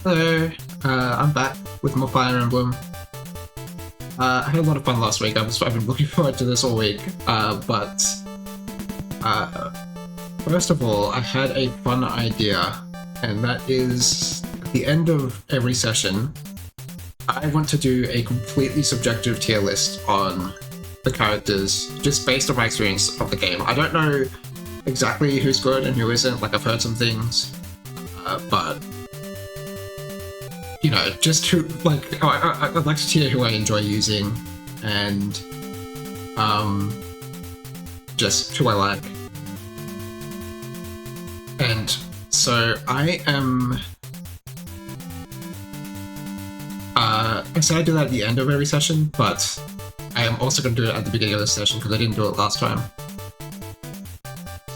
Hello, I'm back with more Fire Emblem. I had a lot of fun last week. I've been looking forward to this all week. But uh, first of all, I had a fun idea, and that is at the end of every session, I want to do a completely subjective tier list on the characters, just based on my experience of the game. I don't know exactly who's good and who isn't. Like, I've heard some things, but you know, just who, like, I'd like to tier who I enjoy using, and just who I like. And so I am. I said I do that at the end of every session, but I am also going to do it at the beginning of the session because I didn't do it last time.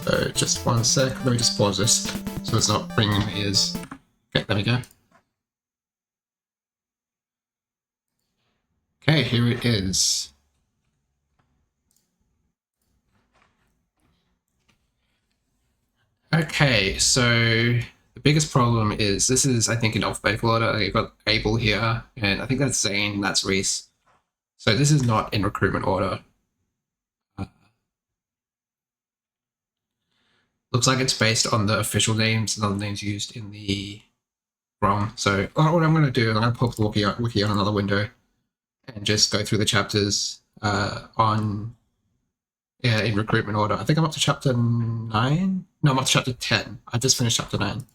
So just one sec. Let me just pause this so it's not ringing my ears. Okay, there we go. Okay, here it is. Okay, so the biggest problem is this is, I think, in alphabetical order. You've got Abel here, and I think that's Zane, that's Reese. So this is not in recruitment order. Looks like it's based on the official names and other names used in the ROM. So what I'm going to do is I'm going to pop the wiki on another window and just go through the chapters in recruitment order. I think I'm up to chapter 9. No, I'm up to chapter 10. I just finished chapter 9.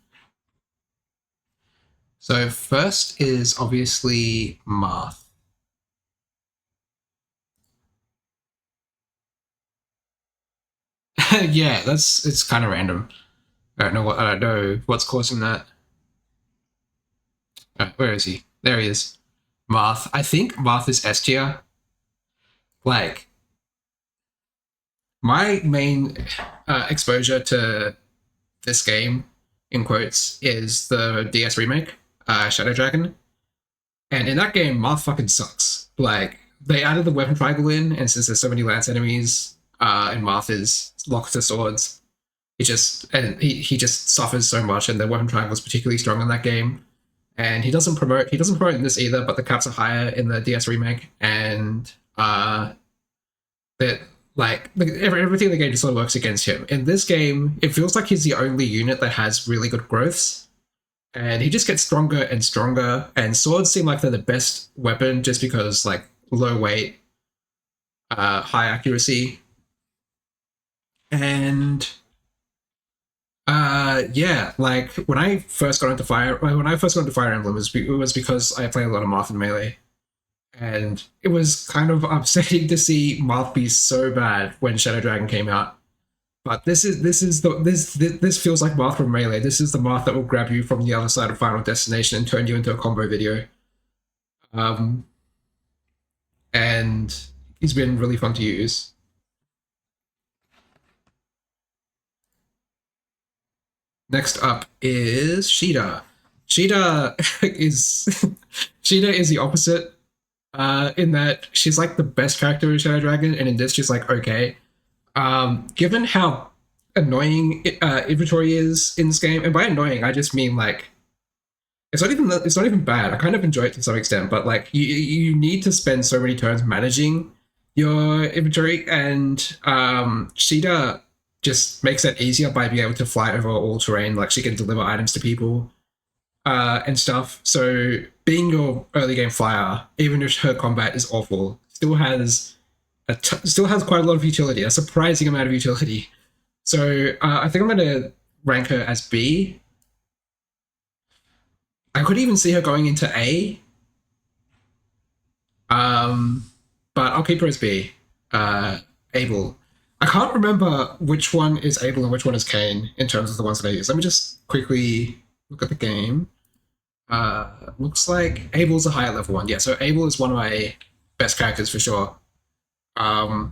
So first is obviously Marth. Yeah, it's kind of random. I don't know what's causing that. Where is he? There he is. Marth. I think Marth is S tier. Like, my main exposure to this game, in quotes, is the DS remake, Shadow Dragon. And in that game, Marth fucking sucks. Like, they added the weapon triangle in, and since there's so many lance enemies, and Marth is locked to swords, he just suffers so much, and the weapon triangle is particularly strong in that game. And he doesn't promote in this either, but the caps are higher in the DS remake, and that, like, everything in the game just sort of works against him. In this game, it feels like he's the only unit that has really good growths, and he just gets stronger and stronger, and swords seem like they're the best weapon just because, like, low weight, high accuracy, and yeah, like, when I first got into Fire Emblem, it was because I play a lot of Marth in Melee, and it was kind of upsetting to see Marth be so bad when Shadow Dragon came out. But this feels like Marth from Melee. This is the Marth that will grab you from the other side of Final Destination and turn you into a combo video. And he's been really fun to use. Next up is Sheeta. Sheeta is Sheeta is the opposite, in that she's like the best character in Shadow Dragon, and in this she's like okay. Given how annoying inventory is in this game, and by annoying I just mean, like, it's not even bad. I kind of enjoy it to some extent, but, like, you need to spend so many turns managing your inventory, and Sheeta just makes that easier by being able to fly over all terrain. Like, she can deliver items to people and stuff. So being your early game flyer, even if her combat is awful, still has quite a lot of utility, a surprising amount of utility. So I think I'm going to rank her as B. I could even see her going into A. But I'll keep her as B. Abel. I can't remember which one is Abel and which one is Kane in terms of the ones that I use. Let me just quickly look at the game. Looks like Abel's a higher level one. Yeah, so Abel is one of my best characters for sure. Yeah,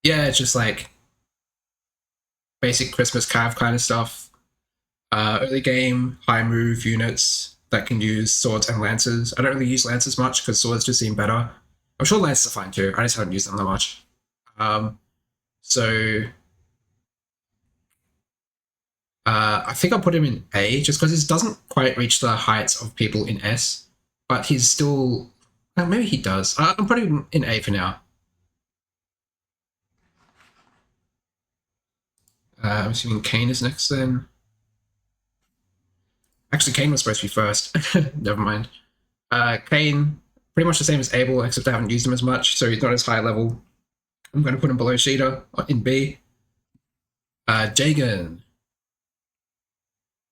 it's just like basic Christmas cav kind of stuff. Early game, high move units that can use swords and lances. I don't really use lances much because swords just seem better. I'm sure lances are fine too. I just haven't used them that much. So I think I'll put him in A just because he doesn't quite reach the heights of people in S, but he's still. Well, maybe he does. I'm putting him in A for now. I'm assuming Kane is next then. Actually, Kane was supposed to be first. Never mind. Kane, pretty much the same as Abel, except I haven't used him as much, so he's not as high level. I'm going to put him below Sheeta in B. Jagan.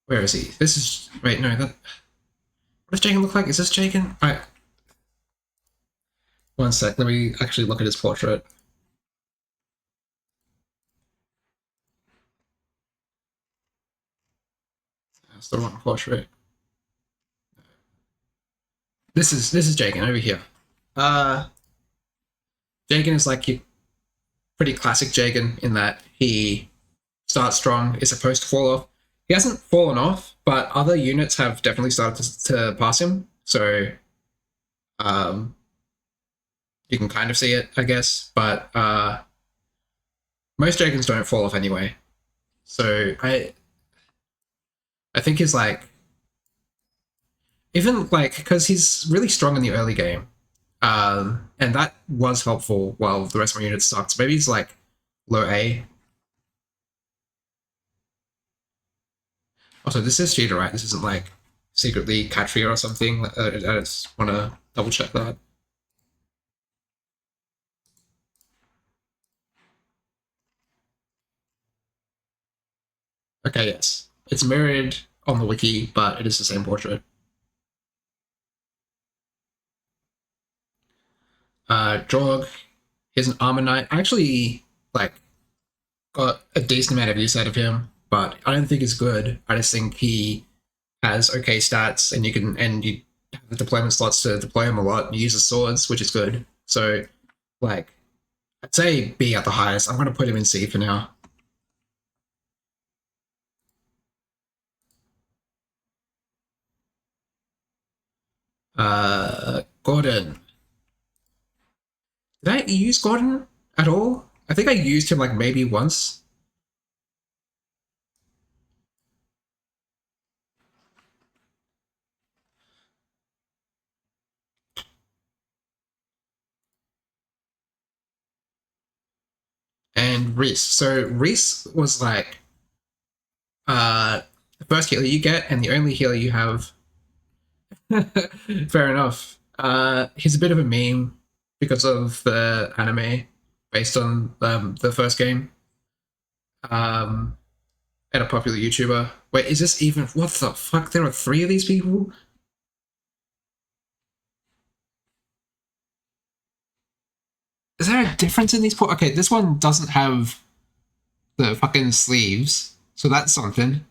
Where is he? This is. Wait, no, that. What does Jagan look like? Is this Jagan? One sec, let me actually look at his portrait. That's the wrong portrait. This is Jagan over here. Uh, Jagan is like pretty classic Jagan in that he starts strong, is supposed to fall off. He hasn't fallen off, but other units have definitely started to pass him. So um, you can kind of see it, I guess. But most Jagans don't fall off anyway. So I think he's like even like because he's really strong in the early game, and that was helpful while the rest of my units sucked. So maybe he's like low A. Also, this is Cheetah, right? This isn't like secretly Katria or something. I just want to double check that. Okay, yes. It's mirrored on the wiki, but it is the same portrait. Drog, he's an armor knight. I actually like got a decent amount of use out of him, but I don't think he's good. I just think he has okay stats, and you have the deployment slots to deploy him a lot. And you use the swords, which is good. So, like, I'd say B at the highest. I'm gonna put him in C for now. Gordon. Did I use Gordon at all? I think I used him like maybe once. And Reese. So Reese was like the first healer you get and the only healer you have. Fair enough. He's a bit of a meme because of the anime based on the first game. Um, and a popular YouTuber. Wait, is this even what the fuck? There are three of these people? Is there a difference in these? Okay, this one doesn't have the fucking sleeves, so that's something.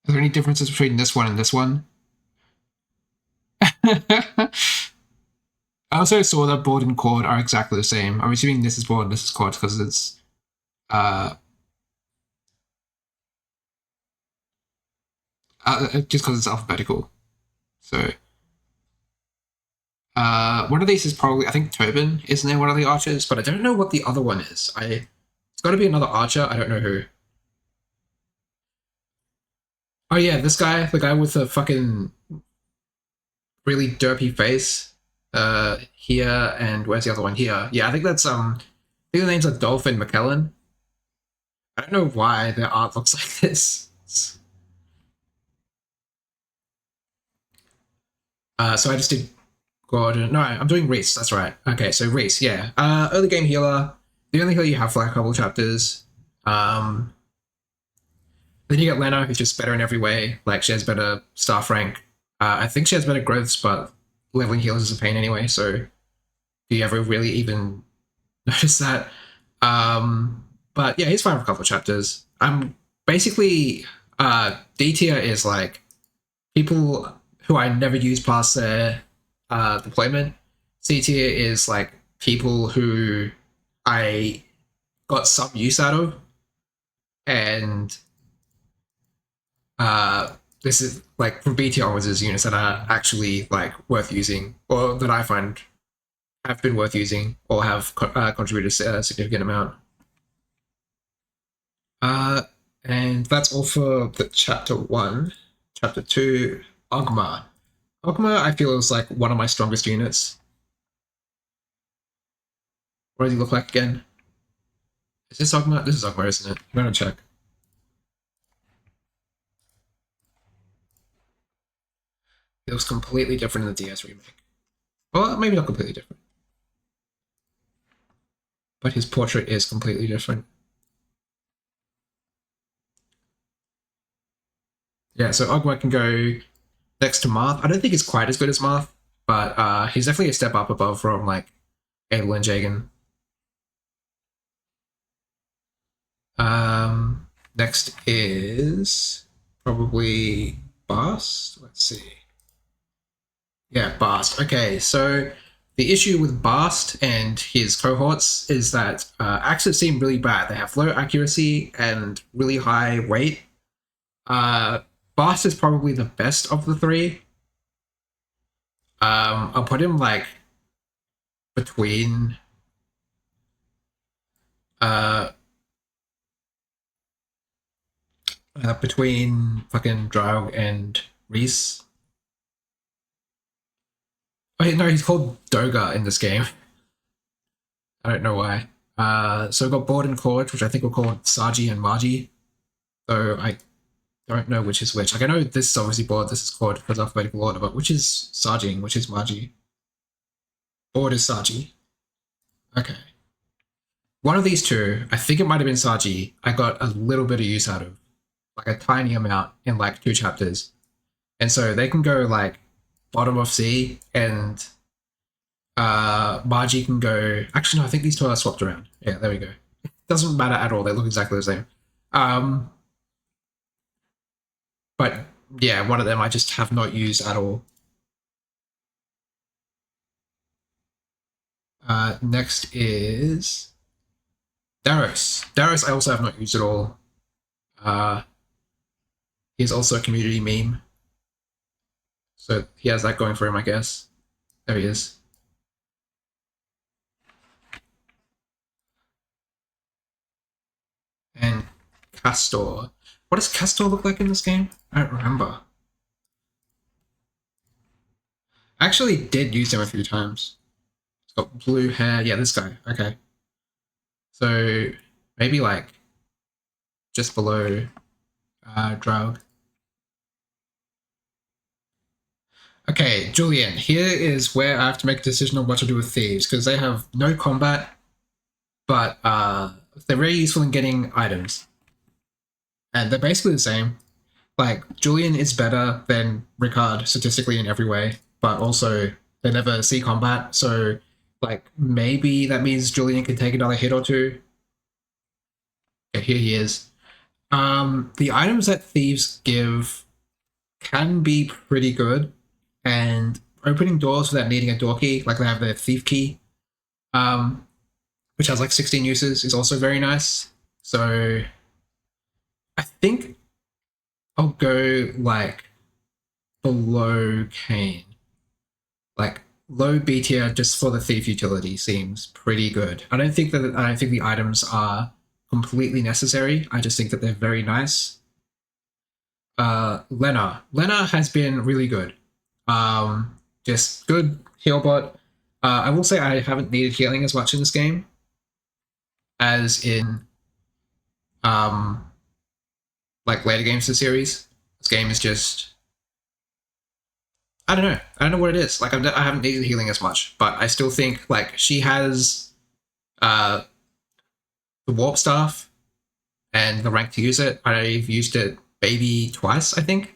Are there any differences between this one and this one? I also saw that board and cord are exactly the same. I'm assuming this is board and this is cord because it's uh, just because it's alphabetical. So one of these is probably I think Tobin, isn't there? One of the archers, but I don't know what the other one is. It's got to be another archer. I don't know who. Oh yeah, this guy, the guy with the fucking really derpy face. Here and where's the other one? Here. Yeah, I think that's I think the name's like Dolphin McKellen. I don't know why their art looks like this. So I just did Gordon. No, I'm doing Reese. That's right. Okay, so Reese, yeah. Early game healer. The only healer you have for like a couple chapters. Um, then you get Lena, who's just better in every way. Like she has better staff rank. I think she has better growths, but leveling healers is a pain anyway. So do you ever really even notice that? But yeah, he's fine for a couple of chapters. I'm basically D tier is like people who I never use past their deployment. C tier is like people who I got some use out of, and this is like from B tier onwards is units that are actually like worth using, or that I find have been worth using, or have contributed a significant amount. Uh, and that's all for the chapter 1. Chapter 2, Ogma. Ogma, I feel, is like one of my strongest units. What does he look like again? Is this Ogma? This is Ogma, isn't it? I'm gonna check. It looks completely different in the DS remake. Well, maybe not completely different. But his portrait is completely different. Yeah, so Ogma can go next to Marth. I don't think he's quite as good as Marth, but he's definitely a step up above from like Abel and Jagan. Next is probably Bast. Let's see. Yeah, Bast. Okay, so the issue with Bast and his cohorts is that axes seem really bad. They have low accuracy and really high weight. Bast is probably the best of the three. I'll put him like between uh, between fucking Draug and Reese. Oh no, he's called Doga in this game. I don't know why. So we've got Board and Corge, which I think we're called Saji and Margie. So I don't know which is which. Like I know this is obviously Board, this is Corge because alphabetical order, but which is Saji and which is Margie? Board is Saji. Okay. One of these two, I think it might have been Saji, I got a little bit of use out of. Like a tiny amount in like 2 chapters. And so they can go like bottom of C and Margie can go. Actually, no, I think these two are swapped around. Yeah, there we go. Doesn't matter at all. They look exactly the same. Um, but yeah, one of them I just have not used at all. Next is Darius. Darius I also have not used at all. He's also a community meme. So he has that going for him, I guess. There he is. And Castor. What does Castor look like in this game? I don't remember. I actually did use him a few times. He's got blue hair. Yeah, this guy. Okay. So maybe like just below Draug. Okay, Julian, here is where I have to make a decision on what to do with thieves, because they have no combat, but they're very useful in getting items. And they're basically the same. Like, Julian is better than Ricard statistically in every way, but also they never see combat, so like maybe that means Julian can take another hit or two. Okay, here he is. The items that thieves give can be pretty good, and opening doors without needing a door key, like they have their thief key, um, which has like 16 uses, is also very nice. So I think I'll go like below Kane. Like low B tier just for the thief utility seems pretty good. I don't think the items are completely necessary. I just think that they're very nice. Lena has been really good. Just good heal bot. I will say I haven't needed healing as much in this game as in um like later games of the series. This game is just I don't know. I don't know what it is. Like I haven't needed healing as much, but I still think like she has uh the warp staff and the rank to use it. I've used it maybe twice, I think.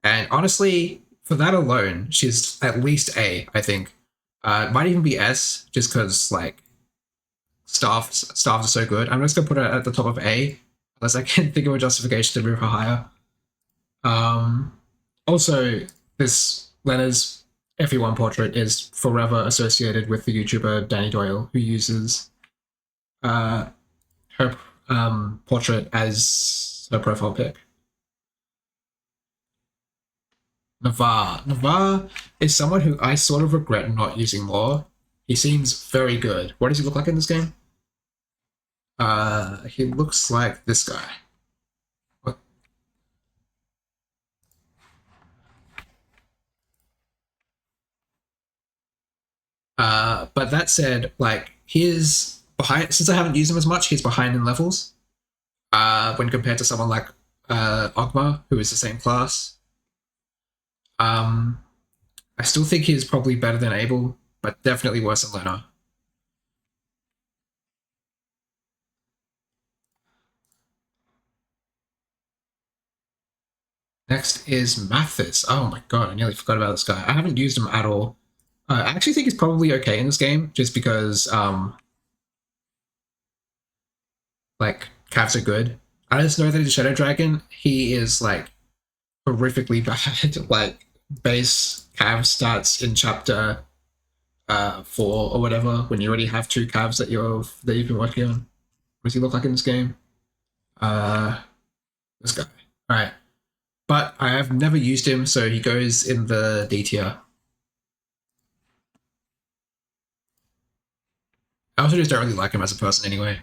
And honestly, for that alone, she's at least A, I think. It might even be S, just because like staffs are so good. I'm just gonna put her at the top of A, unless I can think of a justification to move her higher. Also, this Lena's FE1 portrait is forever associated with the YouTuber Danny Doyle, who uses her portrait as her profile pic. Navarre. Navarre is someone who I sort of regret not using more. He seems very good. What does he look like in this game? He looks like this guy. What? But that said, like he's behind. Since I haven't used him as much, he's behind in levels. When compared to someone like Ogma, who is the same class. Um, I still think he's probably better than Abel, but definitely worse than Lena. Next is Mathis. Oh my god, I nearly forgot about this guy. I haven't used him at all. I actually think he's probably okay in this game, just because like Cavs are good. I just know that in Shadow Dragon, he is like horrifically bad. Like base Cav starts in chapter 4 or whatever when you already have two Cavs that you've been working on. What does he look like in this game? Uh, this guy. All right, but I have never used him, so he goes in the D tier. I also just don't really like him as a person anyway.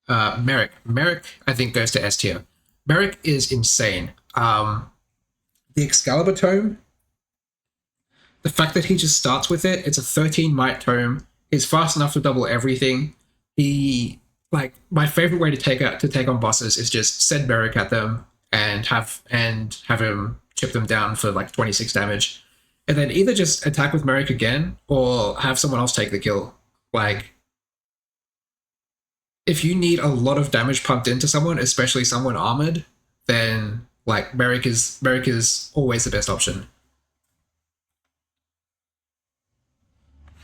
Merrick. Merrick, I think, goes to S tier. Merrick is insane. The Excalibur tome, the fact that he just starts with it, it's a 13 might tome. He's fast enough to double everything. He like my favorite way to take on bosses is just send Merrick at them and have him chip them down for like 26 damage, and then either just attack with Merrick again or have someone else take the kill. Like if you need a lot of damage pumped into someone, especially someone armored, then like Merrick is always the best option.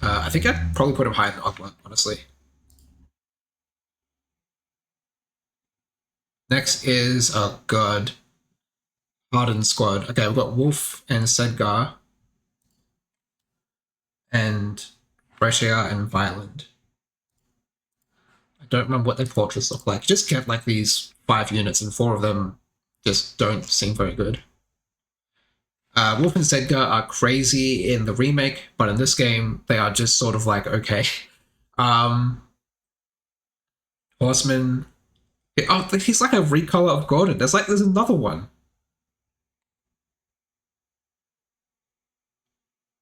I think I'd probably put him higher than Ogma, honestly. Next is oh god, Harden squad. Okay, we've got Wolf and Sedgar and Brescia and Violent. I don't remember what their portraits look like. Just get like these 5 units, and 4 of them just don't seem very good. Wolf and Sedgar are crazy in the remake, but in this game they are just sort of like okay. Um, Horseman. Oh, he's like a recolor of Gordon. There's another one.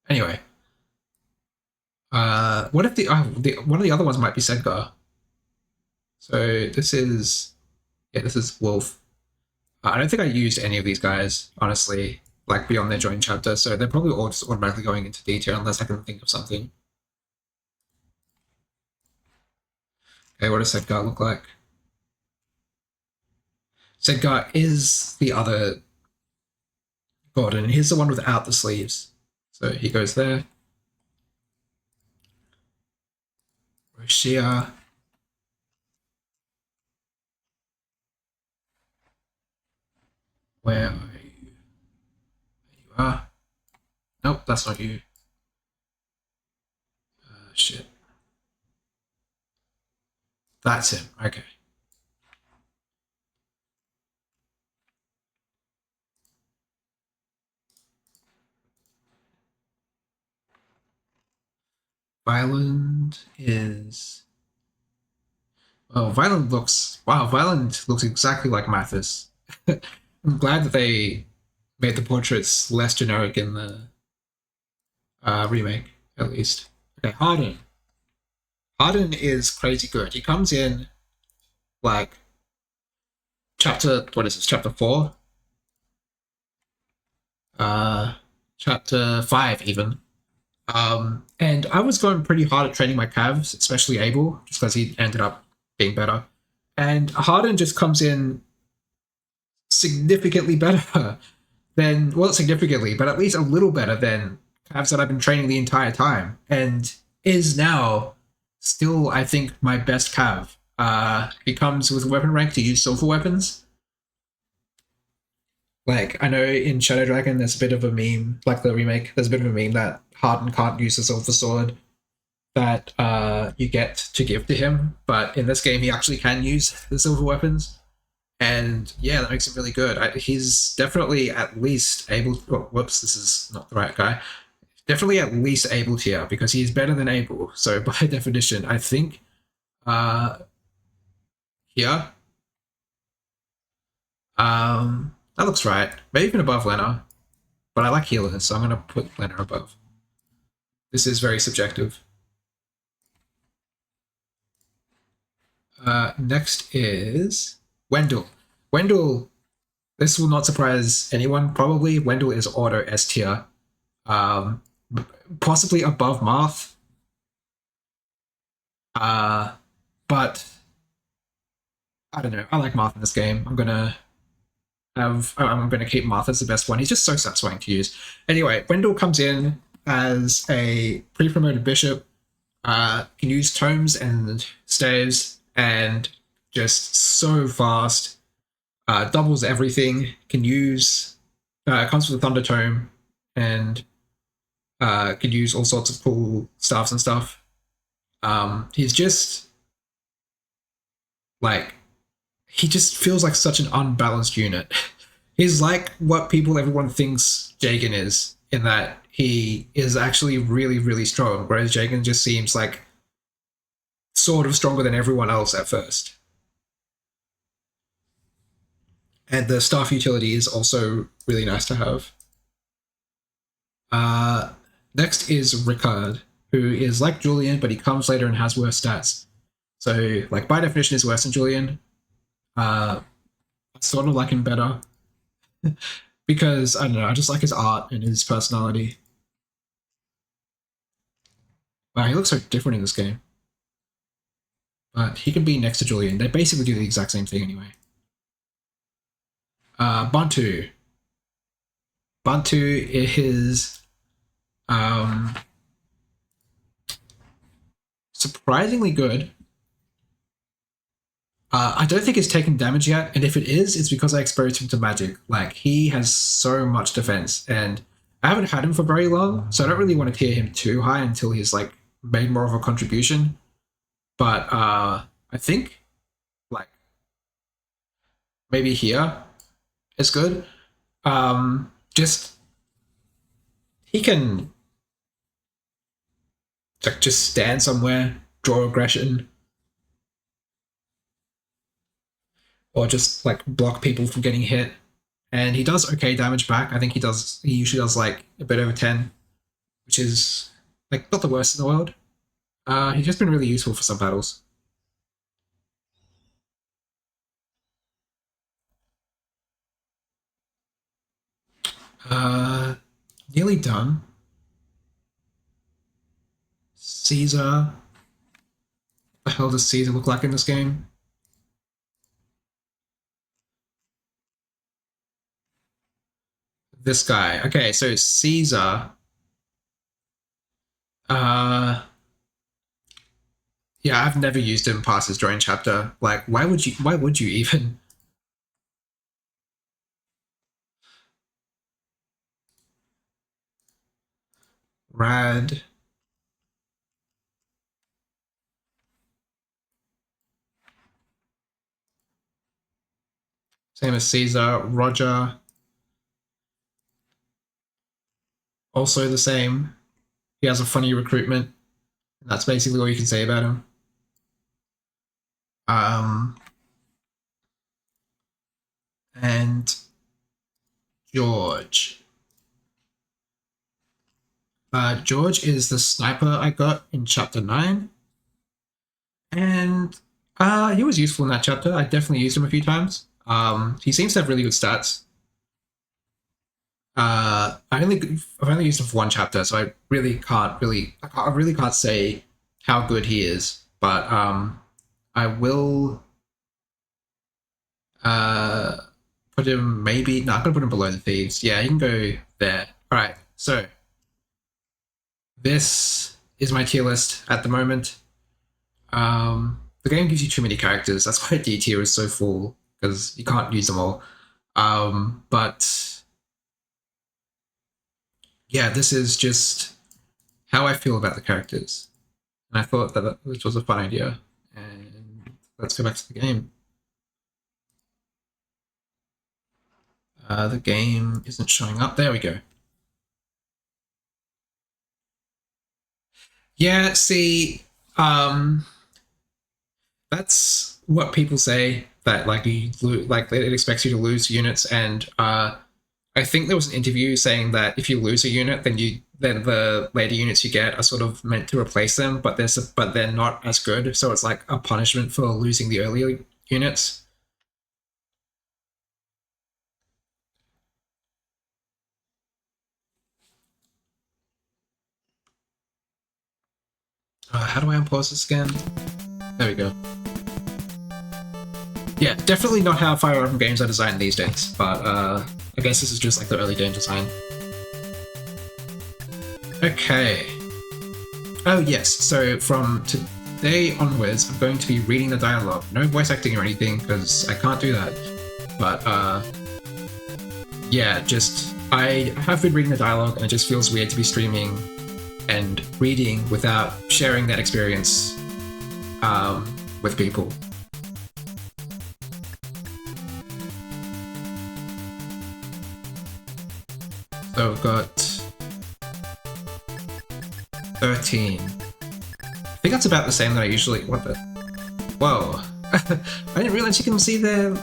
Anyway, what if the one of the other ones might be Sedgar? So this is Wolf. I don't think I used any of these guys honestly, like beyond their joint chapter. So they're probably all just automatically going into D tier unless I can think of something. Okay, what does Sedgar look like? Sedgar is the other Gordon. He's the one without the sleeves. So he goes there. Roshia. Where are you? There you are. Nope, that's not you. Shit. That's him. Okay. Violent is. Oh, Violent looks exactly like Mathis. I'm glad that they made the portraits less generic in the remake, at least. Okay, Harden. Harden is crazy good. He comes in like what is this, chapter 4? Uh, chapter 5, even. And I was going pretty hard at training my calves, especially Abel, just because he ended up being better. And Harden just comes in significantly better than, well, not significantly, but at least a little better than calves that I've been training the entire time, and is now still, I think, my best calf. He comes with weapon rank to use silver weapons. Like, I know in Shadow Dragon there's a bit of a meme, like the remake, there's a bit of a meme that Harden can't use the silver sword that you get to give to him, but in this game he actually can use the silver weapons. And yeah, that makes him really good. He's definitely at least able. Oh, whoops, this is not the right guy. Definitely at least able tier because he's better than able. So by definition, I think uh here that looks right. Maybe even above Lena, but I like healers, so I'm gonna put Lena above. This is very subjective. Next is Wendell. Wendell. This will not surprise anyone. Probably Wendell is auto S tier. Um, Possibly above Marth. Uh, but I don't know. I like Marth in this game. I'm gonna keep Marth as the best one. He's just so satisfying to use. Anyway, Wendell comes in as a pre-promoted bishop. Can use tomes and staves and just so fast. Doubles everything. Can use comes with a thunder tome and can use all sorts of cool stuffs and stuff. He's just like he just feels like such an unbalanced unit. He's like what everyone thinks Jagan is, in that he is actually really, really strong, whereas Jagan just seems like sort of stronger than everyone else at first. And the staff utility is also really nice to have. Uh, Next is Ricard, who is like Julian, but he comes later and has worse stats. So, like, by definition, is worse than Julian. I sort of like him better because I don't know. I just like his art and his personality. Wow, he looks so different in this game. But he can be next to Julian. They basically do the exact same thing anyway. Bantu. Bantu is surprisingly good. I don't think it's taken damage yet, and if it is, it's because I exposed him to magic. Like, he has so much defense, and I haven't had him for very long, so I don't really want to tier him too high until he's like made more of a contribution. But I think like maybe here is good. Just he can like just stand somewhere, draw aggression, or just like block people from getting hit. And he does okay damage back. I think he does. He usually does like a bit over 10, which is like not the worst in the world. He's just been really useful for some battles. Uh, Nearly done. Caesar. What the hell does Caesar look like in this game? This guy. Okay, so Caesar. Uh, yeah, I've never used him past his drawing chapter. Like, why would you? Why would you even? Rad. Same as Caesar. Roger. Also the same. He has a funny recruitment. That's basically all you can say about him. Um, and George. George is the sniper I got in chapter 9. And he was useful in that chapter. I definitely used him a few times. He seems to have really good stats. I've only used him for one chapter, so I really can't say how good he is. But I will uh put him maybe. No, I'm gonna put him below the thieves. Yeah, he can go there. All right. So this is my tier list at the moment. The game gives you too many characters. That's why D tier is so full because you can't use them all. But yeah, this is just how I feel about the characters, and I thought that this was a fun idea. And let's go back to the game. The game isn't showing up. There we go. Yeah, see, that's what people say that like like it expects you to lose units, and I think there was an interview saying that if you lose a unit, then the later units you get are sort of meant to replace them, but they're not as good, so it's like a punishment for losing the earlier units. How do I unpause this again? There we go. Yeah, definitely not how Fire Emblem games are designed these days, but I guess this is just like the early game design. Okay. Oh yes, so from today onwards, I'm going to be reading the dialogue. No voice acting or anything, because I can't do that. But yeah, just I have been reading the dialogue, and it just feels weird to be streaming and reading without sharing that experience with people. So I've got 13. I think that's about the same that I usually. What the? Whoa! I didn't realize you can see the.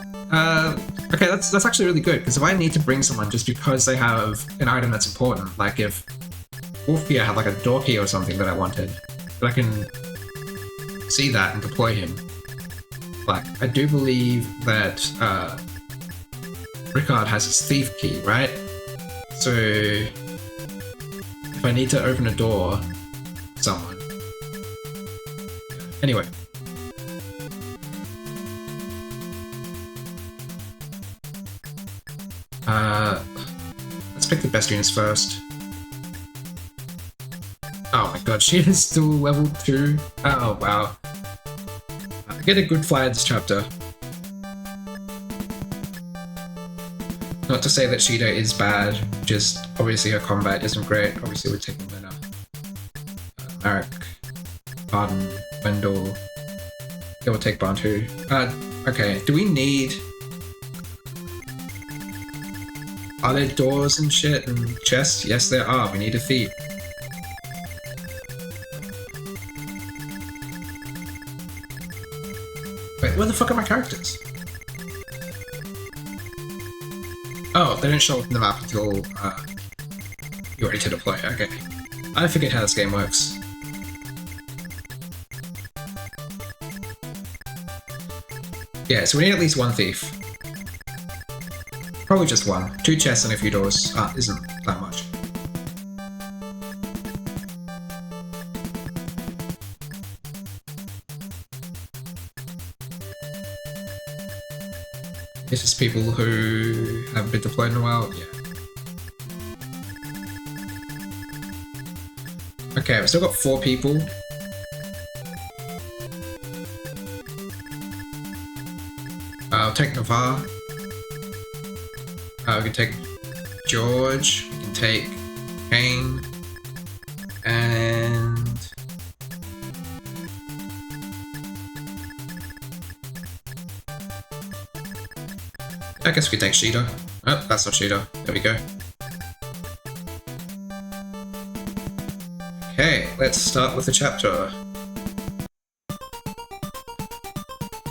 Okay, that's actually really good, because if I need to bring someone just because they have an item that's important, like if Orphea had like a door key or something that I wanted, but I can see that and deploy him. Like, I do believe that Rickard has his thief key, right? So if I need to open a door, someone. Anyway. Let's pick the best units first. Oh my god, she is still level 2. Oh wow. I get a good flyer this chapter. Not to say that Shida is bad, just obviously her combat isn't great. Obviously we're taking Lena. Marek, Arden, Wendell. Yeah, we'll take Bantu. Okay, do we need... Are there doors and shit and chests? Yes, there are. We need a thief. Wait, where the fuck are my characters? Oh, they don't show up in the map until you're ready to deploy. Okay. I forget how this game works. Yeah, so we need at least one thief. Probably just one. 2 chests and a few doors isn't that much. It's just people who haven't been deployed in a while, yeah. Okay, we've still got 4 people. I'll take Navarre. We can take George, we can take Kane, and... I guess we can take Shida. Oh, that's not Shida. There we go. Okay, let's start with the chapter.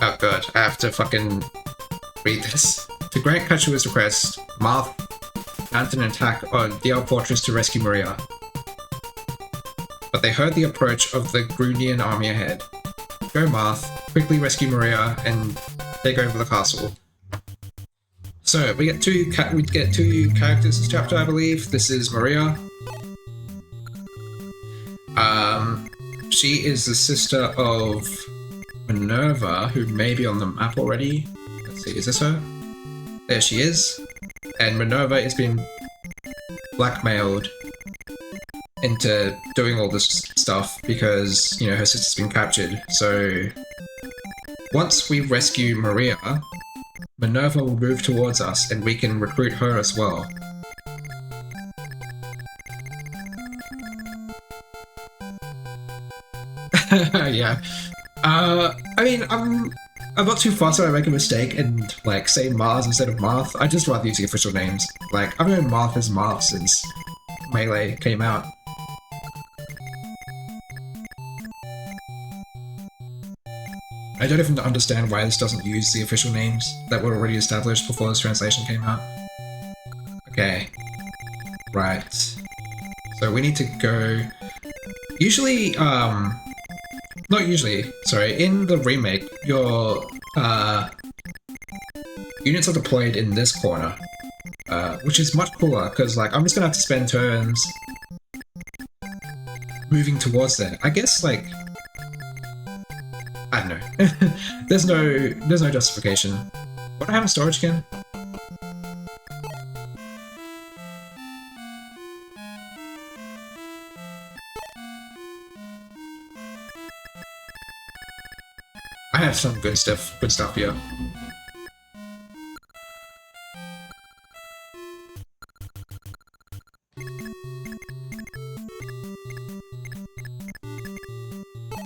Oh god, I have to fucking read this. To grant Kachua's request, Marth mounted an attack on the old fortress to rescue Maria. But they heard the approach of the Grundian army ahead. Go Marth, quickly rescue Maria and take over the castle. So we get two characters this chapter, I believe. This is Maria. She is the sister of Minerva, who may be on the map already. Let's see, is this her? There she is. And Minerva is being blackmailed into doing all this stuff because, you know, her sister's been captured. So once we rescue Maria, Minerva will move towards us and we can recruit her as well. Yeah. I mean, I'm not too fast when I make a mistake and like say Mars instead of Marth. I just rather use the official names. Like I've known Marth as Marth since Melee came out. I don't even understand why this doesn't use the official names that were already established before this translation came out. Okay. Right. So we need to go... Usually, not usually, sorry, in the remake, your, units are deployed in this corner, which is much cooler, because, like, I'm just gonna have to spend turns moving towards there. I guess, like... I don't know. there's no justification. What do I have in storage again? I have some good stuff here.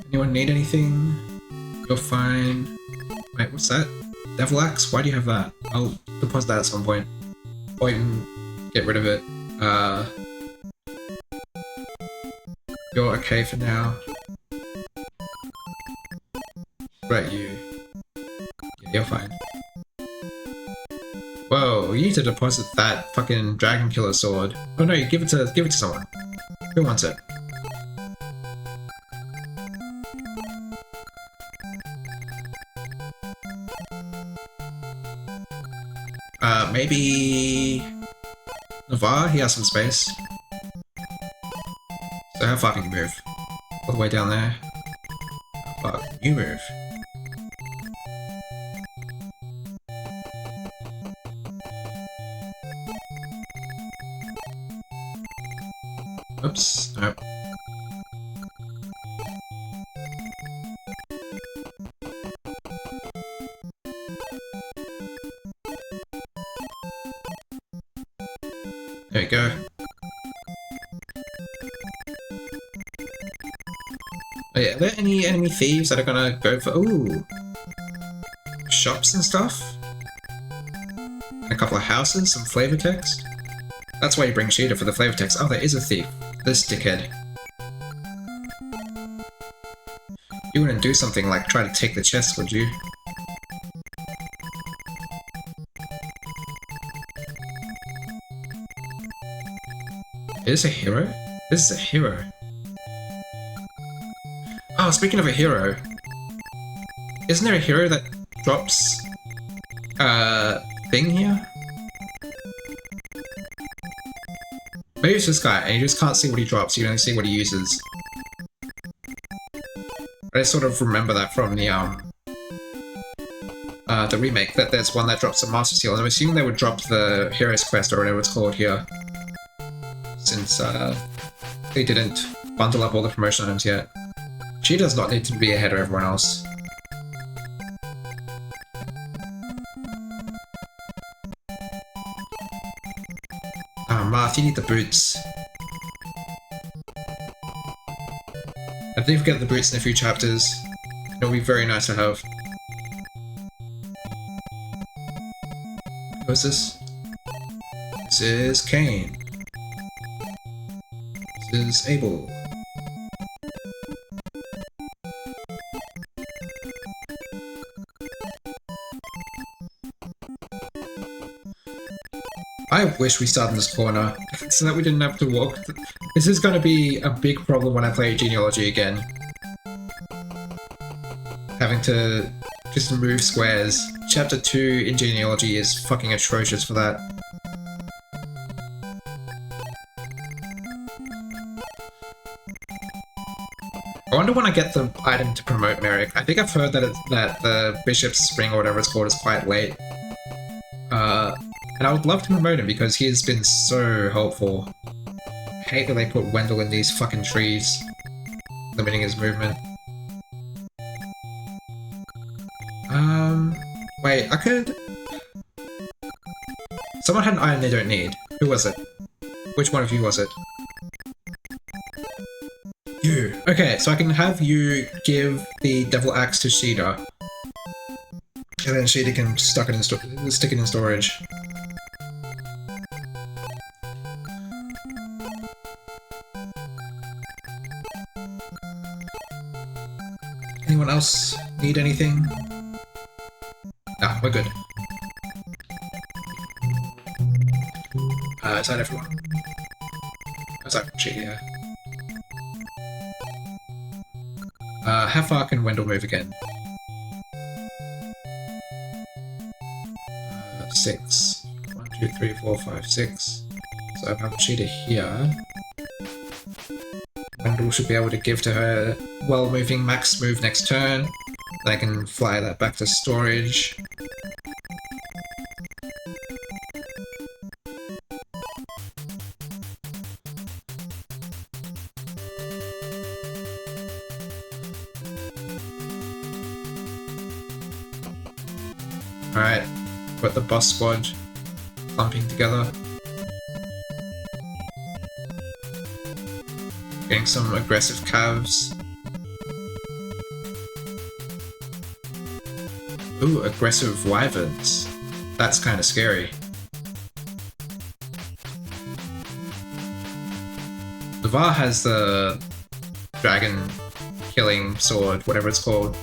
Anyone need anything? You're fine. Wait, what's that? Devil Axe? Why do you have that? I'll deposit that at some point. Or even get rid of it. You're okay for now. Right, you. Yeah, you're fine. Whoa, you need to deposit that fucking Dragon Killer sword. Oh no, you give it to someone. Who wants it? Maybe... Navarre? He has some space. So how far can you move? All the way down there? How far can you move? Oops, nope. There you go. Oh yeah, are there any enemy thieves that are gonna go for... Ooh! Shops and stuff? And a couple of houses, some flavor text? That's why you bring Sheeta, for the flavor text. Oh, there is a thief. This dickhead. You wouldn't do something like try to take the chest, would you? Is this a hero? This is a hero. Oh, speaking of a hero, isn't there a hero that drops thing here? Maybe it's this guy, and you just can't see what he drops, you only see what he uses. I sort of remember that from the remake, that there's one that drops a Master Seal, and I'm assuming they would drop the Hero's Quest, or whatever it's called here. Since, they didn't bundle up all the promotion items yet. She does not need to be ahead of everyone else. Marth, you need the boots. I think we get the boots in a few chapters. It'll be very nice to have. Who is this? This is Kane. This is Abel. I wish we started in this corner, so that we didn't have to walk. This is going to be a big problem when I play Genealogy again. Having to just move squares. Chapter 2 in Genealogy is fucking atrocious for that. I wonder when I get the item to promote Merrick. I think I've heard that that the Bishop's Spring or whatever it's called is quite late. And I would love to promote him because he has been so helpful. I hate that they put Wendell in these fucking trees, limiting his movement. Wait, I could... Someone had an item they don't need. Who was it? Which one of you was it? You. Okay, so I can have you give the Devil Axe to Sheeta. And then Sheeta can stick it in storage. Anyone else need anything? No, we're good. Is that everyone? Is that Sheeta? How far can Wendell move again? 6. 1, 2, 3, 4, 5, 6. So I have Cheetah here. Wendell should be able to give to her well-moving max move next turn. Then I can fly that back to storage. Alright, got the boss squad clumping together. Getting some aggressive calves. Ooh, aggressive wyverns. That's kind of scary. Lavar has the dragon killing sword, whatever it's called.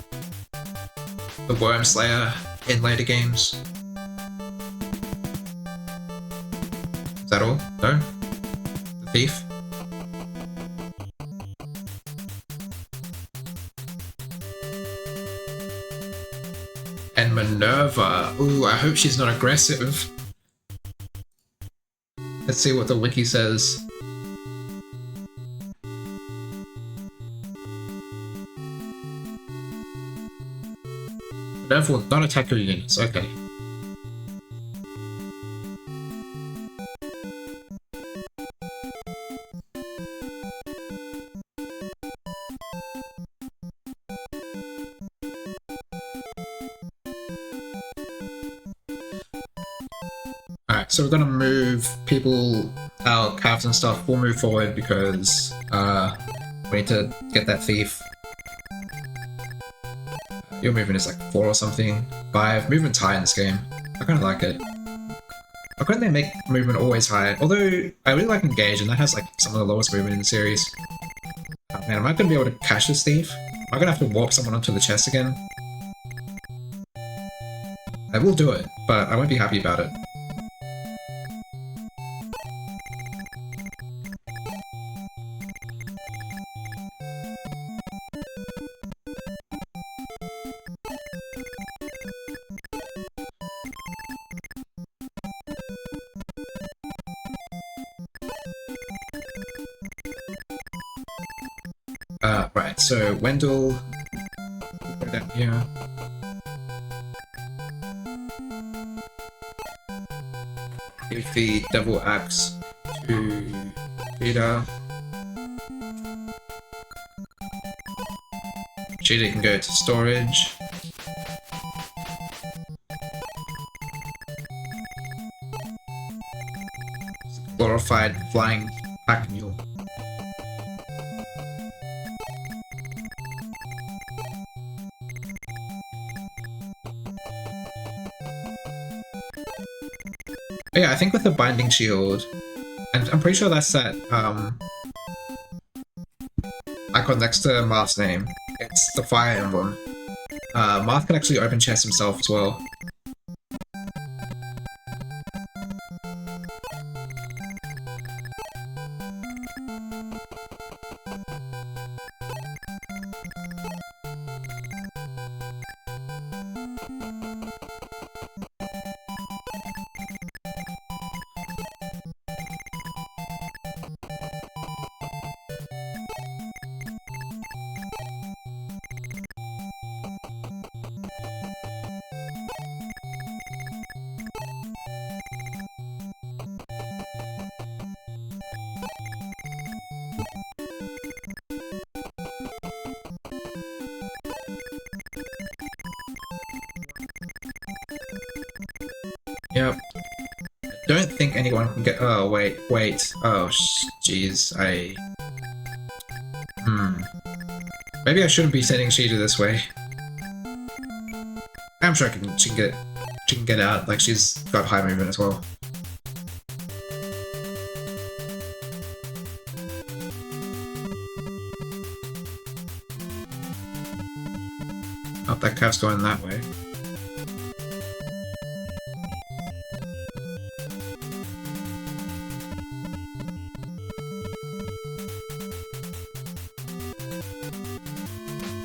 The Worm Slayer in later games. Is that all? No? The thief? And Minerva. Ooh, I hope she's not aggressive. Let's see what the wiki says. Minerva will not attack your units, okay. Alright, so we're gonna move people, our calves and stuff, we'll move forward because we need to get that thief. Your movement is like 4 or something. 5. Movement's high in this game. I kinda like it. Why couldn't they make movement always high? Although, I really like Engage, and that has like some of the lowest movement in the series. Oh man, am I gonna be able to catch this thief? Am I gonna have to warp someone onto the chest again? I will do it, but I won't be happy about it. Right, so Wendell, go down here. Give the Devil Axe to Cheetah. Cheetah can go to storage. Glorified Flying Pack Mule. Yeah, I think with the Binding Shield, and I'm pretty sure that's that icon next to Marth's name. It's the Fire Emblem. Marth can actually open chests himself as well. Yep. I don't think anyone can get. Oh, wait. Oh, jeez. Maybe I shouldn't be sending Cheetah this way. I'm sure she can get out. Like she's got high movement as well. Oh, that cav's going that way.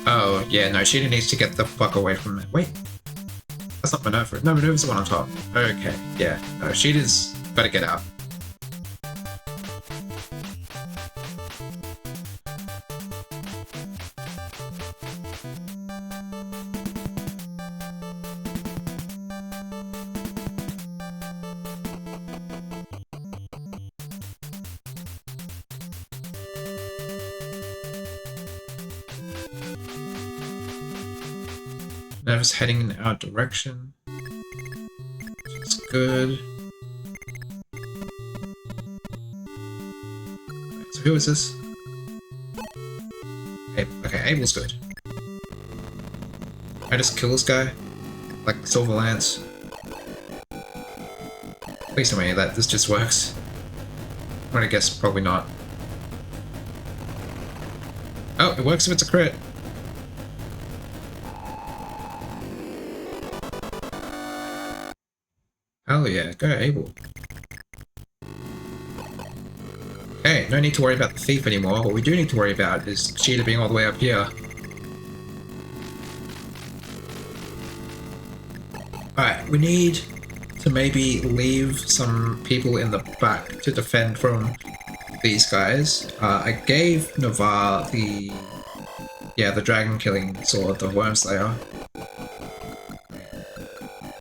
Oh, yeah, no, she needs to get the fuck away from it. Wait. That's not Minerva. No, Minerva's the one on top. Okay, yeah. No, Sheeta's gotta get out. Minerva's heading in our direction. It's good. So who is this? Okay, Abel's good. I just kill this guy. Like the Silver Lance. Please tell me that this just works. I'm gonna guess probably not. Oh, it works if it's a crit. Hell yeah, go Abel. Okay, no need to worry about the thief anymore. What we do need to worry about is Cheetah being all the way up here. Alright, we need to maybe leave some people in the back to defend from these guys. I gave Navarre the dragon killing sword, the Worm Slayer.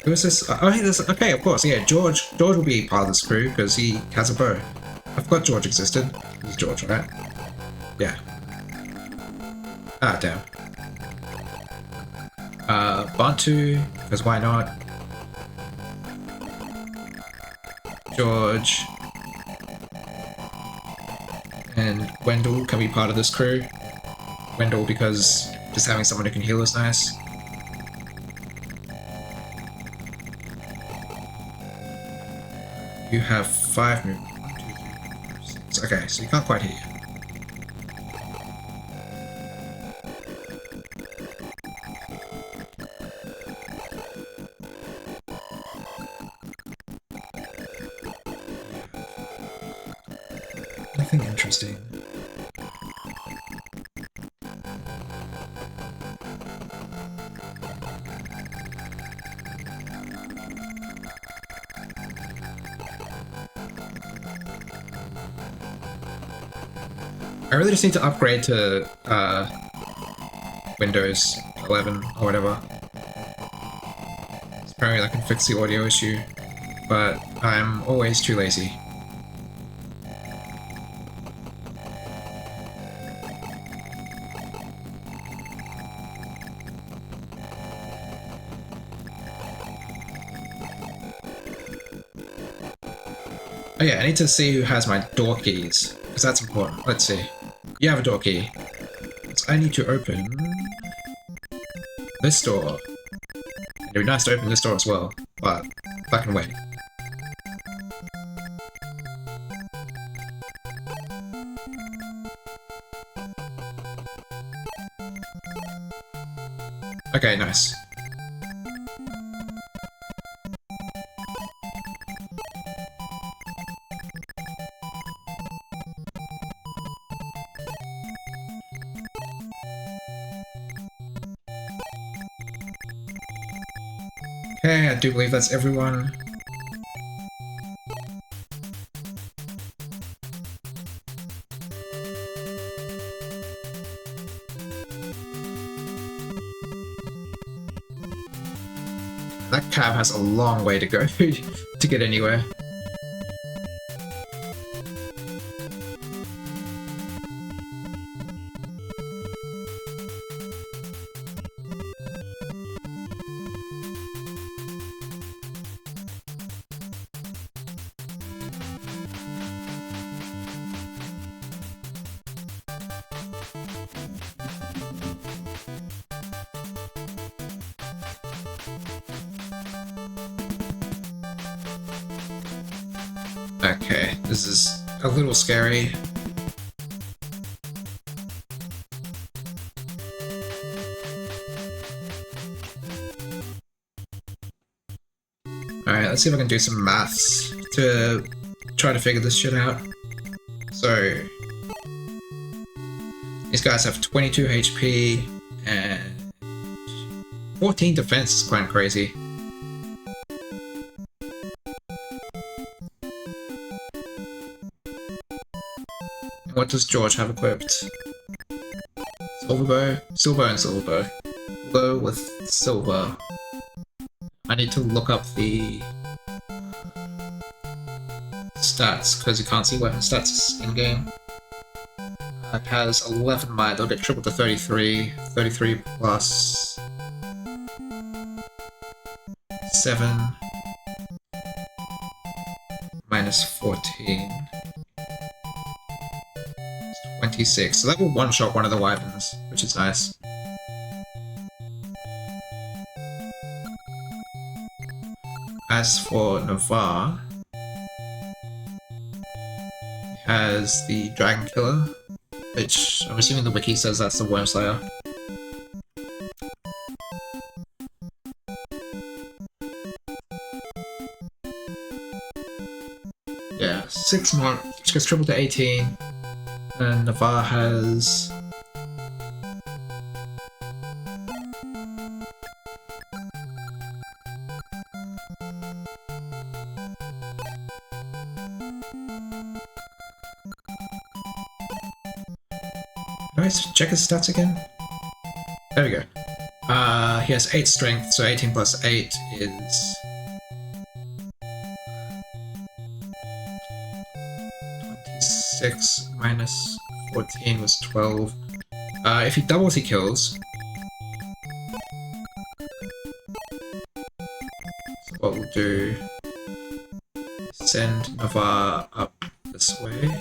Who is this? Oh, hey, this. Okay, of course. Yeah, George. George will be part of this crew because he has a bow. I forgot George existed. This is George, right? Yeah. Ah, damn. Bantu, because why not? George. And Wendell can be part of this crew. Wendell because just having someone who can heal is nice. You have 5 movement. 1, 2, 3, 4, 6. Okay, so you can't quite hear. Nothing interesting. I really just need to upgrade to Windows 11 or whatever. Apparently that can fix the audio issue, but I'm always too lazy. Oh yeah, I need to see who has my door keys, because that's important. Let's see. You have a door key. So I need to open this door. It'd be nice to open this door as well, but I can wait. Okay, nice. Okay, I do believe that's everyone. That cab has a long way to go to get anywhere. Okay, this is a little scary. Alright, let's see if I can do some maths to try to figure this shit out. So, these guys have 22 HP and 14 defense is quite crazy. And what does George have equipped? Silver bow, silver and silver bow. We'll go with silver. I need to look up the stats because you can't see weapon stats in game. It has 11 might, they'll get tripled to 33. 33 plus 7 minus 14. 26. So that will one-shot one of the weapons, which is nice. As for Navarre, he has the Dragon Killer, which I'm assuming the wiki says that's the Worm Slayer. Yeah, 6 more, which gets tripled to 18. And Navarre has... Nice, check his stats again. There we go. He has 8 strength, so 18 plus 8 is... 26 minus 14 was 12. If he doubles, he kills. So what we'll do... send Navarre up this way.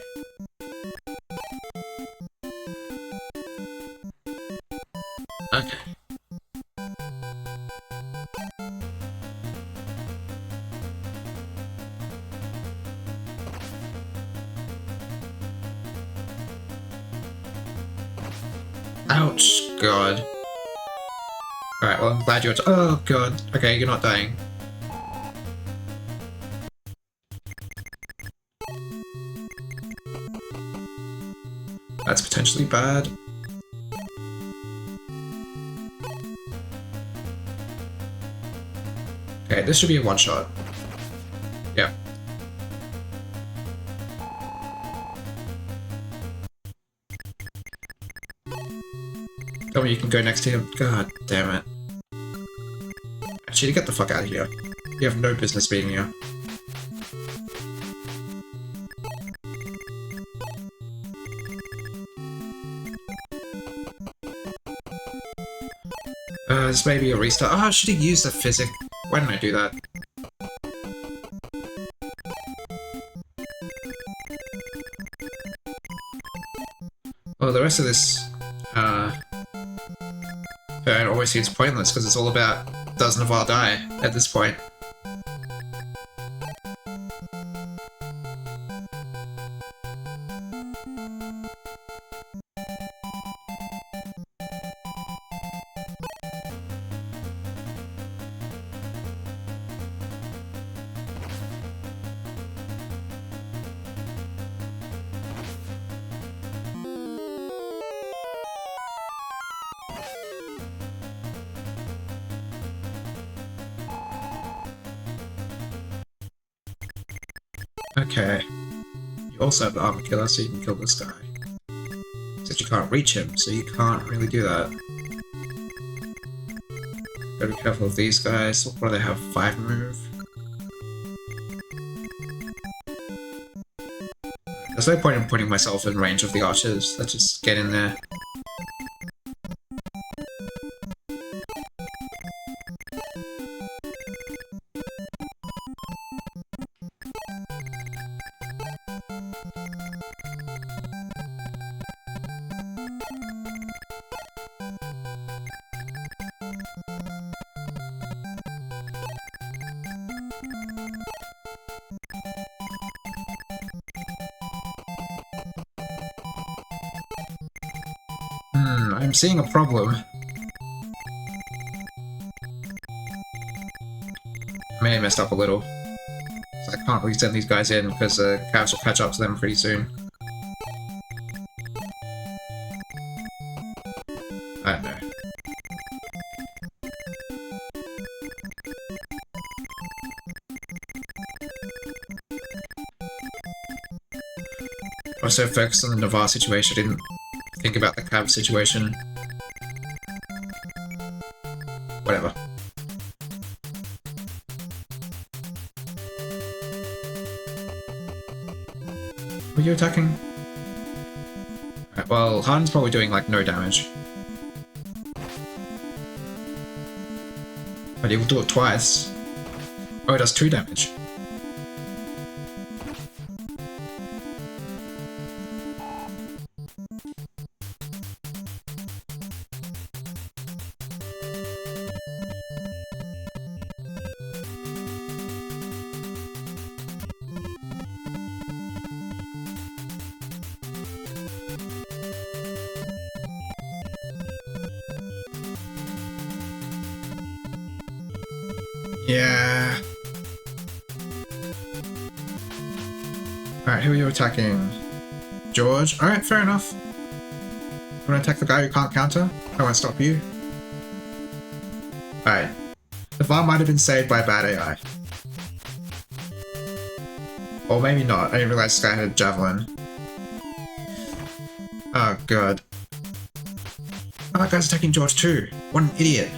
Okay. Ouch, God. Alright, well, I'm glad you're... Oh, God. Okay, you're not dying. That's potentially bad. Okay, this should be a one-shot. Yeah. Tell me you can go next to him. God damn it. Actually, get the fuck out of here. You have no business being here. This may be a restart. Oh, I should have used a physic. Why didn't I do that? Well, the rest of this it always seems pointless because it's all about does Navarre die at this point. Okay. You also have the armor killer, so you can kill this guy. Except you can't reach him, so you can't really do that. Gotta be careful of these guys. What do they have? 5 move? There's no point in putting myself in range of the archers. Let's just get in there. I'm seeing a problem. I may have messed up a little. I can't resend these guys in because Cavs will catch up to them pretty soon. I don't know. I was so focused on the Navarre situation, I didn't think about the Cavs situation. Whatever. Were you attacking? Right, well, Harden's probably doing like no damage. But he will do it twice. Oh, it does 2 damage. Yeah. Alright, who are you attacking? George? Alright, fair enough. You wanna attack the guy who can't counter? I won't stop you. Alright. The farm might have been saved by bad AI. Or maybe not. I didn't realize this guy had a javelin. Oh god. Oh, that guy's attacking George too. What an idiot.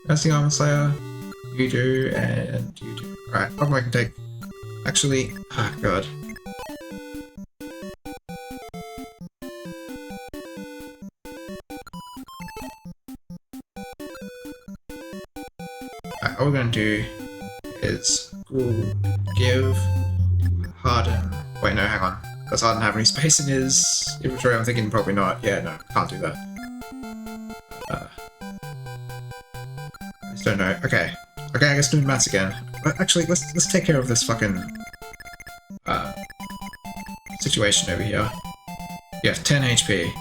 That's the Armor Slayer. You do, and you do. Alright, Pokemon I can take. Actually, ah, god. Alright, all we're gonna do is we'll give Harden. Wait, no, hang on. Does Harden have any space in his inventory? I'm thinking probably not. Yeah, no, can't do that. I just don't know. Okay. Okay, I guess doing maths again. But actually, let's take care of this fucking situation over here. Yeah, 10 HP.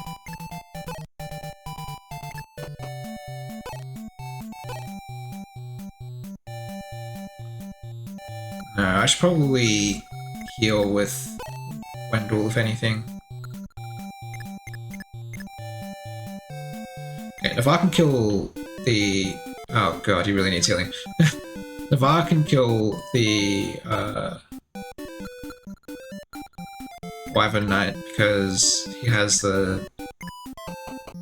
No, I should probably heal with Wendell, if anything. Okay, Navarre can kill the... Oh god, he really needs healing. Navarre can kill the Wyvern Knight because he has the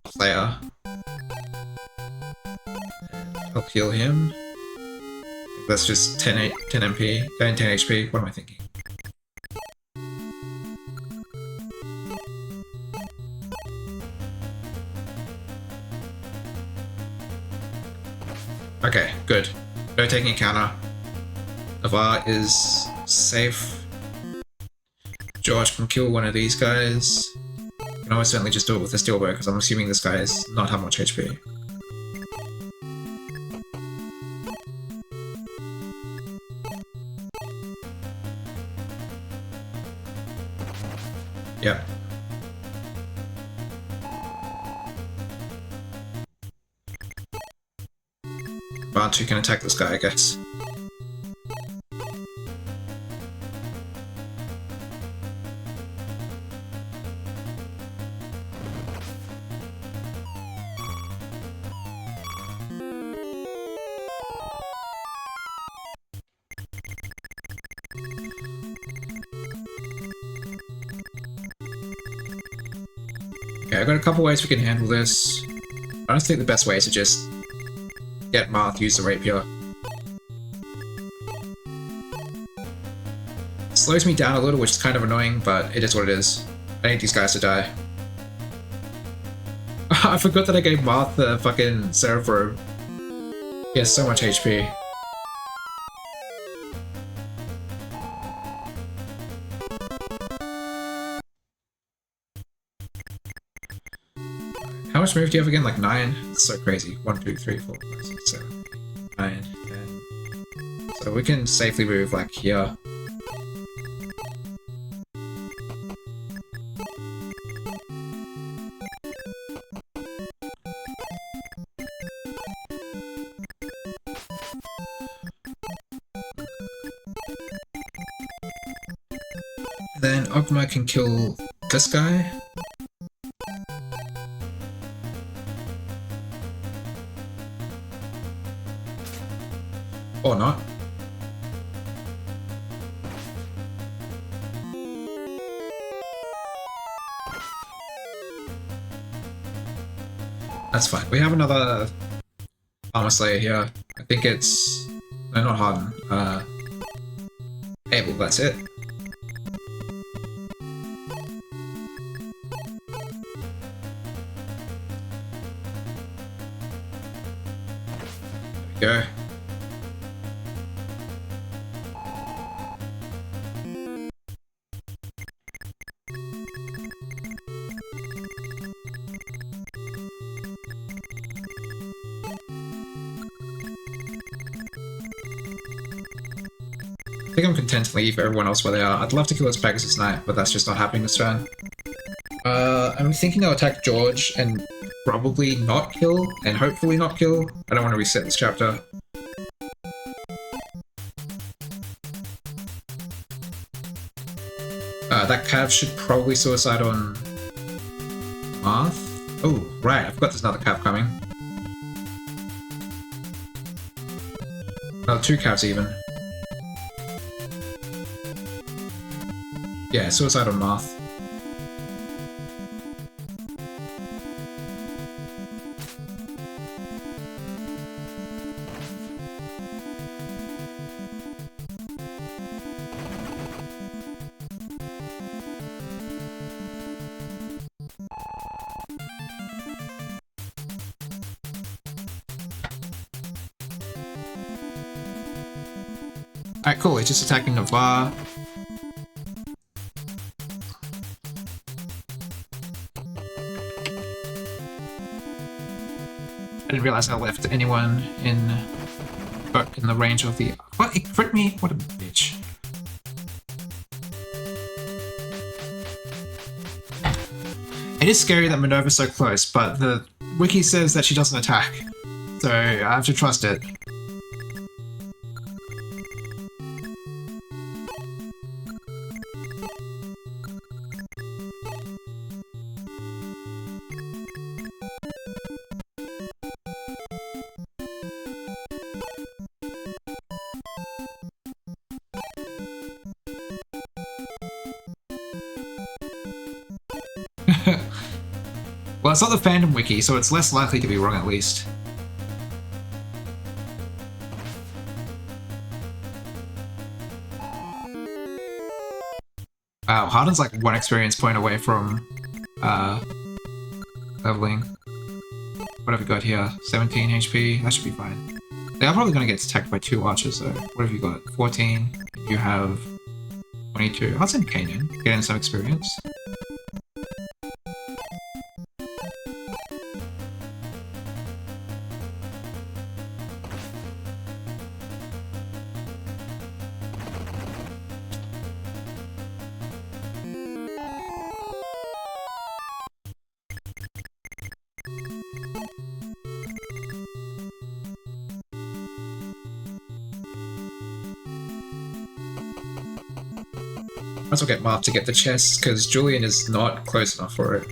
player. I'll heal him. That's just 10 MP, 10 HP. What am I thinking? Okay, good. No taking a counter. Navarre is safe. George can kill one of these guys. You can almost certainly just do it with a steel bow because I'm assuming this guy is not have much HP. Yep. Bantu can attack this guy, I guess. Okay, I've got a couple ways we can handle this. I don't think the best way is to just get Marth use the rapier. Slows me down a little, which is kind of annoying, but it is what it is. I need these guys to die. I forgot that I gave Marth the fucking Cerebro. He has so much HP. How much move do you have again? Like 9? It's so crazy. 1, 2, 3, 4, 5, 6, 7, 8, 9, 10. So we can safely move like here. Then Ogma can kill this guy. Or not. That's fine. We have another Armor Slayer here. I think it's... No, not Harden. Abel, that's it. There we go. I think I'm content to leave everyone else where they are. I'd love to kill this Pegasus Knight, but that's just not happening this turn. I'm thinking I'll attack George and probably not kill, and hopefully not kill. I don't want to reset this chapter. That Cav should probably suicide on Marth. Oh, right, I forgot there's another Cav coming. Oh, 2 Cavs even. Yeah, suicide on Marth. Alright, cool, he's just attacking Navarre. I didn't realize I left anyone in the range of the... What? He crit me? What a bitch. It is scary that Minerva's so close, but the wiki says that she doesn't attack. So I have to trust it. Well, it's not the fandom wiki, so it's less likely to be wrong at least. Wow, Harden's like 1 experience point away from leveling. What have we got here? 17 HP, that should be fine. They are probably going to get attacked by 2 archers though. What have you got? 14, you have 22. I'll send Kanan, get in some experience. Might as well get Marth to get the chest, because Julian is not close enough for it.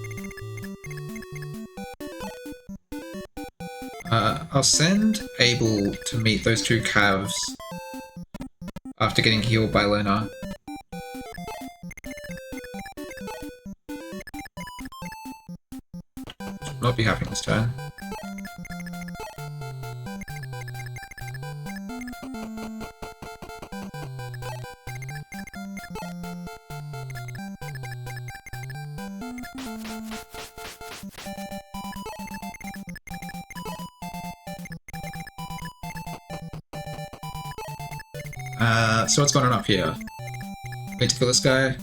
I'll send Abel to meet those 2 calves after getting healed by Lena. Should not be happening this turn. So what's going on up here? Need to kill this guy.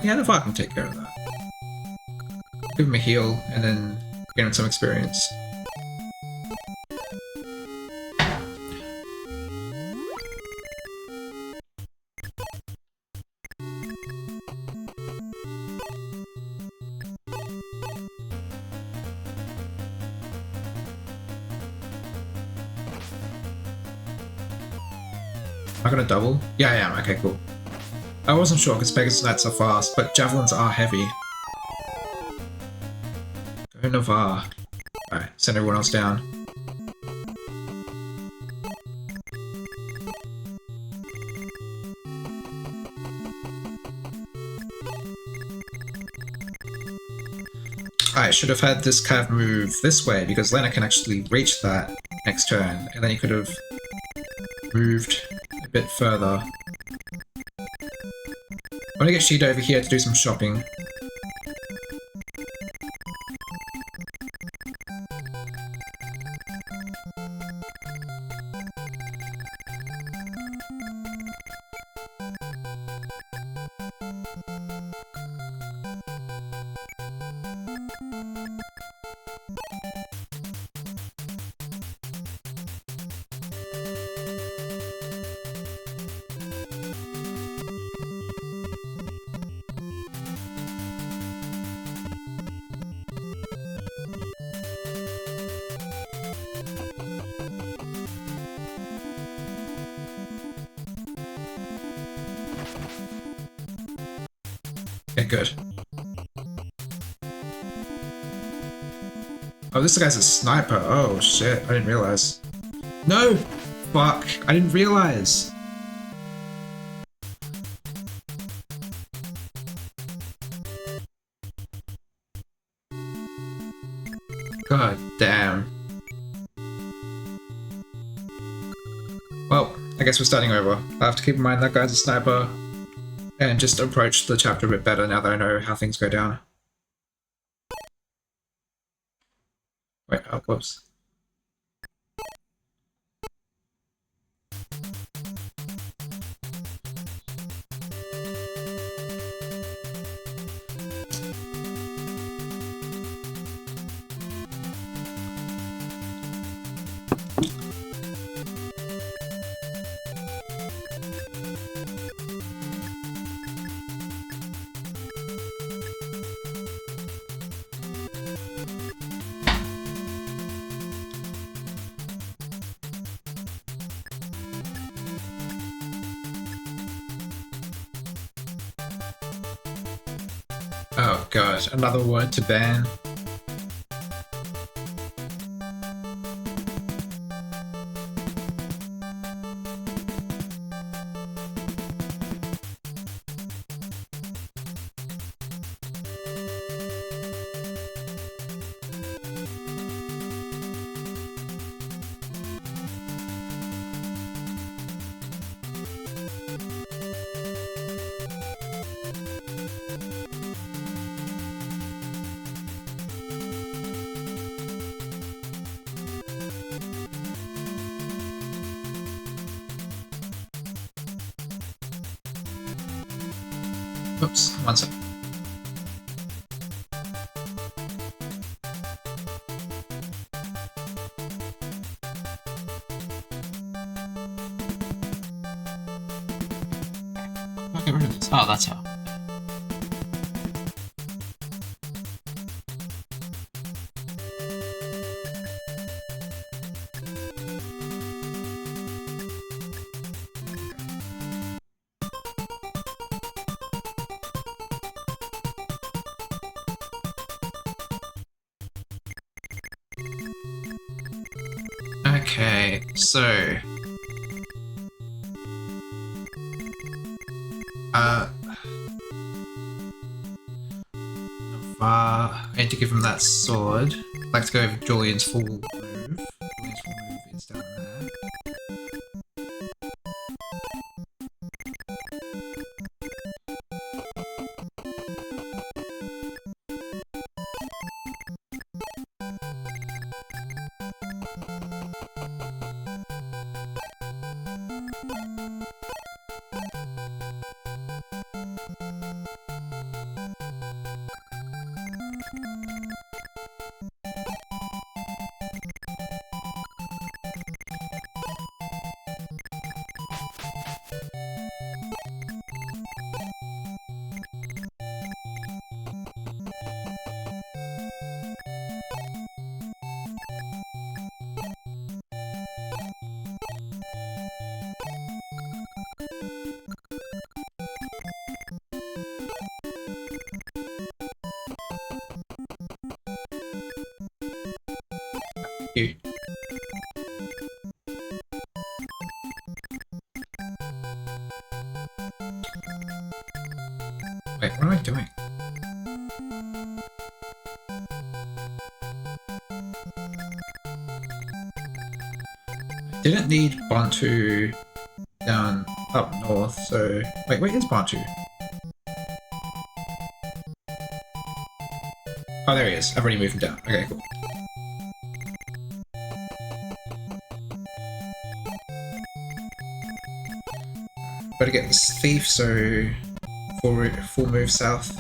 Yeah, the Vark can take care of that. Give him a heal, and then get him some experience. Am I gonna double? Yeah, I am. Okay, cool. I wasn't sure because Pegasus Knights are fast, but javelins are heavy. Go Navarre. Alright, send everyone else down. I should have had this cav move this way because Lena can actually reach that next turn, and then he could have moved a bit further. I'm gonna get Sheeta over here to do some shopping. Okay, good. Oh, this guy's a sniper. Oh, shit. I didn't realize. No! Fuck. I didn't realize. God damn. Well, I guess we're starting over. I have to keep in mind that guy's a sniper. And just approach the chapter a bit better now that I know how things go down. Wait, oh, whoops. Oh god, another word to ban. Oops, one sec. I'll get rid of this. Oh, that's how. Okay, so I need to give him that sword. I'd like to go over Julian's full move. Julian's full move is down there. Wait, what am I doing? Didn't need Bantu down up north, so... Wait, where is Bantu? Oh, there he is. I've already moved him down. Okay, cool. Better get this thief, so... Full move south.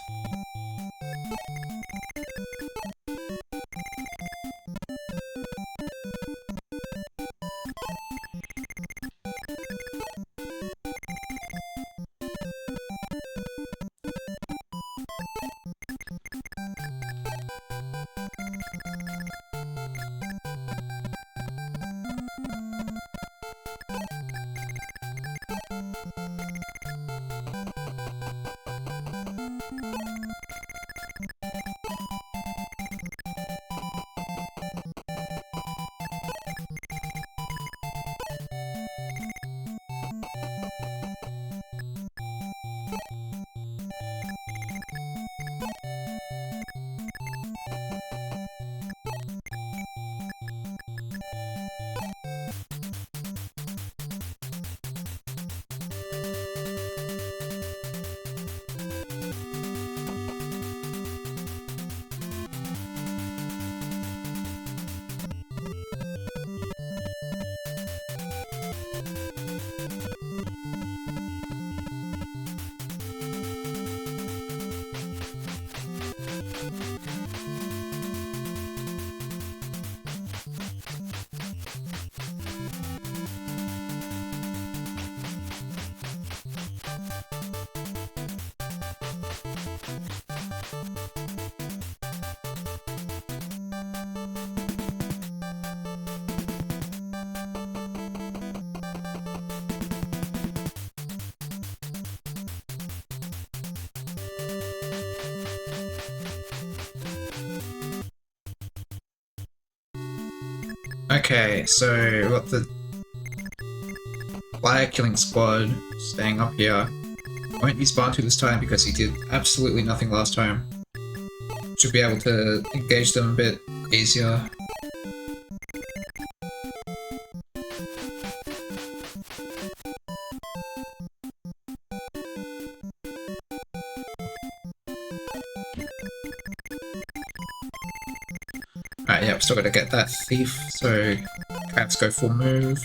Okay, so we've got the Fire Killing Squad staying up here. I won't use Bantu this time because he did absolutely nothing last time. Should be able to engage them a bit easier. Alright, yeah, still gotta get that thief, so let's go full move.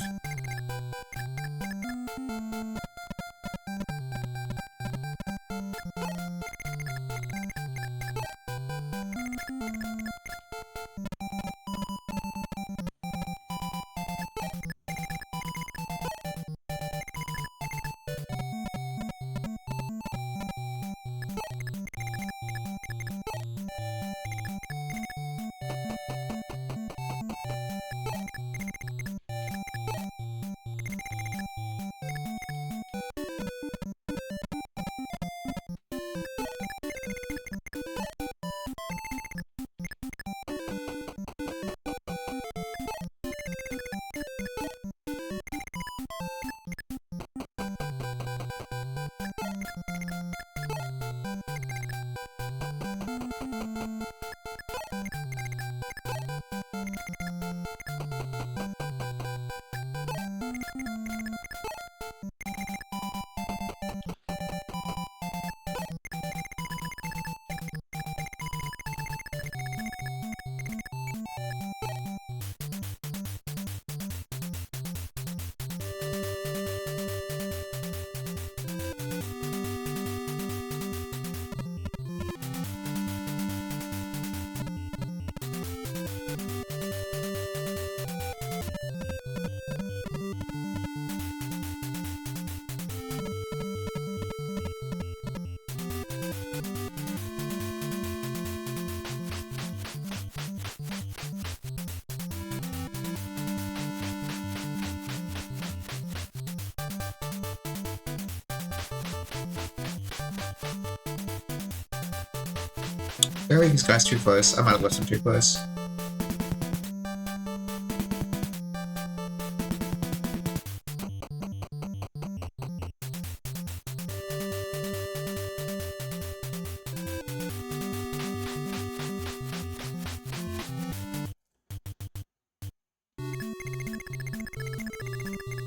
I leave these guys too close. I might have left them too close.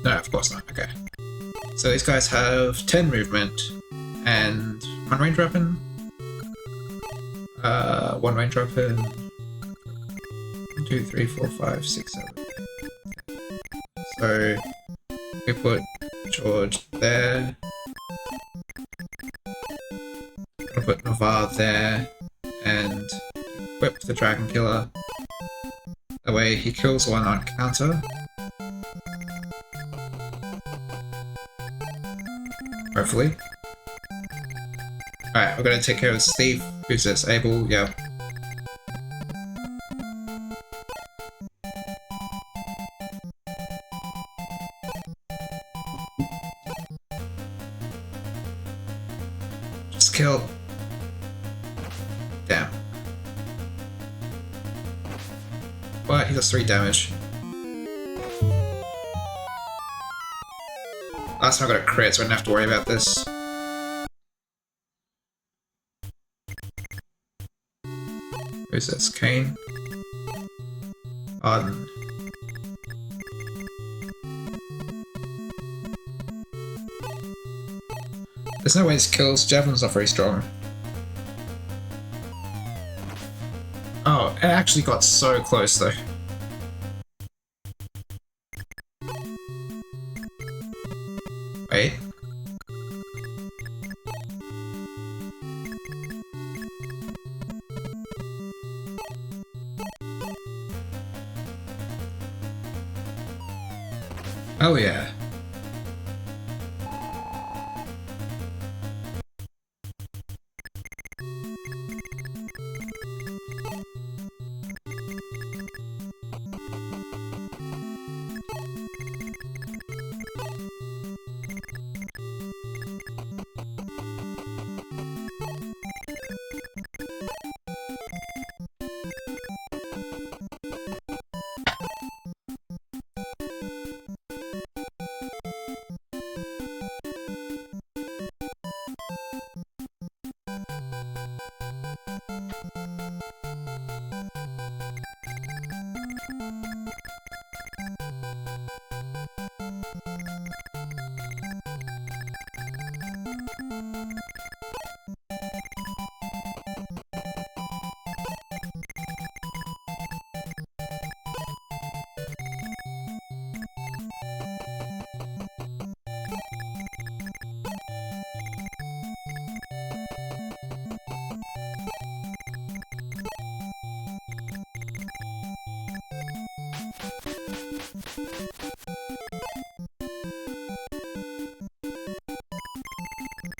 No, of course not. Okay. So these guys have 10 movement and 1 range weapon. 1 range weapon. 1, 2, 3, 4, 5, 6, 7. So we put George there. We'll put Navarre there and equip the Dragon Killer. That way he kills one on counter. Hopefully. Alright, we're gonna take care of Steve. Who's this? Abel? Yeah. Just kill. Damn. But he does 3 damage. Last time I got a crit, so I didn't have to worry about this. Who's this? Kane? Arden. There's no way this kills. Javelin's not very strong. Oh, it actually got so close though. Wait. Oh yeah.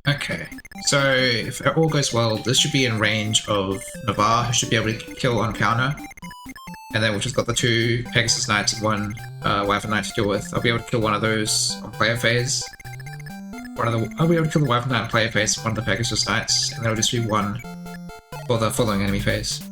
Okay, so if all goes well, this should be in range of Navarre, who should be able to kill on counter. And then we've just got the 2 Pegasus Knights and 1 Wyvern Knight to deal with. I'll be able to kill one of those on player phase. I'll be able to kill the Wyvern Knight on player phase and one of the Pegasus Knights, and that'll just be 1 for the following enemy phase.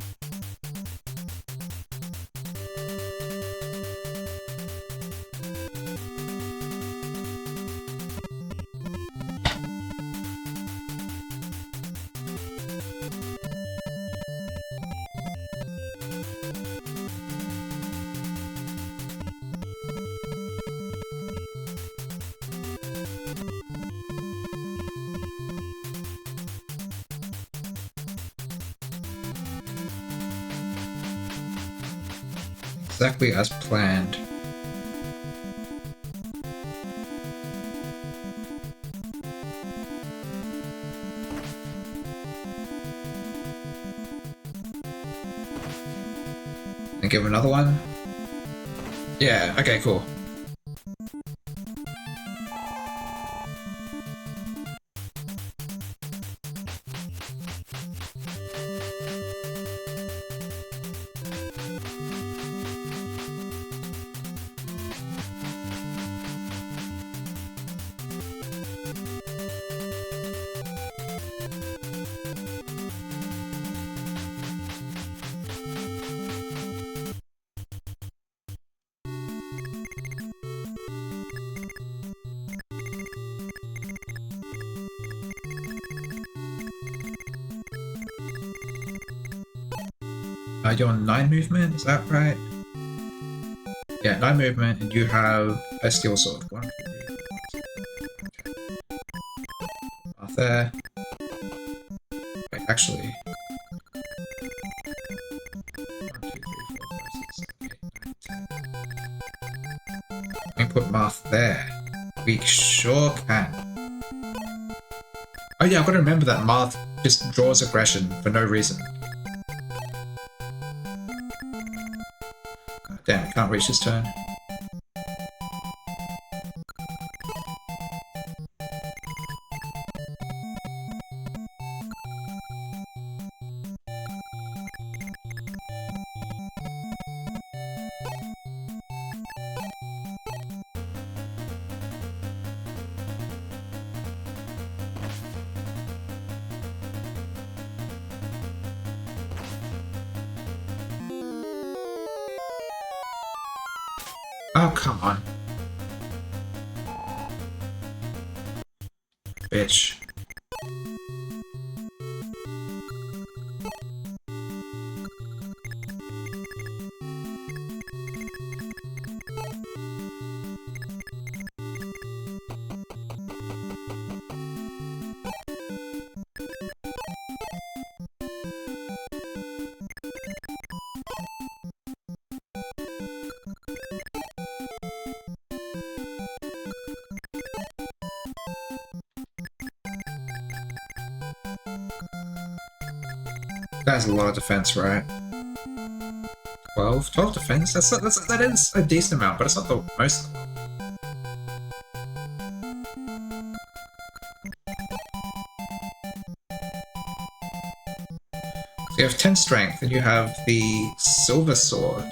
Exactly as planned. And give him another one? Yeah, okay, cool. You're on 9 movement, is that right? Yeah, 9 movement, and you have a steel sword. 1, there. Wait, actually. 1, 2, 3, 4, 5, 6, 7, 8, 9, 10. We can put Marth there. We sure can. Oh yeah, I've got to remember that Marth just draws aggression for no reason. Oh, damn, can't reach his turn. Oh, come on. Bitch. That's a lot of defense, right? 12? 12 defense? That is a decent amount, but it's not the most of the level. So you have 10 strength, and you have the silver sword.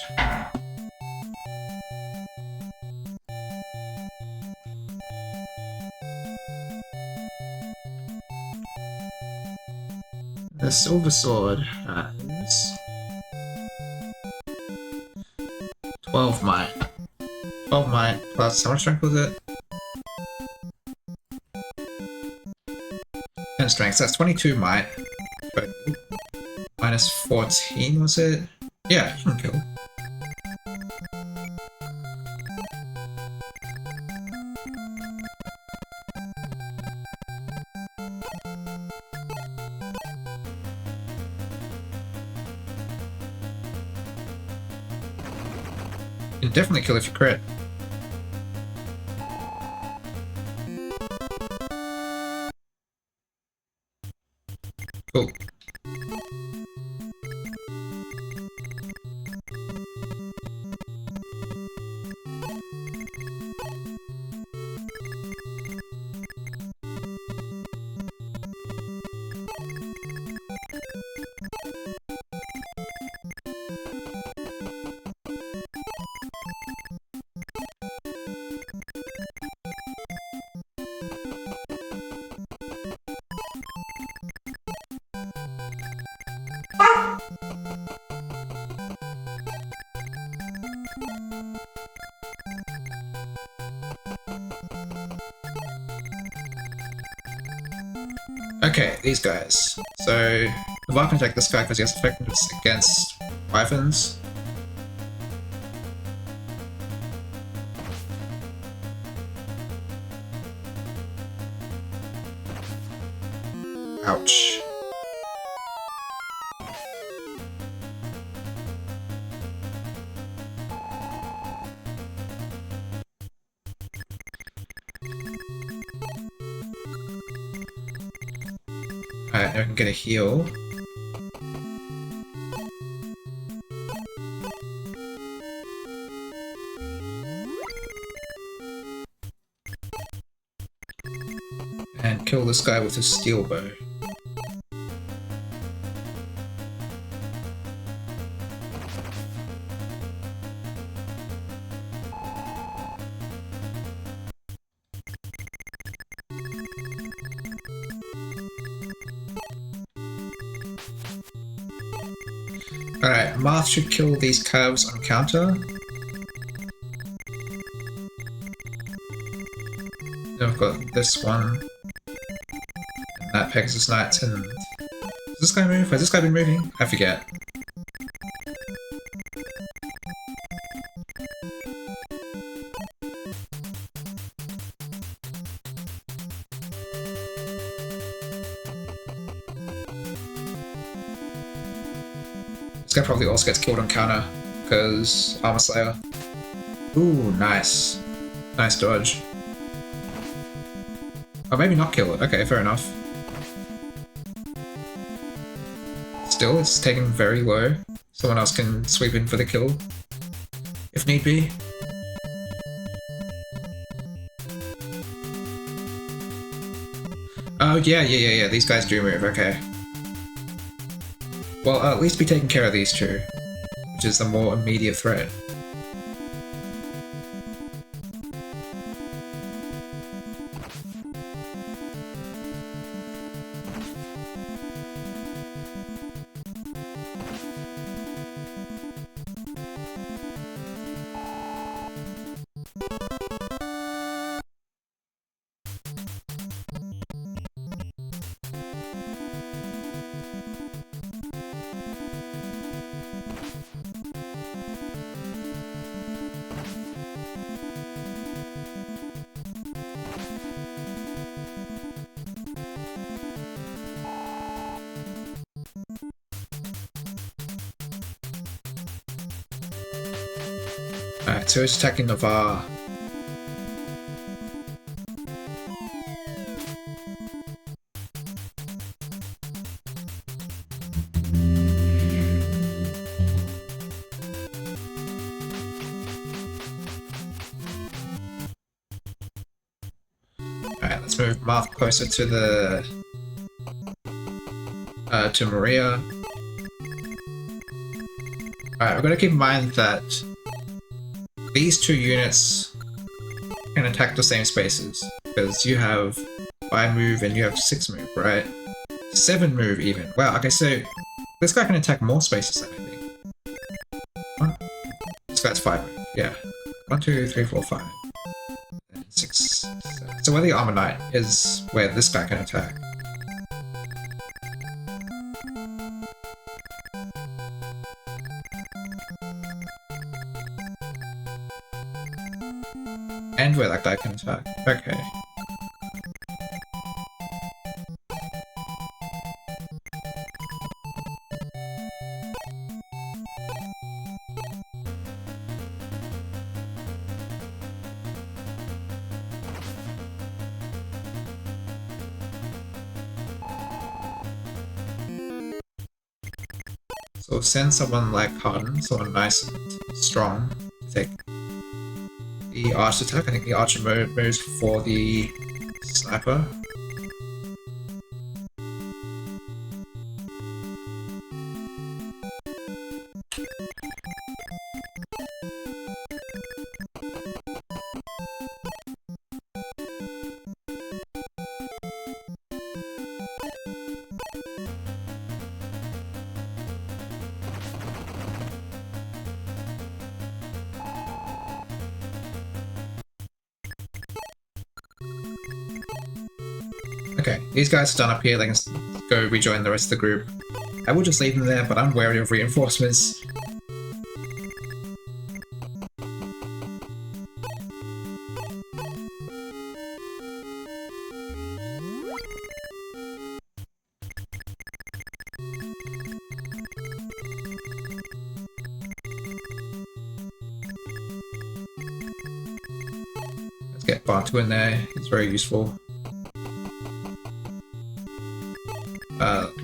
The silver sword has 12 might. 12 might plus how much strength was it? 10 strength, so that's 22 might. But minus 14 was it? Yeah, you can kill. You can definitely kill if you crit. Cool. Okay, these guys. So, the Vark can attack this guy because he has effectiveness against wyverns. Ouch. Alright, now I can get a heal. And kill this guy with a steel bow. Alright, Marth should kill these calves on counter. Then I've got this one. And that Pegasus Knight, and... Does this guy move? Has this guy been moving? I forget. guy probably also gets killed on counter, because Armor Slayer. Ooh, nice. Nice dodge. Oh, maybe not kill it. Okay, fair enough. Still, it's taken very low. Someone else can sweep in for the kill, if need be. Oh, yeah. These guys do move, okay. Well, at least be taking care of these two, which is the more immediate threat. Alright, so it's attacking Navarre. Alright, let's move Marth closer to the... to Maria. Alright, we're gonna keep in mind that these two units can attack the same spaces, because you have 5 move and you have 6 move, right? 7 move even. Wow, okay, so this guy can attack more spaces than I think. This guy's 5 move, yeah. 1, 2, 3, 4, 5. 6, 7. So where the Armor Knight is where this guy can attack. And where that guy can attack. Okay. So send someone like Harden, someone nice and strong, to take the arch attack. I think the archer moves for the sniper. Okay, these guys are done up here, they can go rejoin the rest of the group. I will just leave them there, but I'm wary of reinforcements. Let's get Bartu in there, it's very useful.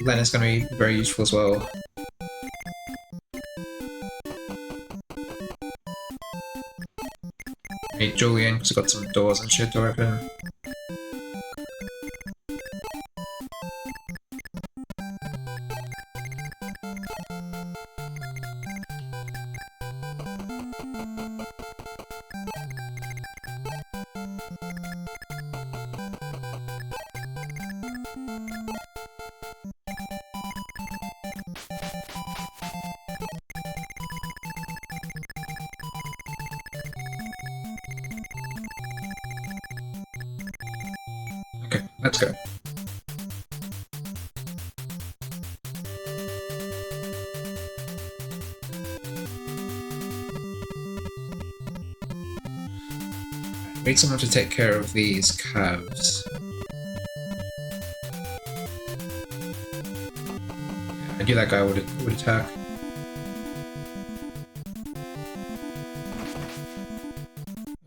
Len is going to be very useful as well. Need Julian because we've got some doors and shit to open. Okay, let's go. Need someone to take care of these calves. I knew that guy would attack.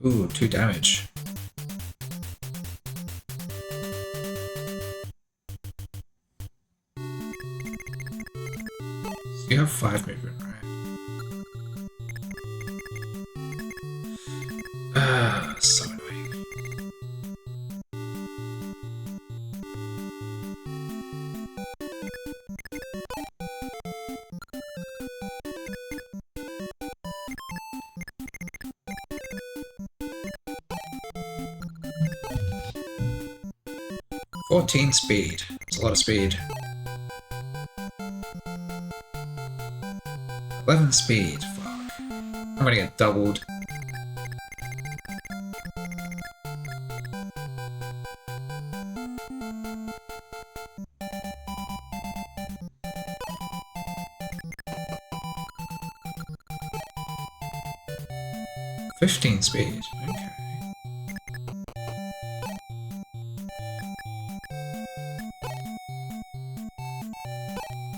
Ooh, 2 damage. So you have 5 movement, right? So annoying. "14 speed. It's a lot of speed. 11 speed. Fuck. I'm gonna get doubled. "15 speed. Okay.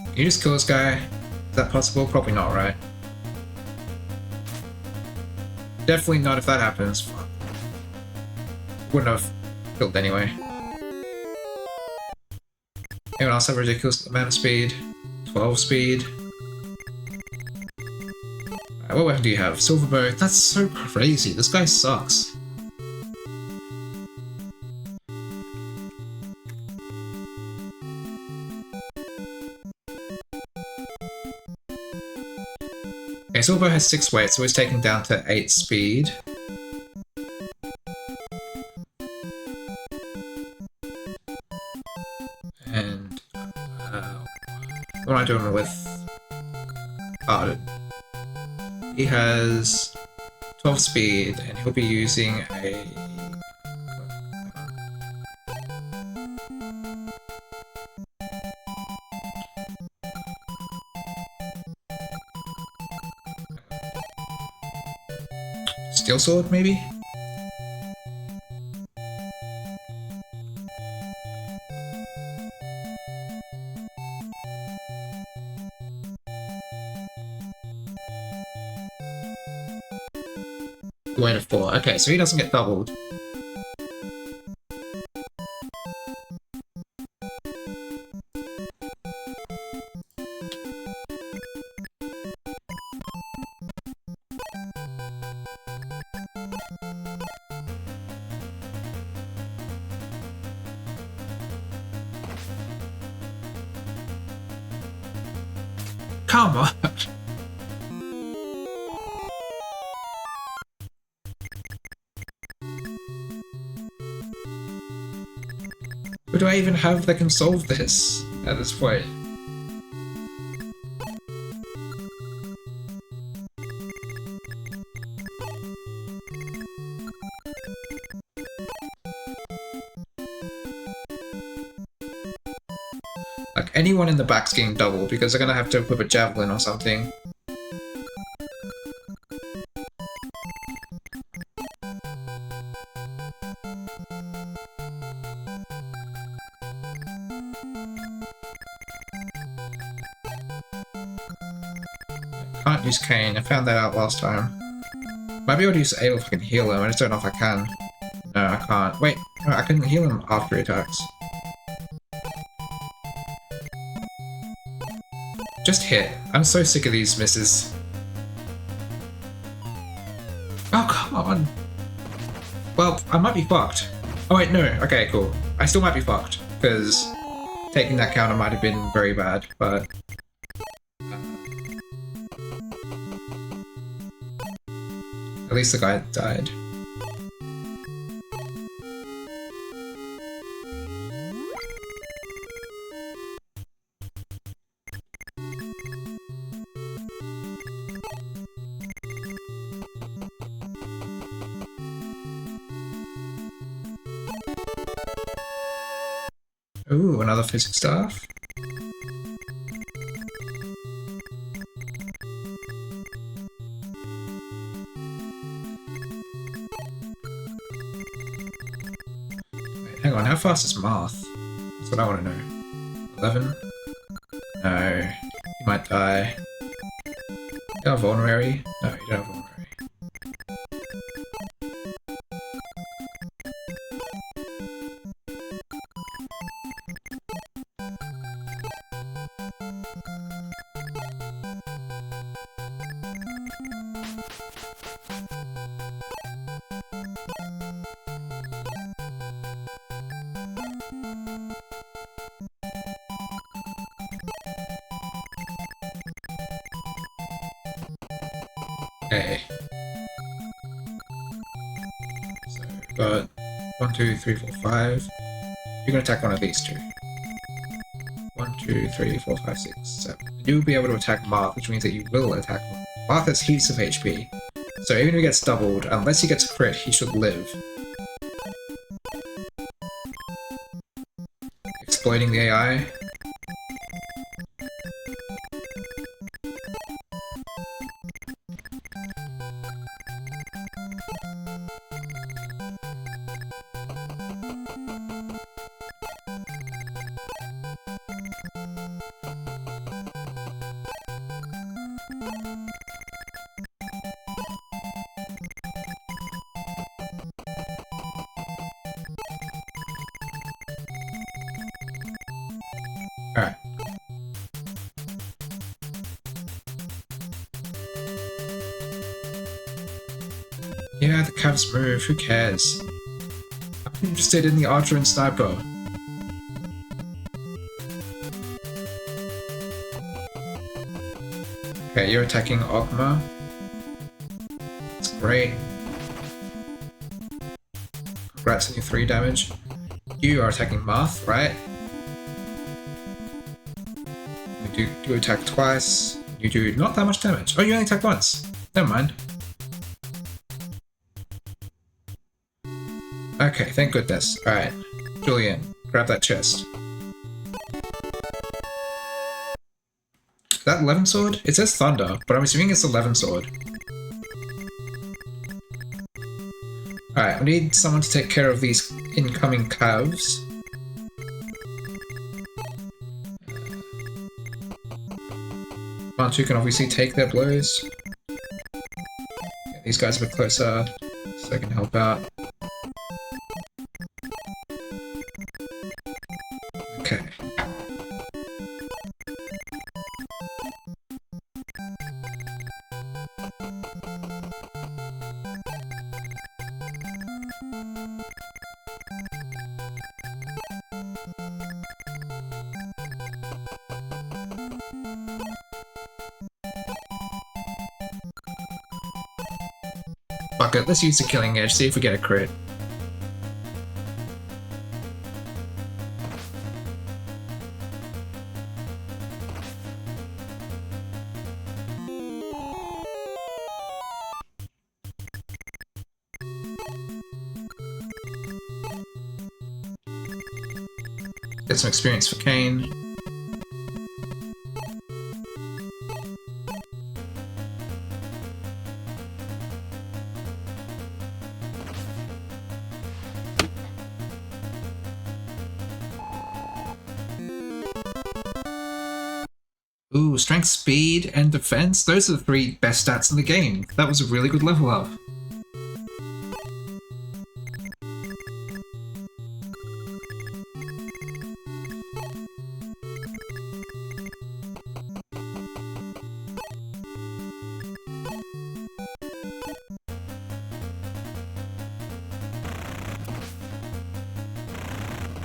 Can you just kill this guy? Is that possible? Probably not, right? Definitely not if that happens. Fuck. Wouldn't have killed anyway. Anyone else have a ridiculous amount of speed? 12 speed. What weapon do you have? Silver bow. That's so crazy. This guy sucks. Okay, silver bow has 6 weight, so it's taken down to 8 speed. And what am I doing with? Oh, he has 12 speed, and he'll be using a... Steel sword, maybe? Weight of 4. Okay, so he doesn't get doubled. Come on! Who do I even have that can solve this at this point? Like, anyone in the back's getting double, because they're gonna have to equip a javelin or something. Can't use Cane, I found that out last time. Might be able to use Ale if I can heal him, I just don't know if I can. No, I can't. Wait, no, I can heal him after he attacks. Just hit. I'm so sick of these misses. Oh, come on! Well, I might be fucked. Oh wait, no. Okay, cool. I still might be fucked, because taking that counter might have been very bad, but... at least the guy died. Ooh, another physics staff. Wait, hang on, how fast is Marth? That's what I want to know. 11? No. He might die. You don't have vulnerary? No, you don't have vulnerary. Okay. So we've got 1, 2, 3, 4, 5. You're gonna attack one of these two. 1, 2, 3, 4, 5, 6, 7. You'll be able to attack Marth, which means that you will attack Marth. Marth has heaps of HP. So even if he gets doubled, unless he gets crit, he should live. Exploiting the AI. Alright. Yeah, the Cavs move, who cares? I'm interested in the Archer and Sniper. Okay, you're attacking Ogma. That's great. Congrats on your 3 damage. You are attacking Marth, right? You do attack twice. You do not that much damage. Oh, you only attack once. Never mind. Okay, thank goodness. Alright. Julian, grab that chest. Is that 11 sword? It says Thunder, but I'm assuming it's 11 sword. Alright, we need someone to take care of these incoming calves. Manchu can obviously take their blows. Get these guys a bit closer so they can help out. Okay. Fuck it, let's use the Killing Edge, see if we get a crit. Get some experience for Kane. Ooh, strength, speed, and defense. Those are the 3 best stats in the game. That was a really good level up.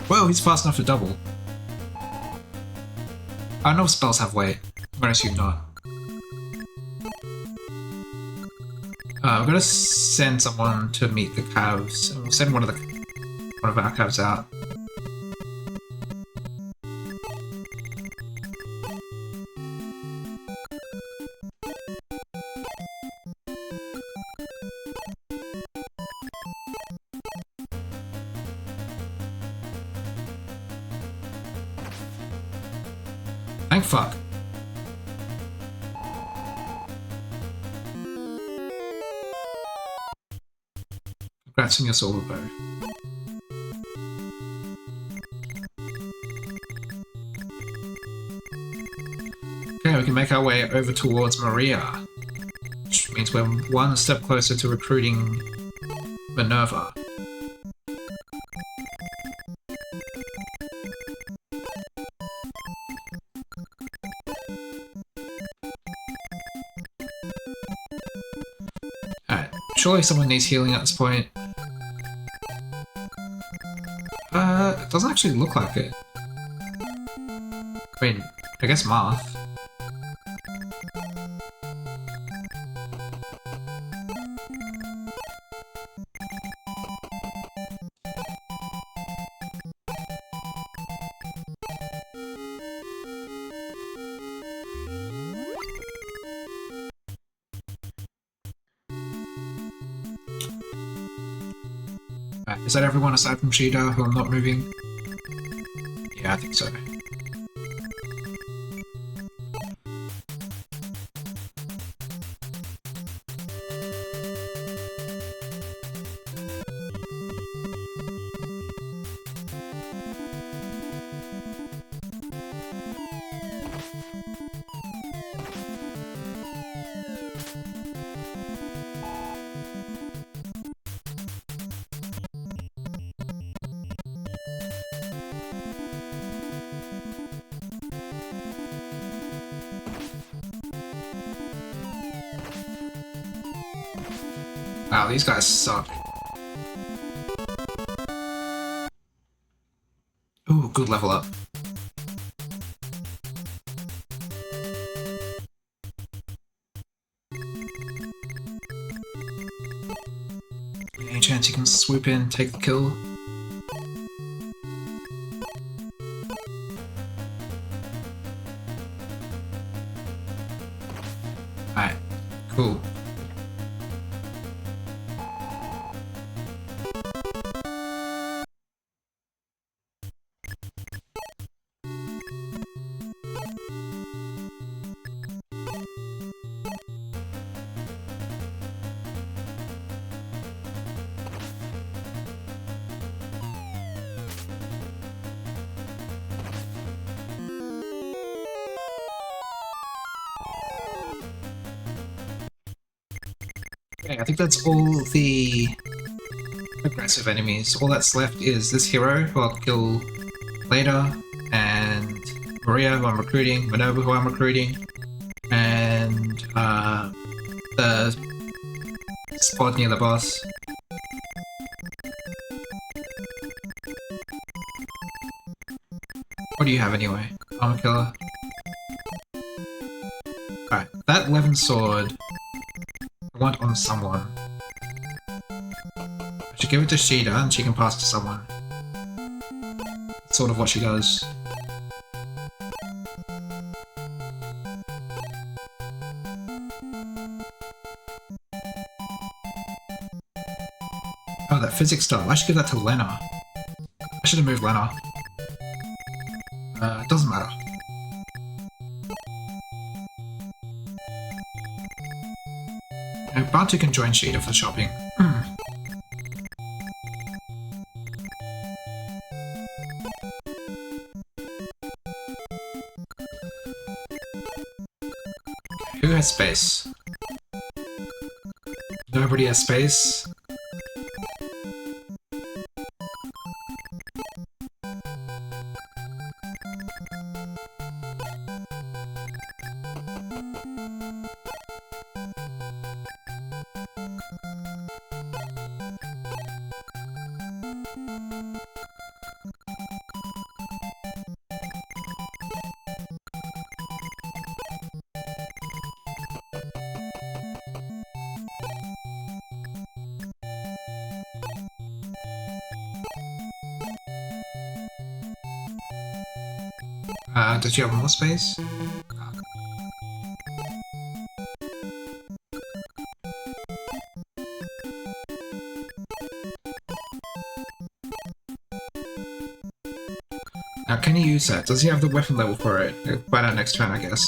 Well, he's fast enough to double. I know spells have weight. I'm gonna assume not. I'm gonna send someone to meet the calves. We'll send one of our calves out. Thank fuck. Congrats on your silver bow. Okay, we can make our way over towards Maria, which means we're one step closer to recruiting Minerva. Surely someone needs healing at this point. It doesn't actually look like it. I mean, I guess Marth. Is that everyone aside from Sheeta who I'm not moving? Yeah, I think so. Wow, these guys suck. Ooh, good level up. Any chance you can swoop in, take the kill? Alright, cool. Okay, I think that's all the aggressive enemies. All that's left is this hero, who I'll kill later, and Maria, who I'm recruiting, Minerva, who I'm recruiting, and the spot near the boss. What do you have anyway? Armor Killer? Alright, that Levin sword I want on someone. I should give it to Sheeta and she can pass to someone. That's sort of what she does. Oh, that physics stuff. I should give that to Lena. I should have moved Lena. It doesn't matter. Bantu can join Sheeta for shopping. Who has space? Nobody has space. Does she have more space? Now, can he use that? Does he have the weapon level for it? He'll find out next turn, I guess.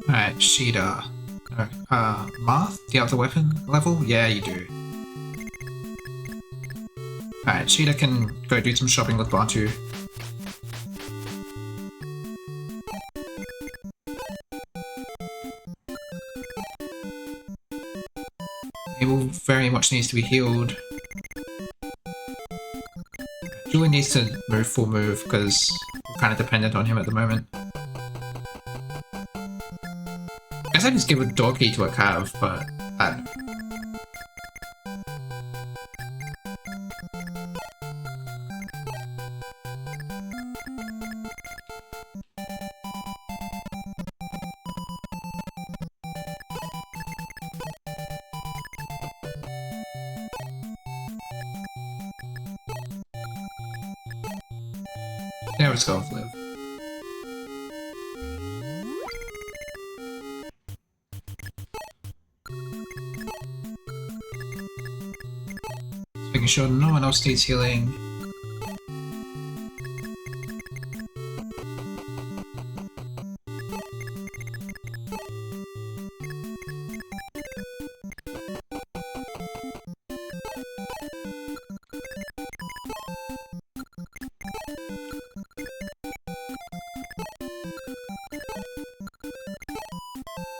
Alright, Sheeta. Marth? Do you have the weapon level? Yeah, you do. Alright, Cheetah can go do some shopping with Bantu. Abel very much needs to be healed. Julie needs to move full move because we're kind of dependent on him at the moment. I guess I just give a door key to a Cav, but yeah, let's go with Liv. Just making sure no one else needs healing.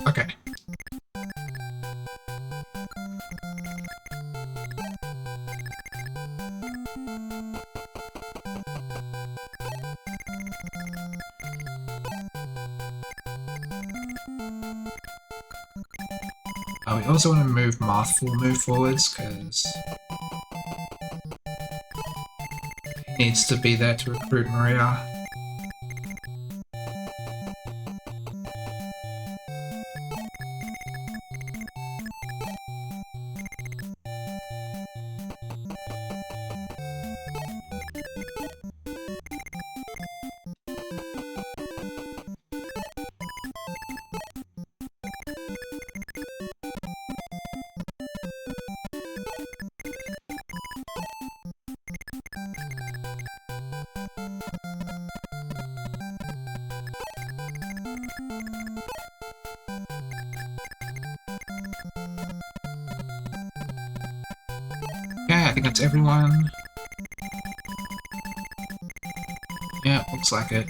Okay. We also want to move Marth full move forwards because he needs to be there to recruit Maria. Yeah, I think that's everyone. Yeah, looks like it.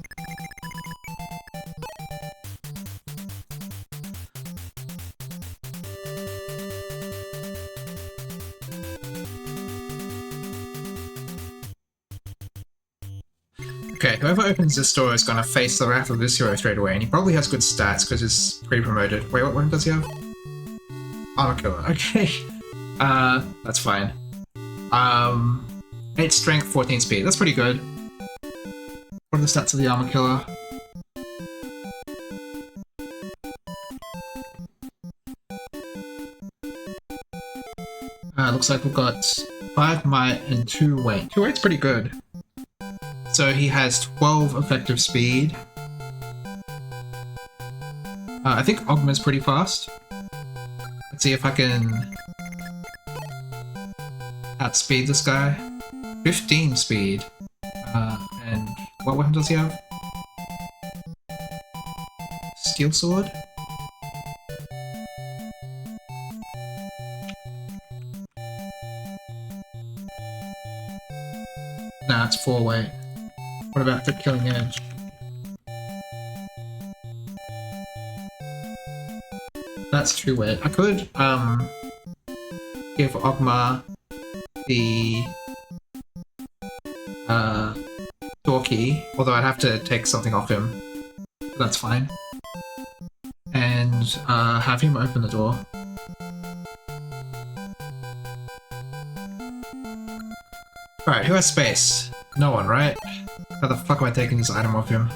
Okay, whoever opens this door is gonna face the wrath of this hero straight away, and he probably has good stats because he's pre-promoted. Wait, what one does he have? Armor Killer, okay. That's fine. 8 strength, 14 speed, that's pretty good. What are the stats of the Armor Killer? Looks like we've got 5 might and 2 weight. 2 weight's pretty good. So he has 12 effective speed. I think Ogma's pretty fast. Let's see if I can outspeed this guy. 15 speed. And what weapon does he have? Steel sword? Nah, it's 4 weight. What about the killing edge? That's 2 weight. I could give Ogma the door key, although I'd have to take something off him. But that's fine. And have him open the door. Alright, who has space? No one, right? How the fuck am I taking this item off him?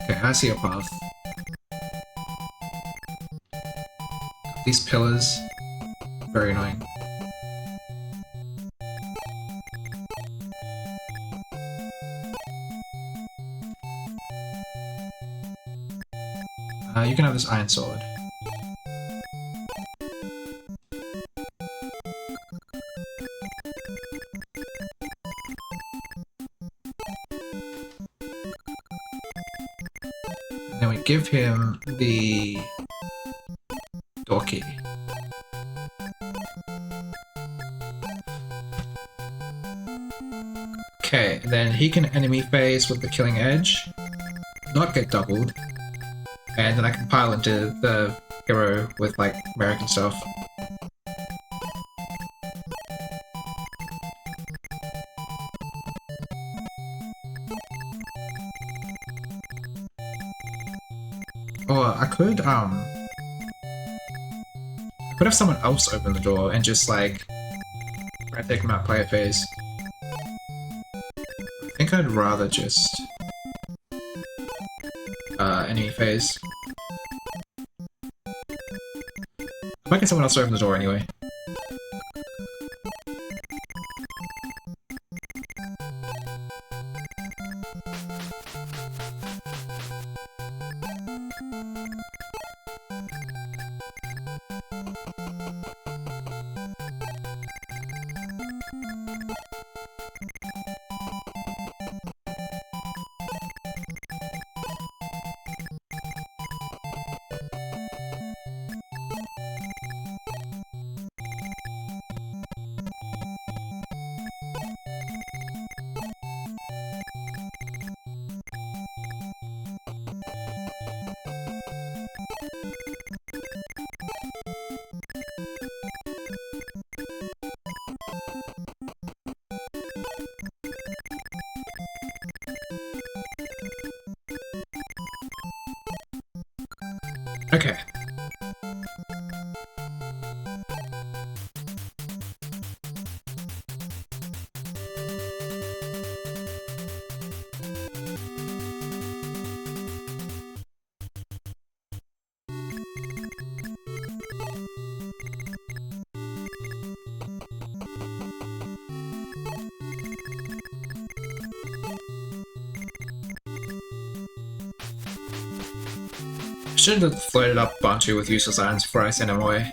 Okay, I see a path. These pillars. Very annoying. You can have this iron sword. And then we give him the door key. then he can enemy phase with the Killing Edge, not get doubled, and then I can pile into the hero with like Merrick and stuff. Or I could have someone else open the door and just like try to take him out player phase. I think I'd rather just enemy phase. I might get someone else to open the door anyway. Okay. Should have floated up Bantu with useless items before I sent him away.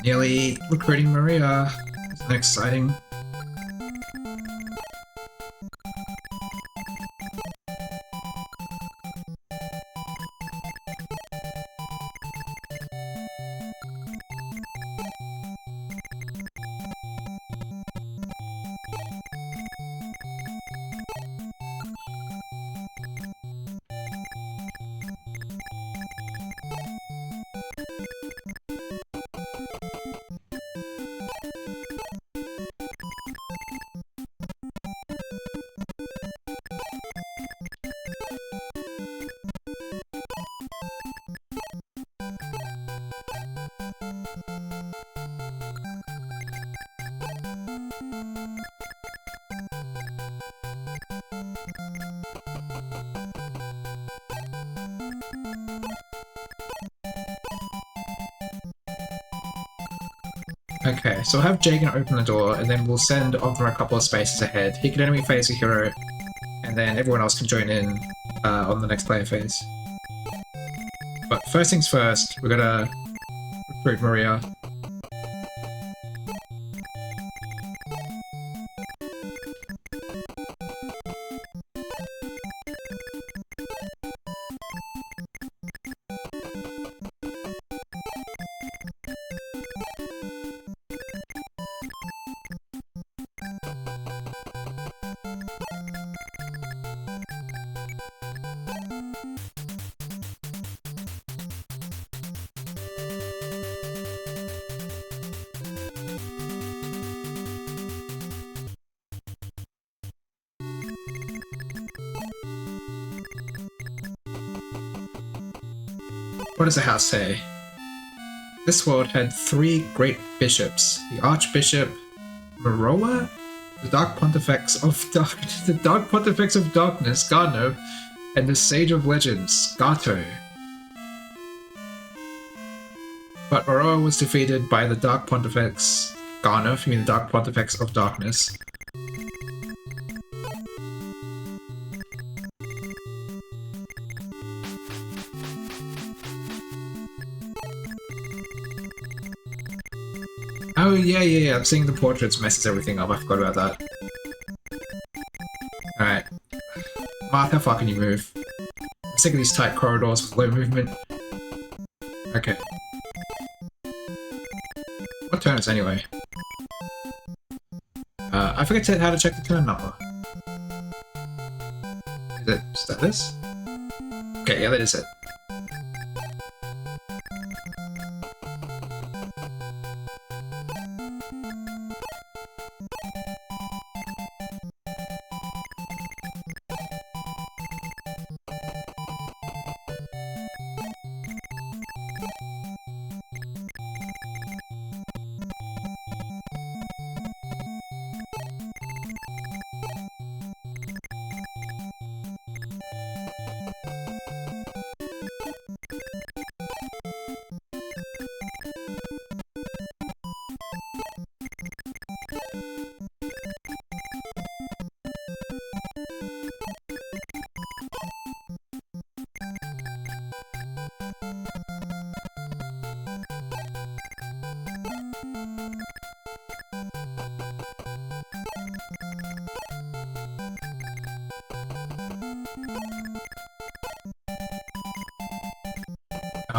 Nearly recruiting Maria. Isn't that exciting? Okay, so I'll have Jagan open the door, and then we'll send Ogma a couple of spaces ahead. He can enemy phase a hero, and then everyone else can join in on the next player phase. But first things first, we're gonna recruit Maria. What does the house say? This world had 3 great bishops: the Archbishop Meroa, the Dark Pontifex of Darkness, Garno, and the Sage of Legends, Gato. But Meroa was defeated by the Dark Pontifex Garno, I mean the Dark Pontifex of Darkness. Oh, yeah, yeah, yeah. Seeing the portraits messes everything up. I forgot about that. Alright. Mark, how far can you move? I'm sick of these tight corridors with low movement. Okay. What turn is anyway? I forget how to check the turn number. Is that this? Okay, yeah, that is it.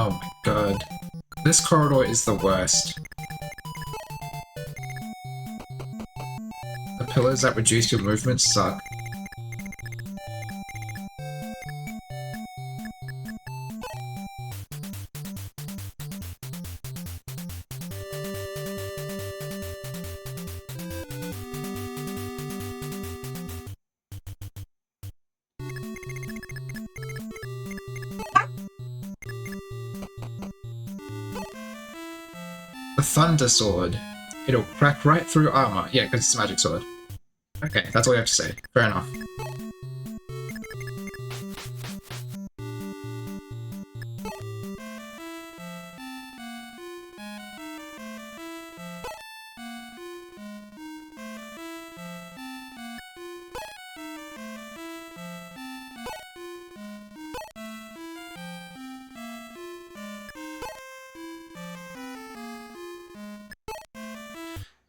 Oh my god. This corridor is the worst. The pillars that reduce your movement suck. The Thunder Sword. It'll crack right through armor. Yeah, because it's a magic sword. Okay, that's all you have to say. Fair enough.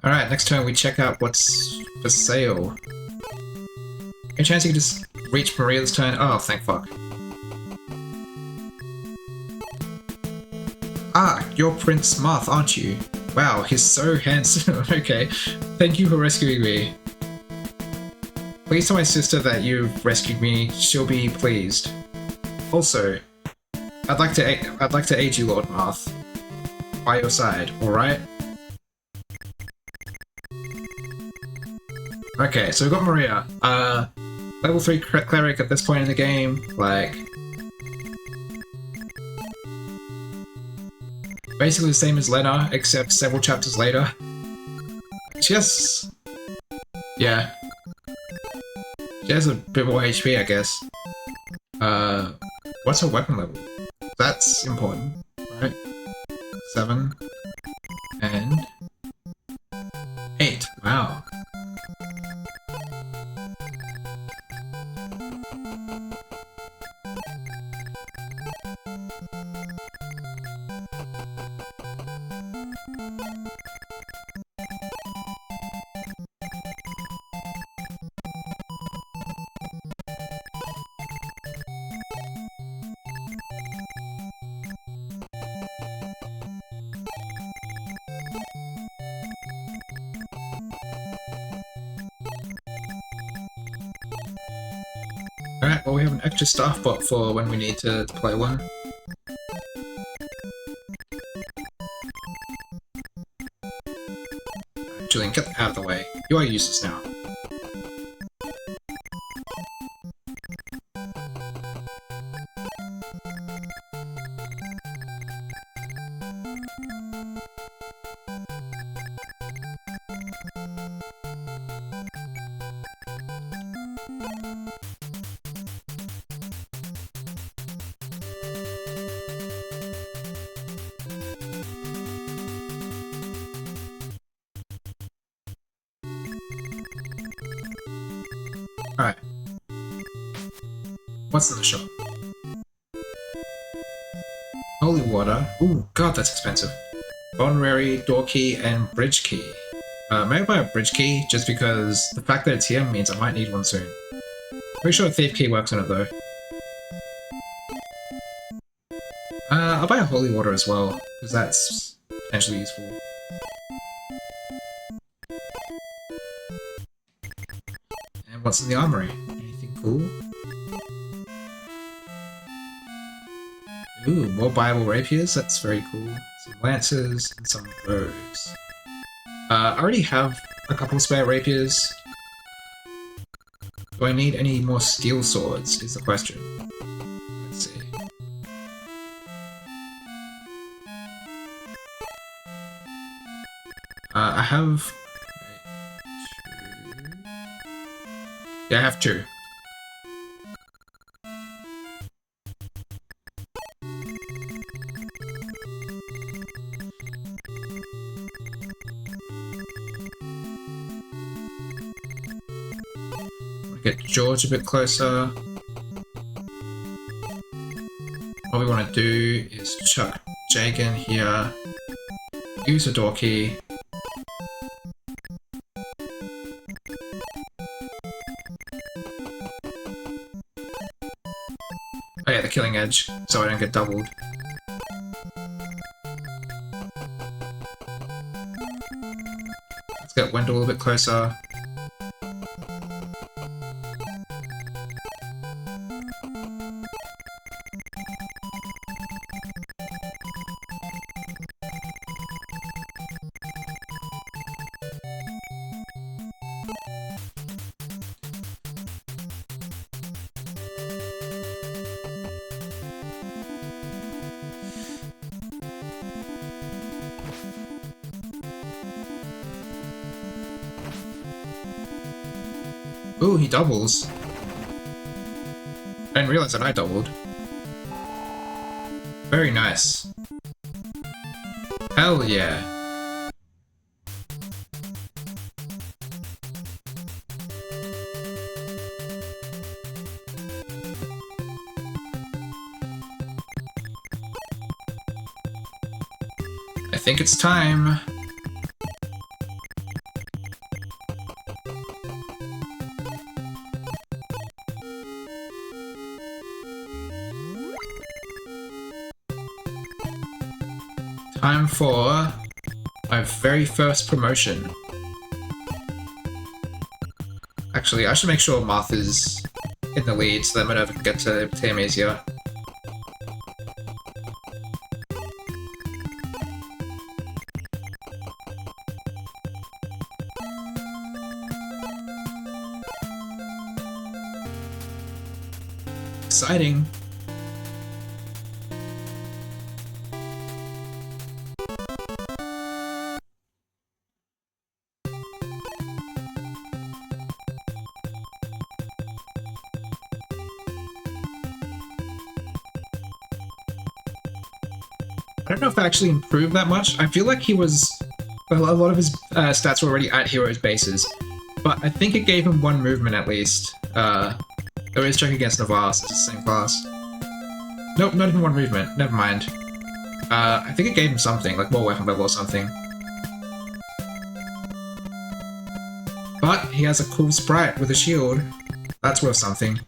Alright, next turn we check out what's for sale. Any chance you can just reach Maria this turn? Oh, thank fuck. Ah, you're Prince Marth, aren't you? Wow, he's so handsome. Okay, thank you for rescuing me. Please tell my sister that you've rescued me. She'll be pleased. Also, I'd like to aid you, Lord Marth. By your side, alright? Okay, so we've got Maria. Level 3 cleric at this point in the game, like... basically the same as Lena, except several chapters later. She has... yeah. She has a bit more HP, I guess. What's her weapon level? That's important, right? 7. And... 8, wow. Alright, well we have an extra staff bot for when we need to play one. Julian, get out of the way. You are useless now. Alright. What's in the shop? Holy water. Ooh, god, that's expensive. Honorary, Door Key, and Bridge Key. Maybe buy a Bridge Key, just because the fact that it's here means I might need one soon. Pretty sure Thief Key works on it though. I'll buy a Holy Water as well, because that's potentially useful. And what's in the armory? Anything cool? Ooh, more Bible Rapiers, that's very cool. Some Lances, and some Bows. I already have a couple spare Rapiers. Do I need any more Steel Swords, is the question. Let's see. I have... two... Yeah, I have two. Get George a bit closer. What we want to do is chuck Jagan here, use a door key. Oh yeah, the killing edge, so I don't get doubled. Let's get Wendell a little bit closer. Ooh, he doubles. I didn't realize that I doubled. Very nice. Hell yeah. I think it's time. Time for my very first promotion. Actually, I should make sure Martha's in the lead so that I don't get to him easier. Exciting. I don't know if I actually improved that much. I feel like he was... Well, a lot of his stats were already at Hero's bases, but I think it gave him one movement at least. There is check against Navas, it's the same class. Nope, not even one movement, never mind. I think it gave him something, like more weapon level or something. But he has a cool sprite with a shield. That's worth something.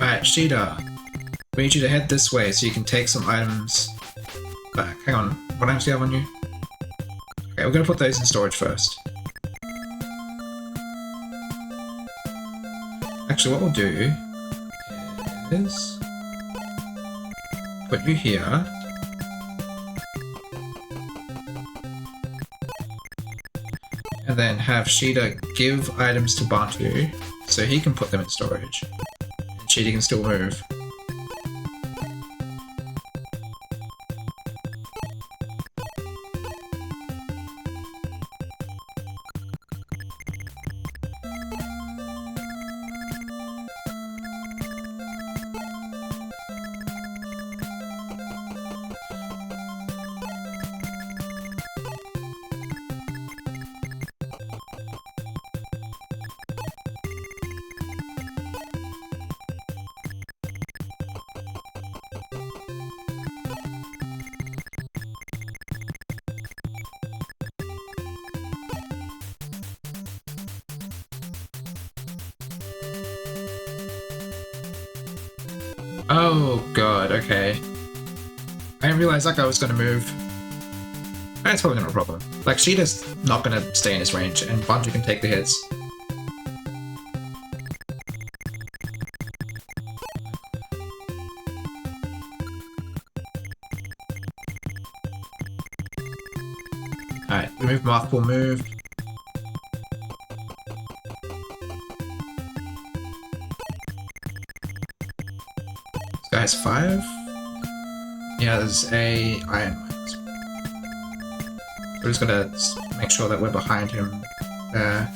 Alright, Sheeta. We need you to head this way so you can take some items back. Hang on, what items do you have on you? Okay, we're gonna put those in storage first. Actually, what we'll do is put you here. And then have Sheeta give items to Bantu. So he can put them in storage. And Cheetah can still move. Oh god, okay. I didn't realize that guy was gonna move. That's probably not a problem. Like, Cheetah's not gonna stay in his range, and Bungie can take the hits. Alright, we move Mark, we'll move. This guy has 5? Yeah, there's a Iron Mines. We're just gonna make sure that we're behind him there.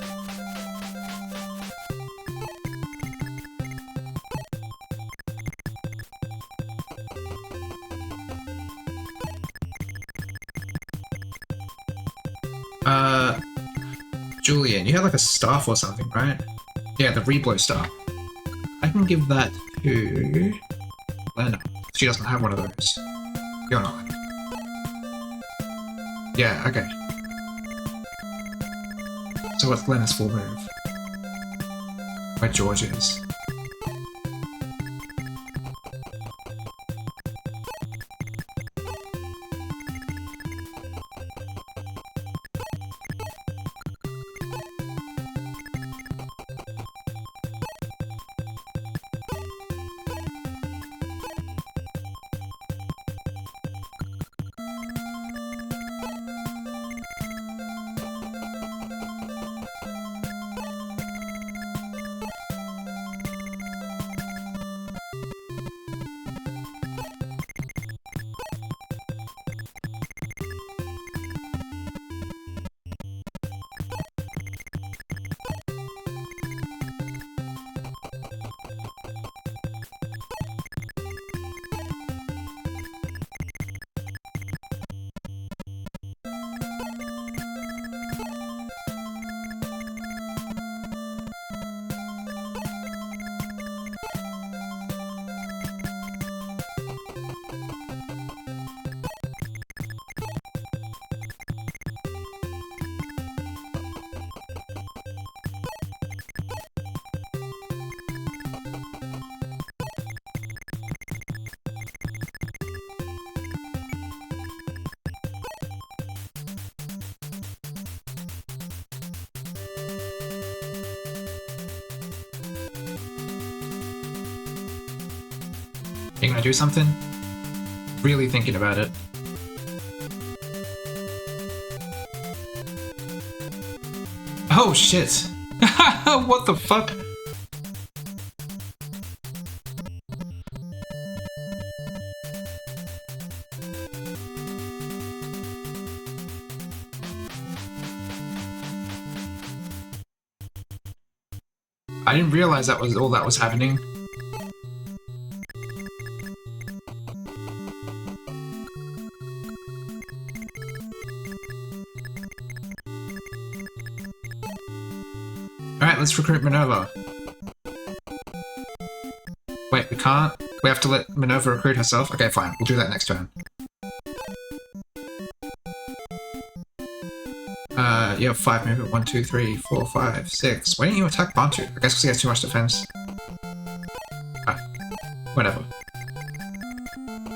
Julian, you had like a staff or something, right? Yeah, the reblow staff. I can give that to Lena. She doesn't have one of those. You're not. Yeah, okay. So what's Lena's full move? Where George is. You gonna do something? Really thinking about it. Oh shit! What the fuck? I didn't realize that was all that was happening. Alright, let's recruit Minerva. Wait, we can't? We have to let Minerva recruit herself? Okay, fine. We'll do that next turn. You have 5 movement. 1, 2, 3, 4, 5, 6. Why didn't you attack Bantu? I guess because he has too much defense. Ah, whatever.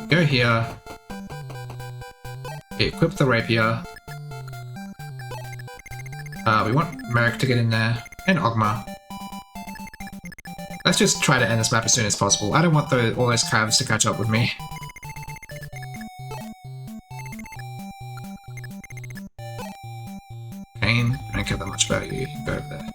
Go here. Equip the rapier. We want Merrick to get in there. And Ogma. Let's just try to end this map as soon as possible. I don't want all those calves to catch up with me. Kane, I don't care that much about you. You can go over there.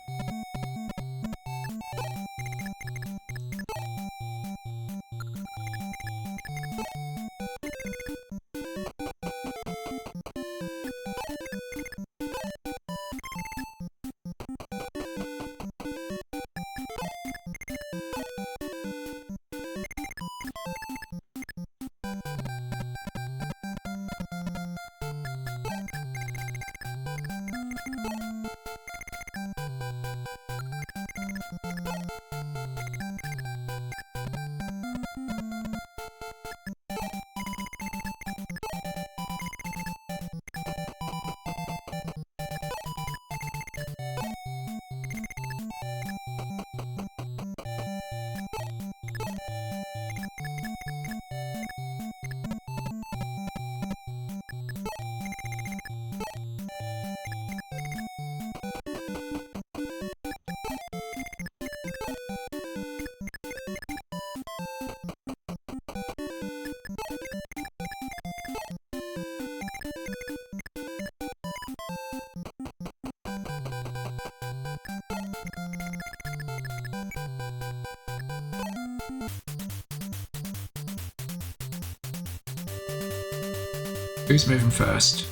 Who's moving first?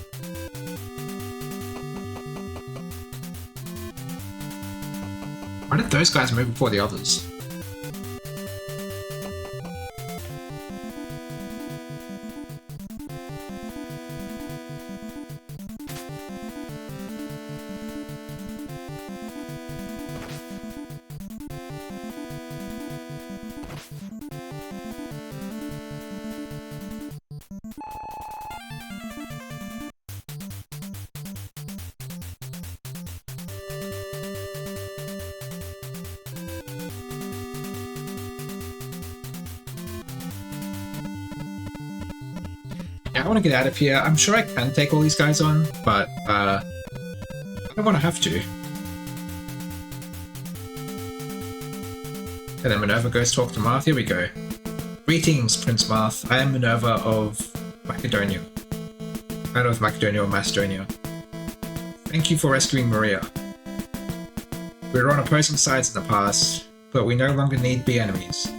Why did those guys move before the others? Yeah, I want to get out of here. I'm sure I can take all these guys on, but I don't want to have to. And then Minerva goes talk to Marth. Here we go. Greetings, Prince Marth. I am Minerva of Macedonia. I don't know if Macedonia or Macedonia. Thank you for rescuing Maria. We were on opposing sides in the past, but we no longer need be enemies.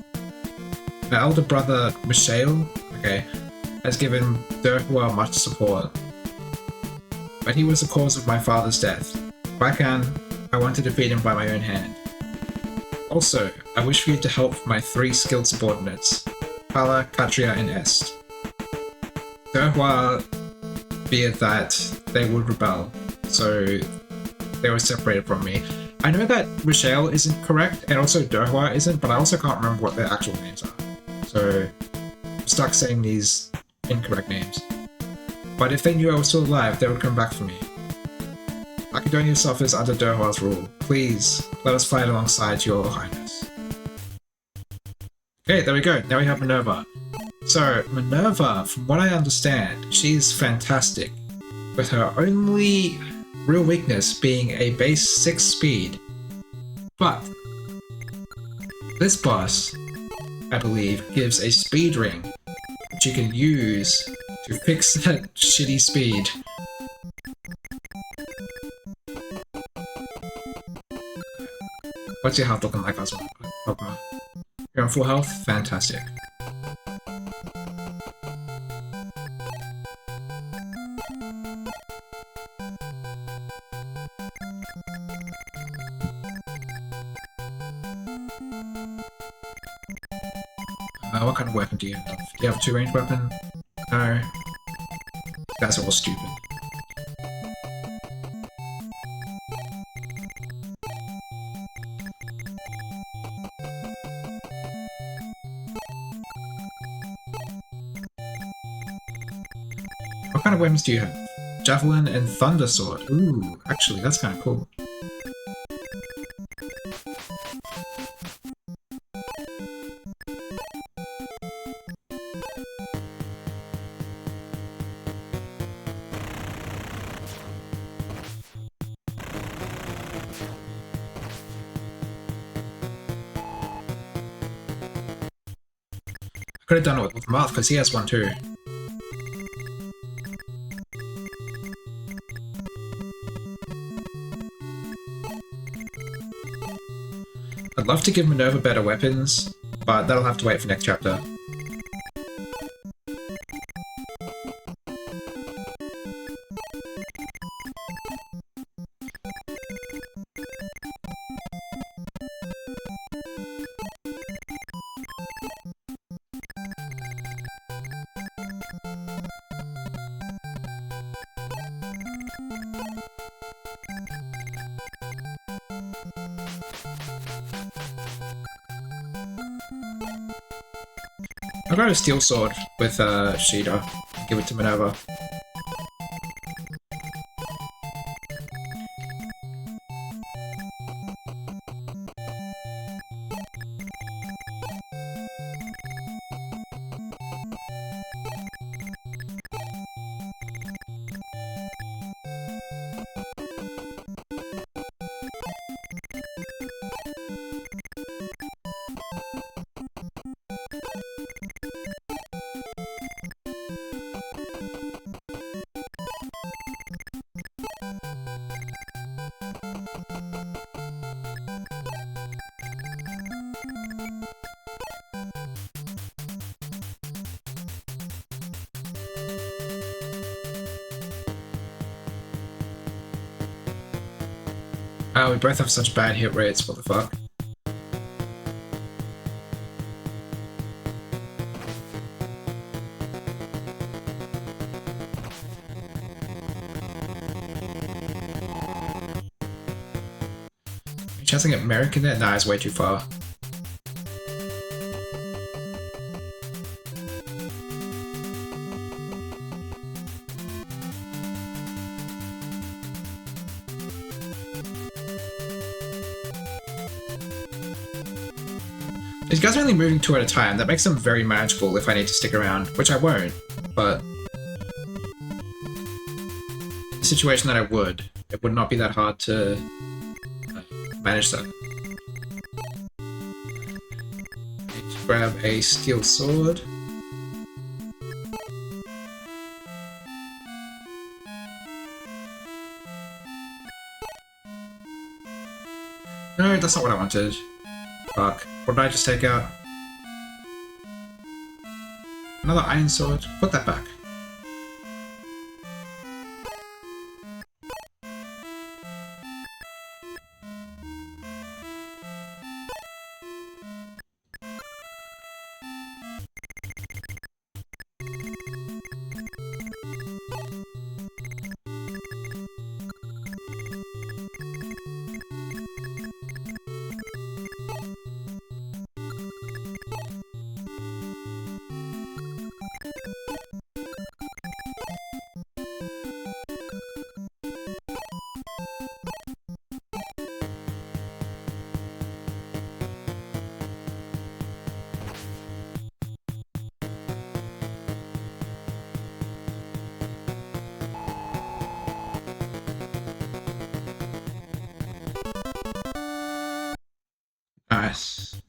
My elder brother, Michael, has given Durhua much support. But he was the cause of my father's death. If I can, I want to defeat him by my own hand. Also, I wish for you to help my 3 skilled subordinates, Pala, Katria, and Est. Durhua feared that they would rebel, so they were separated from me. I know that Michelle isn't correct, and also Durhua isn't, but I also can't remember what their actual names are. So I'm stuck saying these incorrect names. But if they knew I was still alive, they would come back for me. Macedonia suffers under Durhua's rule. Please, let us fight alongside your highness. Okay, there we go. Now we have Minerva. So, Minerva, from what I understand, she's fantastic, with her only real weakness being a base 6 speed. But this boss, I believe, gives a speed ring, which you can use to fix that shitty speed. What's your health looking like, Pokemon? You're on full health? Fantastic. What kind of weapon do you have? Do you have a 2-range weapon? No. That's all stupid. What kind of weapons do you have? Javelin and Thunder Sword. Ooh, actually, that's kind of cool. Could have done it with Marth because he has one too. I'd love to give Minerva better weapons, but that'll have to wait for next chapter. I'll go to Steel Sword with Sheeta. Give it to Minerva. Oh, we both have such bad hit rates, what the fuck? Are you chancing at American there? Nah, it's way too far. These guys are only moving 2 at a time. That makes them very manageable if I need to stick around, which I won't, but in a situation that I would, it would not be that hard to manage that. Need to grab a steel sword. No, that's not what I wanted. Fuck. What did I just take out? Another iron sword. Put that back. Nice.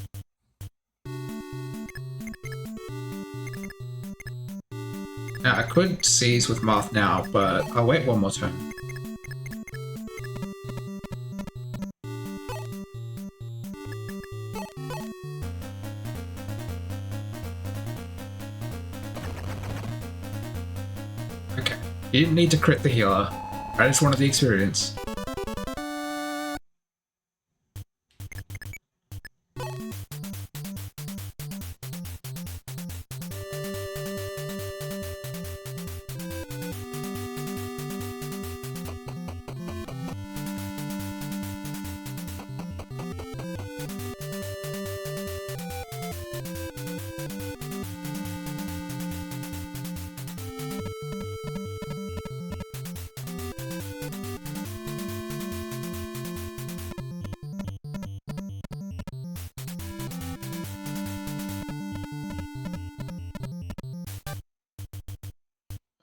Now, I could seize with Moth now, but I'll wait one more turn. Okay. You didn't need to crit the healer. I just wanted the experience.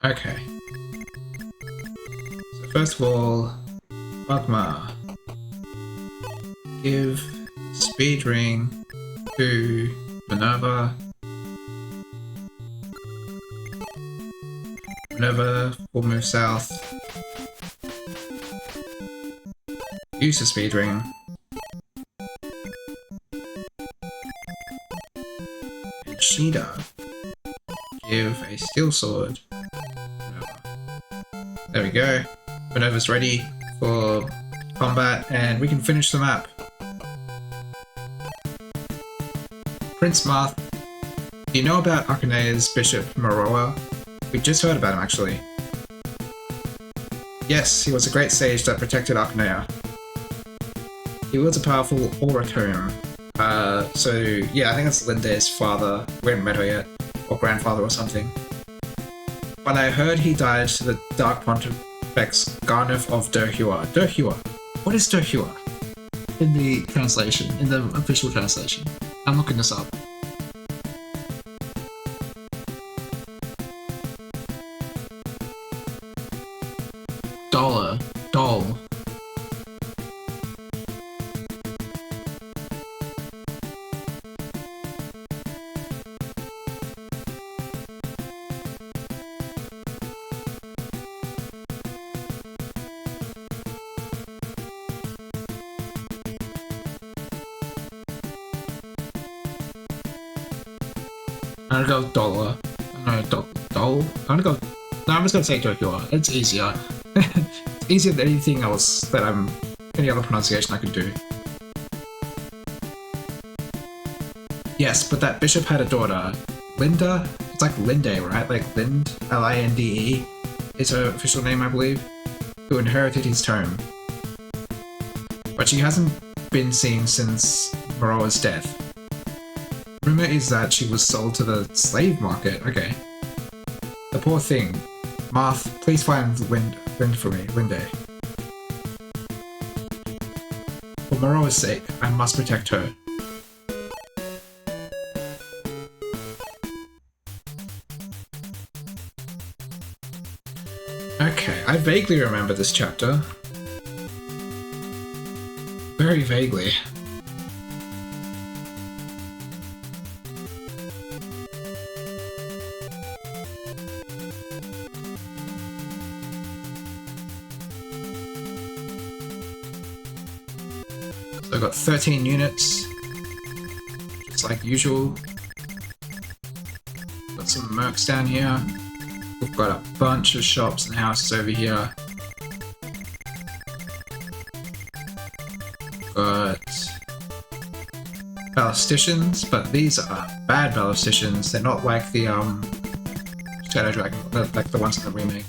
Okay. So first of all, Magma. Give Speed Ring to Minerva. Minerva will move south. Use the Speed Ring. And Sheeta. Give a Steel Sword. There we go. Minerva's ready for combat, and we can finish the map. Prince Marth. Do you know about Akanea's Bishop Moroa? We just heard about him, actually. Yes, he was a great sage that protected Akanea. He wields a powerful aura tome. So yeah, I think that's Linda's father. We haven't met her yet. Or grandfather or something. But I heard he died to the Dark Pontifex Garneth of Derhua. Derhua. What is Derhua? In the translation, in the official translation. I'm looking this up. Dollar. Doll. I'm gonna go dollar. No, doll. I'm gonna go. No, I'm just gonna say Tokyo. It's easier. It's easier than anything else that I'm any other pronunciation I could do. Yes, but that bishop had a daughter. Linda? It's like Linde, right? Like Lind, Linde, is her official name, I believe, who inherited his tome. But she hasn't been seen since Maroa's death. Rumor is that she was sold to the slave market. Okay. The poor thing. Marth, please find Lind for me, Linde. For Maroa's sake, I must protect her. Okay, I vaguely remember this chapter. Very vaguely. So I've got 13 units, just like usual. Got some mercs down here. We've got a bunch of shops and houses over here. Got ballisticians, but these are bad ballisticians. They're not like the Shadow Dragon, like the ones in the remake.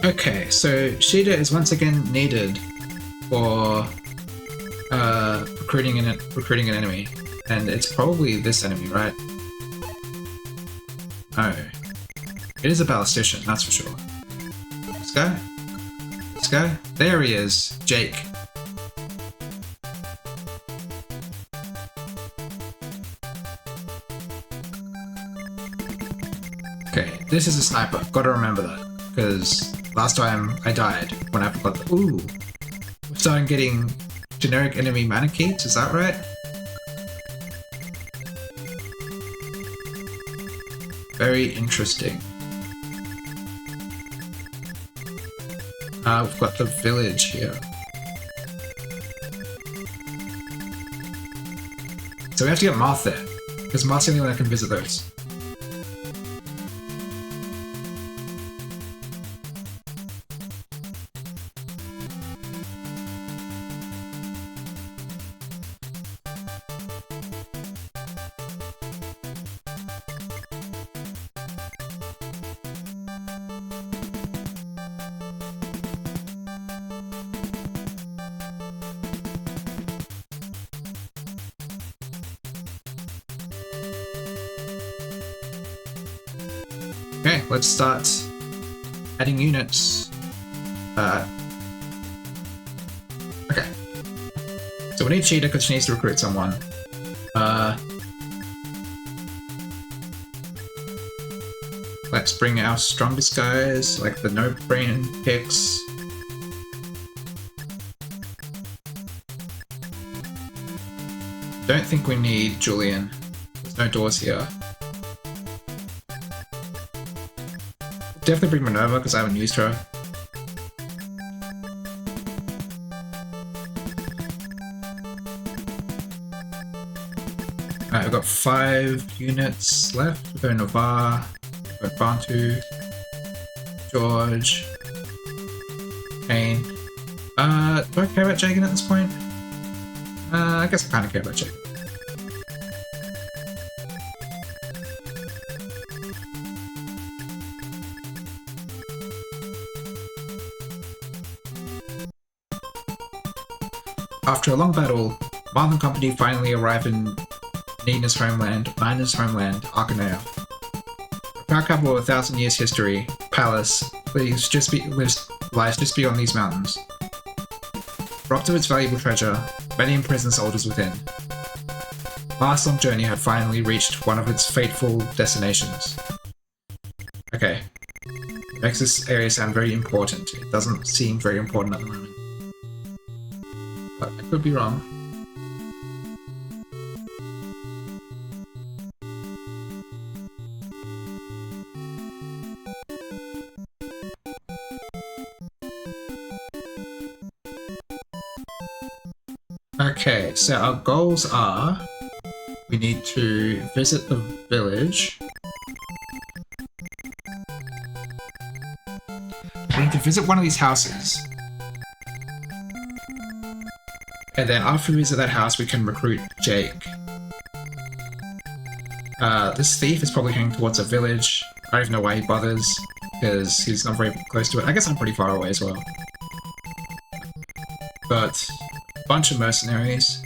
Okay, so Shida is once again needed for recruiting an enemy, and it's probably this enemy, right? Oh, it is a ballistician, that's for sure. This guy? This guy? There he is, Jake. Okay, this is a sniper. Gotta remember that, because last time I died when I forgot the— ooh! We're starting getting generic enemy maniketes, is that right? Very interesting. We've got the village here. So we have to get Marth there, because Marth's the only one that can visit those. Okay, let's start adding units. Okay. So we need Cheetah because she needs to recruit someone. Let's bring our strongest guys, like the no-brain picks. Don't think we need Julian. There's no doors here. Definitely bring Minerva because I haven't used her. Alright, we've got 5 units left. We've got Navarre, we've got Bantu, George, Kane. Do I care about Jagan at this point? I guess I kind of care about Jagan. After a long battle, Marth and company finally arrive in Nina's homeland, Arcanea. A proud capital of 1,000 years history, palace, lies just beyond these mountains. Robbed of its valuable treasure, many imprisoned soldiers within. Marth's long journey had finally reached one of its fateful destinations. Okay. It makes this area sound very important. It doesn't seem very important at the moment. But I could be wrong. Okay, so our goals are we need to visit the village. We need to visit one of these houses. And then after we visit that house, we can recruit Jake. This thief is probably heading towards a village. I don't even know why he bothers, because he's not very close to it. I guess I'm pretty far away as well. But a bunch of mercenaries.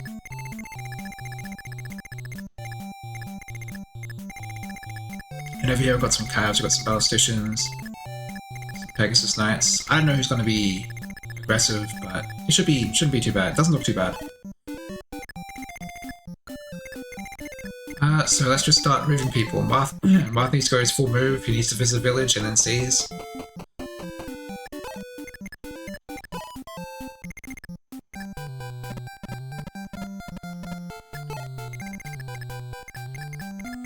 And over here we've got some calves, we've got some ballisticians, some Pegasus Knights. I don't know who's going to be aggressive, but it shouldn't be too bad. It doesn't look too bad. So let's just start moving people. Marth needs to go his full move, he needs to visit a village and then seize.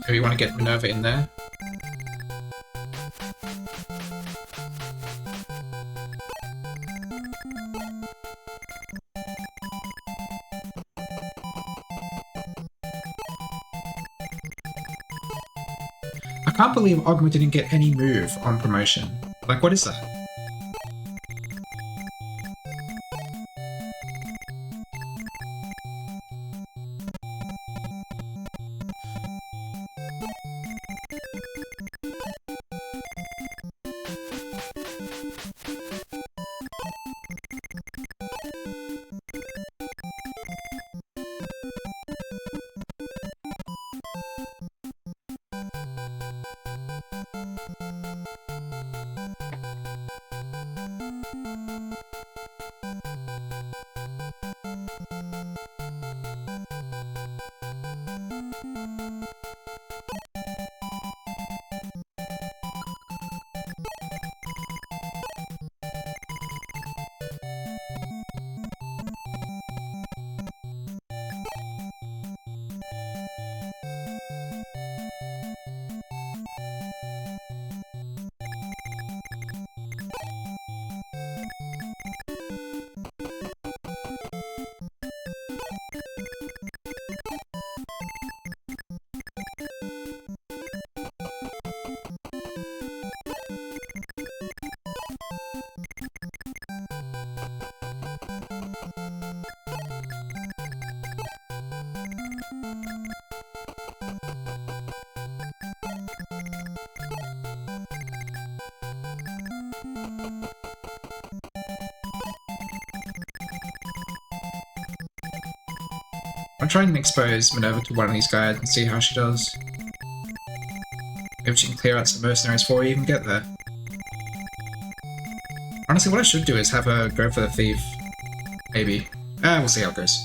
So we want to get Minerva in there. I can't believe Ogma didn't get any move on promotion. Like, what is that? I'll try and expose Minerva to one of these guys and see how she does. Maybe she can clear out some mercenaries before we even get there. Honestly, what I should do is have her go for the thief. Maybe. We'll see how it goes.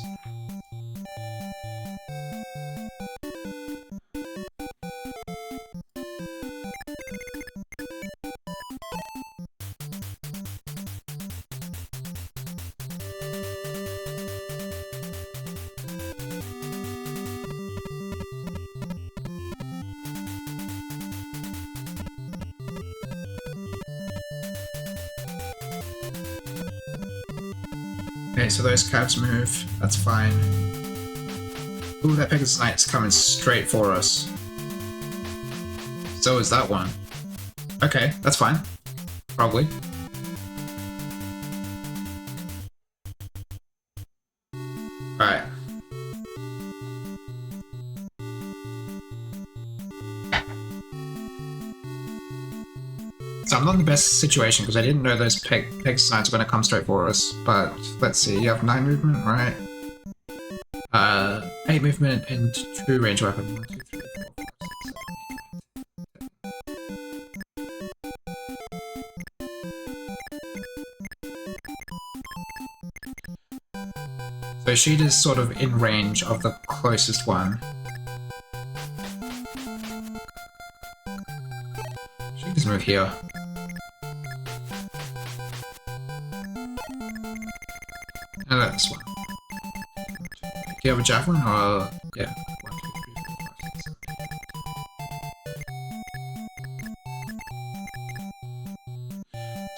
Okay, so those calves move. That's fine. Ooh, that Pegasus Knight's coming straight for us. So is that one. Okay, that's fine. Probably. Alright. So I'm not in the best situation because I didn't know those Pegasus Knights were going to come straight for us. But let's see, you have 9 movement, right? 8 movement and 2 range weapon. 1, 2, 3, 4, 5, 6, 7, 8, 9, 10. So Sheeta's sort of in range of the closest one. She can just move here. And this one. Do you have a javelin or yeah? 1, 2, 3, 4, 5, 6, 7.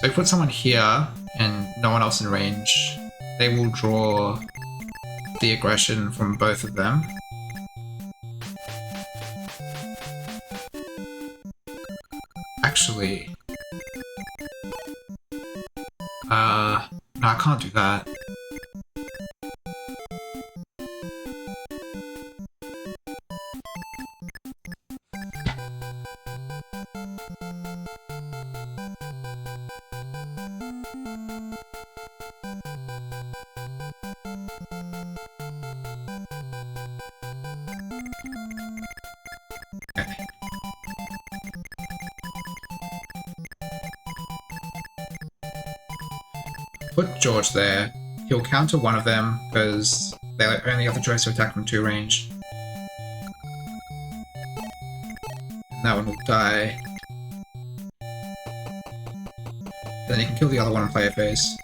So we put someone here and no one else in range. They will draw the aggression from both of them. Actually... no, I can't do that. Okay. Put George there. He'll counter one of them, because they only have the choice to attack from 2 range. And that one will die. Then he can kill the other one in player phase.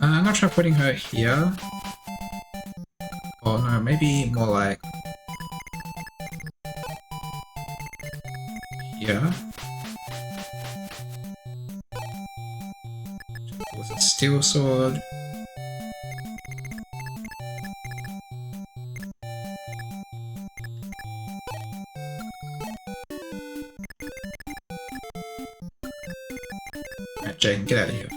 I'm gonna try putting her here. Or no, maybe more like... here. With a steel sword. Alright, Jane, get out of here.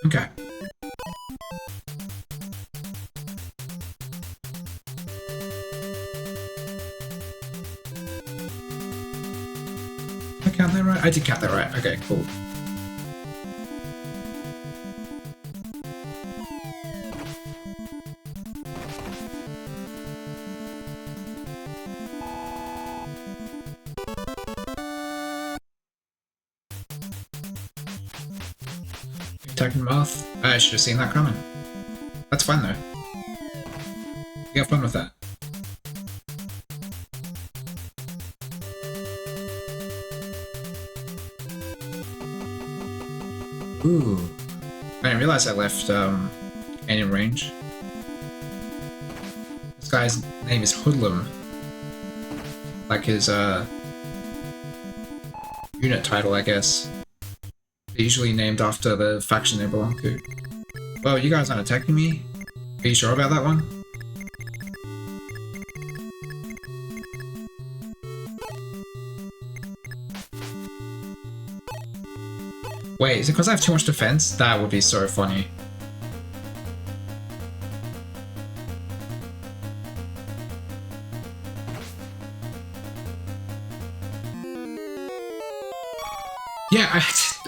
Okay. Did I count that right? I did count that right. Okay, cool. Attacking mouth. I should have seen that coming. That's fine though. You have fun with that. Ooh. I didn't realize I left in range. This guy's name is Hoodlum. Like his unit title, I guess. They're usually named after the faction they belong to. Well, you guys aren't attacking me? Are you sure about that one? Wait, is it because I have too much defense? That would be so funny. Yeah,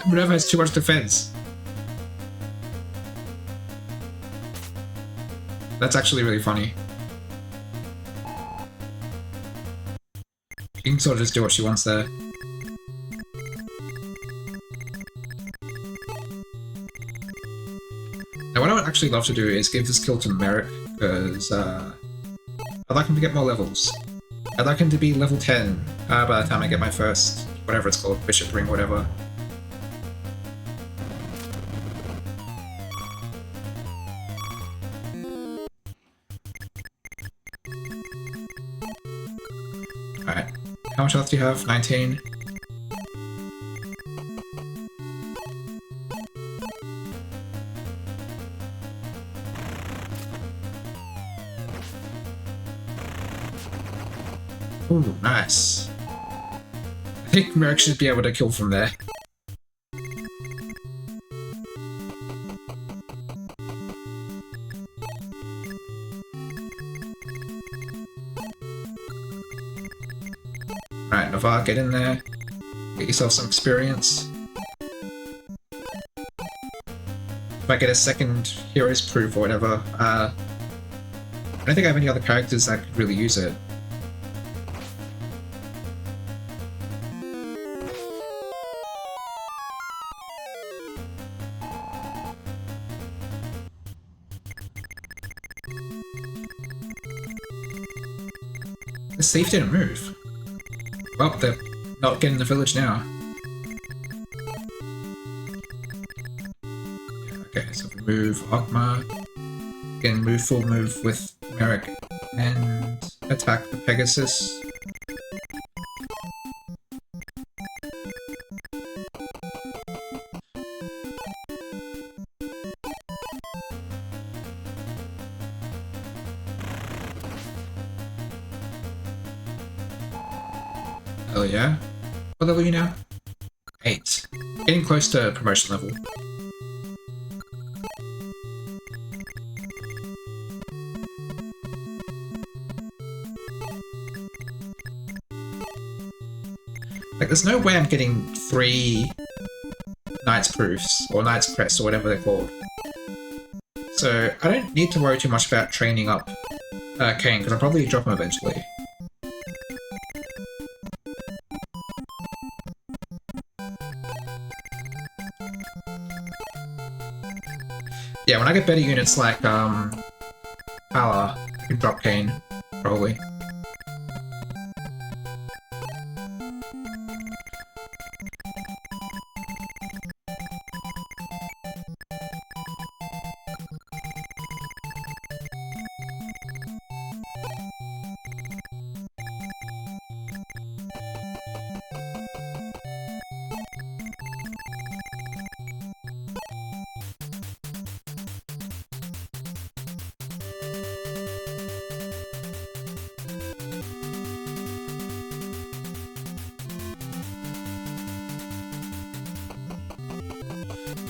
Minerva has too much defense. That's actually really funny. She can sort of just do what she wants there. Now what I would actually love to do is give this kill to Merrick, because I'd like him to get more levels. I'd like him to be level 10 by the time I get my first, whatever it's called, Bishop Ring, whatever. Alright, How much health do you have? 19. Ooh, nice. I think Merrick should be able to kill from there. Right, Navarre, get in there. Get yourself some experience. If I get a second hero's proof or whatever, I don't think I have any other characters that could really use it. The thief didn't move. Well, they're not getting the village now. Okay, so we move Ogma. Again, move full move with Merrick and attack the Pegasus. Hell yeah. What level are you now? 8. Getting close to promotion level. Like, there's no way I'm getting 3 Knight's Proofs, or Knight's Crests, or whatever they're called. So, I don't need to worry too much about training up Kane, because I'll probably drop him eventually. Yeah, when I get better units like, Pala, I can drop Kane, probably.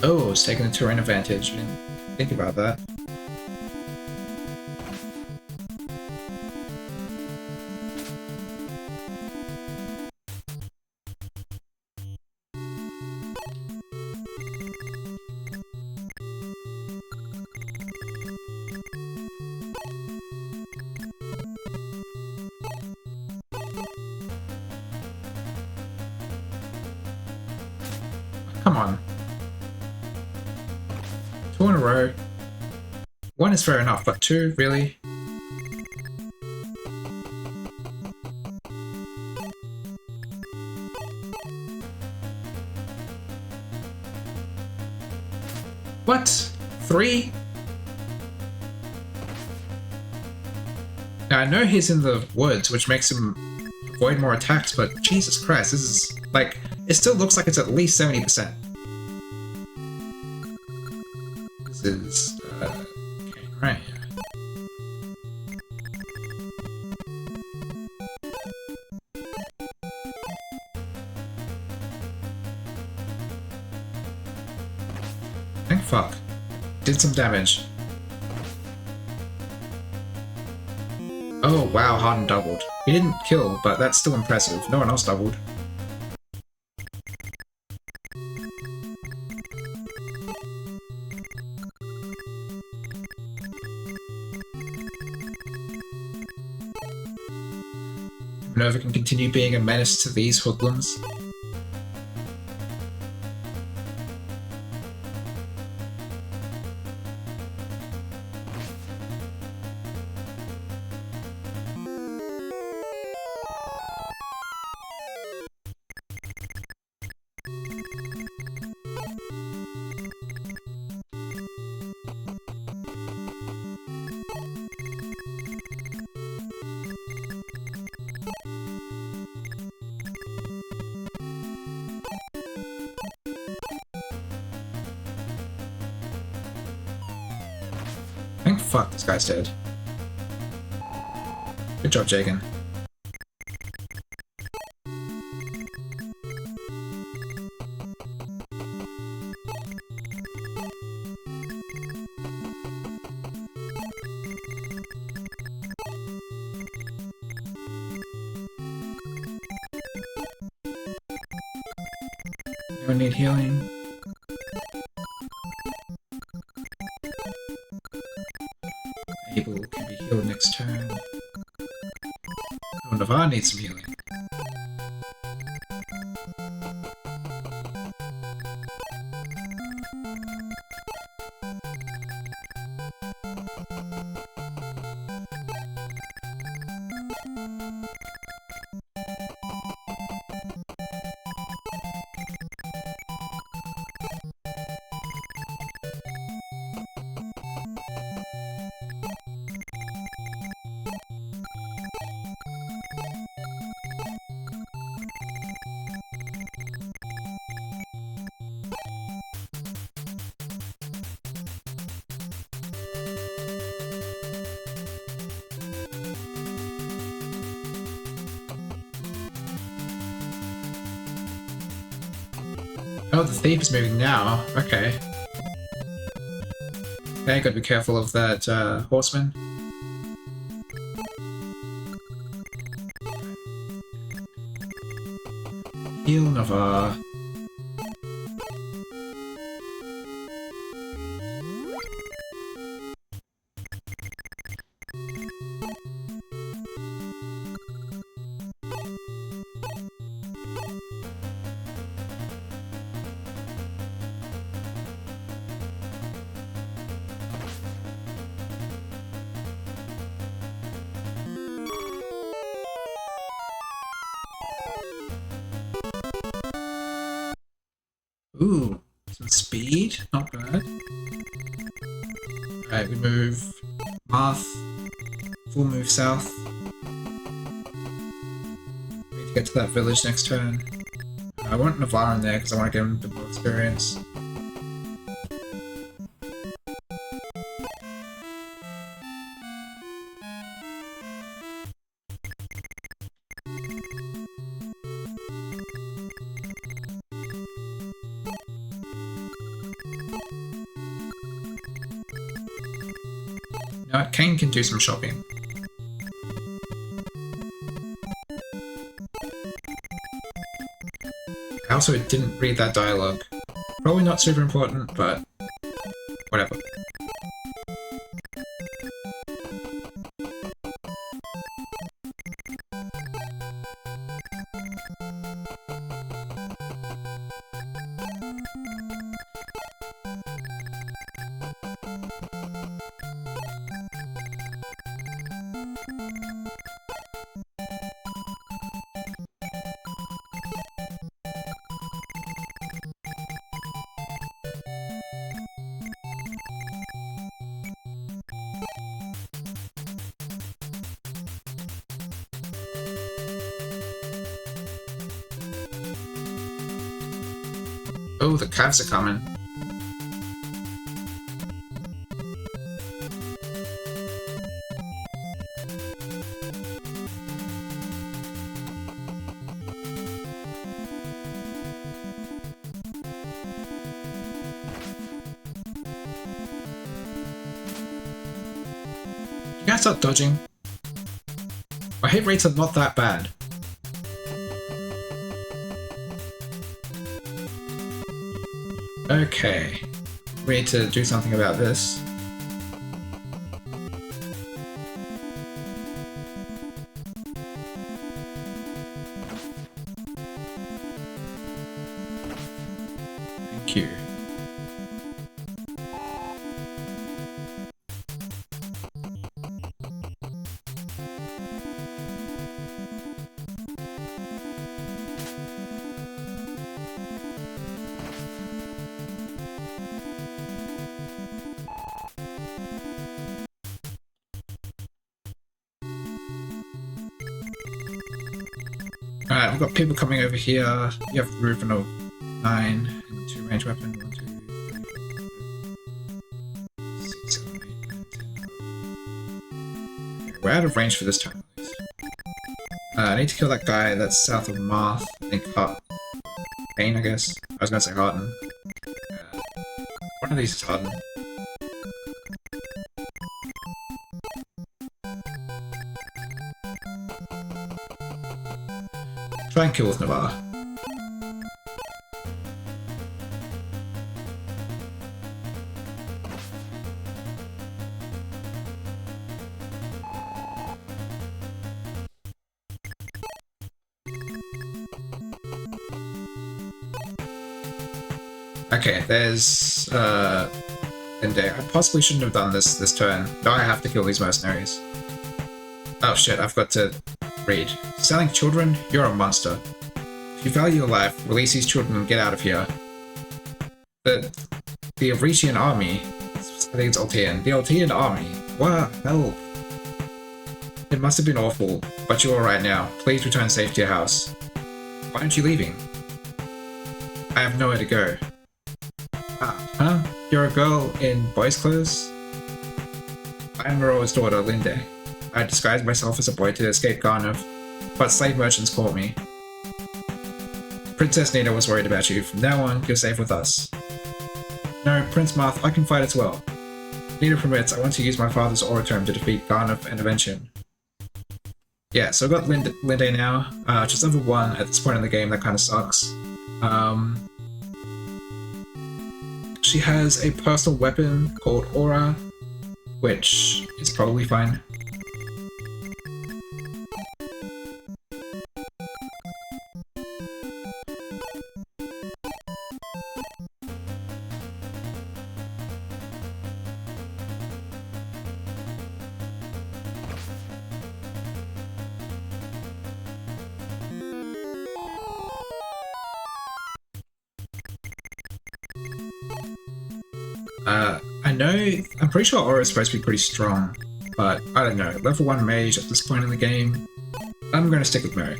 Oh, it's taking the terrain advantage. I didn't think about that. Come on. 2 in a row. 1 is fair enough, but 2, really? What? 3? Now, I know he's in the woods, which makes him avoid more attacks, but Jesus Christ, this is, like, it still looks like it's at least 70%. This is, okay, right. Thank fuck. Did some damage. Oh wow, Harden doubled. He didn't kill, but that's still impressive. No one else doubled. Nova can continue being a menace to these hoodlums. fuck, this guy's dead. Good job, Jagan. Anyone need healing? Abel can be healed next turn. Oh, Navarre needs some healing. Oh, the thief is moving now. Okay. Okay, gotta be careful of that horseman. Heal Navarre. Ooh, some speed, not bad. Alright, we move north, full move south. We need to get to that village next turn. I want Navarre in there because I want to give him a bit more experience. Kane can do some shopping. I also didn't read that dialogue. Probably not super important, but whatever. Oh, the calves are coming. You guys stop dodging. My hit rates are not that bad. Okay, we need to do something about this. Thank you. Alright, we've got people coming over here. You have Reuben of 9 and 2 range weapon. 1, 2, 3, 4, 5, 6, 7, 8, 9, 10, 11, we're out of range for this turn. At least. I need to kill that guy that's south of Marth. I think Pain, I guess. I was gonna say Harden. One of these is Harden. Try and kill with Navarre. Okay, there's Linde. I possibly shouldn't have done this turn. Now I have to kill these mercenaries. Oh shit, I've got to read. Selling children? You're a monster. If you value your life, release these children and get out of here. The Avritian army. I think it's Altean. The Altean army. Wow, help. It must have been awful, but you're alright now. Please return safe to your house. Why aren't you leaving? I have nowhere to go. Huh? You're a girl in boys' clothes? I'm Meroa's daughter, Linde. I disguised myself as a boy to escape Garnov, but slave merchants caught me. Princess Nina was worried about you. From now on, you're safe with us. No, Prince Marth, I can fight as well. Nina permits, I want to use my father's Oratorm to defeat Garnov and avenge him. Yeah, so I've got Linde now. Just level 1 at this point in the game, that kind of sucks. She has a personal weapon called Aura, which is probably fine. I'm pretty sure Aura is supposed to be pretty strong, but I don't know. Level 1 mage at this point in the game, I'm going to stick with Merrick.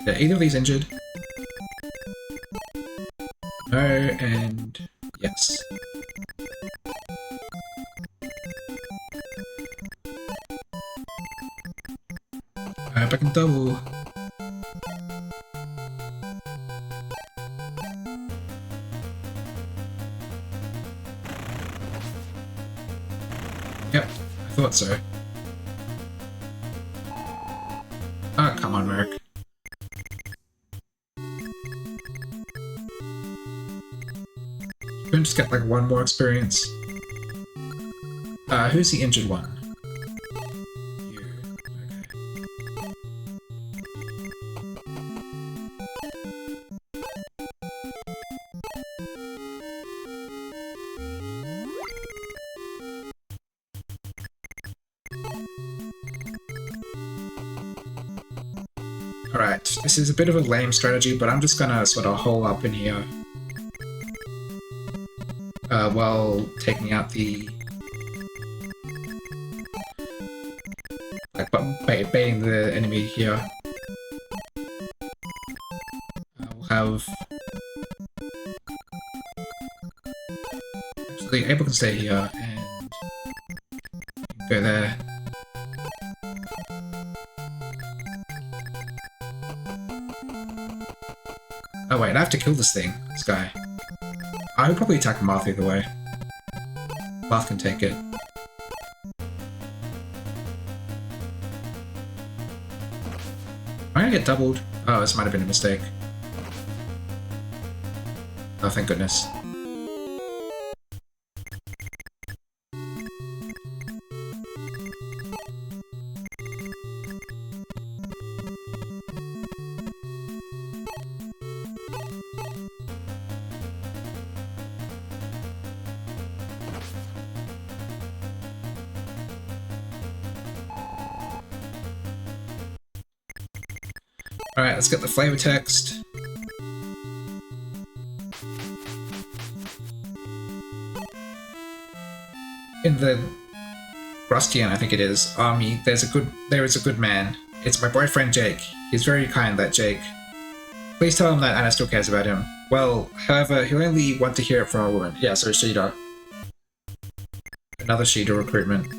Are either of these injured? No, and yes. I hope I can double. Yep, I thought so. Oh, come on, Merrick. You can just get like one more experience. Who's the injured one? You. Okay. Alright, this is a bit of a lame strategy, but I'm just gonna sort of hole up in here while taking out the... like, baiting the enemy here. We'll have... actually, Abel can stay here, and go there. Oh wait, I have to kill this thing, this guy. I would probably attack Marth either way. Marth can take it. Am I gonna get doubled? Oh, this might have been a mistake. Oh, thank goodness. Alright, let's get the flavor text. In the Rustian, I think it is, army, there is a good man. It's my boyfriend Jake. He's very kind, that Jake. Please tell him that Anna still cares about him. Well, however, he'll only want to hear it from a woman. Yeah, so Sheeta. Another Sheeta recruitment.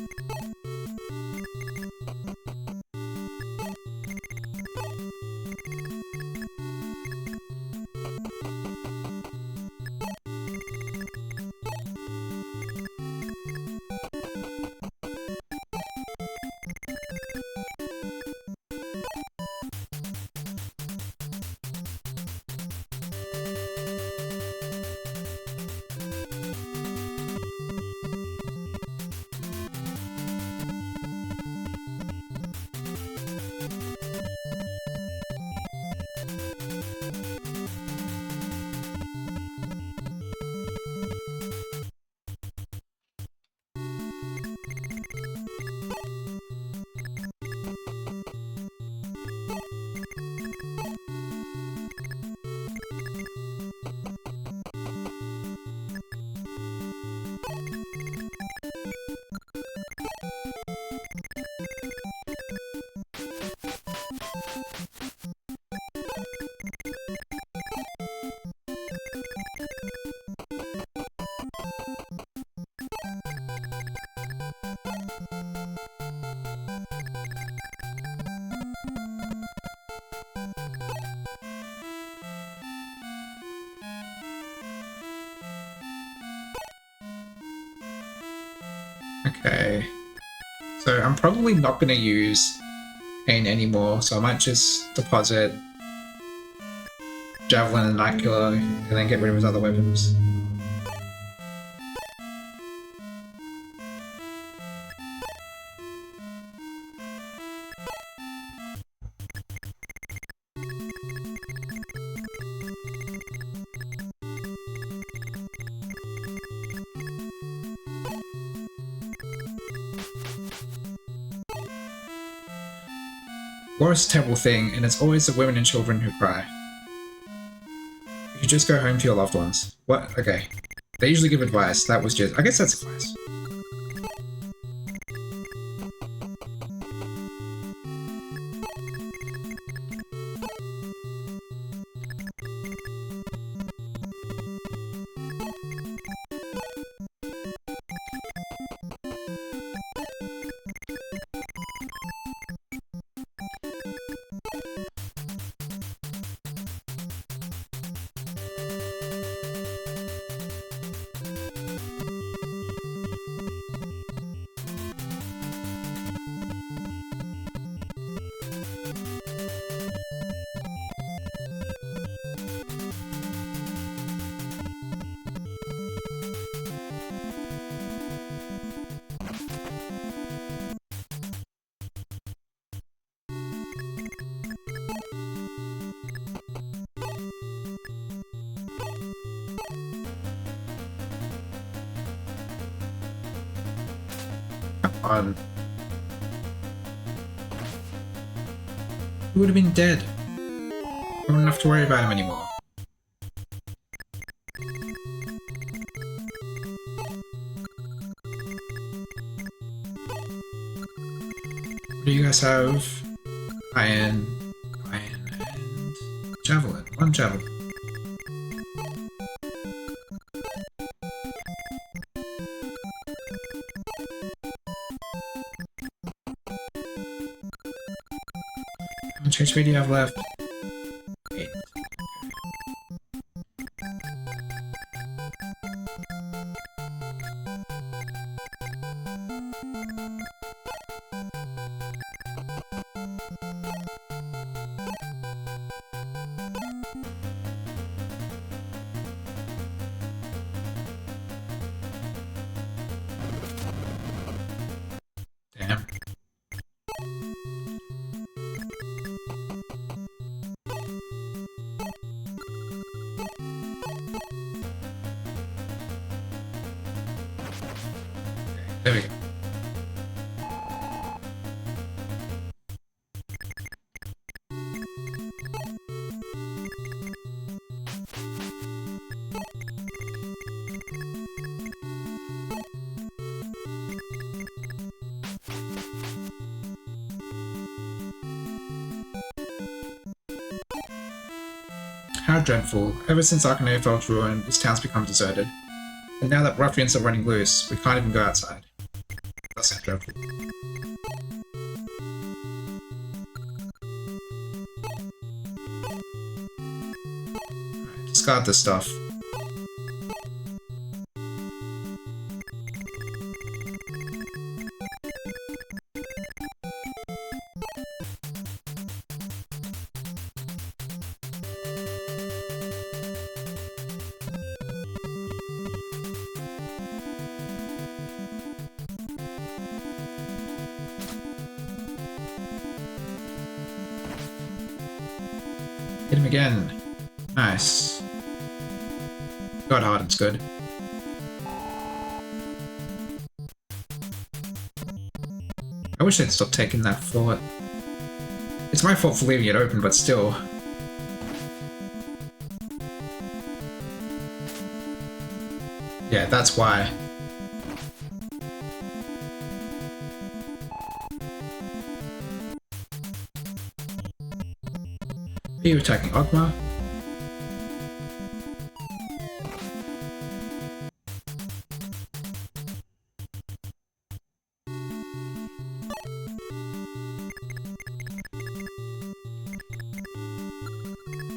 Okay. So I'm probably not going to use Pain anymore, so I might just deposit Javelin and Night Killer and then get rid of his other weapons. War is a terrible thing, and it's always the women and children who cry. You should just go home to your loved ones. What? Okay. They usually give advice. That was just... I guess that's advice. On. He would have been dead. I wouldn't have to worry about him anymore. What do you guys have? Iron, and Javelin. One Javelin. How much HP do you have left? 8. Damn. There we go. how dreadful. Ever since Arcanea fell to ruin, this town's become deserted. And now that ruffians are running loose, we can't even go outside. That's so dreadful. Right, discard this stuff. Hit him again. Nice. God Harden's good. I wish they'd stop taking that forward. It's my fault for leaving it open, but still. Yeah, that's why. Are you attacking Ogma?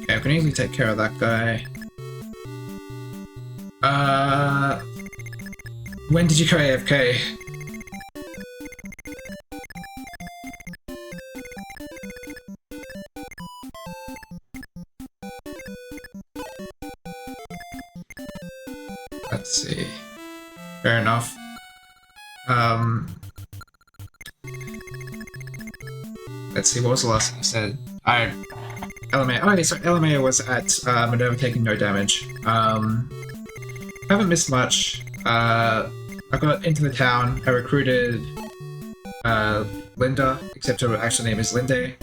Okay, I can easily take care of that guy. When did you go AFK? Let's see. Fair enough. Let's see, what was the last thing you said? LMA. Oh, okay, so LMA was at Minerva taking no damage. Haven't missed much. I got into the town, I recruited Linda, except her actual name is Linde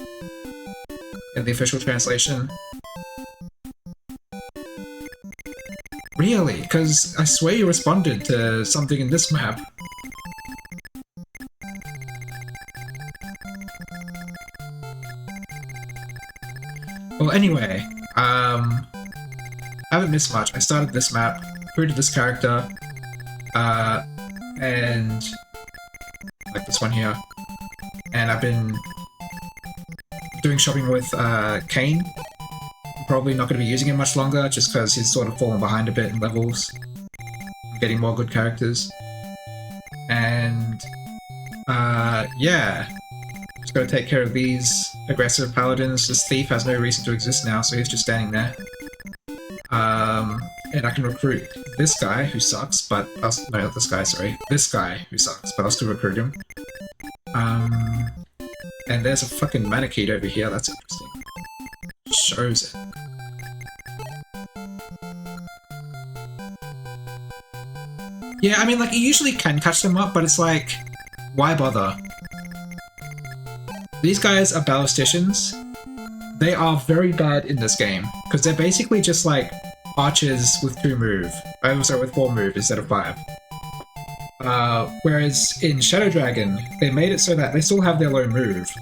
in the official translation. Really? Because I swear you responded to something in this map. Well, anyway, haven't missed much. I started this map, recruited this character, and like this one here, and I've been doing shopping with Kane. Probably not going to be using him much longer, just because he's sort of fallen behind a bit in levels. I'm getting more good characters. And, yeah. Just gotta take care of these aggressive paladins. This thief has no reason to exist now, so he's just standing there. And I can recruit this guy, who sucks, but I'll... No, not this guy, sorry. This guy, who sucks, but I'll still recruit him. And there's a fucking Manakete over here, that's interesting. Shows it. Yeah, I mean, like, you usually can catch them up, but it's like, why bother? These guys are ballisticians. They are very bad in this game, because they're basically just like archers with 2 move. Oh, sorry, with 4 move instead of 5. Whereas in Shadow Dragon, they made it so that they still have their low move,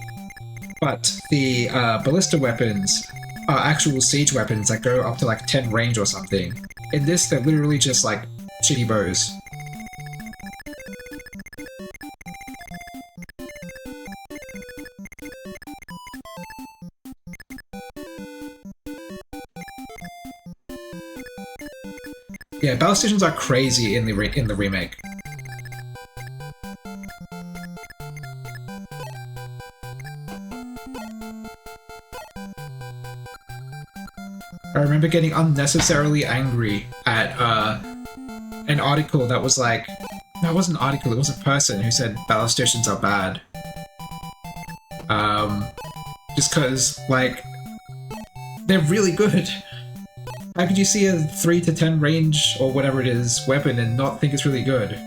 but the ballista weapons are actual siege weapons that go up to like 10 range or something. In this, they're literally just like shitty bows. Yeah, ballisticians are crazy in the remake. I remember getting unnecessarily angry at an article that was like... No, it wasn't an article, it was a person who said ballisticians are bad. Just cause, like, they're really good. How could you see a 3 to 10 range, or whatever it is, weapon and not think it's really good?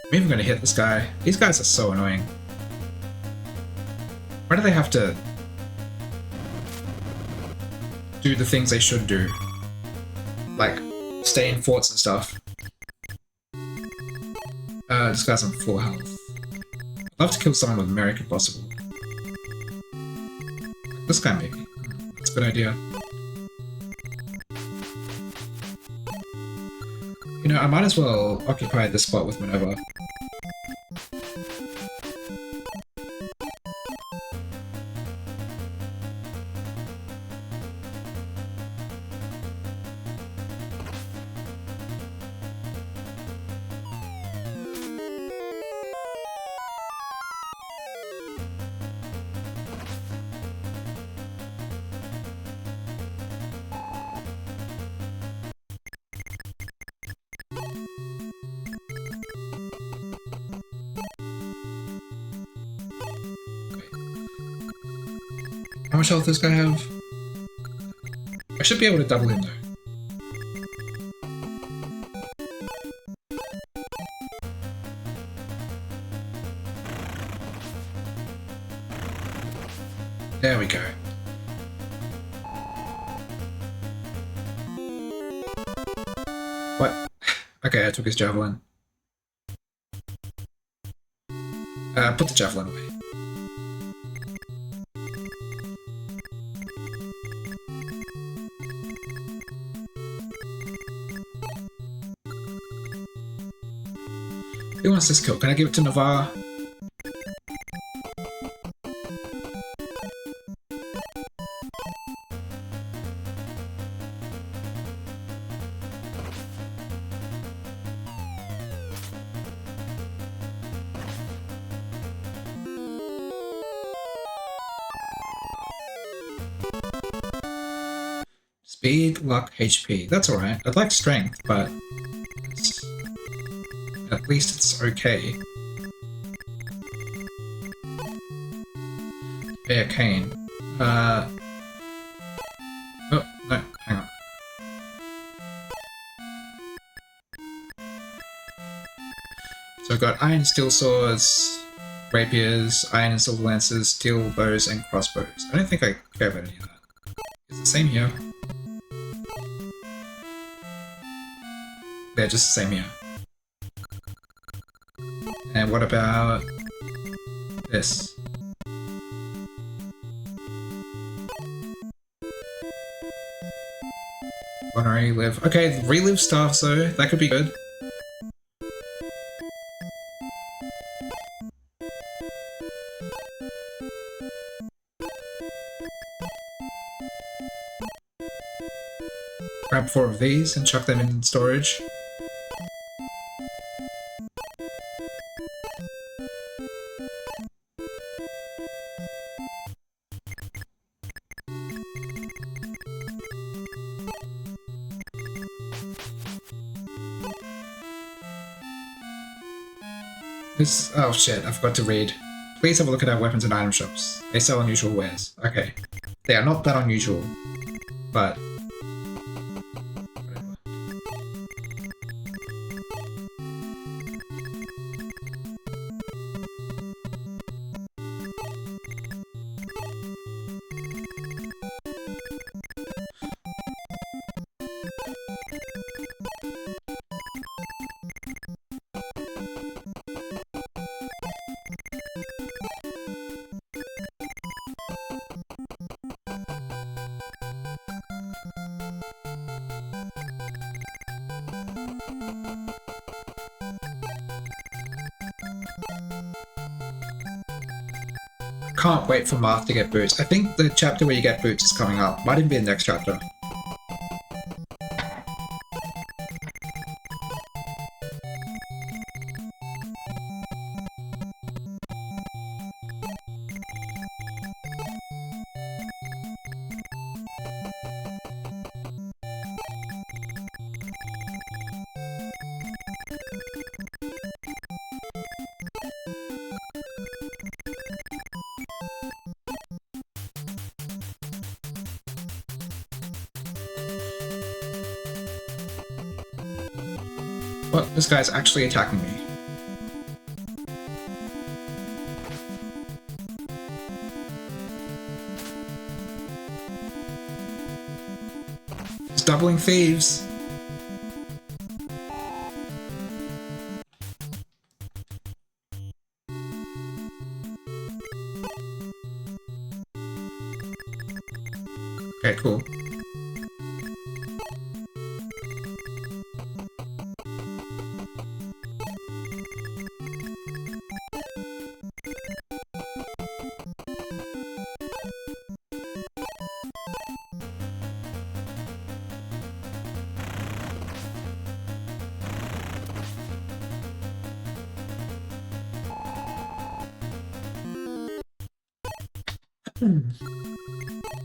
I'm even gonna hit this guy. These guys are so annoying. Why do they have to... do the things they should do. Like, stay in forts and stuff. This guy's on full health. I'd love to kill someone with Merrick if possible. This guy maybe. That's a good idea. You know, I might as well occupy this spot with Minerva. How much health does this guy have? I should be able to double him though. There we go. What? Okay, I took his javelin. Put the javelin away. Who wants this kill? Can I give it to Navarre? Speed, luck, HP. That's alright. I'd like strength, but at least it's okay. Yeah, Kane. Oh, no, hang on. So I've got iron steel swords, rapiers, iron and silver lances, steel bows, and crossbows. I don't think I care about any of that. It's the same here. They're just the same here. And what about this? Wanna relive? Okay, relive stuff, so that could be good. Grab 4 of these and chuck them in storage. Oh shit, I forgot to read. Please have a look at our weapons and item shops. They sell unusual wares. Okay. They are not that unusual, but whatever. Can't wait for Marth to get boots. I think the chapter where you get boots is coming up. Might even be the next chapter. Well, this guy's actually attacking me. Troubling thieves. Okay, cool.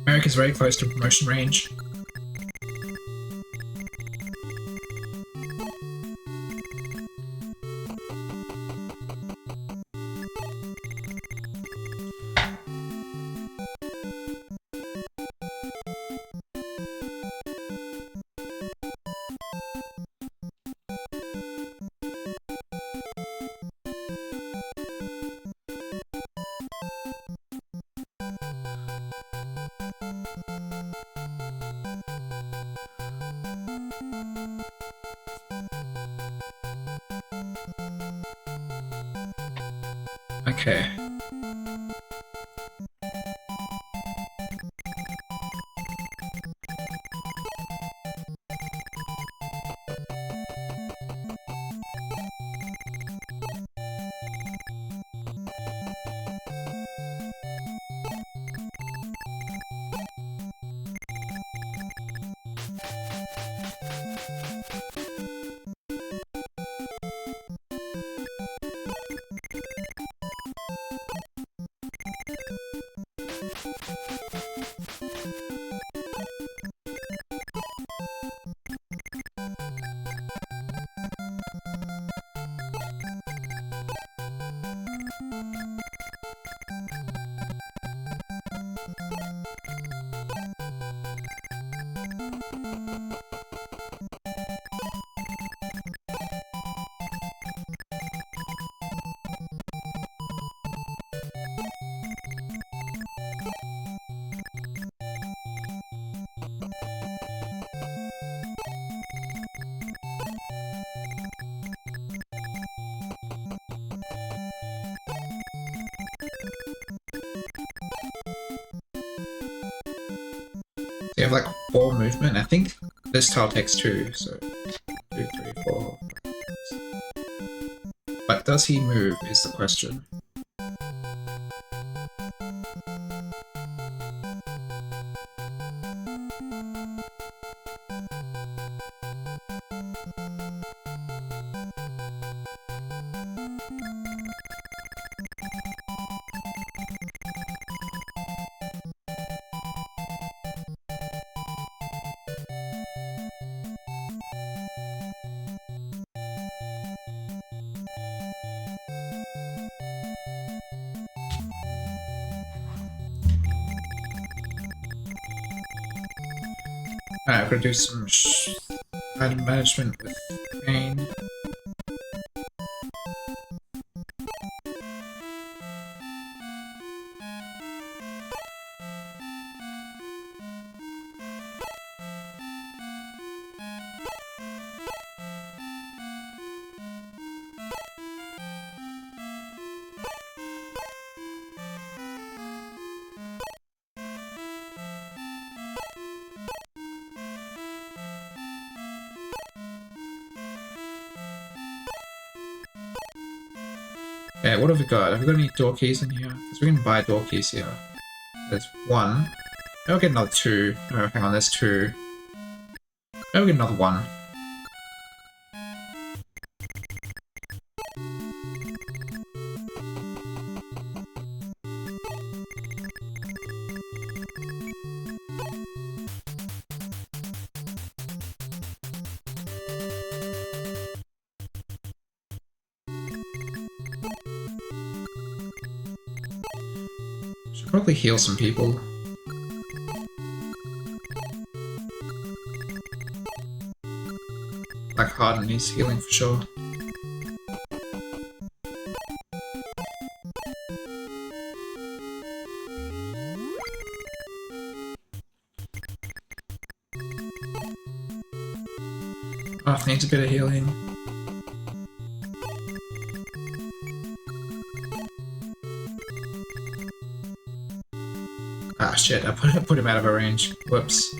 America's very close to promotion range. Okay. So you have like 4 movement. I think this tile takes 2, so 2, 3, 4. But does he move is the question. Alright, I'm gonna do some item management with Pain. Okay, what have we got? Have we got any door keys in here? Because we can buy door keys here. There's 1. I'll get another 2. Oh, hang on, there's 2. I'll get another 1. Should probably heal some people. Like Harden needs healing for sure. Oh, needs a bit of healing. Ah, shit, I put him out of a range. Whoops.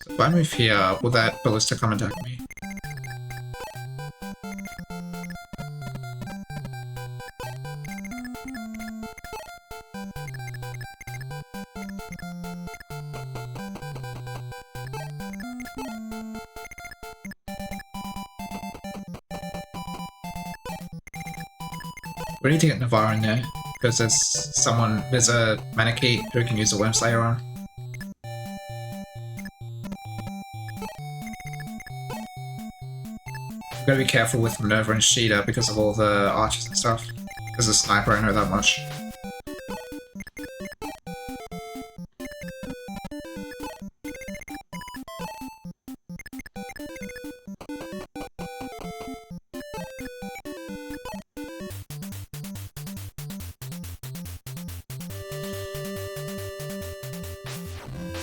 So if I move here, will that ballista come attack me? We need to get Navarre in there, because there's a Manakite who can use the Worm Slayer on. We've gotta be careful with Minerva and Sheeta because of all the archers and stuff. As a sniper, I know that much.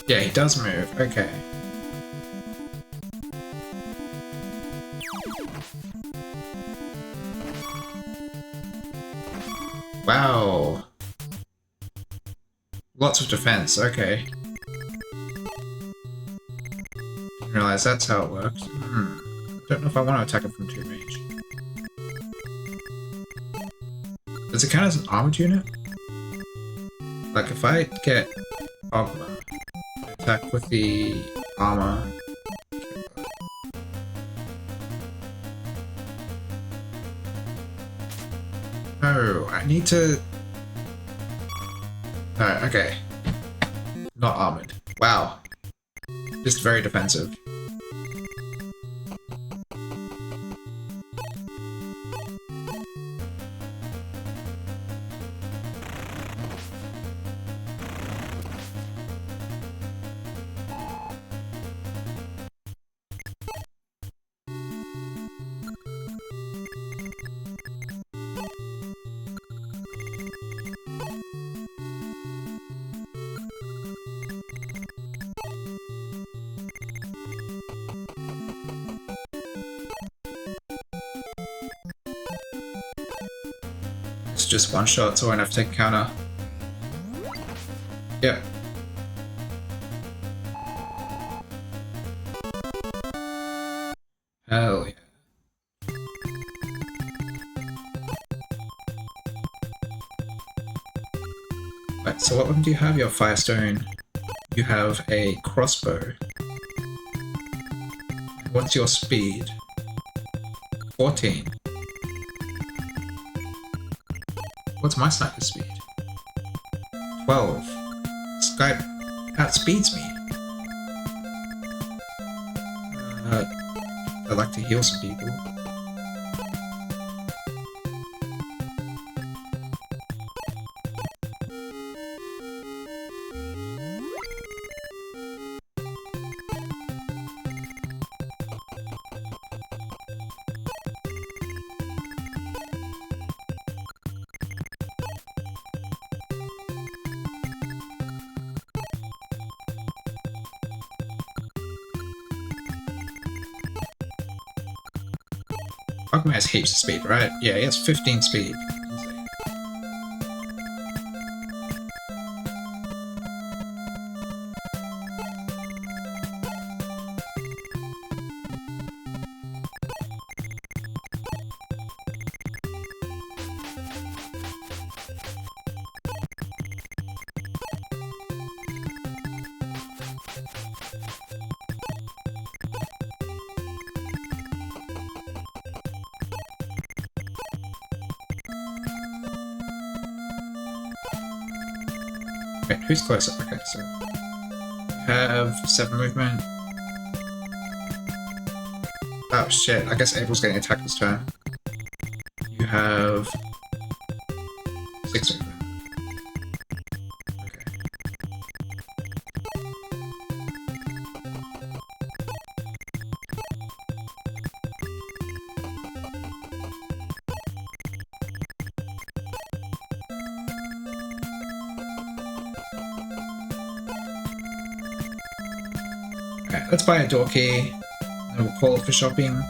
Yeah, he does move. Okay. Wow. Lots of defense, okay. Didn't realize that's how it works. Don't know if I want to attack him from 2 range. Does it count as an armored unit? Like, if I get Ogma, attack with the armor. No, I need to... No, okay. Not armored. Wow. Just very defensive. It's just one shot, so I don't have to take a counter. Yep. Hell yeah. Right, so what weapon do you have? You have Firestone. You have a crossbow. What's your speed? 14. What's my sniper speed? 12. Skype outspeeds me. I'd like to heal some people. Pokemon has heaps of speed, right? Yeah, he has 15 speed. Insane. Wait, who's closer? Okay, so you have 7 movement. Oh shit, I guess April's getting attacked this turn. You have 6 movement. Okay. Alright, let's buy a door key. And we'll call it for shopping.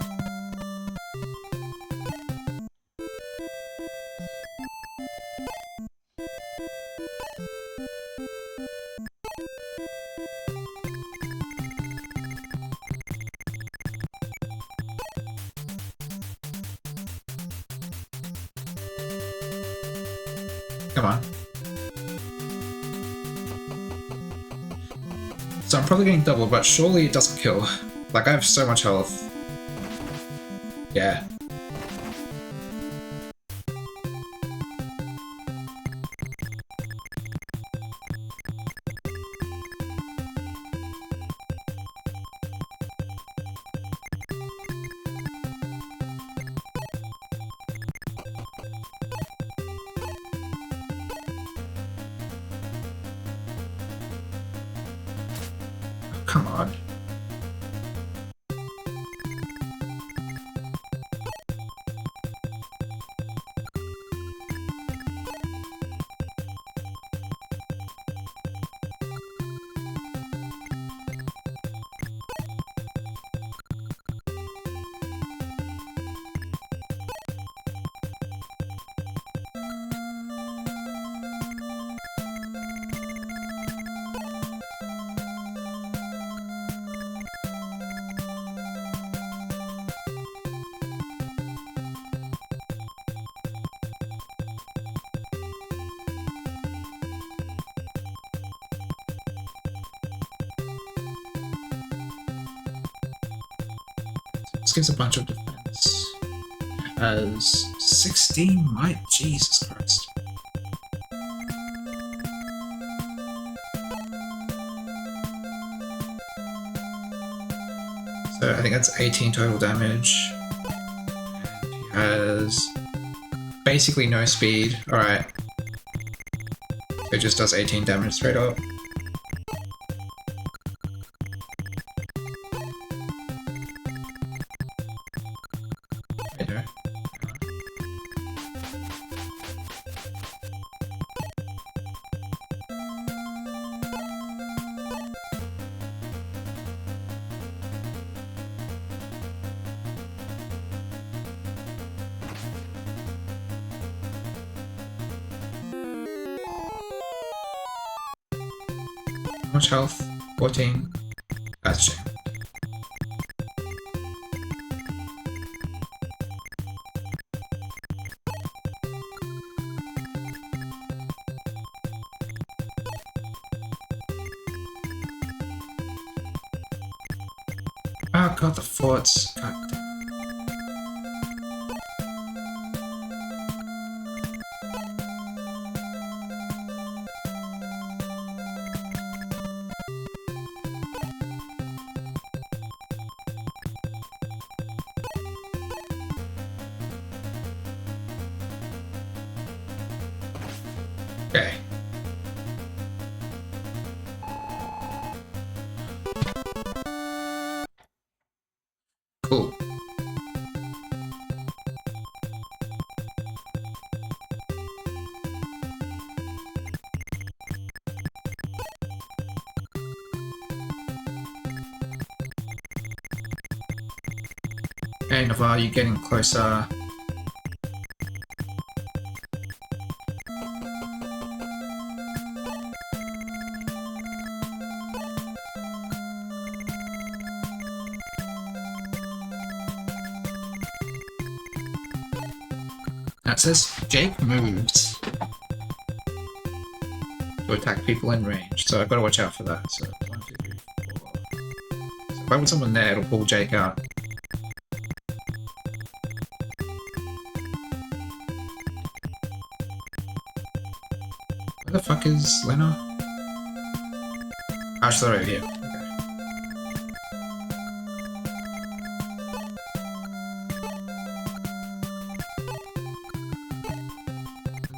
Come on. So I'm probably getting double, but surely it doesn't kill. Like, I have so much health. Yeah. Come on. This gives a bunch of defense. It has 16 might. Jesus Christ. So I think that's 18 total damage. And he has basically no speed. Alright. So it just does 18 damage straight up. How much health? 14. That's a shame. Oh god, the forts. God damn. Okay. Cool. Okay, Navarre, you're getting closer. That says Jake moves to attack people in range, so I've got to watch out for that. So 1, 2, 3, 4. So if I put someone there, it'll pull Jake out. Where the fuck is Lena? Oh, she's right here.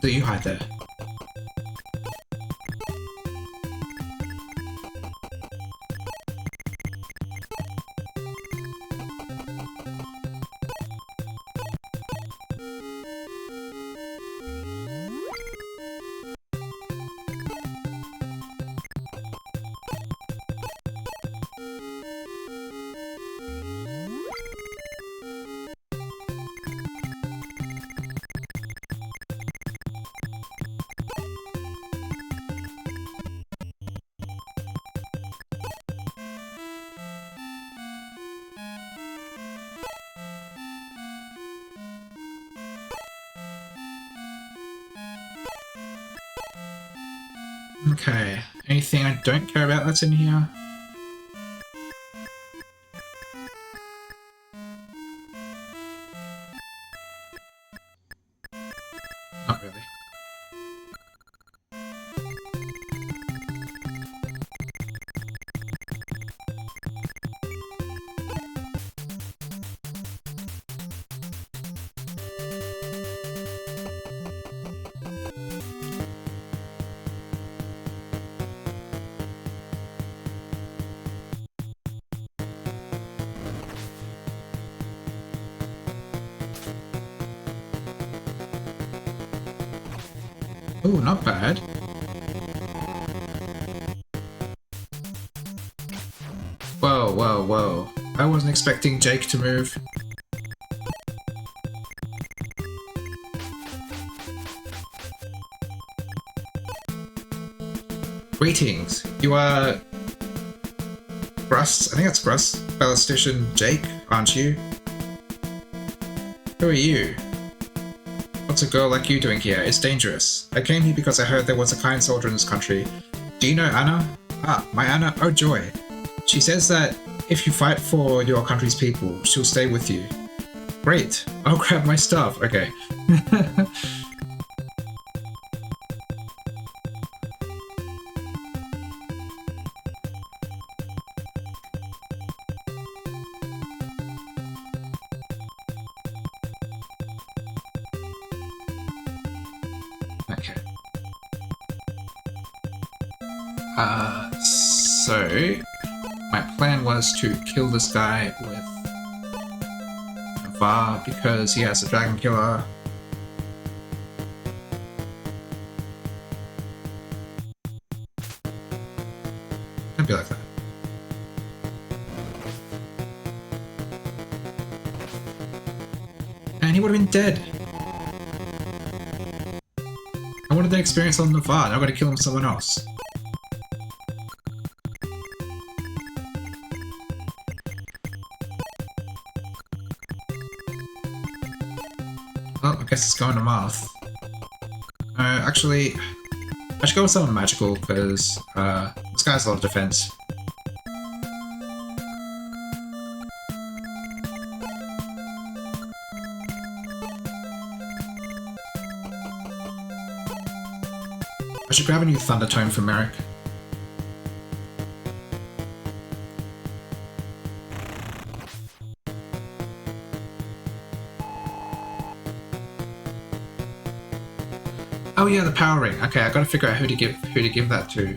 Do you hide there? Okay. Anything I don't care about that's in here? Not really. Oh, not bad. Whoa, whoa, whoa. I wasn't expecting Jake to move. Greetings. You are... Gruss? I think that's Gruss. Ballistician Jake, aren't you? Who are you? What's a girl like you doing here? It's dangerous. I came here because I heard there was a kind soldier in this country. Do you know Anna? Ah, my Anna? Oh joy. She says that if you fight for your country's people, she'll stay with you. Great. I'll grab my stuff. Okay. Okay. So my plan was to kill this guy with Var because he has a dragon killer. Can't be like that. And he would have been dead. I wanted the experience on Navarre, now I gotta kill him with someone else. Well, I guess it's going to Marth. Actually, I should go with someone magical, because this guy has a lot of defense. I should grab a new Thunder Tome for Merrick. Oh yeah, the power ring. Okay, I gotta figure out who to give that to.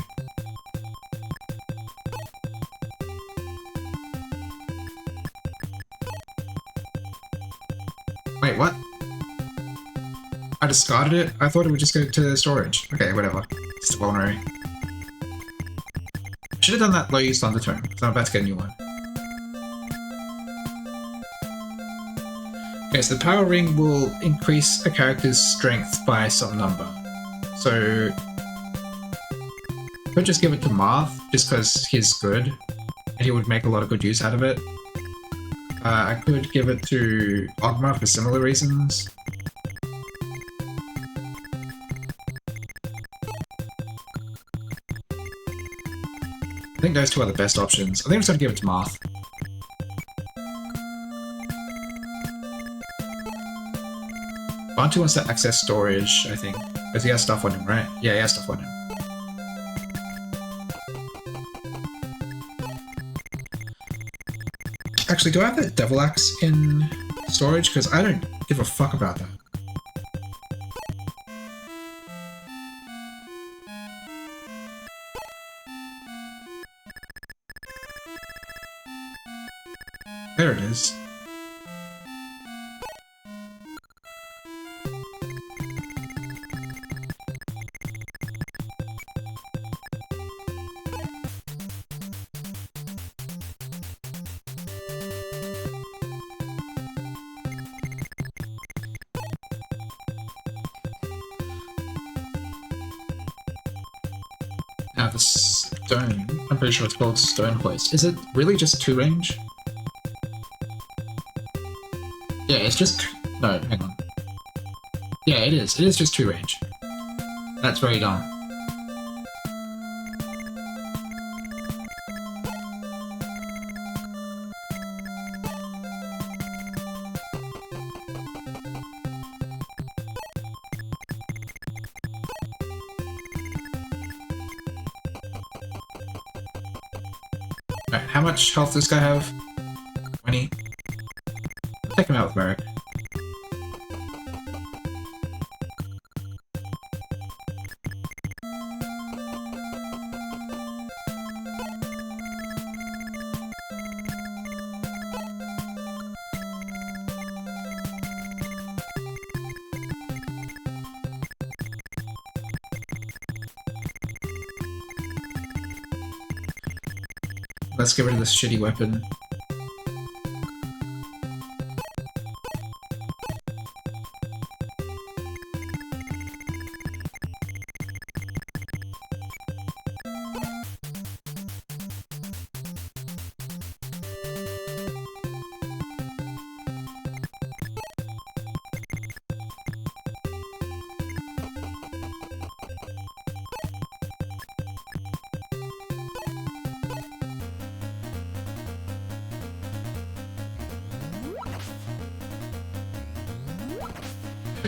Wait, what? I discarded it? I thought it would just go to storage. Okay, whatever. It's vulnerary. I should have done that low-use Thunder Tome, because I'm about to get a new one. Okay, so the power ring will increase a character's strength by some number. So... I could just give it to Marth, just because he's good, and he would make a lot of good use out of it. I could give it to Ogma for similar reasons. I think those two are the best options. I think I'm just going to give it to Marth. Bantu wants to access storage, I think. Because he has stuff on him, right? Yeah, he has stuff on him. Actually, do I have that Devil Axe in storage? Because I don't give a fuck about that. There it is. Now the stone, I'm pretty sure it's called Stone Hoist. Is it really just 2 range? Yeah, it's just... No, hang on. Yeah, it is. It is just 2 range. That's very dumb. Alright, how much health does this guy have? 20. Take him out with Merrick. Let's get rid of this shitty weapon.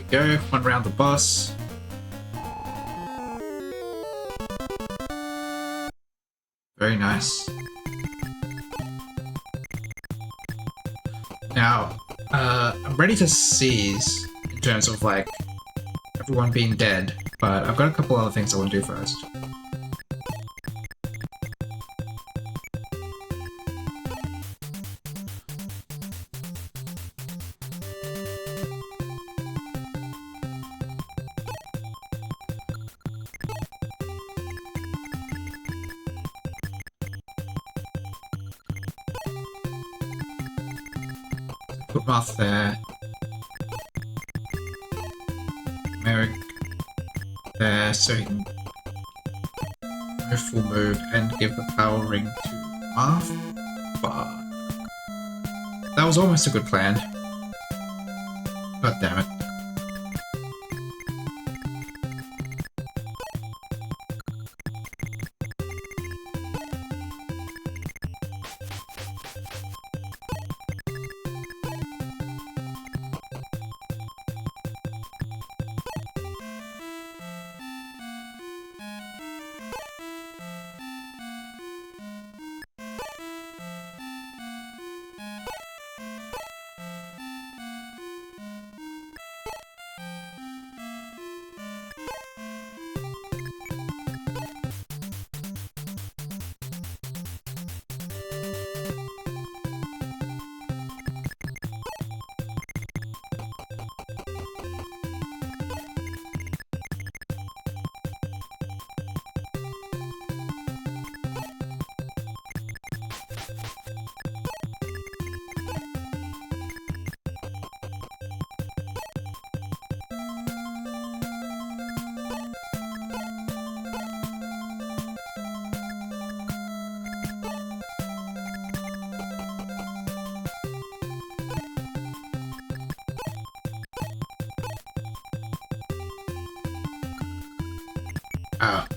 There we go, one round the boss. Very nice. Now, I'm ready to seize in terms of like everyone being dead, but I've got a couple other things I want to do first. Put Moth there. Merrick there, so he can go full move and give the power ring to Moth. But that was almost a good plan. God damn it.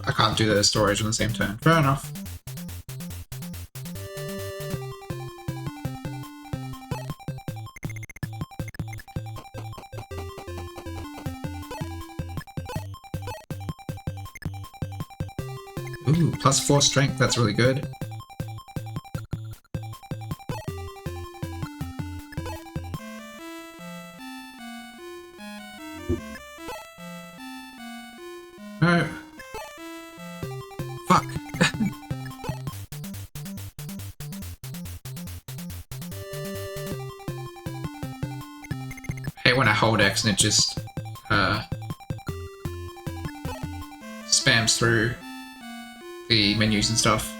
I can't do the storage on the same turn. Fair enough. Ooh, +4 strength, that's really good. No. Fuck. I hate when I hold X and it just spams through the menus and stuff.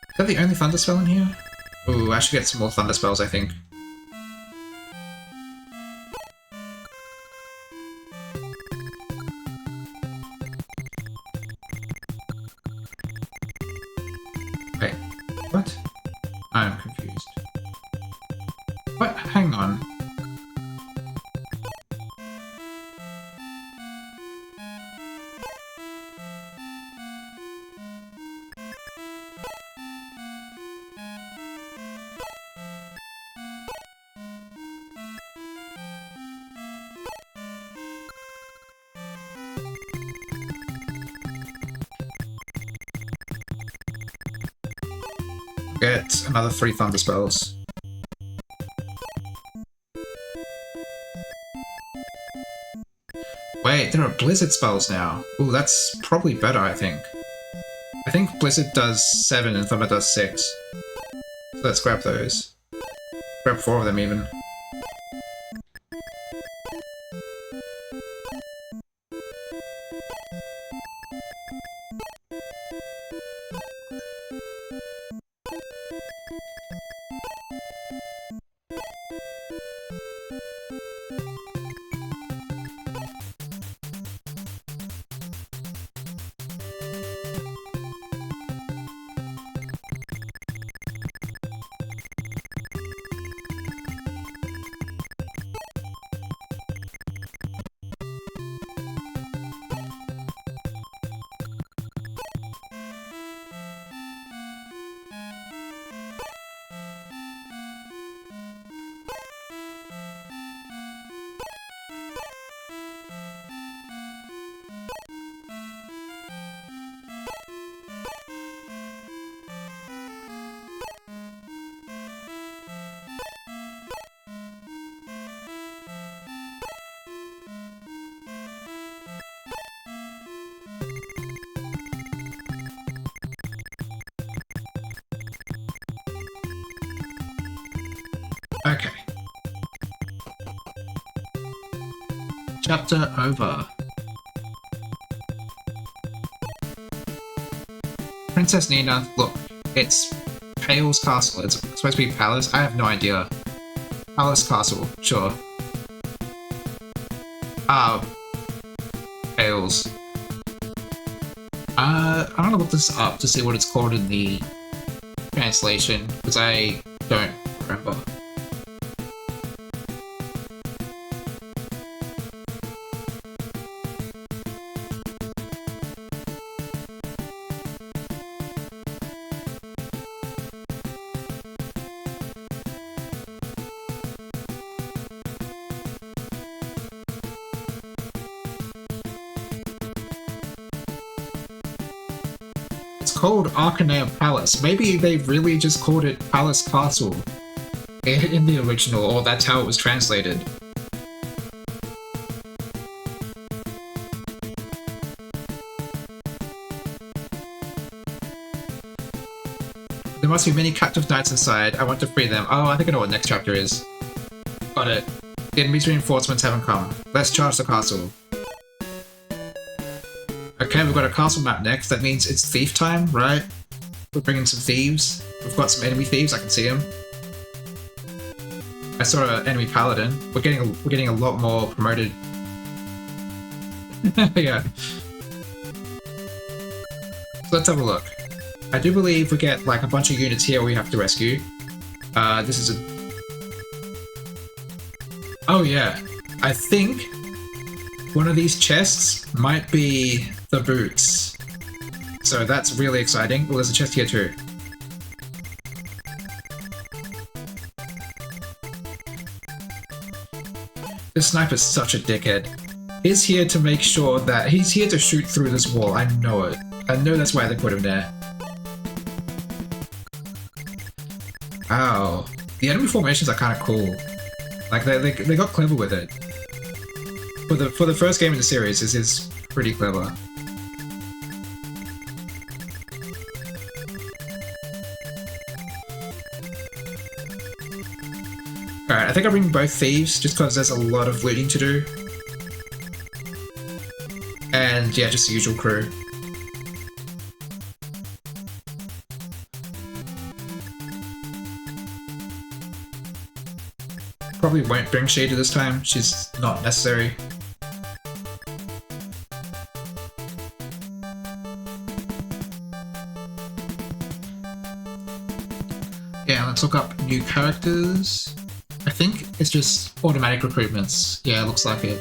Is that the only Thunder spell in here? Ooh, I should get some more Thunder spells, I think. Wait, what? I'm confused. What? Hang on. Get another 3 thunder spells. Wait, there are blizzard spells now. Ooh, that's probably better, I think. I think blizzard does 7 and thunder does 6. So let's grab those. Grab 4 of them even. Okay. Chapter over. Princess Nina, look, it's Pale's castle. It's supposed to be Palace? I have no idea. Palace Castle, sure. Ah, Pale's. I'm gonna look this up to see what it's called in the translation, because I don't remember. It's called Arcanea Palace. Maybe they really just called it Palace Castle in the original, or that's how it was translated. There must be many captive knights inside. I want to free them. Oh, I think I know what next chapter is. Got it. The enemy's reinforcements haven't come. Let's charge the castle. Okay, we've got a castle map next. That means it's thief time, right? We're bringing some thieves. We've got some enemy thieves. I can see them. I saw an enemy paladin. We're getting a lot more promoted. Yeah. So let's have a look. I do believe we get like a bunch of units here we have to rescue. This is a... Oh yeah. I think one of these chests might be the boots. So that's really exciting. Well, there's a chest here too. This sniper's such a dickhead. He's here to make sure that... He's here to shoot through this wall, I know it. I know that's why they put him there. Ow. The enemy formations are kind of cool. Like, they got clever with it. For the first game in the series, this is pretty clever. Alright, I think I'll bring both thieves, just because there's a lot of looting to do. And yeah, just the usual crew. Probably won't bring Shada this time, she's not necessary. Yeah, let's look up new characters. I think it's just automatic recruitments. Yeah, it looks like it.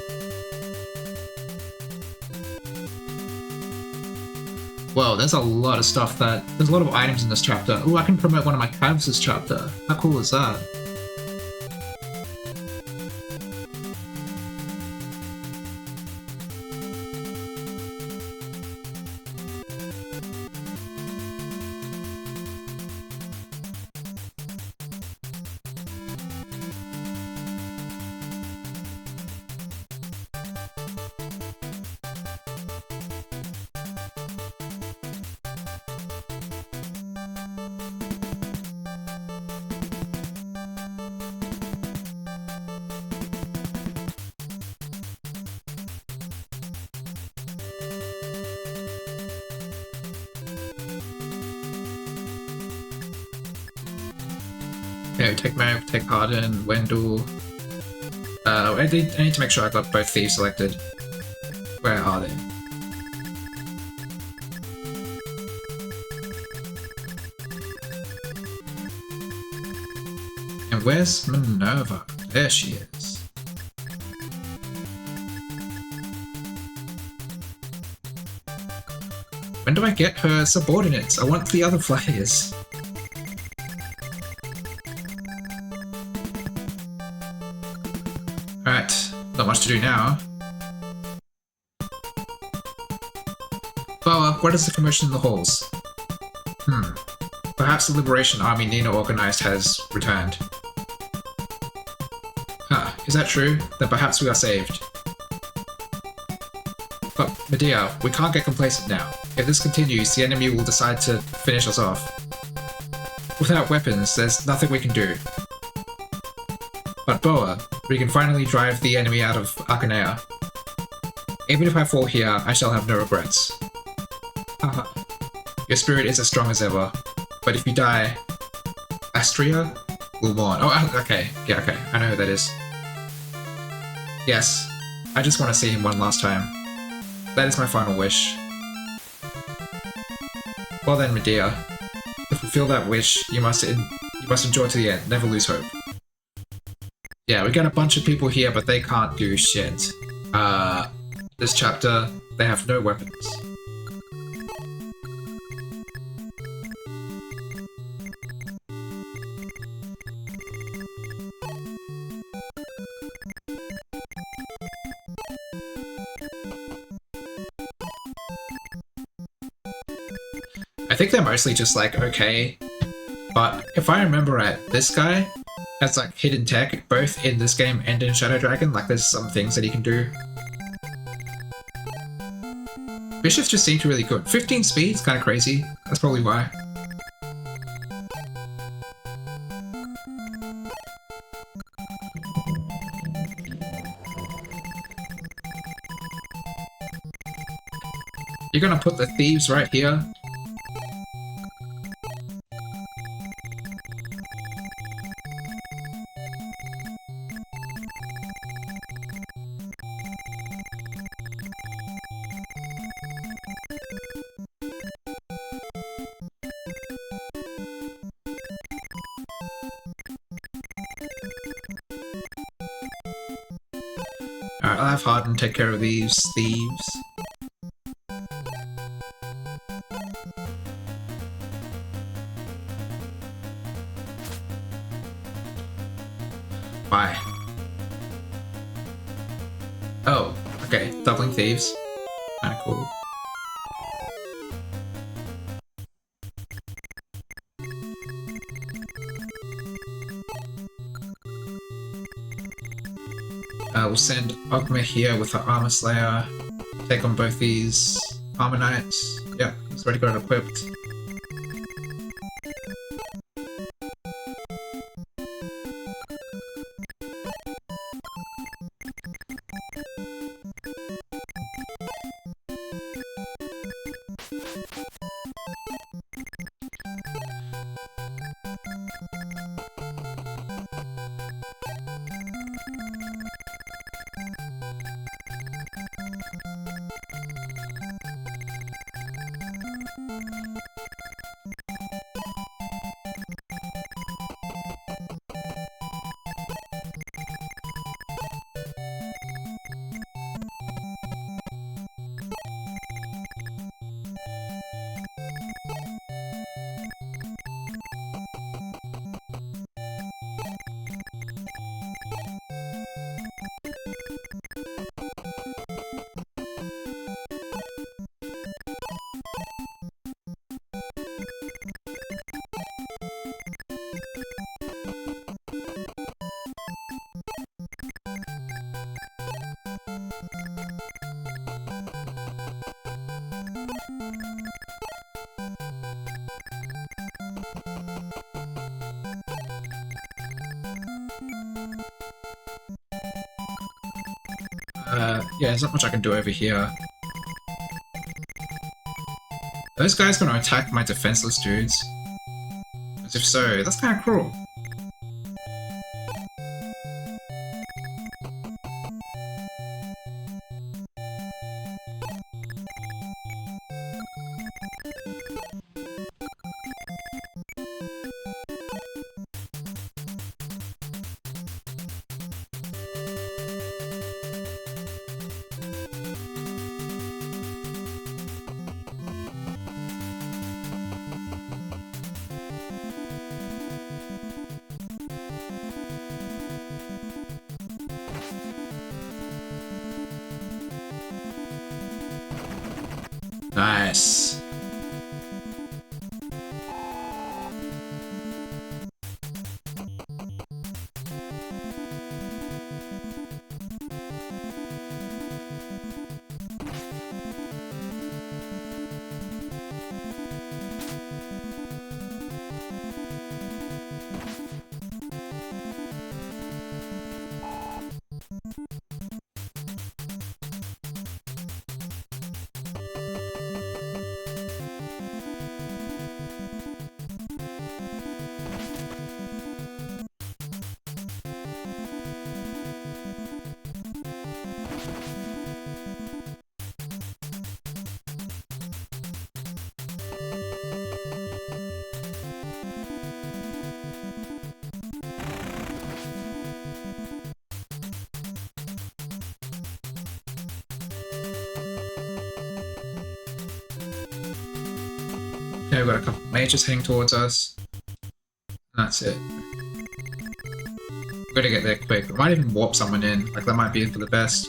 Whoa, there's a lot of stuff there's a lot of items in this chapter. Ooh, I can promote one of my cabs this chapter. How cool is that? Okay, we take Mary, we take Harden, Wendell. I need to make sure I got both thieves selected. Where are they? And where's Minerva? There she is. When do I get her subordinates? I want the other players. Alright, not much to do now. Boa, what is the commotion in the halls? Perhaps the Liberation Army Nina organized has returned. Huh, is that true? Then perhaps we are saved. But, Medea, we can't get complacent now. If this continues, the enemy will decide to finish us off. Without weapons, there's nothing we can do. But Boa, we can finally drive the enemy out of Arcanea. Even if I fall here, I shall have no regrets. Haha. Your spirit is as strong as ever. But if you die, Astria will mourn. Oh, okay. Yeah, okay. I know who that is. Yes. I just want to see him one last time. That is my final wish. Well then, Medea. To fulfill that wish, you must endure to the end. Never lose hope. Yeah, we got a bunch of people here, but they can't do shit. This chapter, they have no weapons. I think they're mostly just like, okay. But if I remember right, this guy has like hidden tech, both in this game and in Shadow Dragon. Like there's some things that he can do. Bishops just seemed really good. 15 speed is kind of crazy. That's probably why. You're gonna put the thieves right here? Alright, I'll have Harden take care of these thieves. Why? Oh, okay. Doubling thieves. Kinda cool. We'll send Ogma here with her Armor Slayer. Take on both these Armor Knights. Yeah, he's already got it equipped. Yeah, there's not much I can do over here. Are those guys gonna attack my defenseless dudes? As if so, that's kinda cruel. Nice. Okay, we've got a couple mages heading towards us. That's it. We're gonna get there quick. We might even warp someone in. Like, that might be for the best.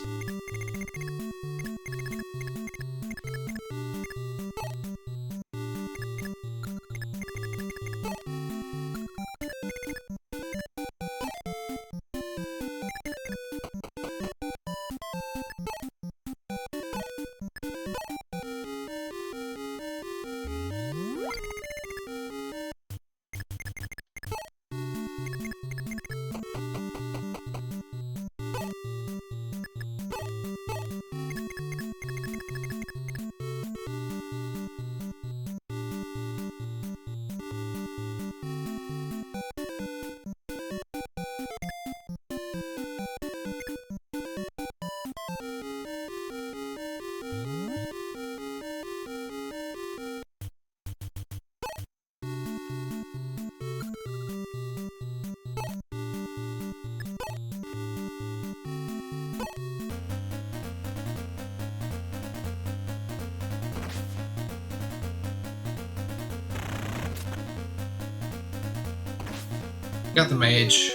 Got the mage.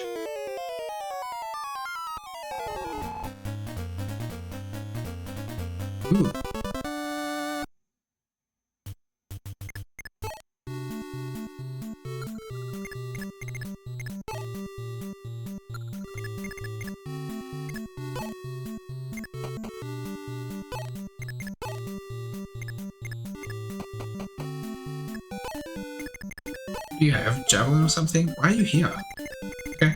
Ooh. Do you have javelin or something? Why are you here? Okay.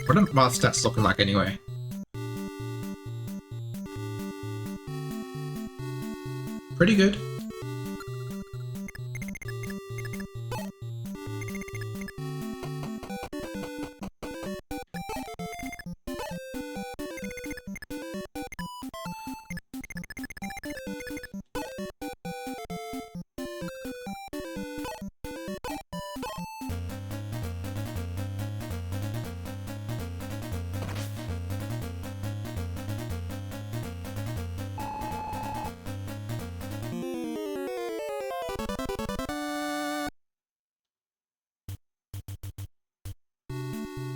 What are my stats looking like anyway? Pretty good.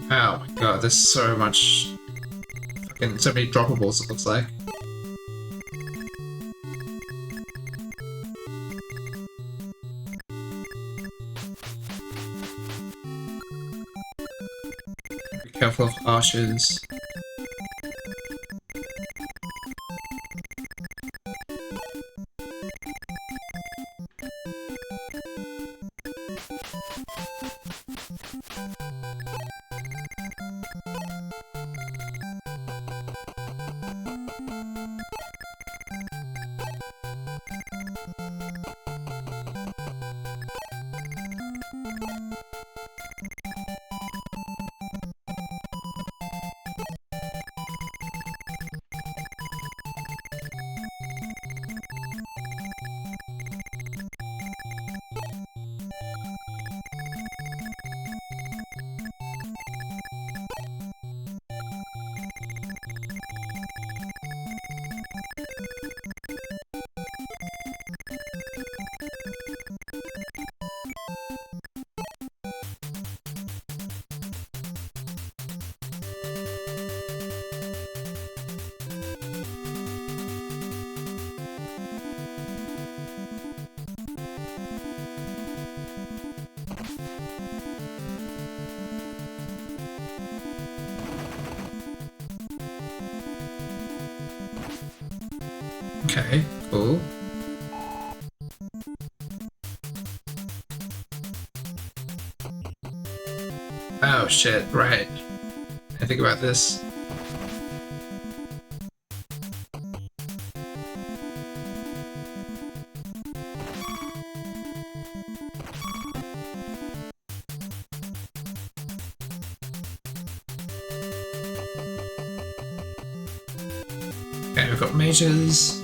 Oh my god, there's so much... fucking so many droppables, it looks like. Be careful of archers. Okay, cool. Oh shit, right. I think about this. Okay, we've got mages.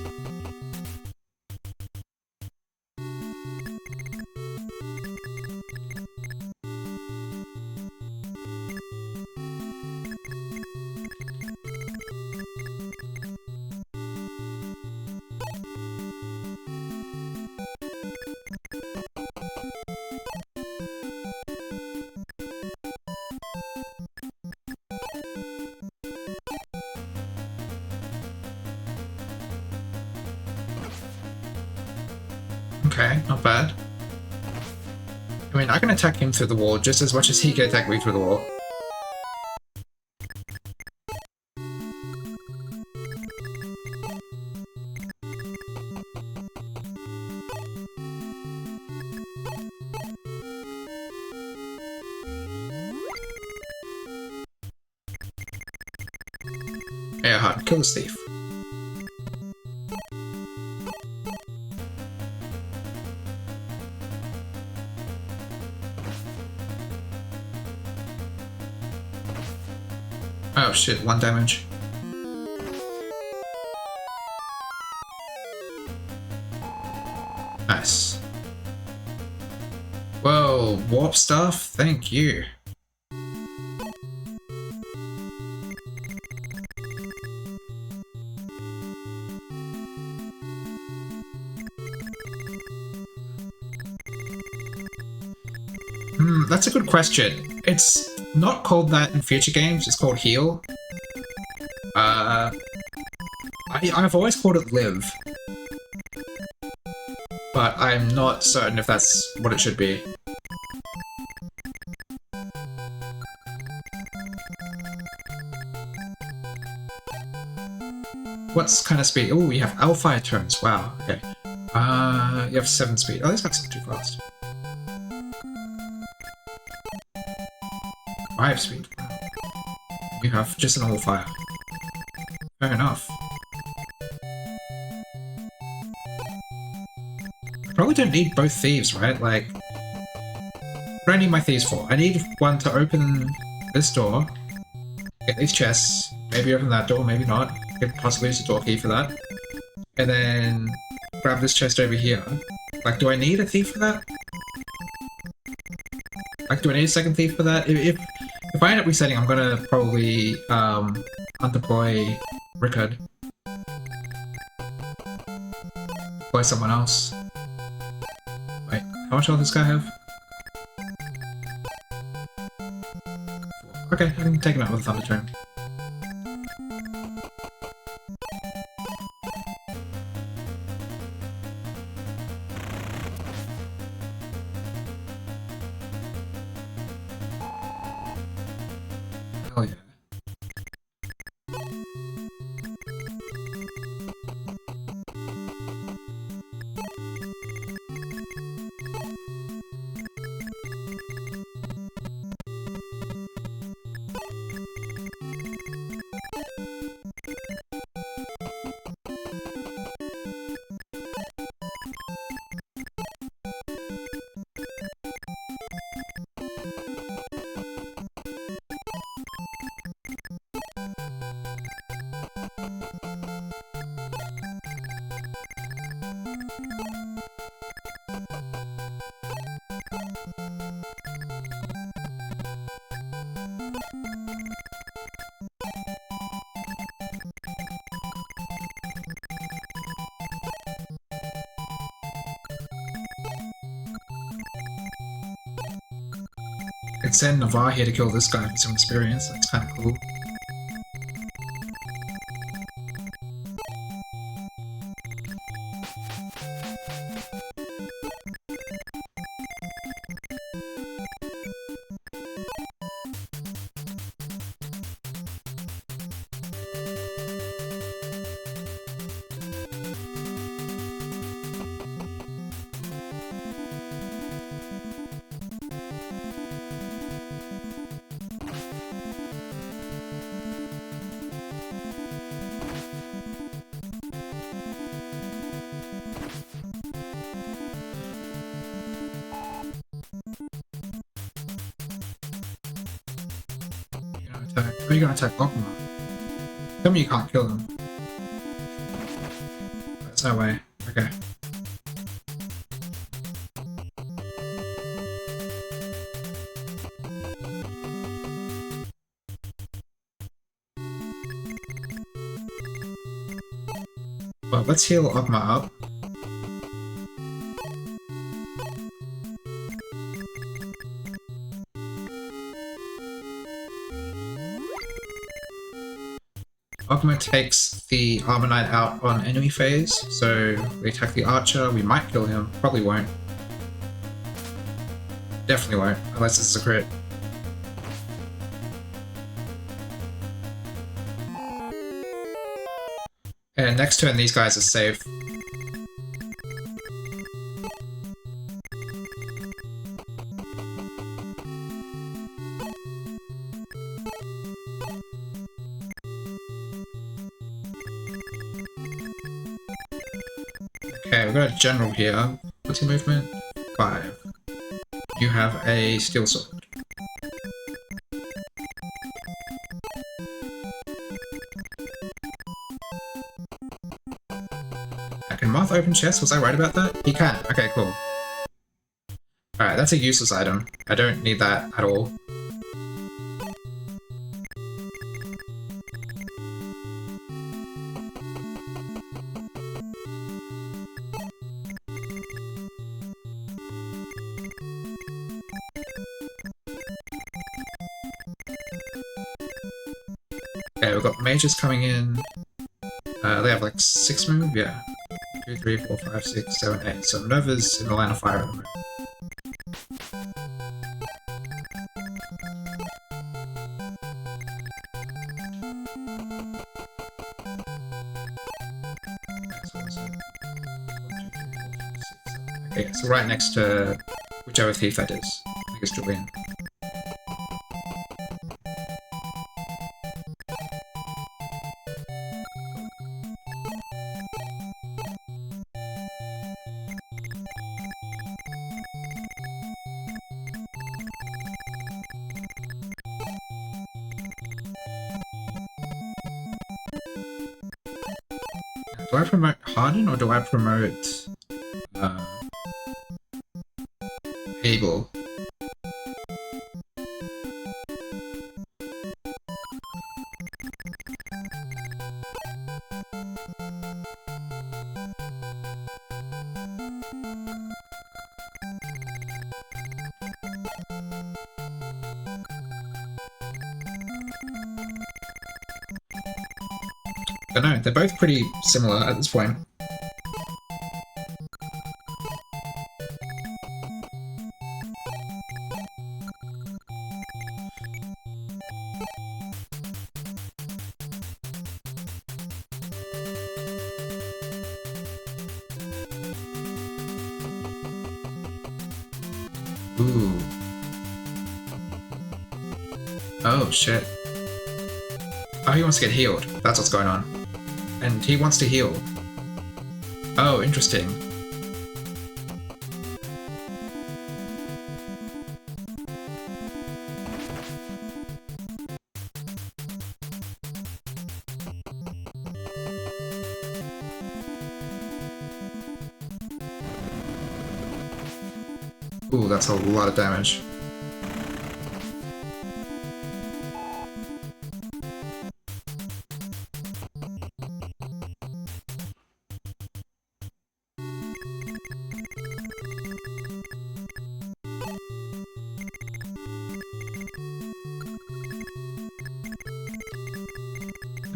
Okay, not bad. I mean, I can attack him through the wall just as much as he can attack me through the wall. Yeah, hard. Kill this thief. Oh shit, 1 damage. Nice. Whoa, warp stuff? Thank you. That's a good question. It's not called that in future games, it's called heal. I've always called it live. But I'm not certain if that's what it should be. What's kind of speed? Oh, we have Alpha turns. Wow, okay. You have 7 speed. Oh, this guy's not too fast. 5 speed. You have just an fire. Fair enough. I probably don't need both thieves, right? Like, what do I need my thieves for? I need one to open this door, get these chests, maybe open that door, maybe not. Could possibly use a door key for that. And then grab this chest over here. Like, do I need a thief for that? Like, do I need a second thief for that? If I end up resetting, I'm gonna probably undeploy Rickard. Deploy someone else. Wait, how much health does this guy have? 4. Okay, I can take him out with a Thunder Tome. Hell yeah. Could send Navarre here to kill this guy for some experience. That's kind of cool. are you gonna attack Pokemon? Tell me you can't kill him. There's no way. Okay. Well, let's heal Ogma up. Ogma takes the Armonite out on enemy phase, so we attack the Archer, we might kill him, probably won't. Definitely won't, unless this is a crit. And next turn these guys are safe. Okay, we've got a general here. What's your movement? 5. You have a steel sword. Can Moth open chests? Was I right about that? He can. Okay, cool. Alright, that's a useless item. I don't need that at all. Okay, we've got mages coming in. They have like 6 move? Yeah. 2, 3, 4, 5, 6, 7, 8. So Nova's in the line of fire at the moment. Okay, so right next to whichever thief that is. I think it's Julian. Do I promote Harden or do I promote Able? I don't know, they're both pretty similar at this point. Ooh. Oh, shit. Oh, he wants to get healed. That's what's going on. And he wants to heal. Oh, interesting. Ooh, that's a lot of damage.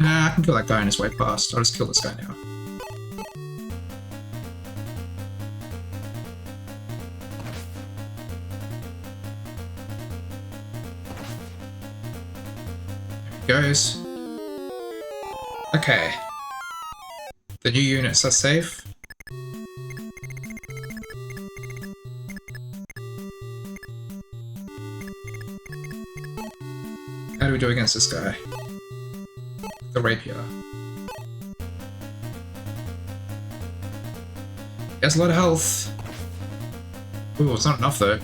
Nah, I can kill that guy on his way past. I'll just kill this guy now. There he goes. Okay. The new units are safe. How do we do against this guy? The rapier. He has a lot of health. Ooh, it's not enough though.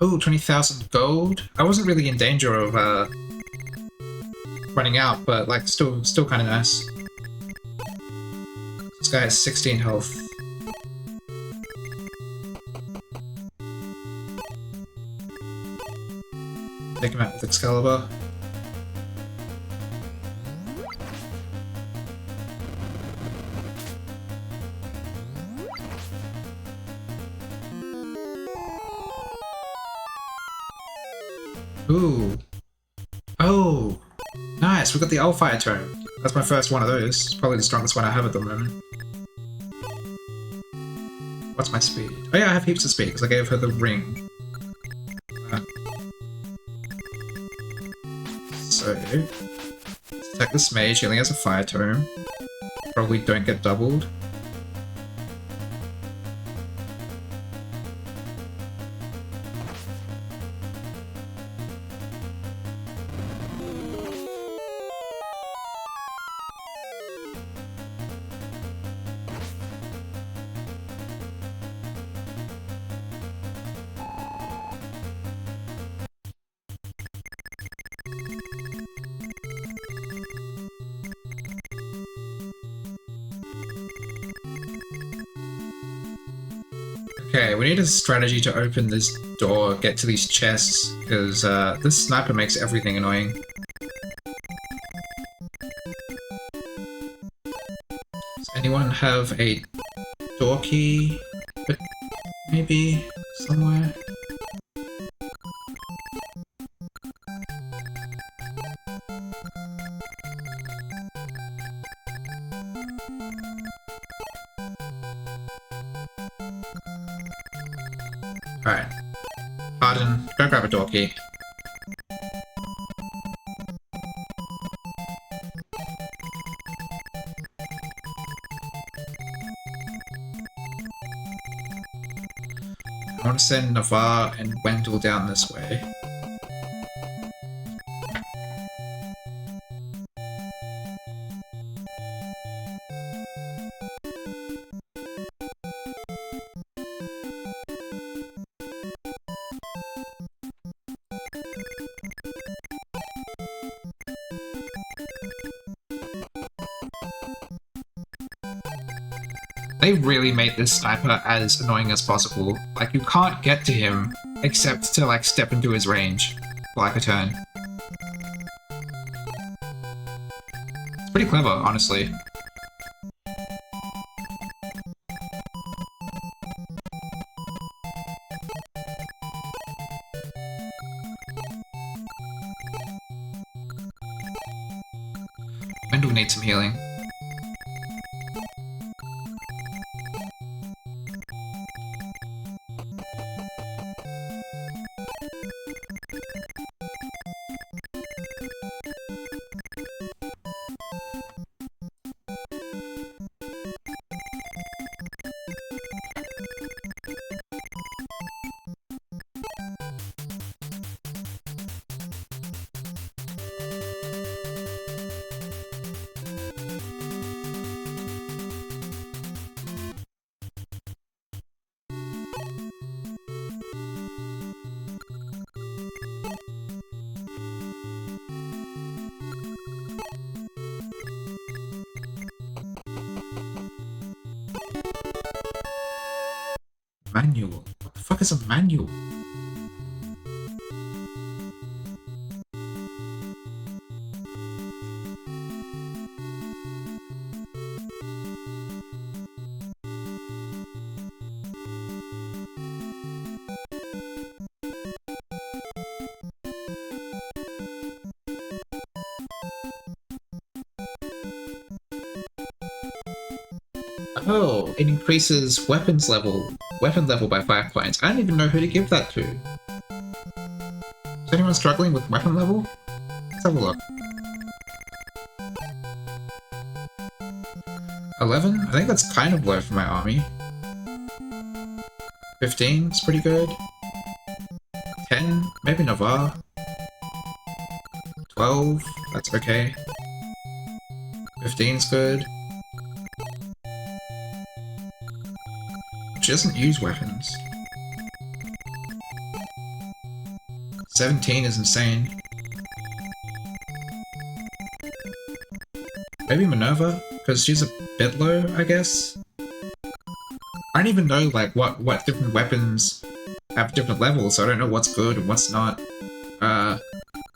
Oh, 20,000 gold. I wasn't really in danger of running out, but like still kind of nice. This guy has 16 health. Take him out with Excalibur. Ooh. Oh! Nice, we got the Fire Tome. That's my first one of those. It's probably the strongest one I have at the moment. What's my speed? Oh yeah, I have heaps of speed because I gave her the ring. So, let's attack this mage. He only has a Fire Tome. Probably don't get doubled. Okay, we need a strategy to open this door, get to these chests, because this sniper makes everything annoying. Does anyone have a door key? Maybe somewhere? Alright. Pardon, go grab a door key. I want to send Navarre and Wendell down this way. They really made this sniper as annoying as possible. Like, you can't get to him except to, like, step into his range for, like, a turn. It's pretty clever, honestly. Wendell needs some healing. Manual? What the fuck is a manual? Oh, it increases weapon level by 5 points. I don't even know who to give that to. Is anyone struggling with weapon level? Let's have a look. 11? I think that's kind of low for my army. 15 is pretty good. 10? Maybe Navarre. 12? That's okay. 15's good. She doesn't use weapons. 17 is insane. Maybe Minerva? Because she's a bit low, I guess? I don't even know, like, what different weapons have different levels, so I don't know what's good and what's not.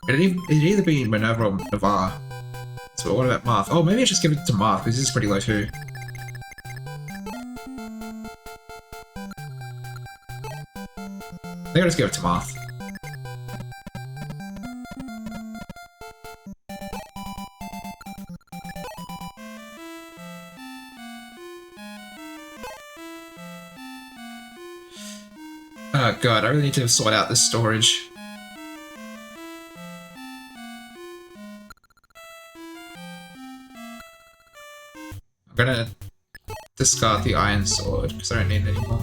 It'd either be Minerva or Navarre. So what about Marth? Oh, maybe I just give it to Marth, because this is pretty low too. I think I'll just give it to Marth. Oh god, I really need to sort out this storage. I'm gonna discard the Iron Sword, because I don't need it anymore.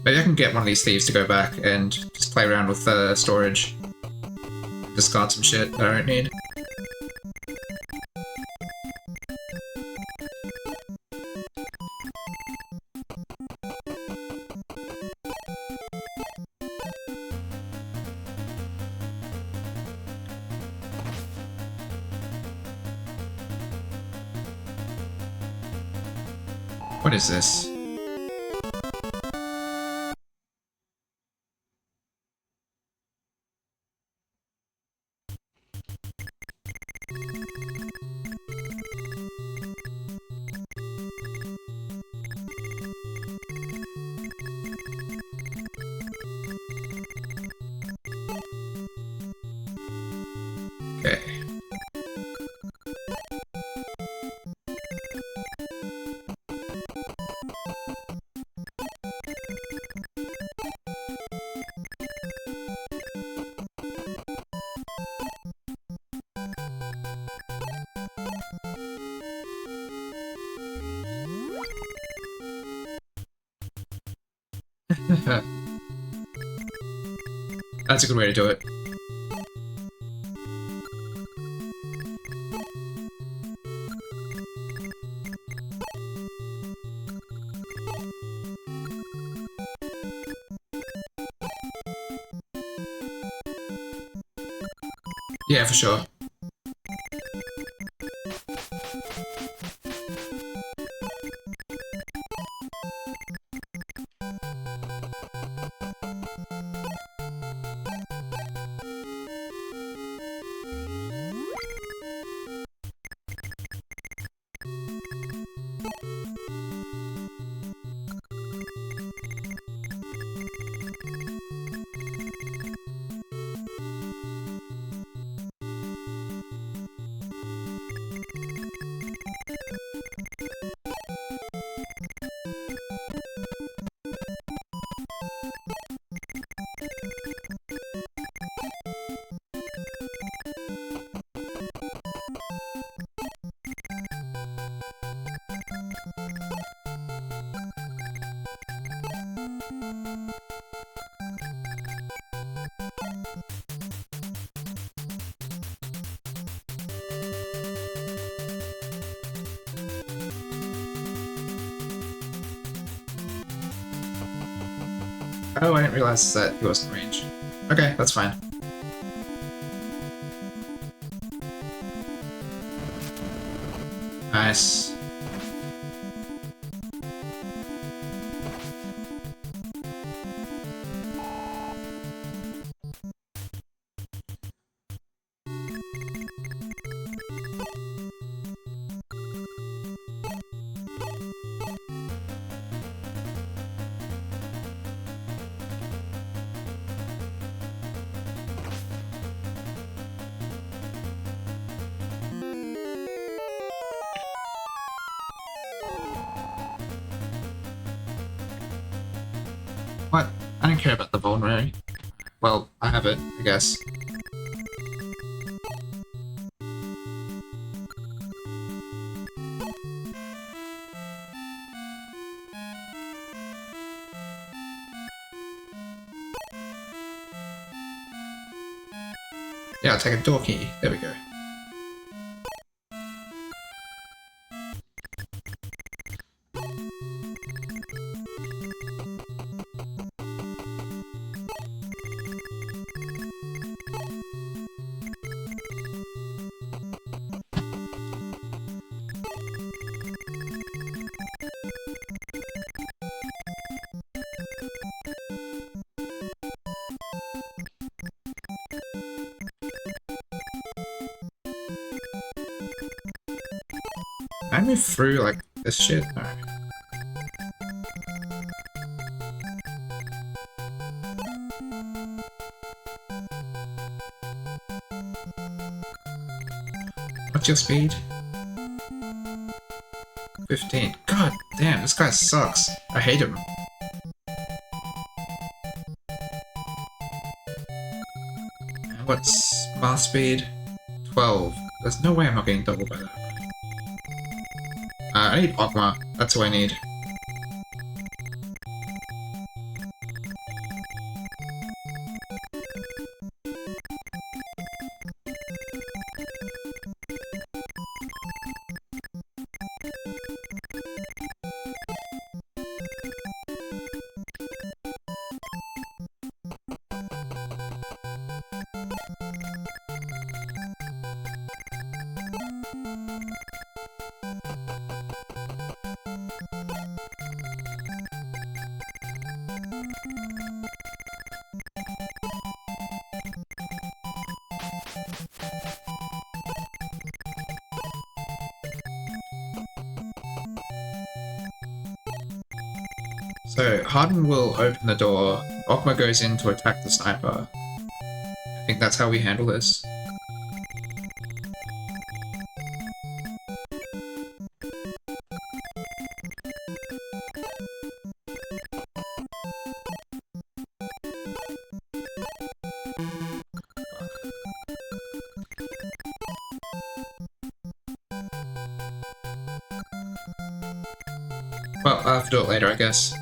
Maybe I can get one of these thieves to go back and just play around with the storage. Discard some shit that I don't need. What is this? Okay. That's a good way to do it. Yeah, for sure. Oh, I didn't realize that he wasn't in range. Okay, that's fine. Nice. What? I don't care about the vulnerary. Well, I have it, I guess. Yeah, I'll take a door key. There we go. Can I move through, like, this shit? No. What's your speed? 15. God damn, this guy sucks. I hate him. And what's my speed? 12. There's no way I'm not getting doubled by that. I need Ogma. That's what I need. So, Harden will open the door, Ogma goes in to attack the sniper. I think that's how we handle this. Well, I'll have to do it later, I guess.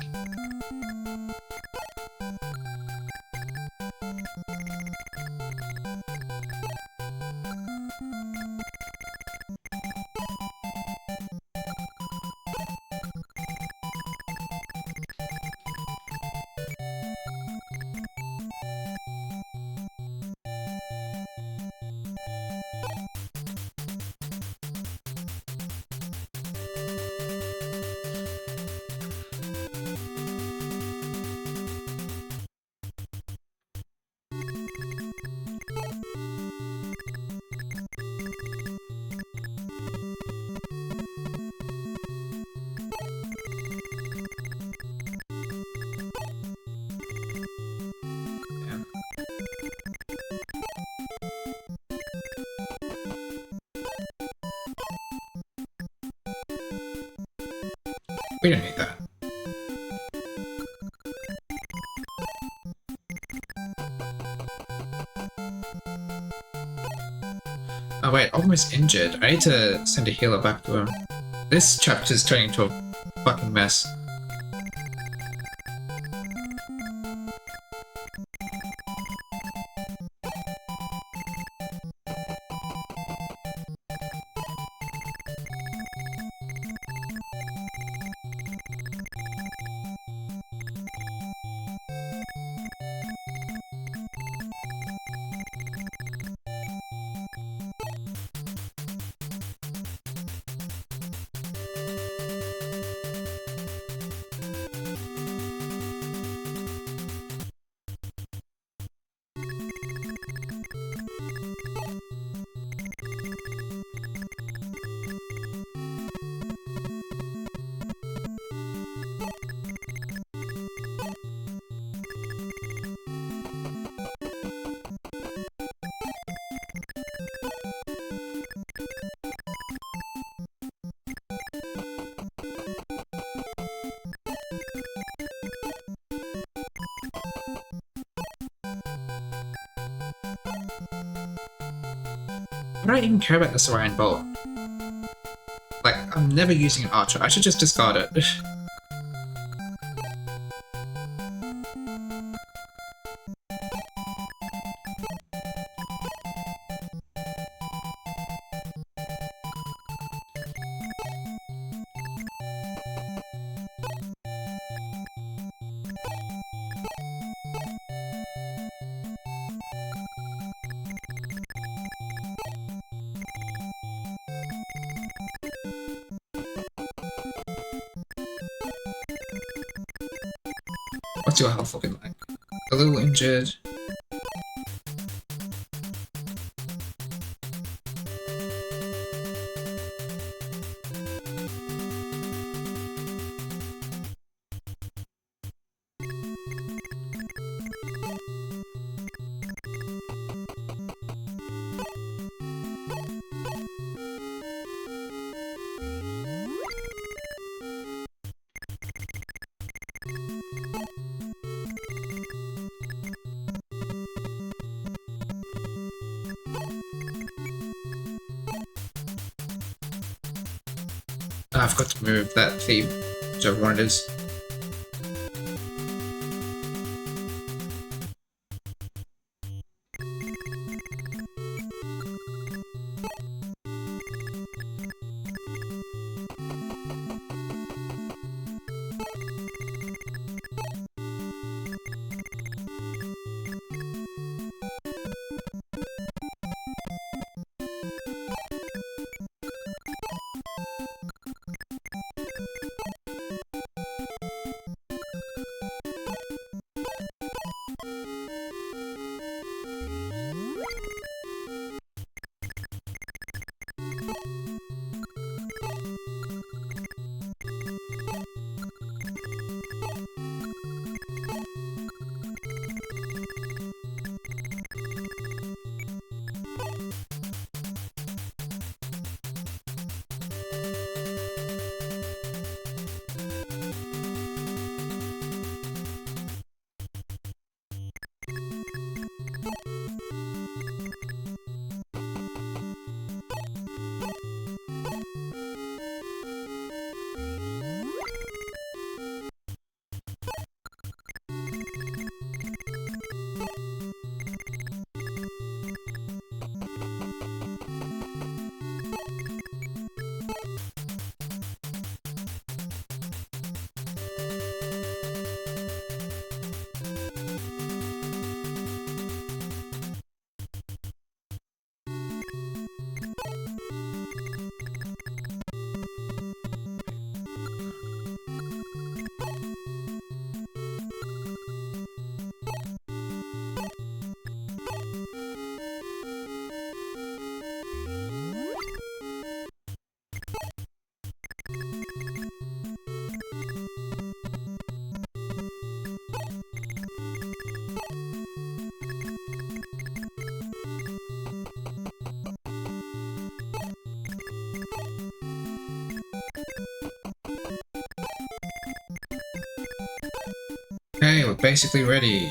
We don't need that. Oh wait, Ogma's injured. I need to send a healer back to him. This chapter's turning into a fucking mess. Why do I even care about this Orion Bolt? Like, I'm never using an archer. I should just discard it. What's your health looking like? A little injured. I forgot to move that theme, whichever one it is. Okay, we're basically ready.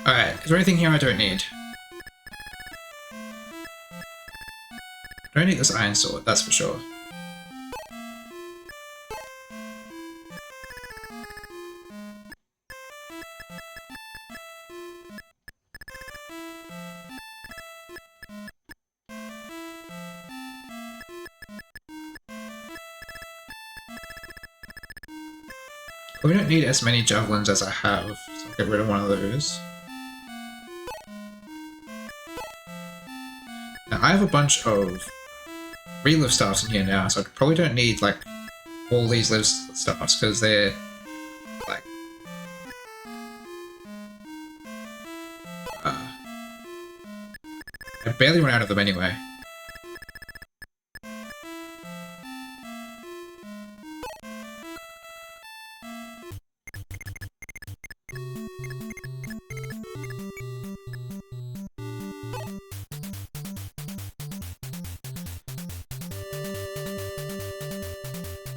Alright, is there anything here I don't need? I don't need this iron sword, that's for sure. We don't need as many javelins as I have, so I'll get rid of one of those. Now, I have a bunch of relive staffs in here now, so I probably don't need, like, all these live staffs, because they're, like... I barely run out of them anyway.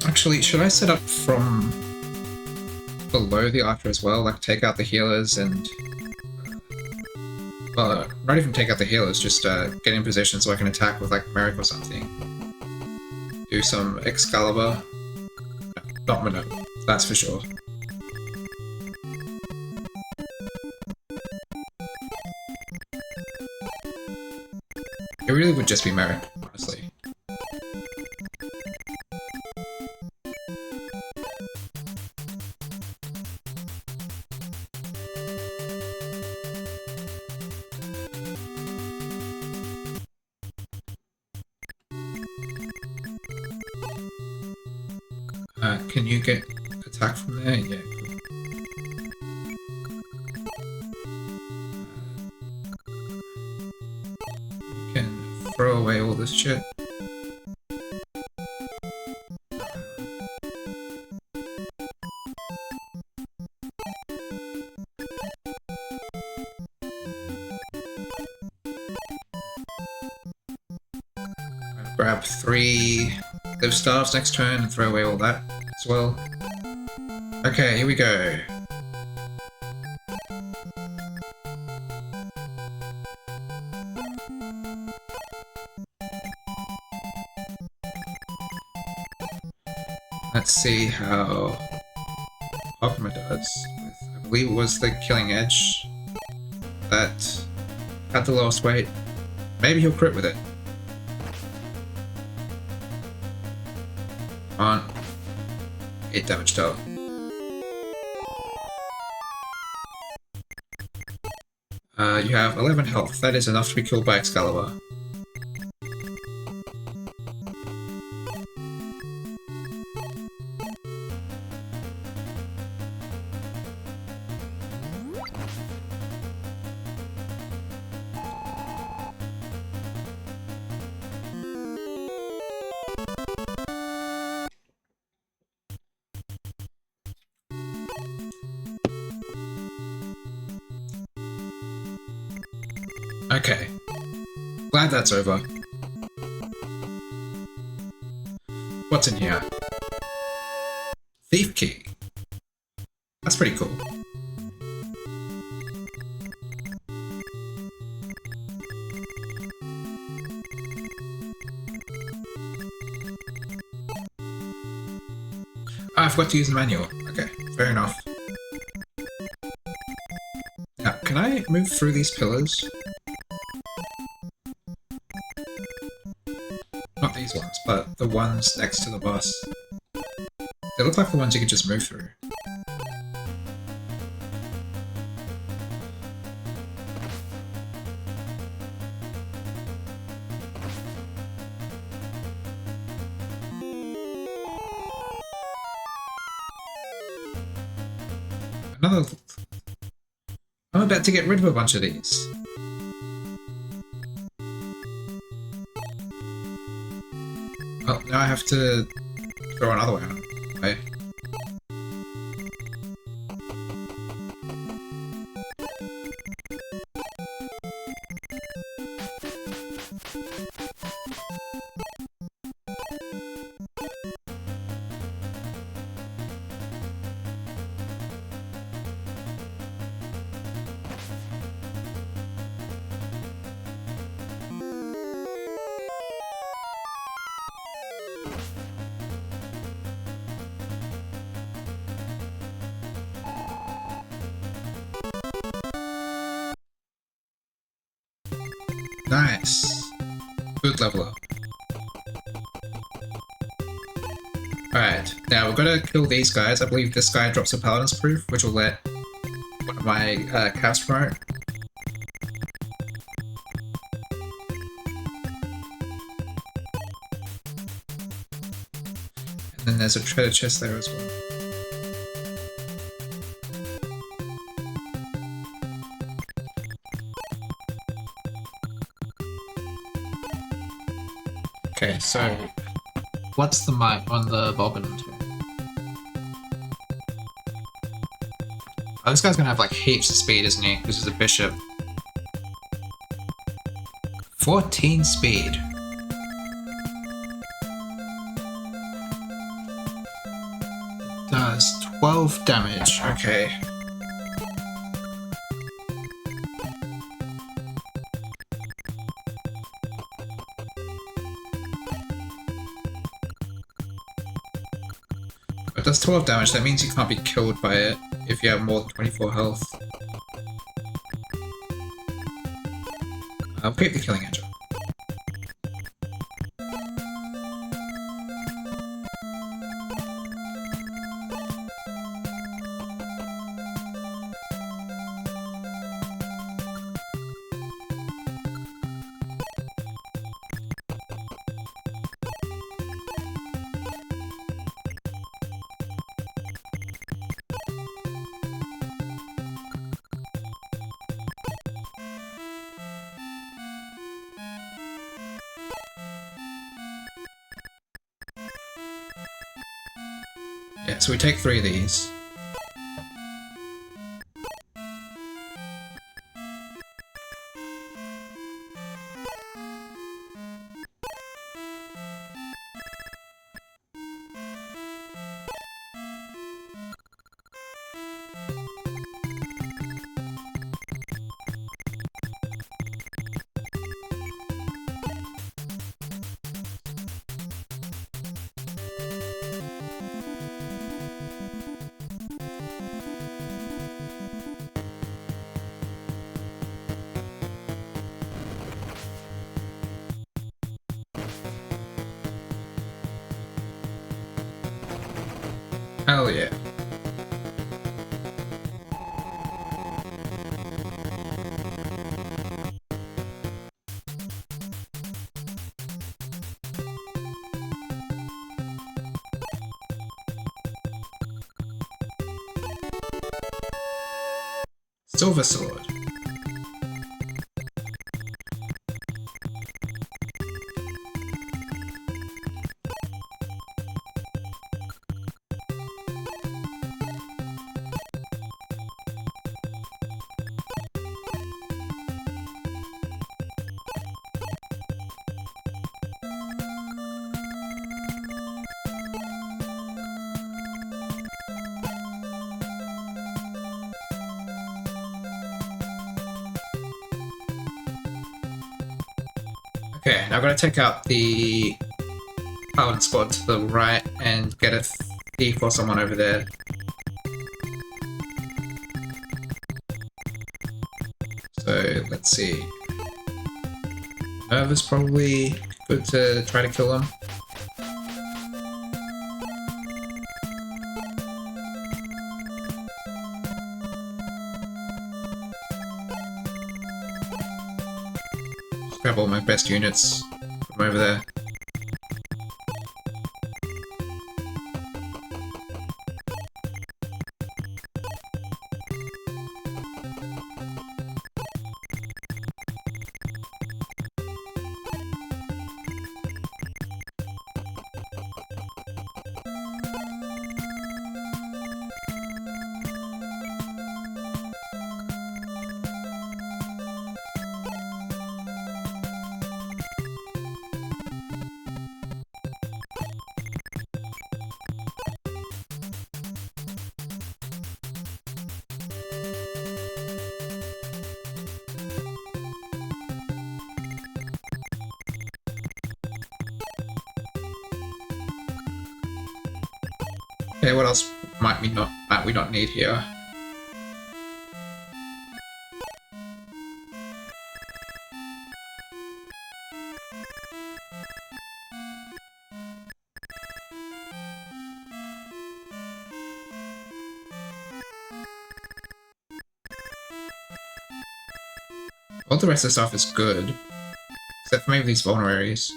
Actually, should I set up from below the archer as well? Like, take out the healers and... well, not even take out the healers, just get in position so I can attack with, like, Merrick or something. Do some Excalibur. No, not Minot, that's for sure. It really would just be Merrick, honestly. Can you get attack from there? Yeah, cool. You can throw away all this shit. Grab 3 live stars next turn and throw away all that as well. Okay, here we go. Let's see how Ogma does with, I believe it was the Killing Edge that had the lowest weight. Maybe he'll crit with it. On 8 damage total. You have 11 health. That is enough to be killed by Excalibur. Okay. Glad that's over. What's in here? Thief Key. That's pretty cool. Ah, I forgot to use the manual. Okay, fair enough. Now, can I move through these pillars? Not these ones, but the ones next to the boss. They look like the ones you can just move through. Another... I'm about to get rid of a bunch of these. Well, now I have to throw another one out. Okay. Nice. Good level up. Alright, now we're gonna kill these guys. I believe this guy drops a Paladin's Proof, which will let one of my caps promote. And then there's a treasure chest there as well. Okay, so what's the might on the bobbin? Oh, this guy's gonna have like heaps of speed, isn't he? This is a bishop. 14 speed. Does 12 damage. Okay. It does 12 damage, that means you can't be killed by it if you have more than 24 health. I'll keep the Killing Edge. Yeah, so we take 3 of these. Hell yeah. Silver Sword. Okay, now I'm gonna take out the pilot squad to the right and get a thief or someone over there. So let's see. Nerve is probably good to try to kill him. Just grab all my best units from over there. Okay, what else might we not need here? All the rest of the stuff is good, except for maybe these vulneraries.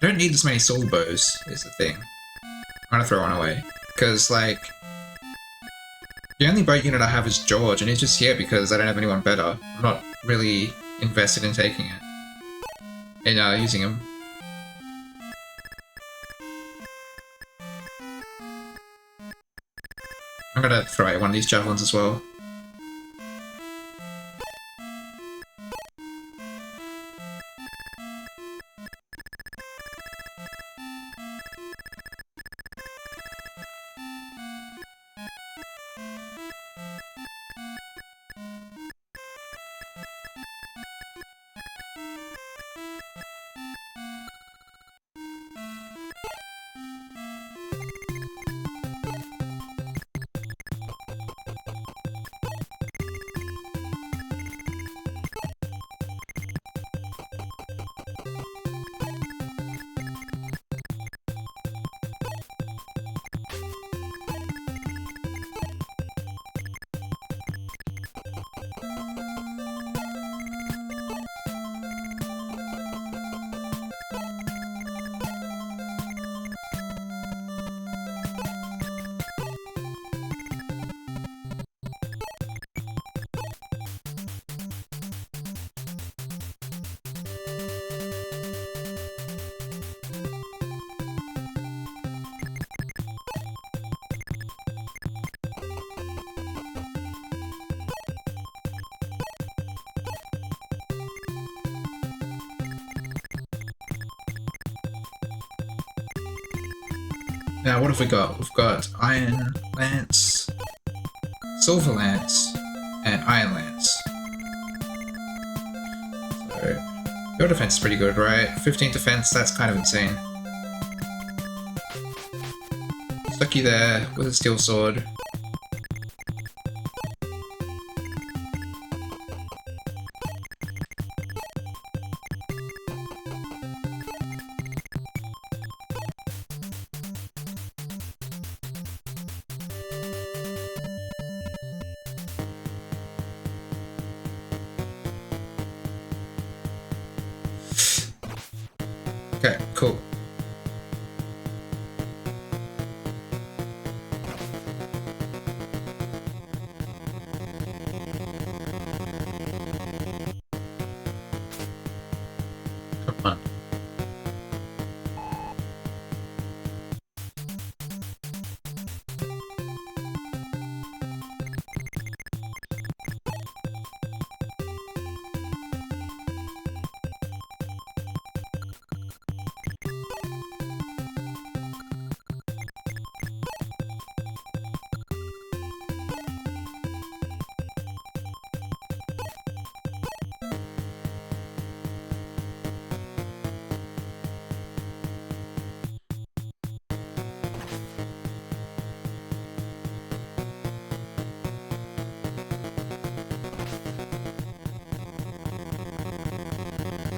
I don't need this many soul bows, is the thing. I'm gonna throw one away. Because, like, the only bow unit I have is George, and he's just here because I don't have anyone better. I'm not really invested in taking it. In using him. I'm gonna throw away one of these javelins as well. Now, what have we got? We've got Iron Lance, Silver Lance, and Iron Lance. So, your defense is pretty good, right? 15 defense, that's kind of insane. Stuck you there with a steel sword. Okay, cool. Come on.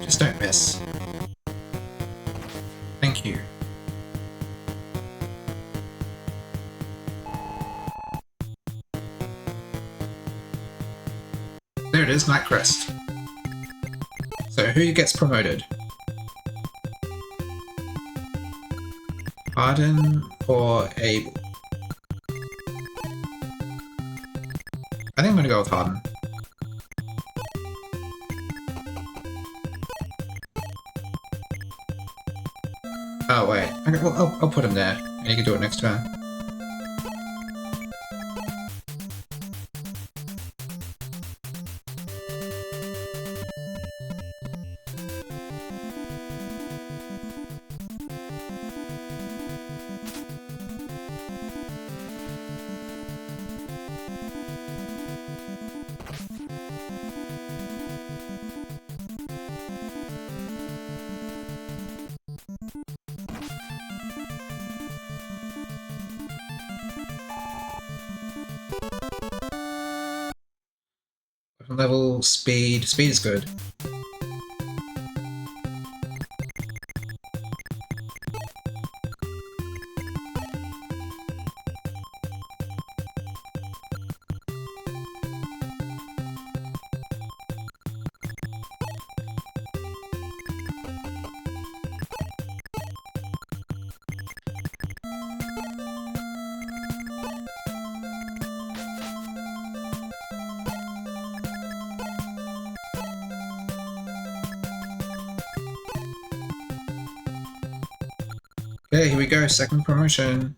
Just don't miss. Thank you. There it is, Night Crest. So who gets promoted? Arden or Abel? I think I'm gonna go with Harden. Oh wait, okay, well, I'll put him there, and he can do it next turn. Level, speed. Speed is good. Okay, here we go, second promotion.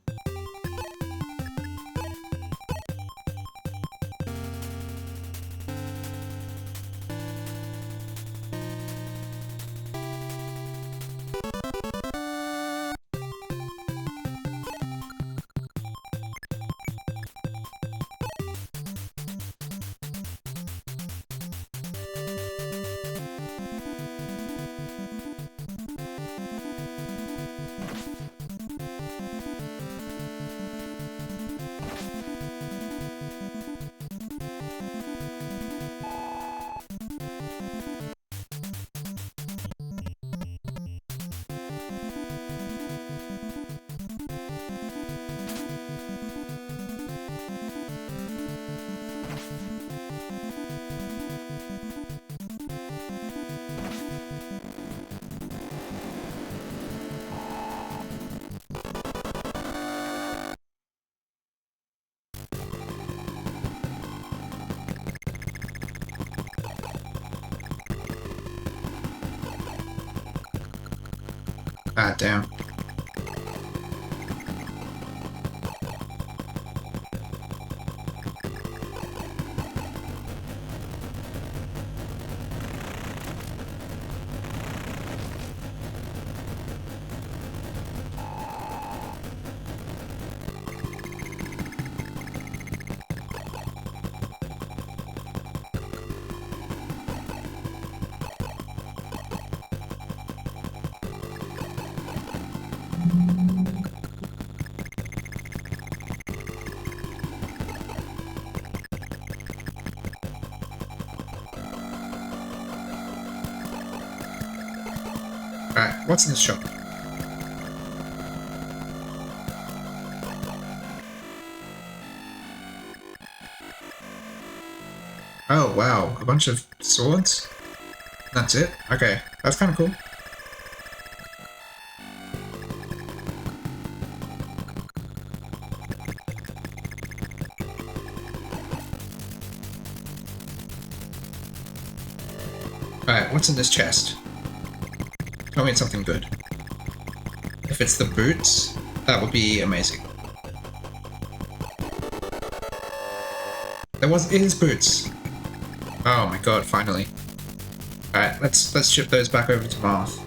Ah, damn. Alright, what's in this shop? Oh, wow. A bunch of swords? That's it? Okay, that's kind of cool. Alright, what's in this chest? Tell me it's something good. If it's the boots, that would be amazing. It is boots. Oh my god, finally. Alright, let's ship those back over to Marth.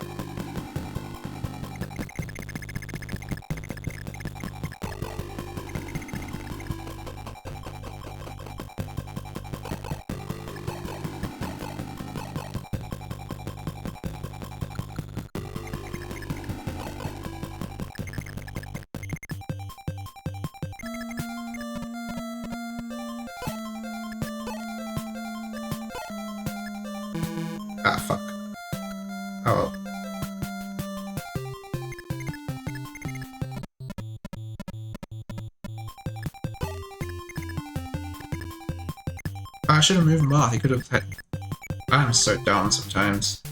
Ah, fuck. Oh. I should have moved Marth. He could have had... I'm so dumb sometimes.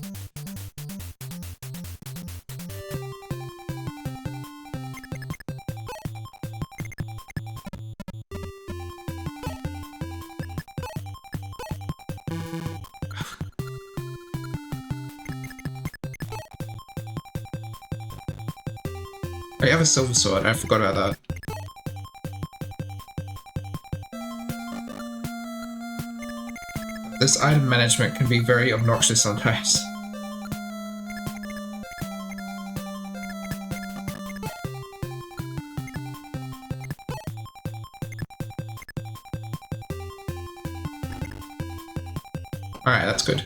I have a silver sword. I forgot about that. This item management can be very obnoxious sometimes. Alright, that's good.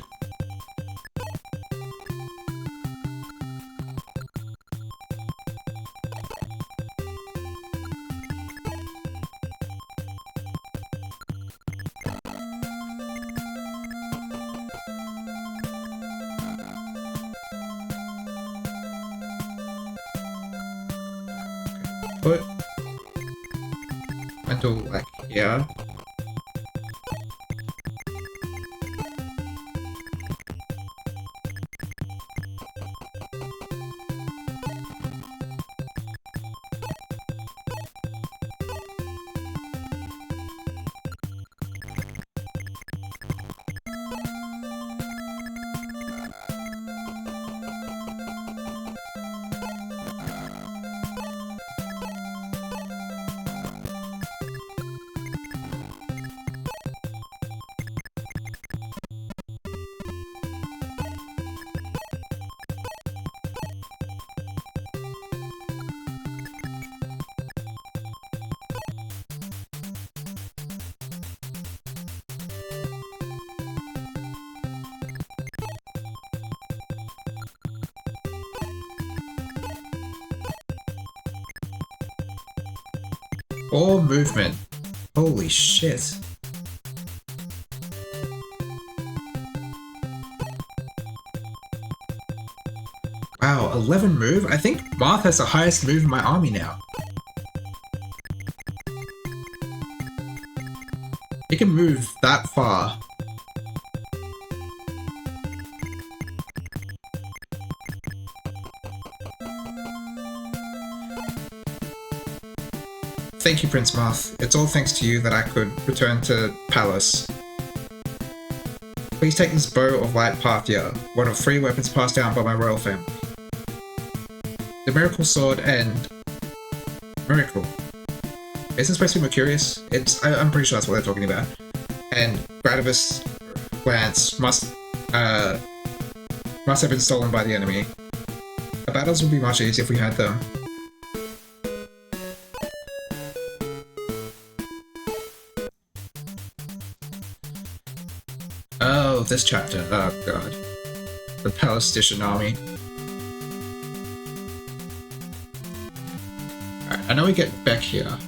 Put until like here. Or movement. Holy shit. Wow, 11 move? I think Marth has the highest move in my army now. He can move that far. Thank you, Prince Marth. It's all thanks to you that I could return to Palace. Please take this bow of light Parthia, one of 3 weapons passed down by my royal family. The Miracle Sword and... Miracle. Is it supposed to be Mercurius? I'm pretty sure that's what they're talking about. And Gradivus Lance must have been stolen by the enemy. The battles would be much easier if we had them. Oh, this chapter. Oh god. The Palestinian army. Alright, I know we get back here.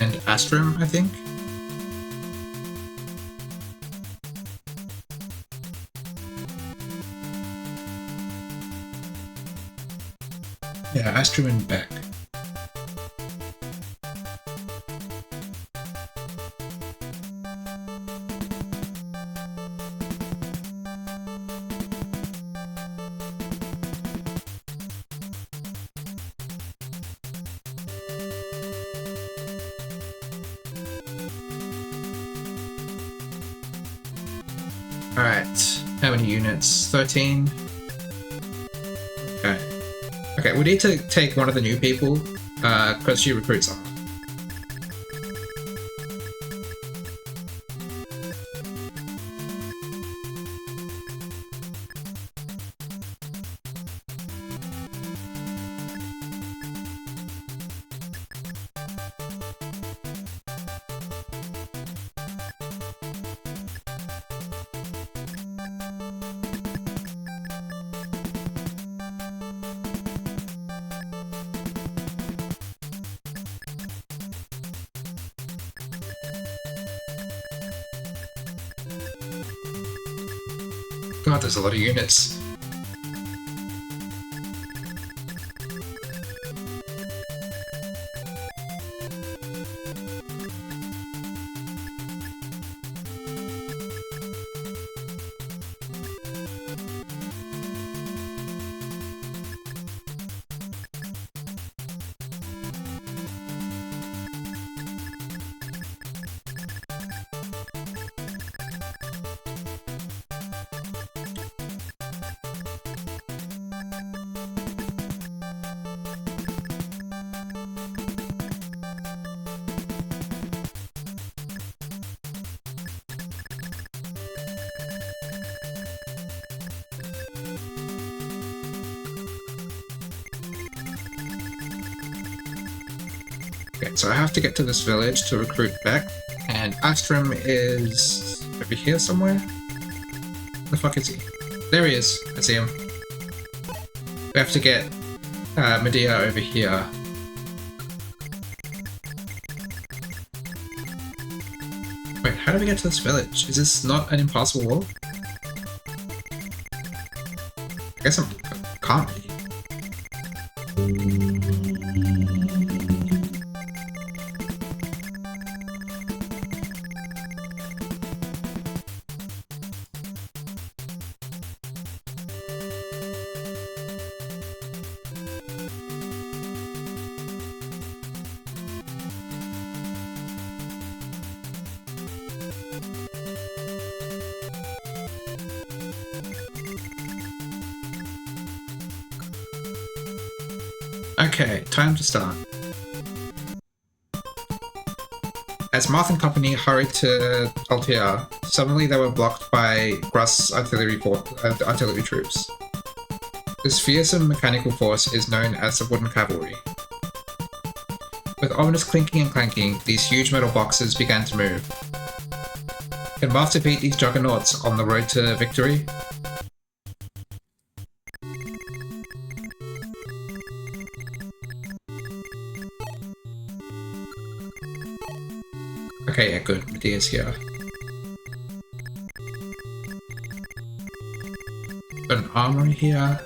and Astrum, I think. Yeah, Astrum and Beck. Alright, how many units? 13? Okay. Okay, we need to take one of the new people, because she recruits us. God, there's a lot of units. Okay, so I have to get to this village to recruit Beck, and Astrum is over here somewhere? Where the fuck is he? There he is. I see him. We have to get Medea over here. Wait, how do we get to this village? Is this not an impossible wall? I guess can't be. Okay, time to start. As Marth and company hurried to Altea, suddenly they were blocked by Gruss artillery troops. This fearsome mechanical force is known as the Wooden Cavalry. With ominous clinking and clanking, these huge metal boxes began to move. Can Marth defeat these juggernauts on the road to victory? Okay, yeah, good. Medea's here. Got an armory here.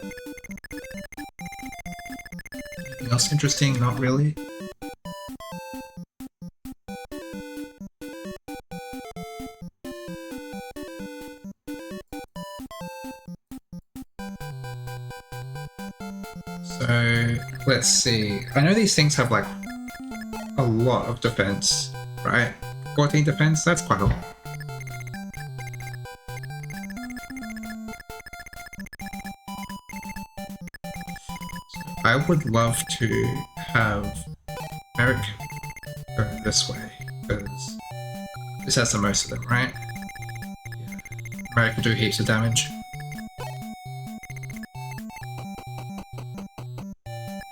Anything else interesting? Not really. So, let's see. I know these things have like a lot of defense, right? 14 defense, that's quite a lot. So I would love to have Merrick go this way, because this has the most of them, right? Yeah. Merrick will do heaps of damage.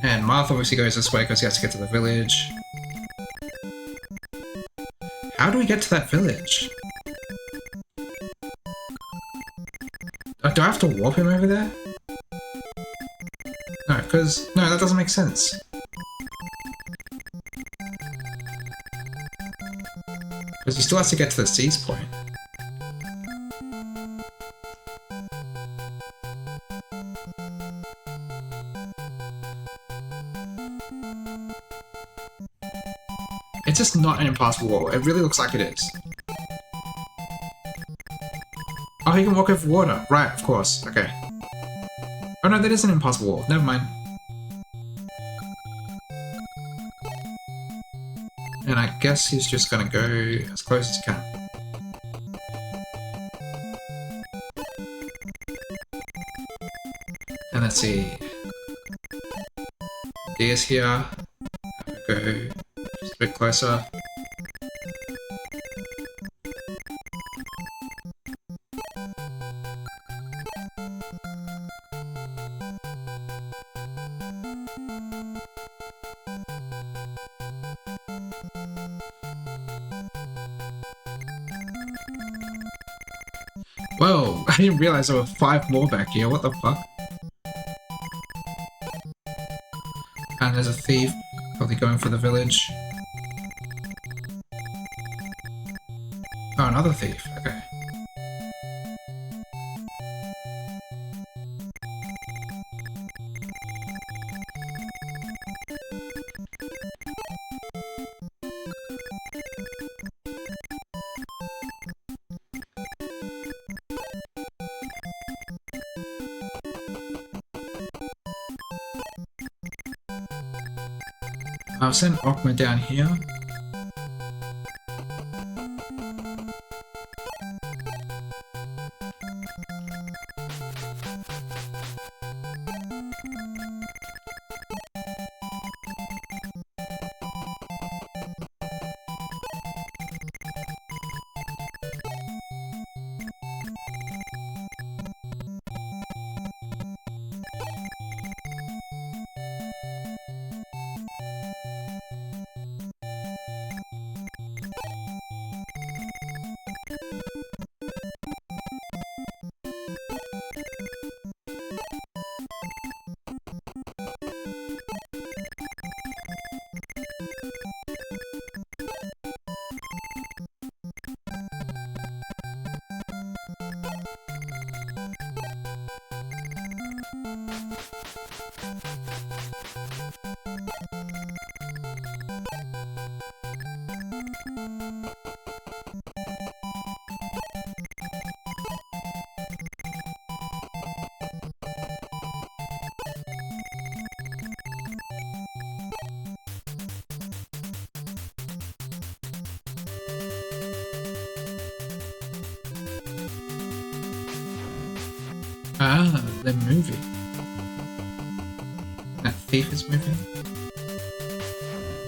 And Marth obviously goes this way because he has to get to the village. How do we get to that village? Do I have to warp him over there? No, because... No, that doesn't make sense. Because he still has to get to the Seas point. It's just not an impossible wall. It really looks like it is. Oh, he can walk over water. Right, of course. Okay. Oh no, that is an impossible wall. Never mind. And I guess he's just gonna go as close as he can. And let's see. D is here. Go just a bit closer. Whoa, I didn't realize there were 5 more back here, what the fuck? And there's a thief, probably going for the village. Oh, another thief, okay. I'll send Okma down here. Ah, they're moving. That thief is moving?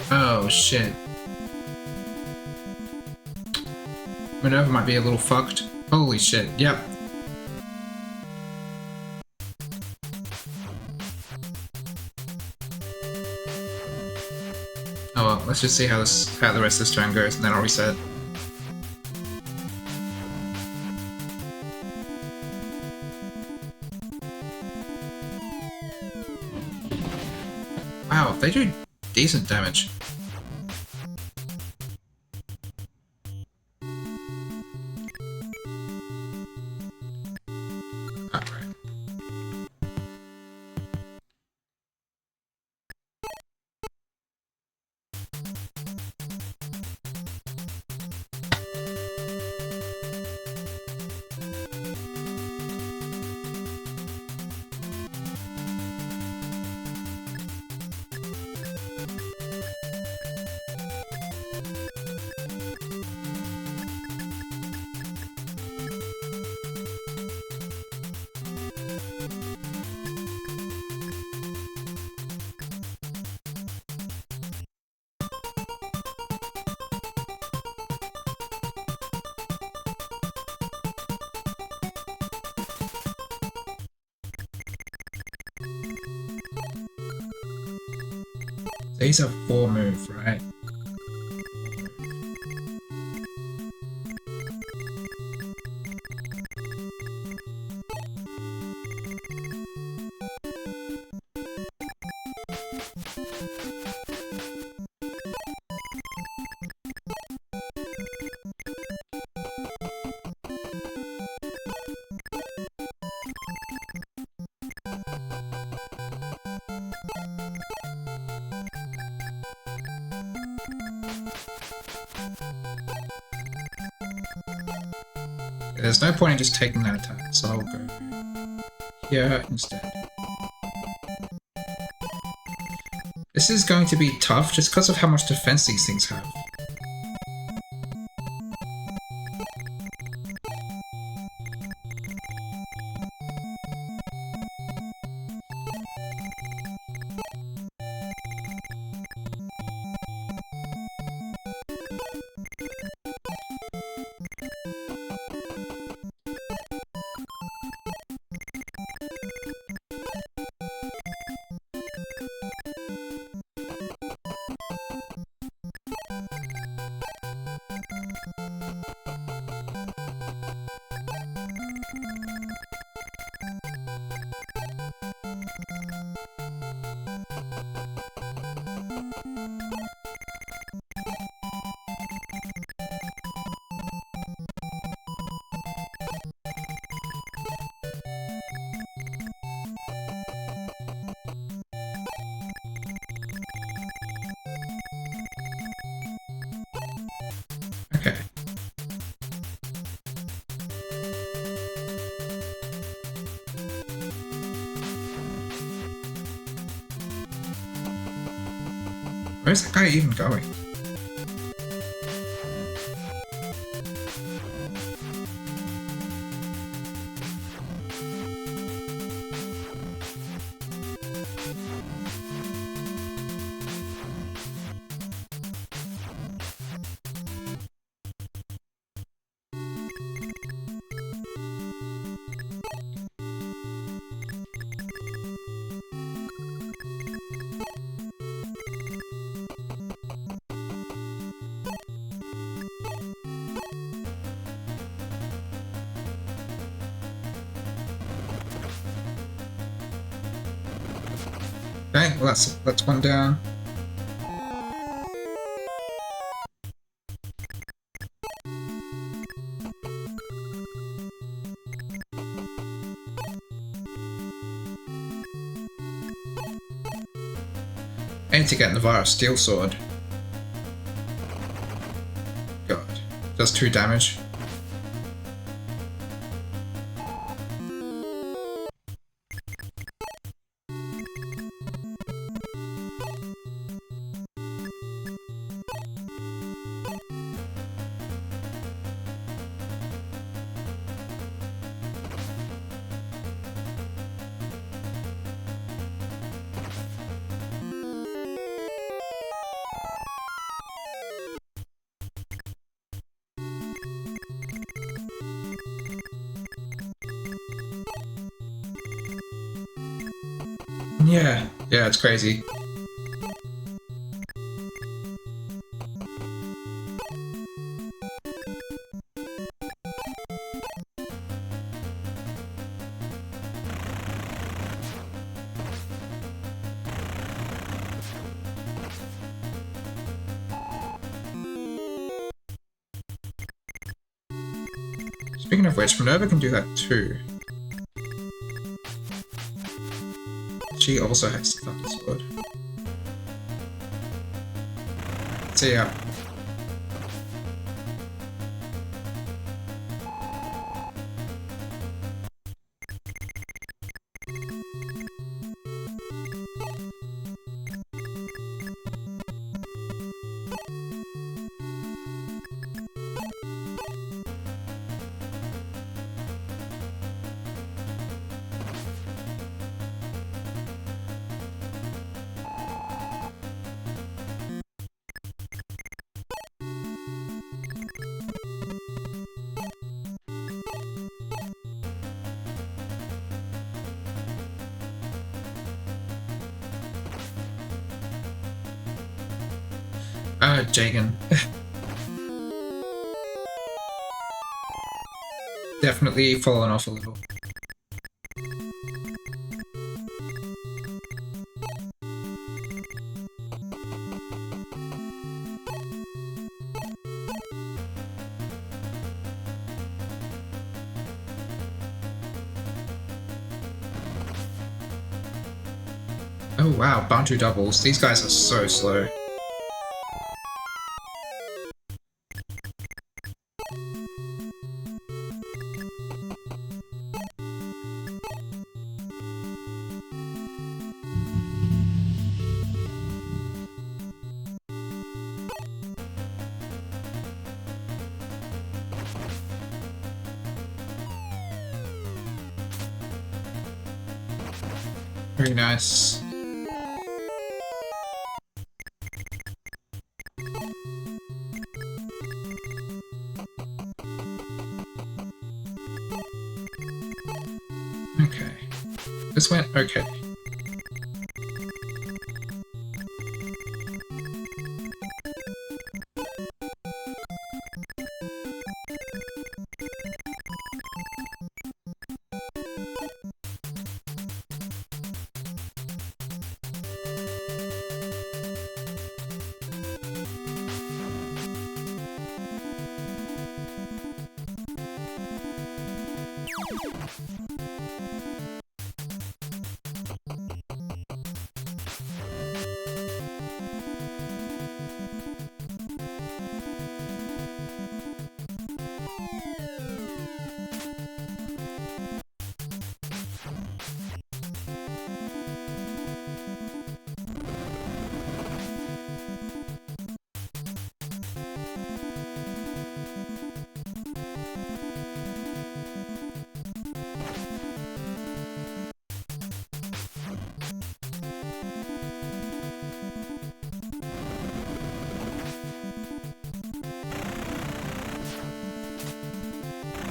Oh shit. Minerva might be a little fucked. Holy shit, yep. Oh well, let's just see how the rest of this turn goes and then I'll reset. Wow, they do decent damage. Alright. These are 4 move, right? There's no point in just taking that attack, so I'll go here instead. This is going to be tough just because of how much defense these things have. Okay. Where's that guy even going? Okay, well that's one down. I need to get Navarro's Steel Sword. God, does 2 damage. Yeah, it's crazy. Speaking of which, Minerva can do that too. She also has the Thunder Sword. So yeah. Jagan. Definitely fallen off a little. Oh wow, Bantu doubles. These guys are so slow. Very nice. Okay. This went okay.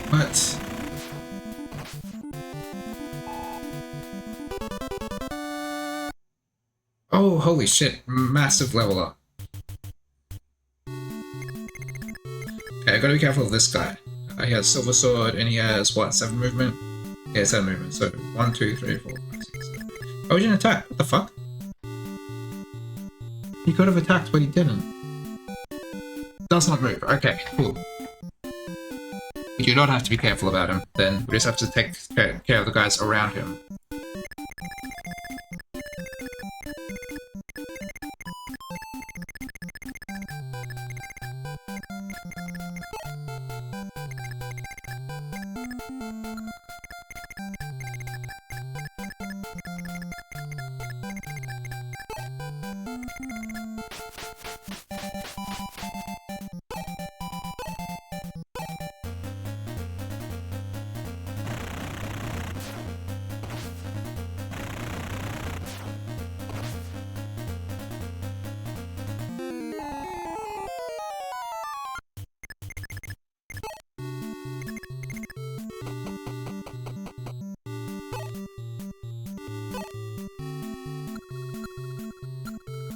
What? Oh, holy shit. Massive level up. Okay, I gotta be careful of this guy. He has Silver Sword and he has, what, 7 movement? Yeah, 7 movement. So 1, 2, 3, 4, 5, 6, 7. Oh, he didn't attack. What the fuck? He could have attacked, but he didn't. Does not move. Okay, cool. We do not have to be careful about him, then. We just have to take care of the guys around him.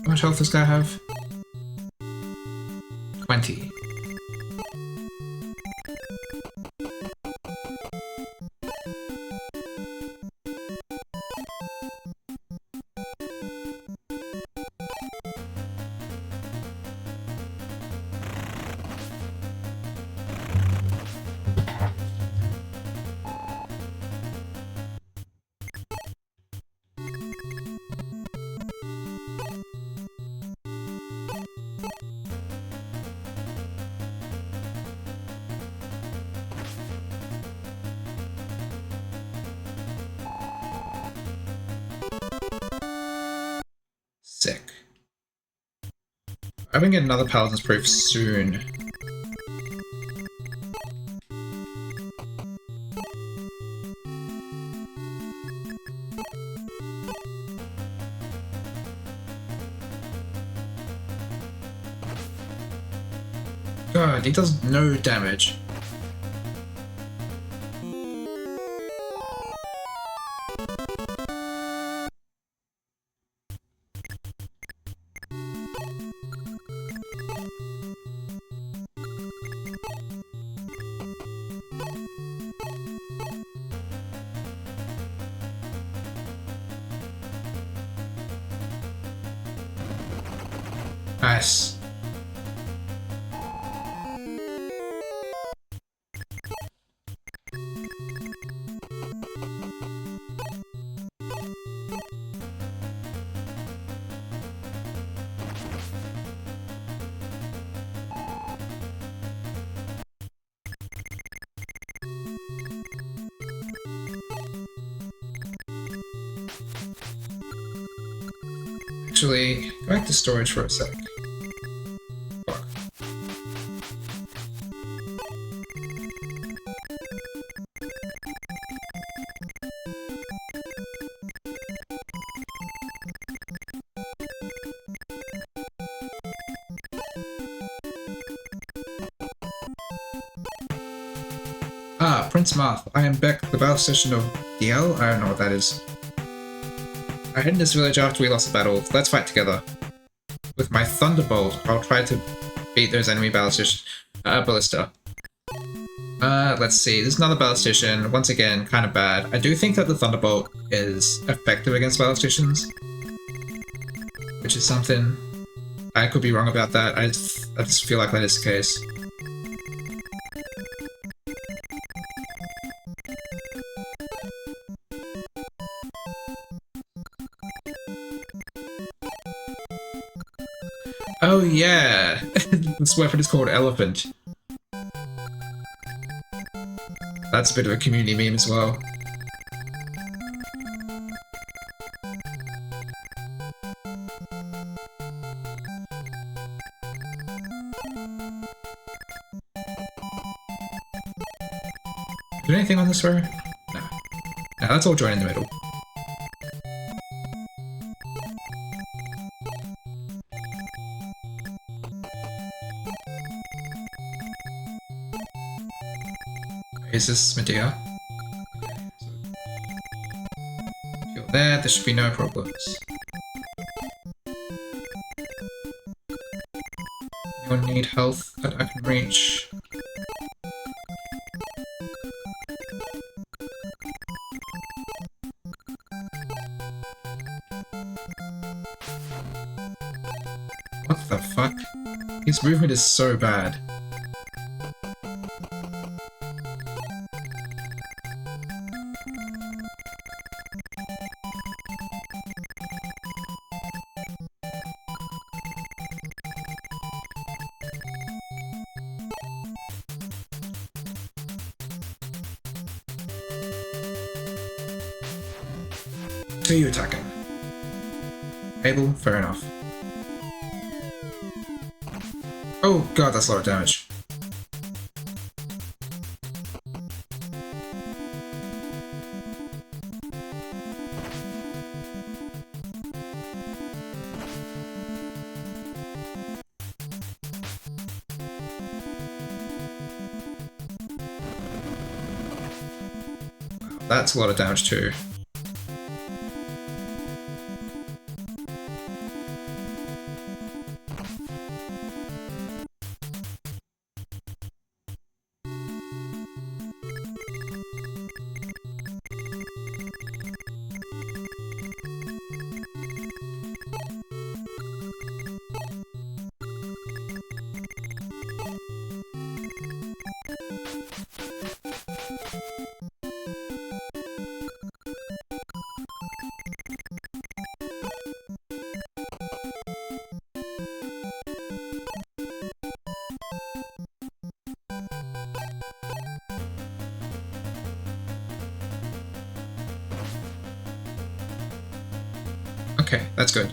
How much health does this guy have? 20. Sick. I'm gonna get another Paladin's Proof soon. God, he does no damage. Nice. Actually, go back to storage for a sec. Fuck. Ah, Prince Marth. I am Beck, the battle station of DL? I don't know what that is. I hid in this village after we lost the battle. Let's fight together. With my Thunderbolt, I'll try to beat those enemy battle stations. Ballista. Let's see. There's another battle station. Once again, kind of bad. I do think that the Thunderbolt is effective against battle stations, which is something. I could be wrong about that. I just feel like that is the case. Oh yeah! This weapon is called Elephant. That's a bit of a community meme as well. Do anything on this row? No. No, let's all join in the middle. Is this Medea? If you're there should be no problems. Anyone need health that I can reach? What the fuck? His movement is so bad. Who are you attacking? Able? Fair enough. Oh god, that's a lot of damage. That's a lot of damage too. Okay, that's good.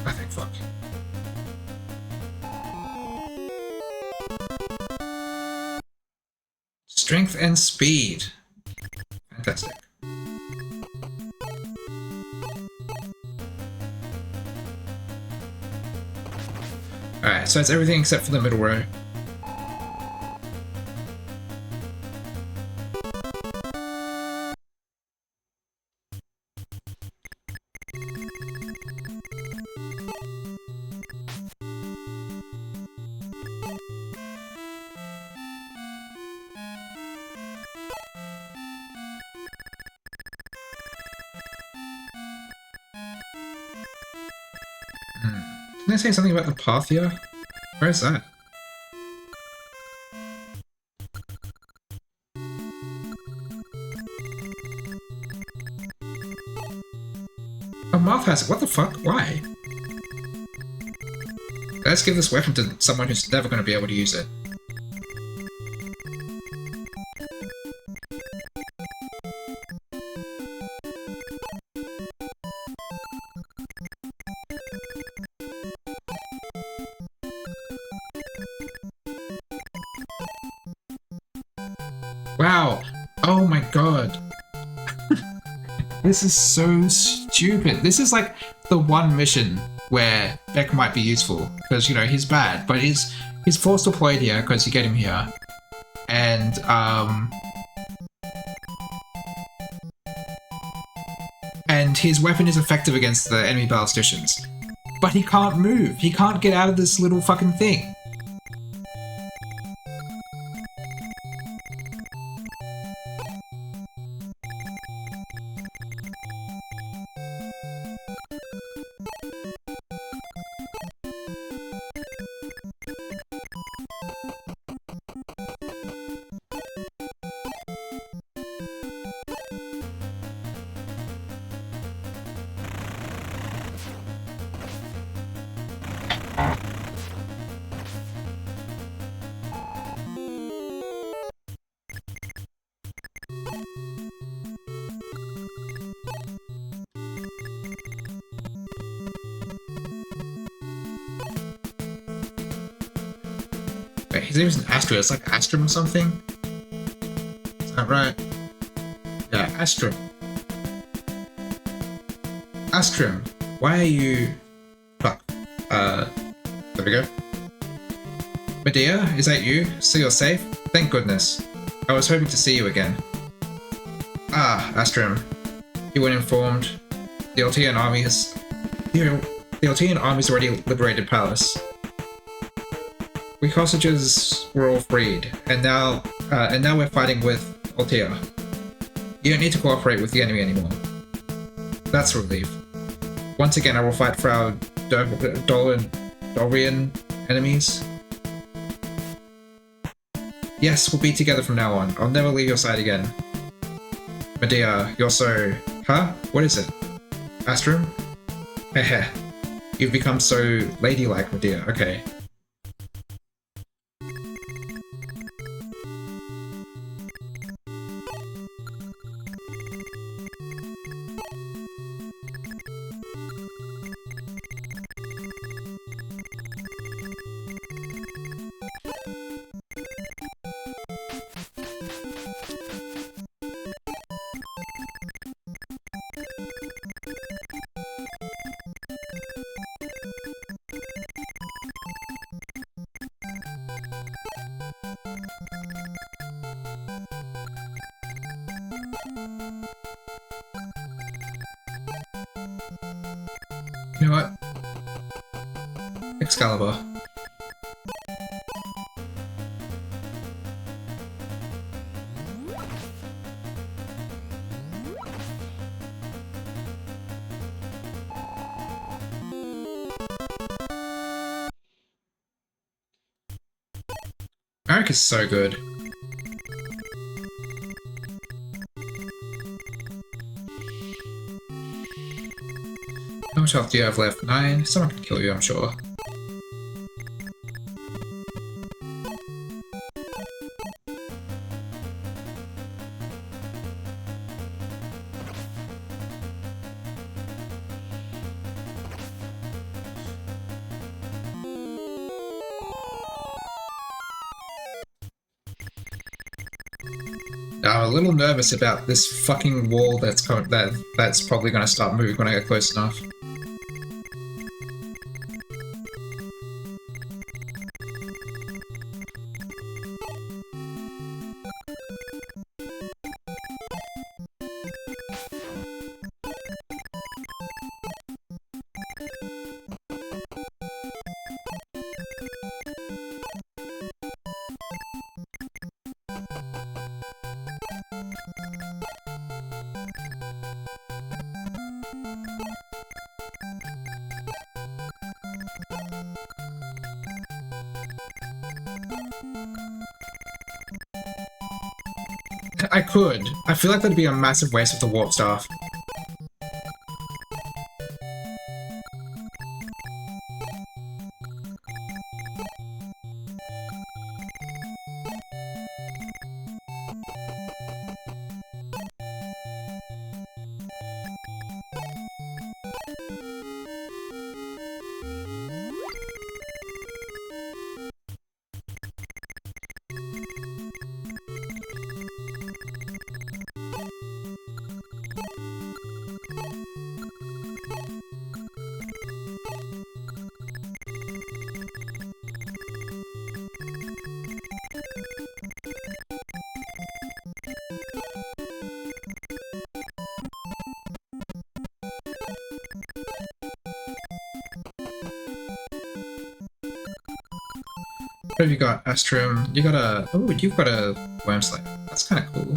I think fuck. Strength and speed. Fantastic. Alright, so it's everything except for the middle row. Didn't I say something about the path here? Where's that? A moth has it. What the fuck? Why? Let's give this weapon to someone who's never going to be able to use it. Wow. Oh my god. This is so stupid. This is like the one mission where Beck might be useful because, you know, he's bad, but he's forced deployed here because you get him here. And his weapon is effective against the enemy ballisticians. But he can't move. He can't get out of this little fucking thing. Wait, his name isn't Astro, it's like Astrum or something? Is that right? Yeah, Astrum. Astrum, why are you... Fuck. There we go. Medea, is that you? So you're safe? Thank goodness. I was hoping to see you again. Ah, Astrum. You weren't informed. The Altean army has... The Altean army's already liberated Palace. We hostages were all freed, and now we're fighting with Altea. You don't need to cooperate with the enemy anymore. That's a relief. Once again, I will fight for our Dorian enemies. Yes, we'll be together from now on. I'll never leave your side again. Medea, you're so... Huh? What is it? Astrum? Heh. You've become so ladylike, Medea. Okay. You know what? Excalibur. Merrick is so good. How much health do you have left? 9? Someone can kill you, I'm sure. I'm a little nervous about this fucking wall that's probably going to start moving when I get close enough. I could. I feel like that'd be a massive waste of the warp staff. What have you got, Astrum? You got a... Oh, you've got a Worm Slayer. That's kind of cool.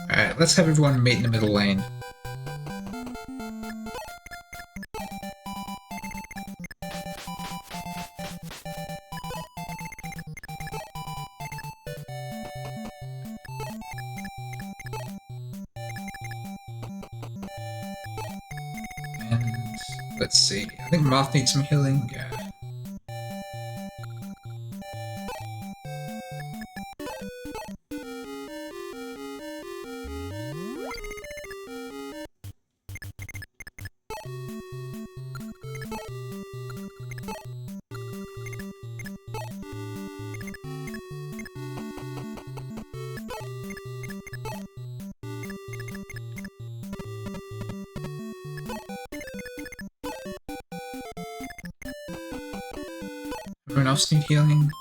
Alright, let's have everyone meet in the middle lane. And let's see. I think Moth needs some healing. Yeah. Everyone else need healing?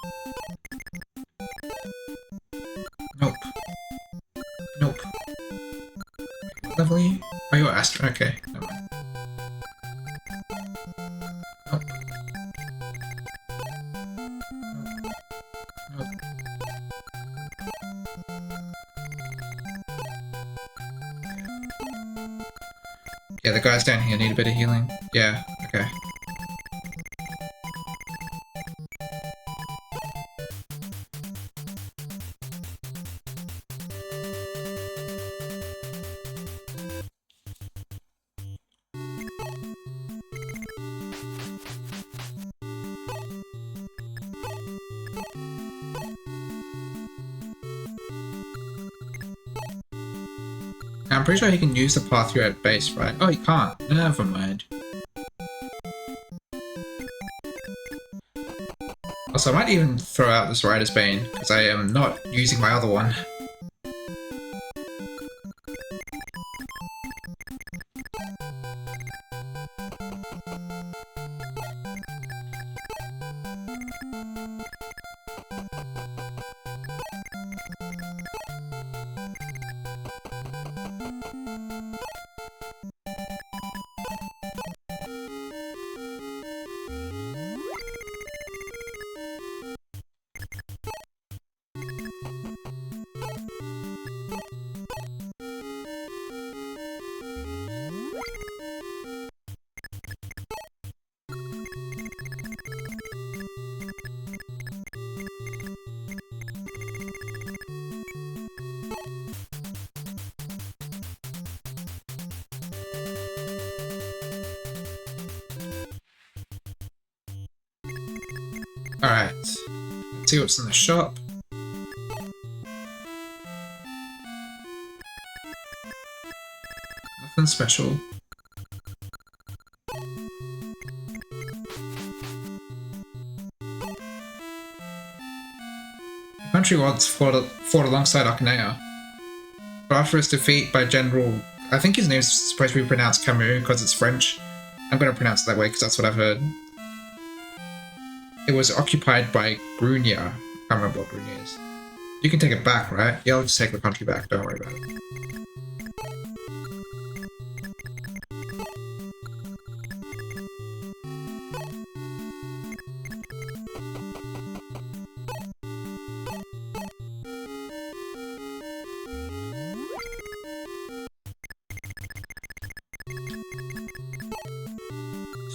Nope. Nope. What level are you? Oh, you're Astra. Okay, never mind. Nope. Nope. Nope. Yeah, the guys down here need a bit of healing. Yeah, okay. I'm pretty sure he can use the path here at base, right? Oh, he can't. Never mind. Also, I might even throw out this Rider's Bane, because I am not using my other one. Alright. Let's see what's in the shop. Nothing special. Country once fought alongside Akanea. But after his defeat by General... I think his name's supposed to be pronounced Camus because it's French. I'm going to pronounce it that way because that's what I've heard. It was occupied by Grunia. I can't remember what Grunia is. You can take it back, right? Yeah, I'll just take the country back, don't worry about it.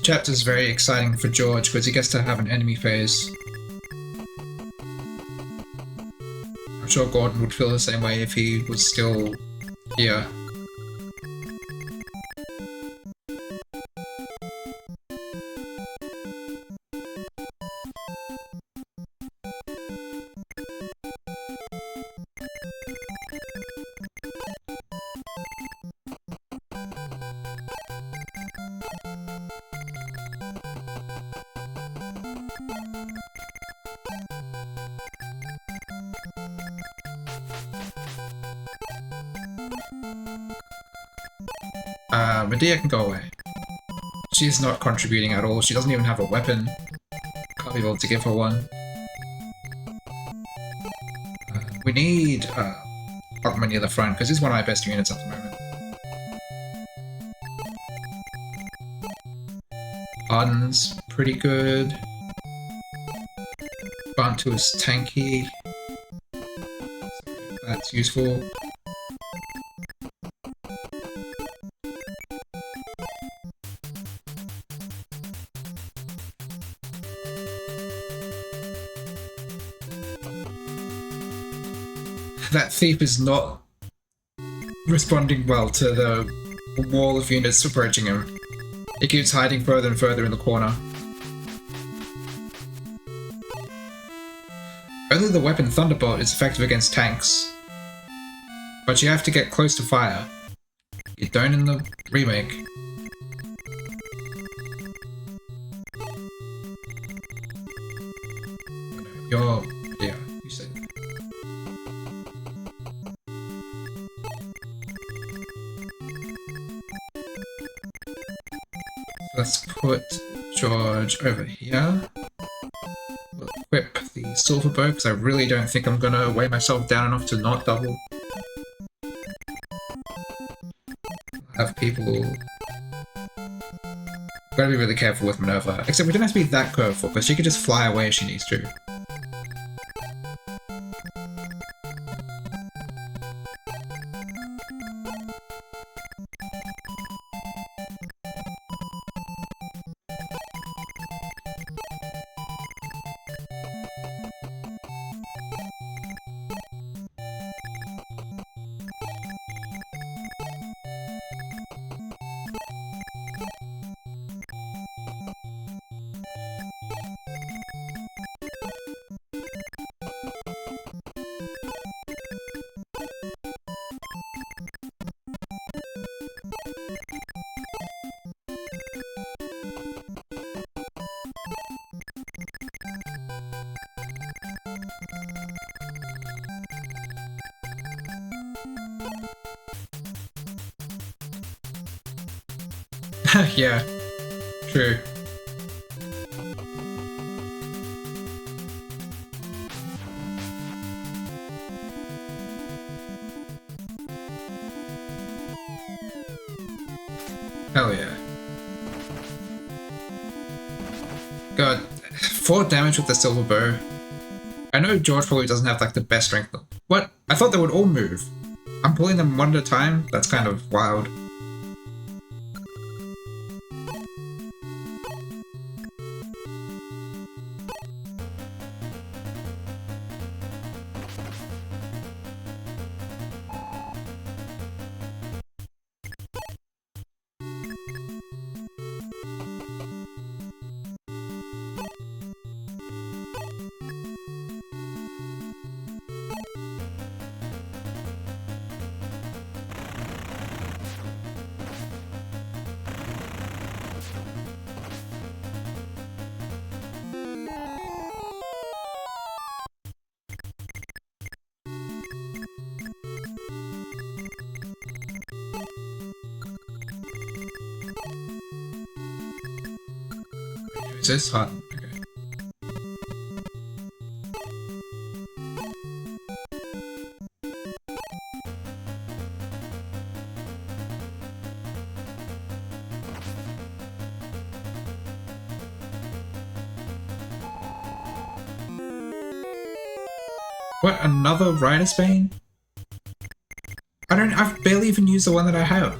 chapter is very exciting for George because he gets to have an enemy phase. I'm sure Gordon would feel the same way if he was still here. Medea can go away. She's not contributing at all. She doesn't even have a weapon. Can't be able to give her one. We need Ogma near the front because he's one of my best units at the moment. Arden's pretty good. Bantu is tanky. That's useful. That thief is not responding well to the wall of units approaching him. He keeps hiding further and further in the corner. Only the weapon Thunderbolt is effective against tanks. But you have to get close to fire. You don't in the remake. You're... yeah, you said it. Let's put George over here. We'll equip the silver bow because I really don't think I'm gonna weigh myself down enough to not double. Have people... Gotta be really careful with Minerva. Except we don't have to be that careful because she could just fly away if she needs to. Yeah, true. Hell yeah. God, 4 damage with the silver bow. I know George probably doesn't have like the best strength. What? I thought they would all move. I'm pulling them one at a time? That's kind of wild. Is this hot? Okay. What, another Rider's Bane? I've barely even used the one that I have.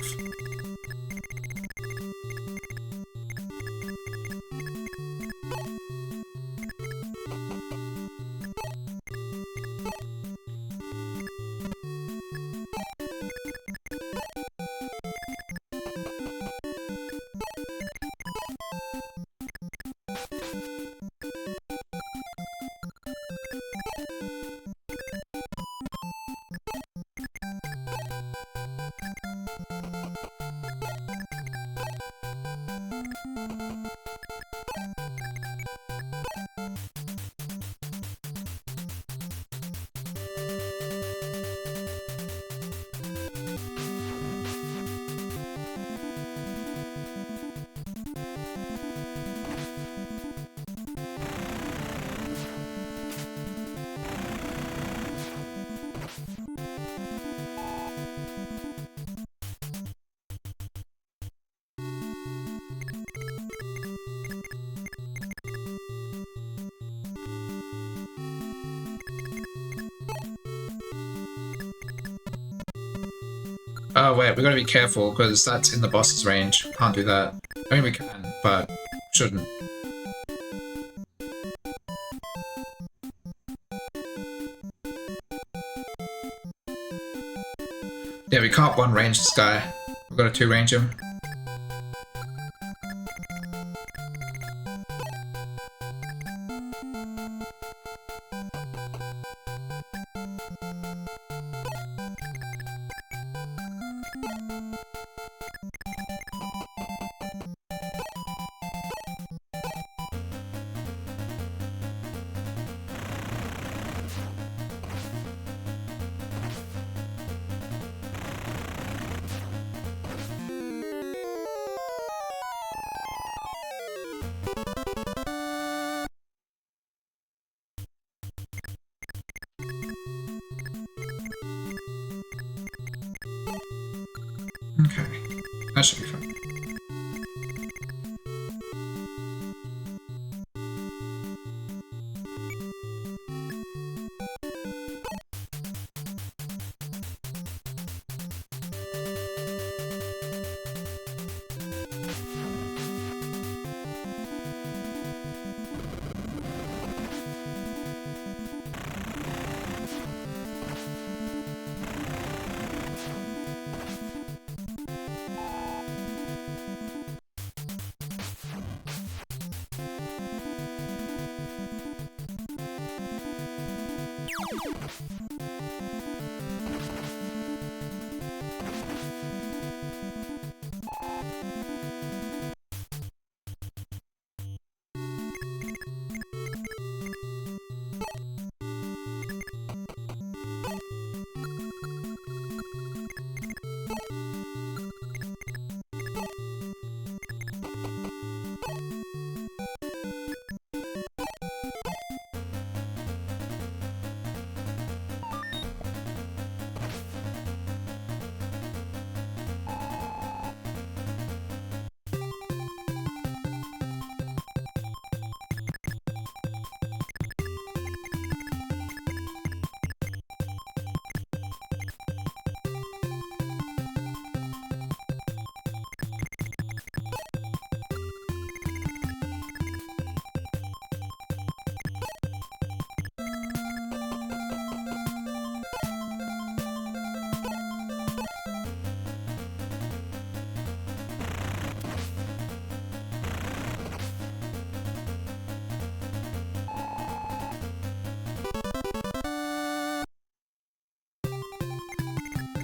Oh wait, we gotta be careful because that's in the boss's range. Can't do that. I mean we can, but shouldn't. Yeah, we can't one range this guy. We've got to two range him. Okay, that should be fun.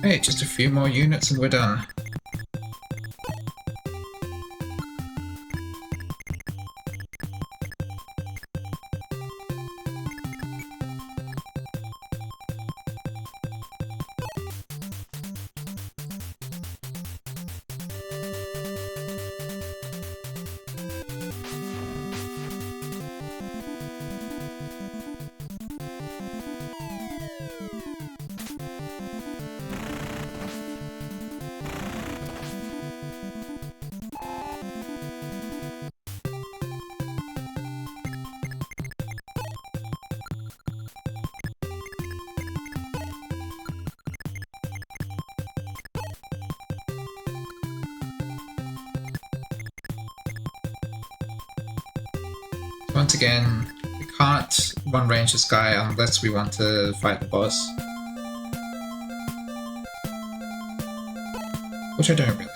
Hey, just a few more units and we're done. Once again, we can't one range this guy unless we want to fight the boss. Which I don't really.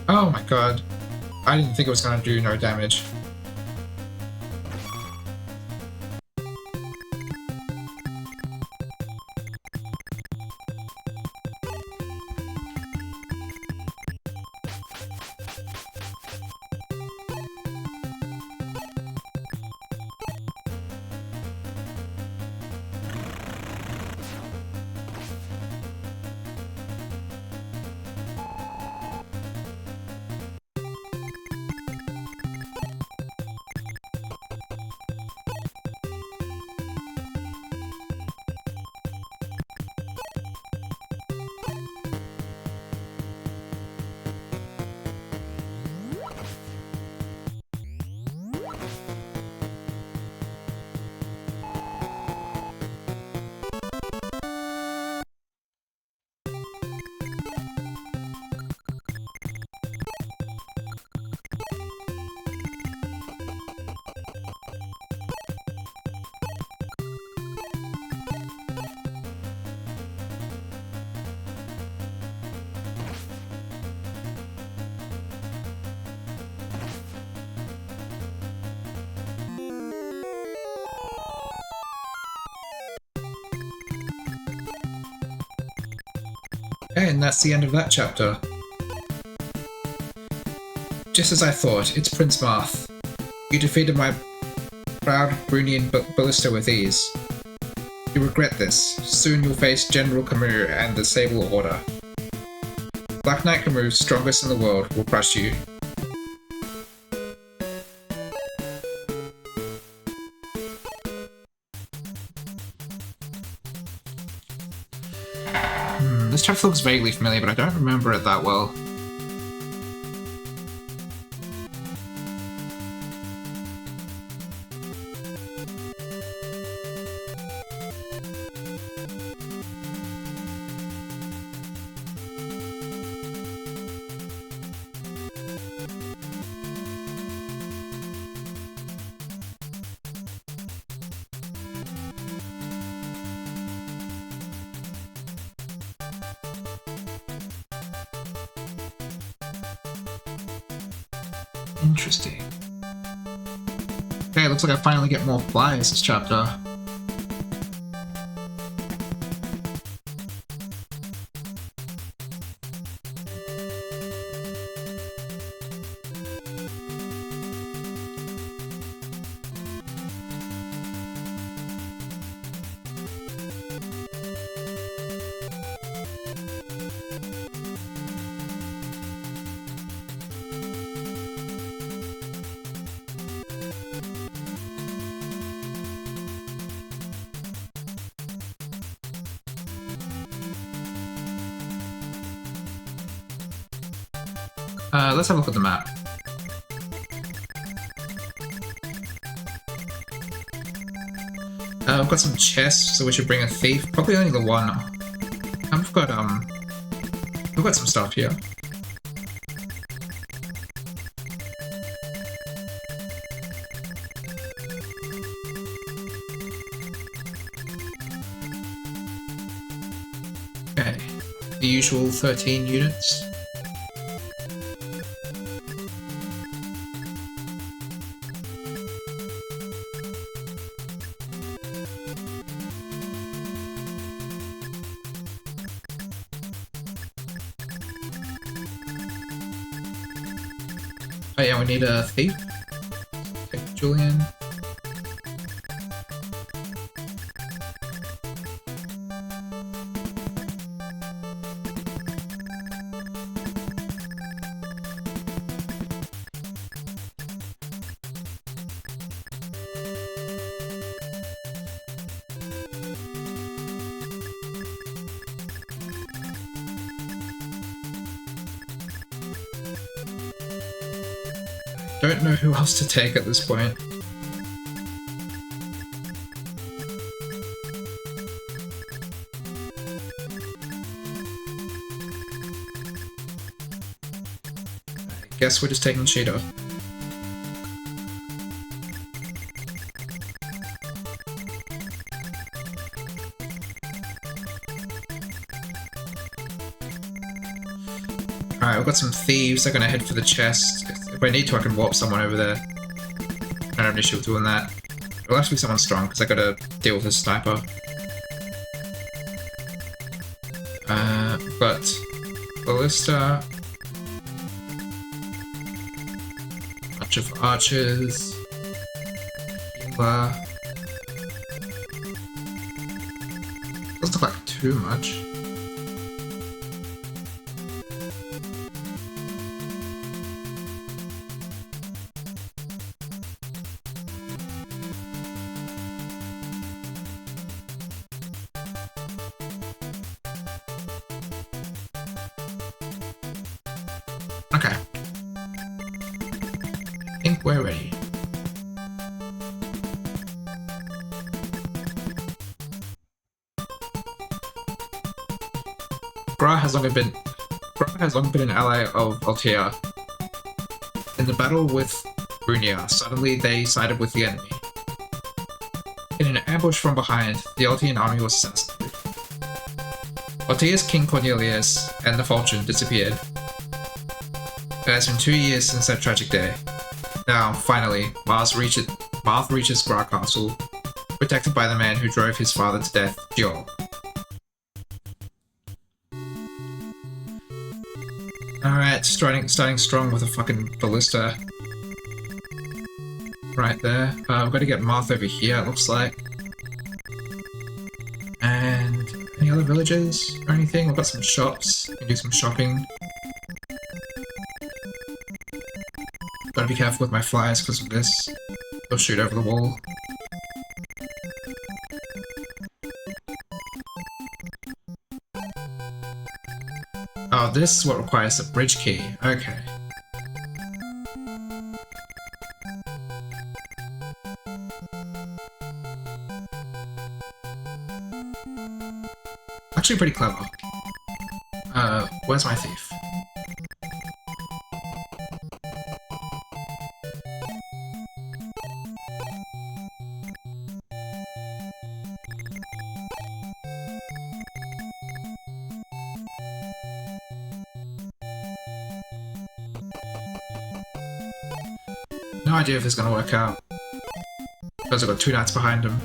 Oh my god. I didn't think it was gonna do no damage. And that's the end of that chapter. Just as I thought, it's Prince Marth. You defeated my proud Brunian ballista with ease. You regret this. Soon you'll face General Camus and the Sable Order. Black Knight Camus, strongest in the world, will crush you. This chapter looks vaguely familiar, but I don't remember it that well. Interesting. Okay, looks like I finally get more flies this chapter. Let's have a look at the map. I've got some chests, so we should bring a thief. Probably only the one. We've got some stuff here. Okay, the usual 13 units. Oh yeah, we need a thief. Take Julian. Don't know who else to take at this point. I guess we're just taking Cheetah. Alright, we've got some thieves. They're gonna head for the chest. If I need to, I can warp someone over there. I don't have an issue with doing that. It'll have to be someone strong, because I gotta deal with this sniper. But ballista. Bunch of archers. Healer. Doesn't look like too much. Okay. I think we're ready. Gra has long been an ally of Altea. In the battle with Brunia, suddenly they sided with the enemy. In an ambush from behind, the Altean army was assassinated. Altea's King Cornelius and the Falchion disappeared. It has been 2 years since that tragic day. Now, finally, Marth reaches Gra Castle, protected by the man who drove his father to death, Jiol. Alright, starting strong with a fucking ballista. Right there. We've got to get Marth over here, it looks like. And any other villages or anything? We've got some shops. We can do some shopping. Gotta be careful with my flyers because of this. They'll shoot over the wall. Oh, this is what requires the bridge key. Okay. Actually pretty clever. Where's my thief? No idea if it's gonna work out. Because I've got 2 knights behind him.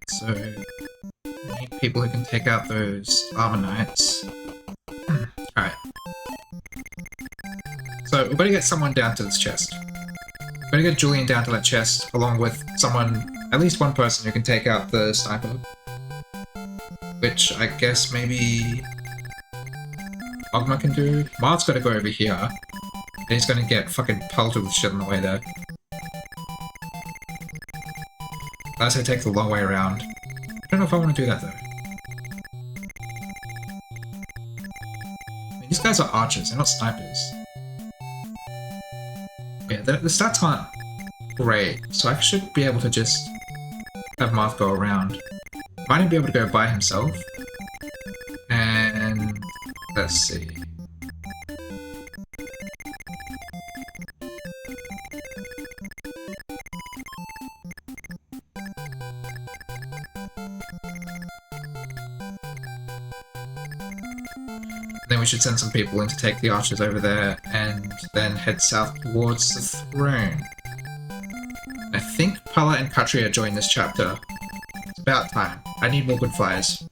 So, I need people who can take out those armor knights. Alright. So, we've got to get someone down to this chest. We've got to get Julian down to that chest, along with someone, at least one person who can take out the sniper. Which I guess maybe Ogma can do. Marth's got to go over here. And he's going to get fucking pelted with shit on the way there. That's going to take the long way around. I don't know if I want to do that, though. I mean, these guys are archers, they're not snipers. Yeah, the stats aren't great, so I should be able to just have Marth go around. Might even be able to go by himself. And let's see. Then we should send some people in to take the archers over there, and then head south towards the throne. I think Pala and Katria join this chapter. It's about time. I need more good flyers.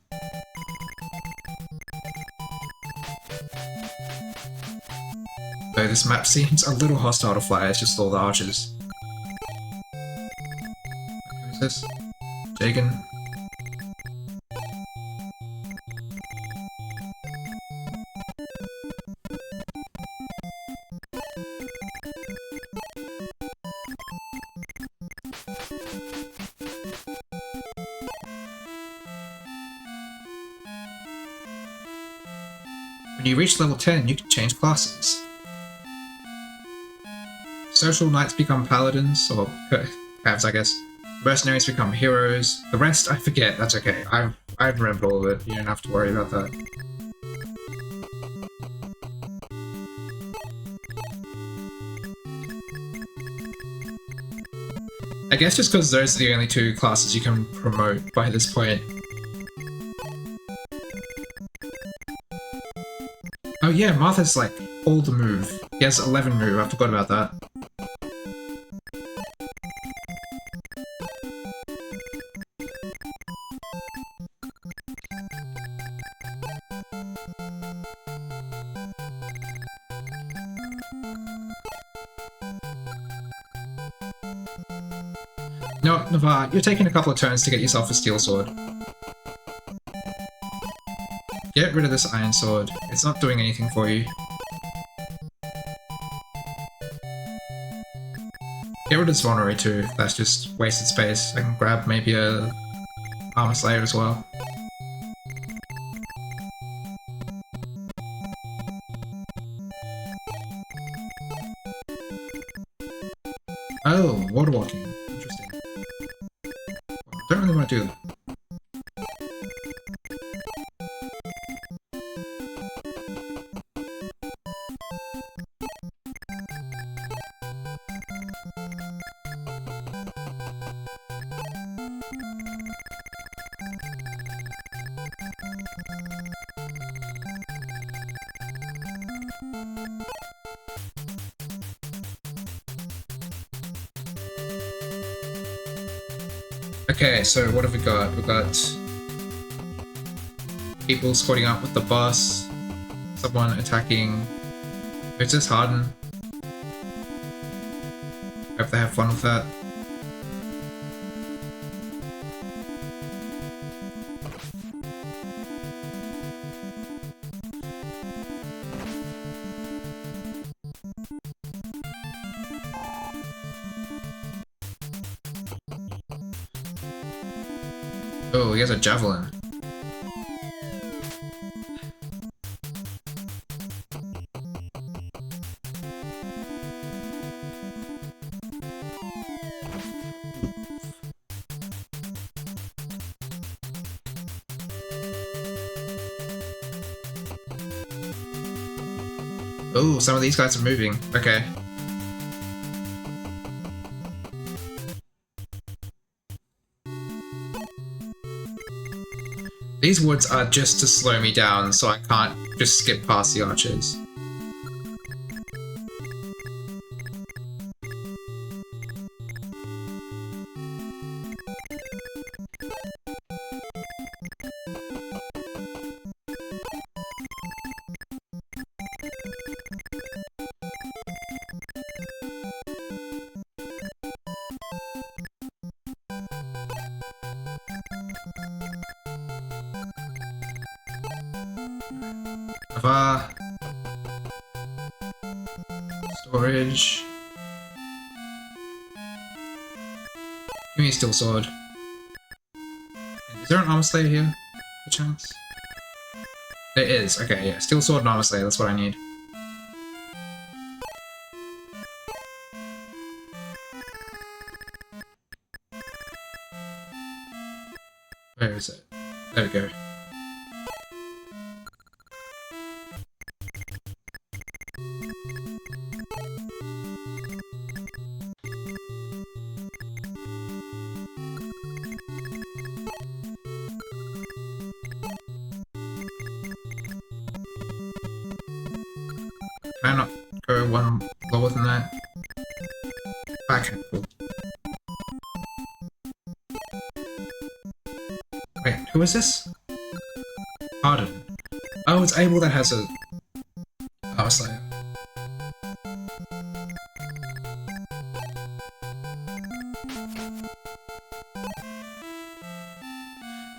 Though this map seems a little hostile to flyers, just all the archers. Who's this? Jagan? When you reach level 10, you can change classes. Social knights become paladins, or calves, I guess. Mercenaries become heroes. The rest, I forget. That's okay. I've remembered all of it. You don't have to worry about that. I guess just because those are the only 2 classes you can promote by this point. Oh yeah, Martha's like all the move. He has 11 move, I forgot about that. No, Navarre, you're taking a couple of turns to get yourself a steel sword. Get rid of this iron sword. It's not doing anything for you. Get rid of this vulnerary too. That's just wasted space. I can grab maybe a armor slayer as well. Oh, water walking. Interesting. Don't really want to do that. Okay, so what have we got? We've got people squatting up with the boss, someone attacking. It's just Harden. Hope they have fun with that. Oh, he has a javelin. Oh, some of these guys are moving. Okay. These woods are just to slow me down, so I can't just skip past the archers. Storage. Give me a steel sword. Is there an armor slayer here? A chance? There is. Okay, yeah. Steel sword and armor slayer. That's what I need. Where is it? There we go. Can I not go one lower than that? Okay, cool. Wait, who is this? Harden. Oh, it's Abel that has a armor slayer.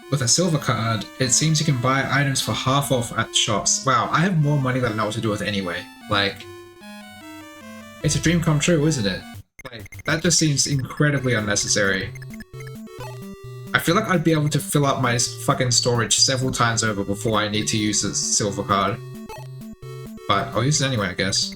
With a silver card, it seems you can buy items for half off at shops. Wow, I have more money than I know what to do with anyway. Like, it's a dream come true, isn't it? Like, that just seems incredibly unnecessary. I feel like I'd be able to fill up my fucking storage several times over before I need to use this silver card. But I'll use it anyway, I guess.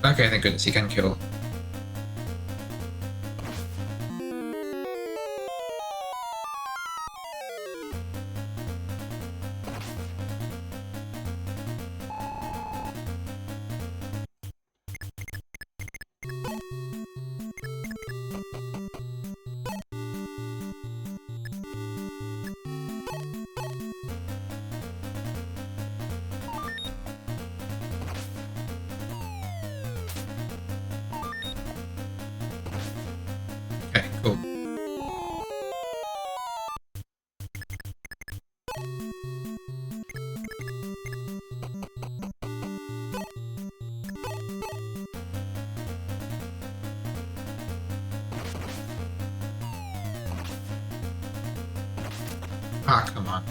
Okay, thank goodness, he can kill. Okay, cool. Ah, come on.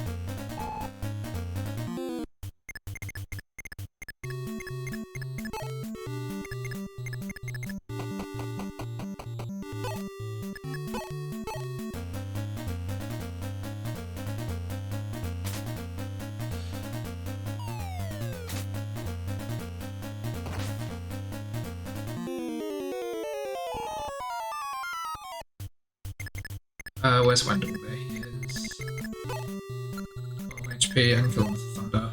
Where's Wendell? There he is. 12 HP. I can kill him with thunder.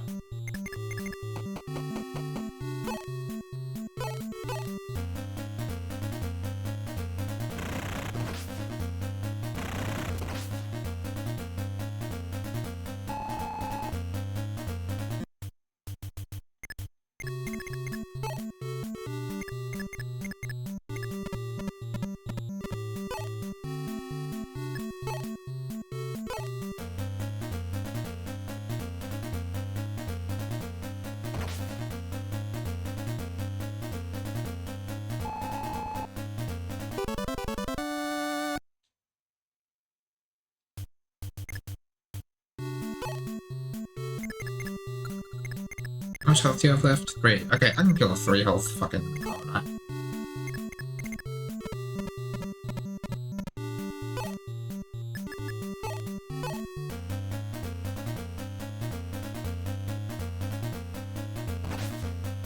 How much health do you have left? 3. Okay, I can kill a 3 health fucking Harmonite.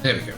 There we go.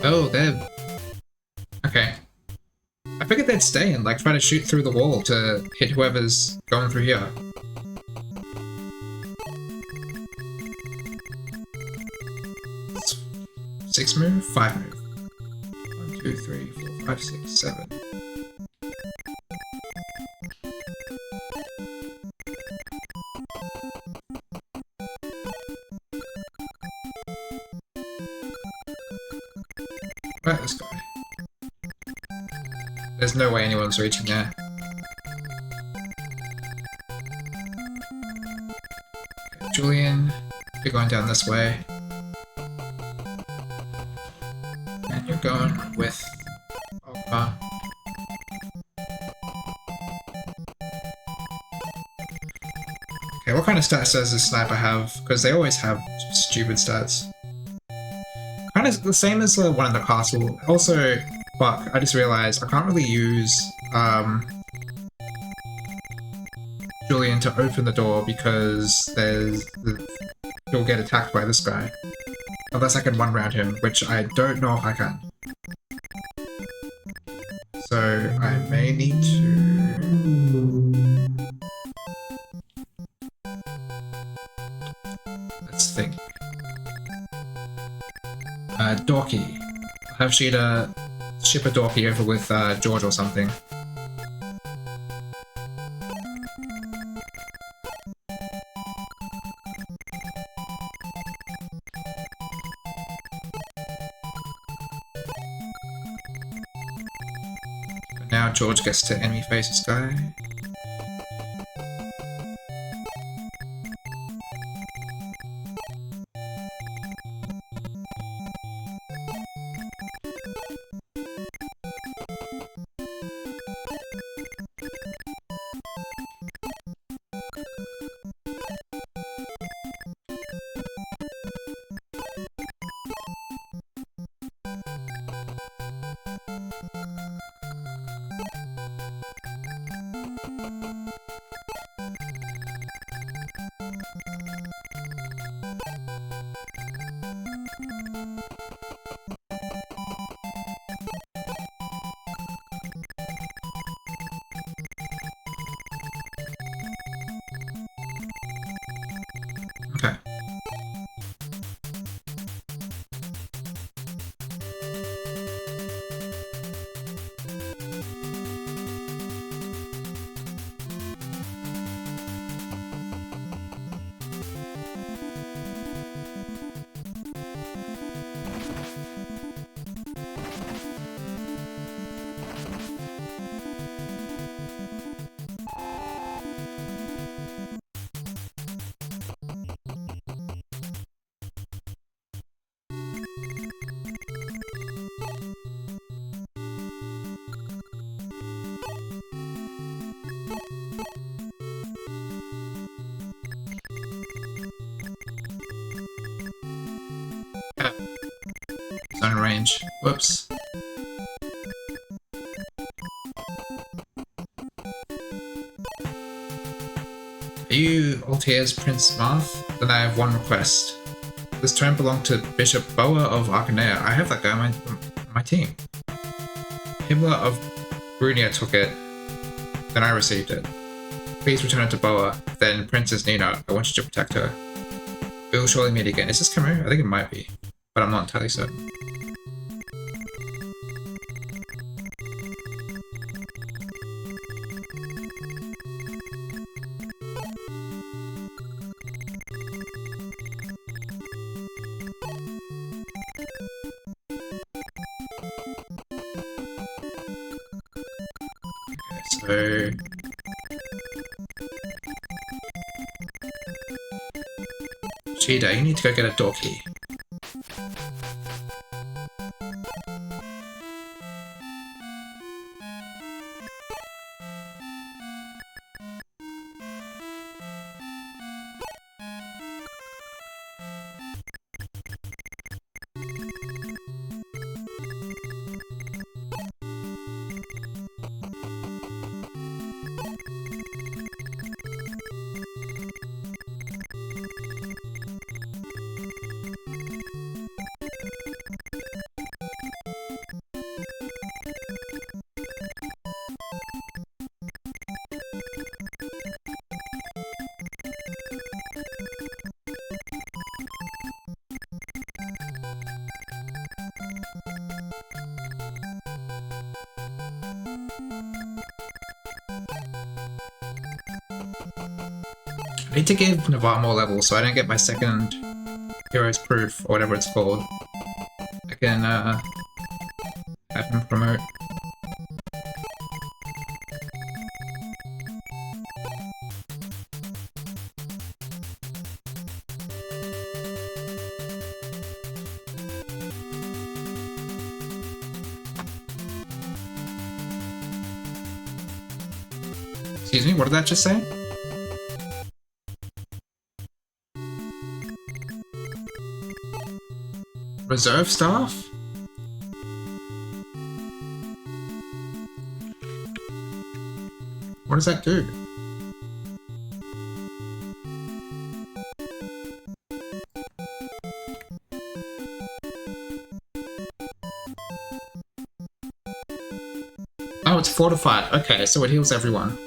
Oh, they're... Okay. I figured they'd stay and, like, try to shoot through the wall to hit whoever's going through here. It's 6 move? 5 move. 1, 2, 3, 4, 5, 6, 7. Right, this guy. There's no way anyone's reaching there. Okay, Julian, you're going down this way. And you're going with Ogma. Okay, what kind of stats does this sniper have? Because they always have stupid stats. Kind of the same as the one in the castle. Also, fuck, I just realized I can't really use Julian to open the door because you'll get attacked by this guy. Unless I can one-round him, which I don't know if I can. So I may need to... Let's think. Dorky. I'll have Sheeta ship a Dorky over with George or something. But now George gets to enemy face this guy. range. Whoops. Are you Altair's Prince Marth? Then I have one request. This tome belonged to Bishop Boa of Arcanea. I have that guy on my team. Himmler of Brunia took it. Then I received it. Please return it to Boa. Then Princess Nina. I want you to protect her. We will surely meet again. Is this Camus? I think it might be, but I'm not entirely certain. So Cheetah, you need to go get a door key. I need to give Navarre more levels so I don't get my second Hero's Proof, or whatever it's called. I can have him promote. Excuse me, what did that just say? Reserve staff? What does that do? Oh, it's fortified. Okay, so it heals everyone.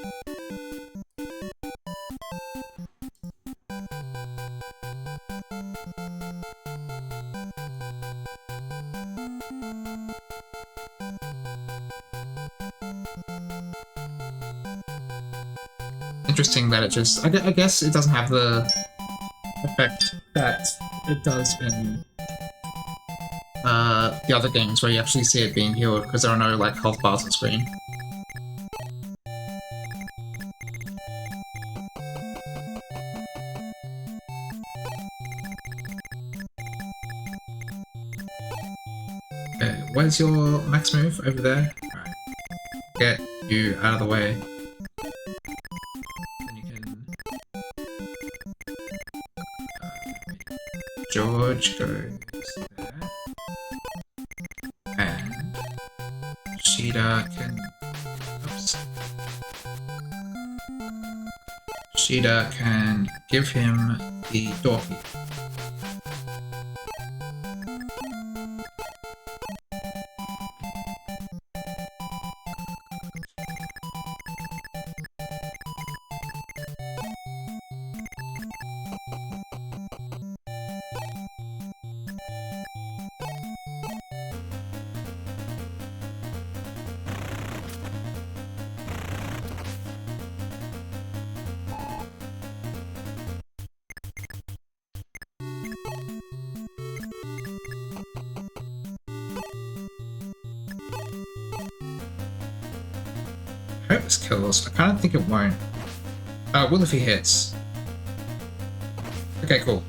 Interesting that it just... I guess it doesn't have the effect that it does in the other games where you actually see it being healed because there are no like health bars on screen. Okay, where's your max move? Over there? Alright. Get you out of the way. George goes there, and Sheeta can. Oops. Sheeta can give him the door key. I hope this kills. I kind of think it won't. Will if he hits. Okay, cool.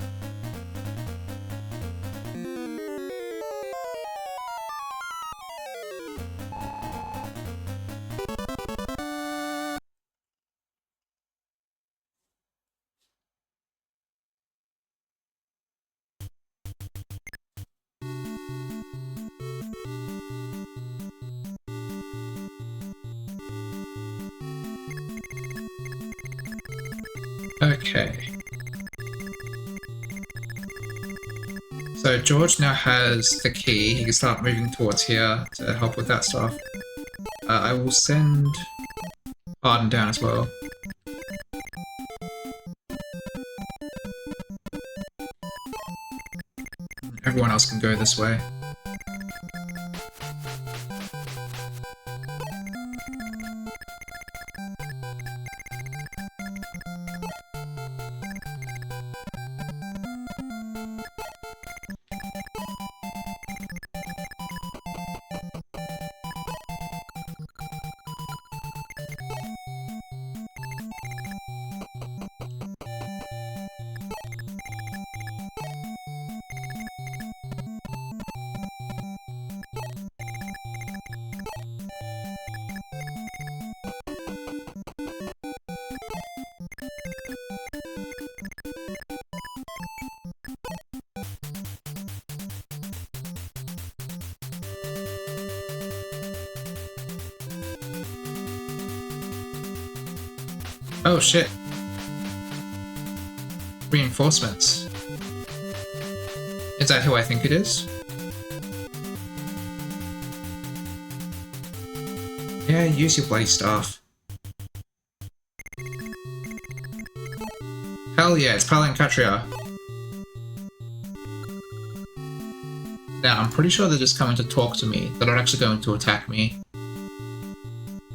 Okay. So George now has the key. He can start moving towards here to help with that stuff. I will send Arden down as well. Everyone else can go this way. Oh shit. Reinforcements. Is that who I think it is? Yeah, use your bloody staff. Hell yeah, it's Pala and Katria. Now, I'm pretty sure they're just coming to talk to me. They're not actually going to attack me.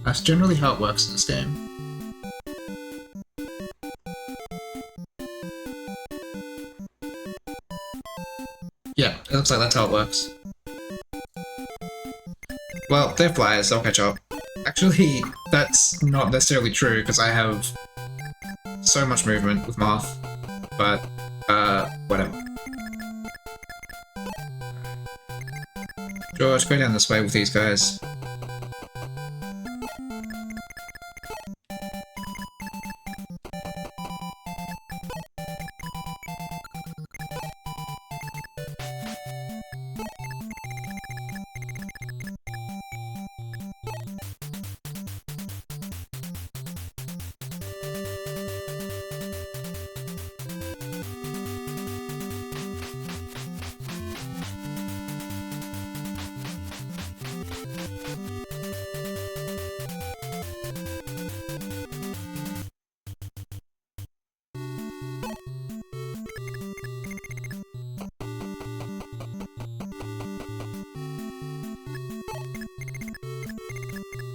That's generally how it works in this game. Yeah, it looks like that's how it works. Well, they're flyers, they'll catch up. Actually, that's not necessarily true, because I have so much movement with Marth. But, whatever. George, go down this way with these guys.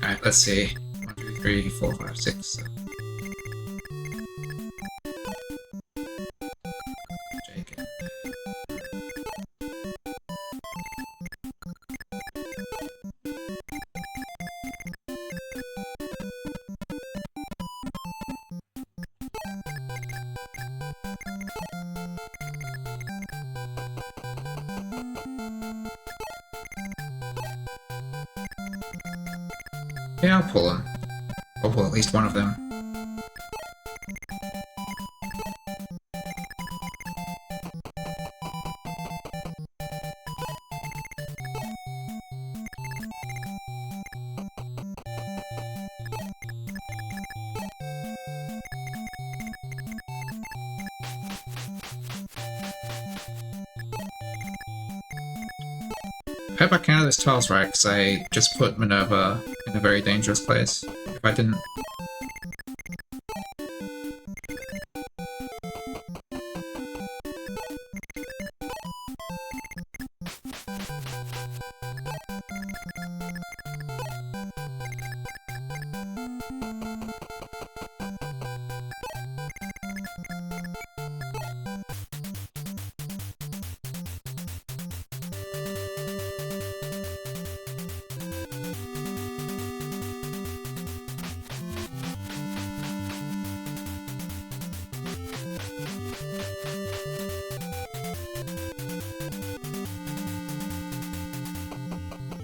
Alright, let's see. 1, 2, 3, 4, 5, 6, 7. Jake. Yeah, I'll pull him. I'll pull at least one of them. I hope I counted those tiles right, because I just put Minerva in a very dangerous place. If I didn't...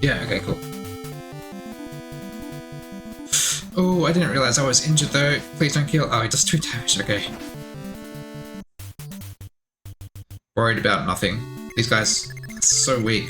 Yeah, okay, cool. Oh, I didn't realize I was injured though. Please don't kill. Oh, he does 2 damage, okay. Worried about nothing. These guys are so weak.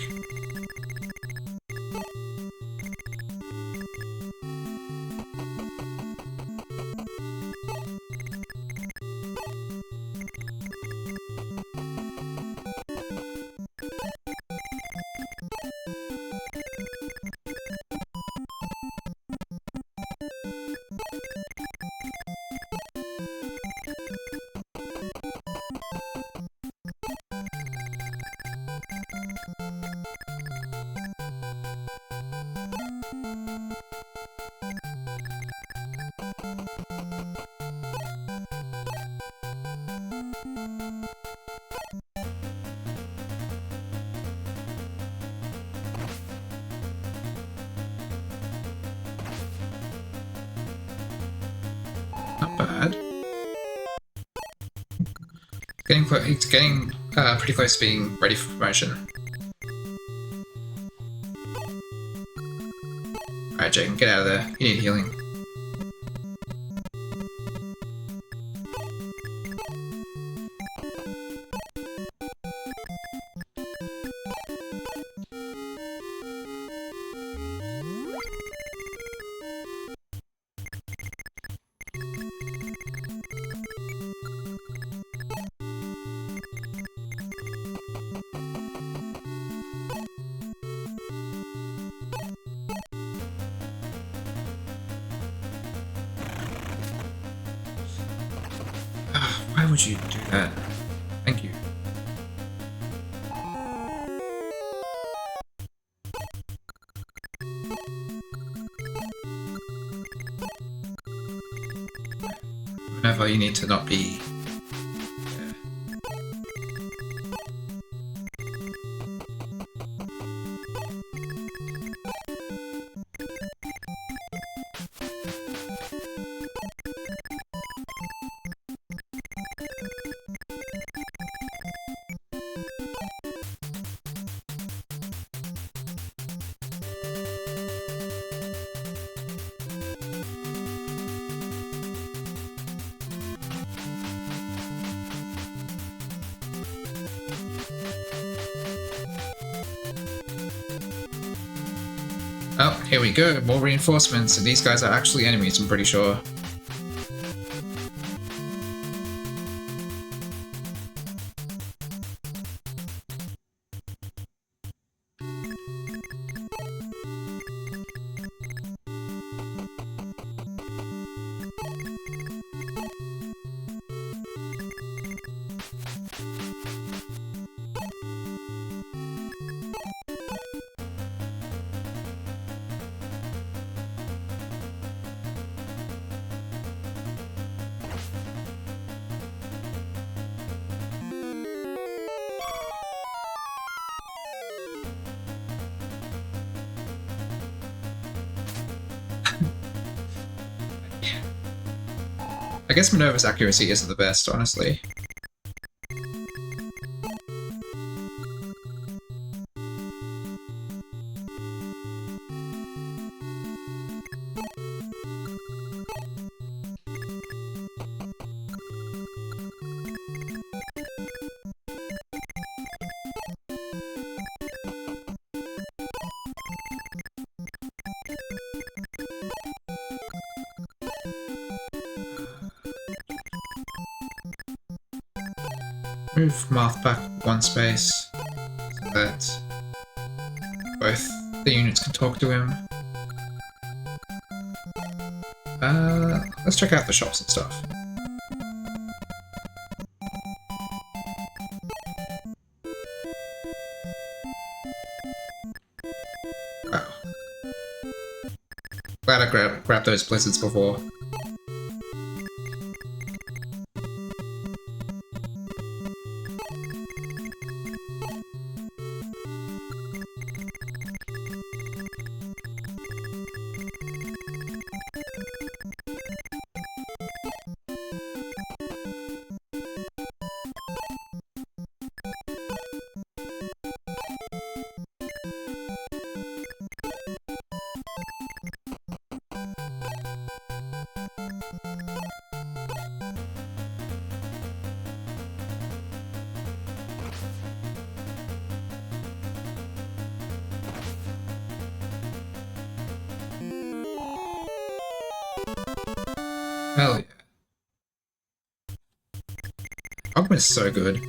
not bad. It's getting pretty close to being ready for promotion. Alright, Jake, get out of there. You need healing. Why would you do that? Thank you. Whenever you need to not be... Yeah. Oh, here we go, more reinforcements, and these guys are actually enemies, I'm pretty sure. I guess Minerva's accuracy isn't the best, honestly. Move Marth back one space so that both the units can talk to him. Let's check out the shops and stuff. Wow. Glad I grabbed those blizzards before. Hell yeah. Ogma is so good.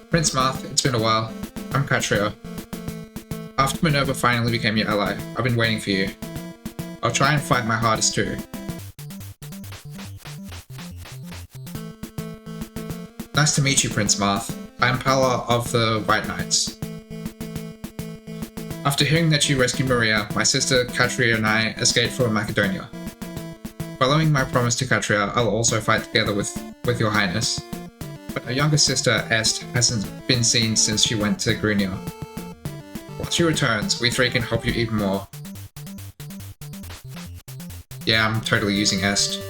Prince Marth, it's been a while. I'm Katria. After Minerva finally became your ally, I've been waiting for you. I'll try and fight my hardest too. Nice to meet you, Prince Marth. I am Pala of the White Knights. After hearing that you rescued Maria, my sister Katria and I escaped from Macedonia. Following my promise to Katria, I'll also fight together with your highness. But her younger sister, Est, hasn't been seen since she went to Grunia. Once she returns, we three can help you even more. Yeah, I'm totally using Est.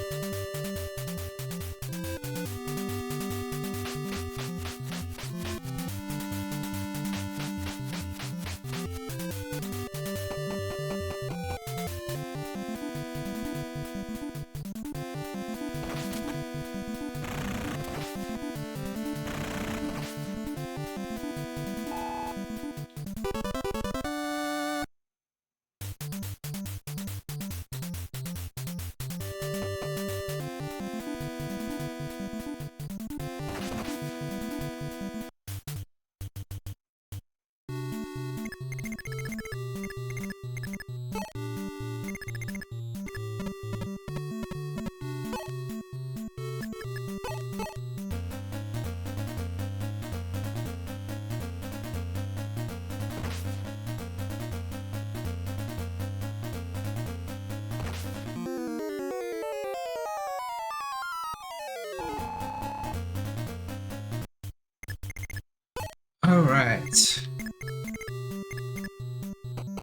Alright.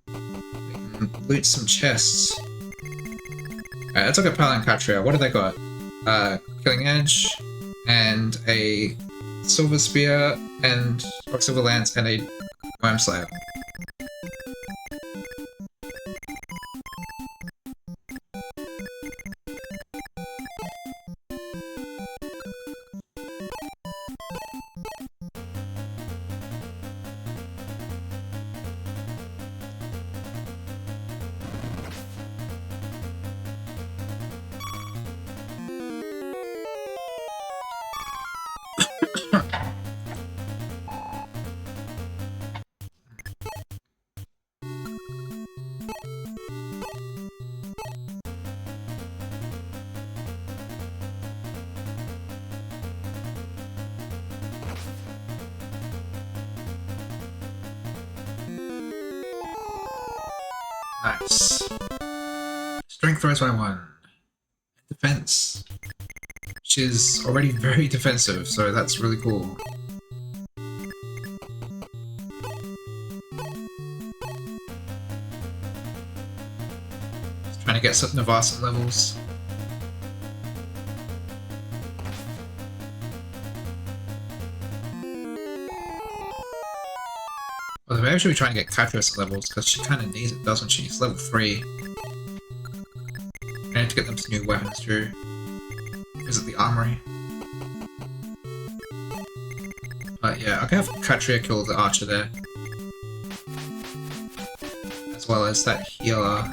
We can loot some chests. Alright, let's look at Pala and Katria. What do they got? Killing Edge, and a Silver Spear, or Silver Lance, and a Worm Slayer. Nice. Strength rose by 1. Defense. Which is already very defensive, so that's really cool. Just trying to get some Navasan levels. Well, maybe I should be trying to get Katris levels, because she kind of needs it, doesn't she? She's level 3. I need to get them some new weapons too. Visit the armory. But yeah, I can have Katria kill the archer there. As well as that healer.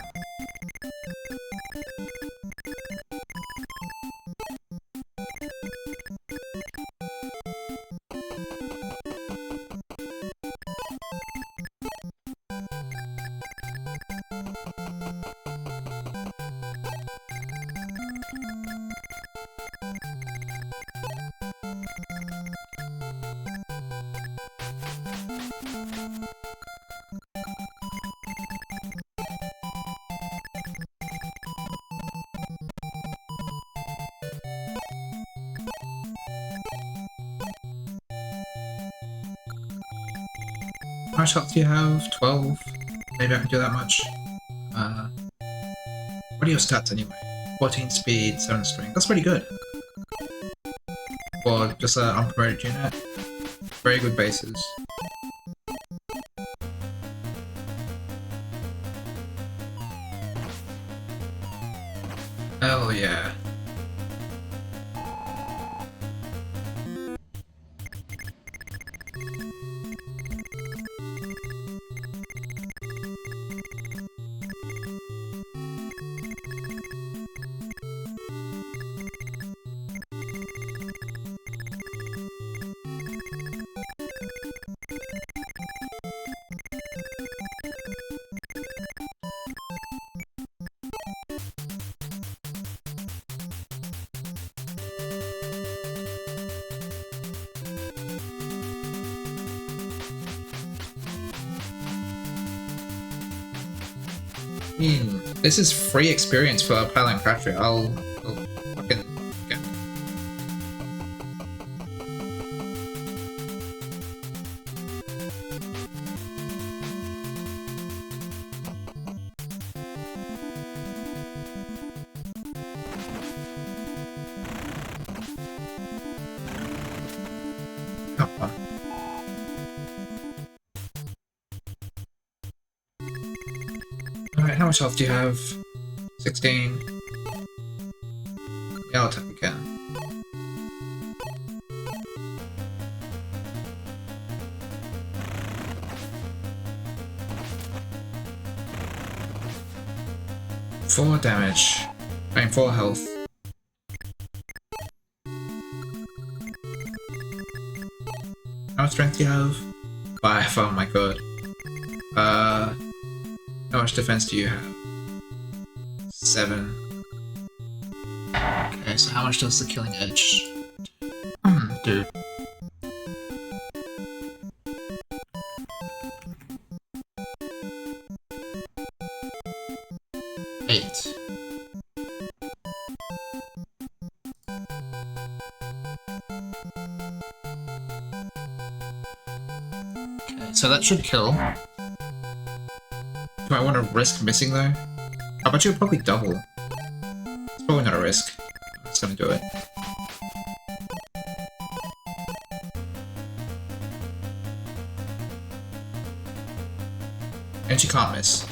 How much health do you have? 12? Maybe I can do that much. What are your stats anyway? 14 speed, 7 strength. That's pretty good. For just an unpromoted unit. Very good bases. Hell yeah. This is free experience for Piling Factory. I'll fucking get. Oh, well. Alright, how much health do you have? 16. Yeah, I'll attack again. Four damage. I mean, 4 health. How much strength do you have? 5, oh my god. How much defense do you have? 7. Okay, so how much does the Killing Edge do? Eight. Okay, so that should kill. Do I want to risk missing though? I bet you would probably double. It's probably not a risk. I'm just gonna do it. And she can't miss.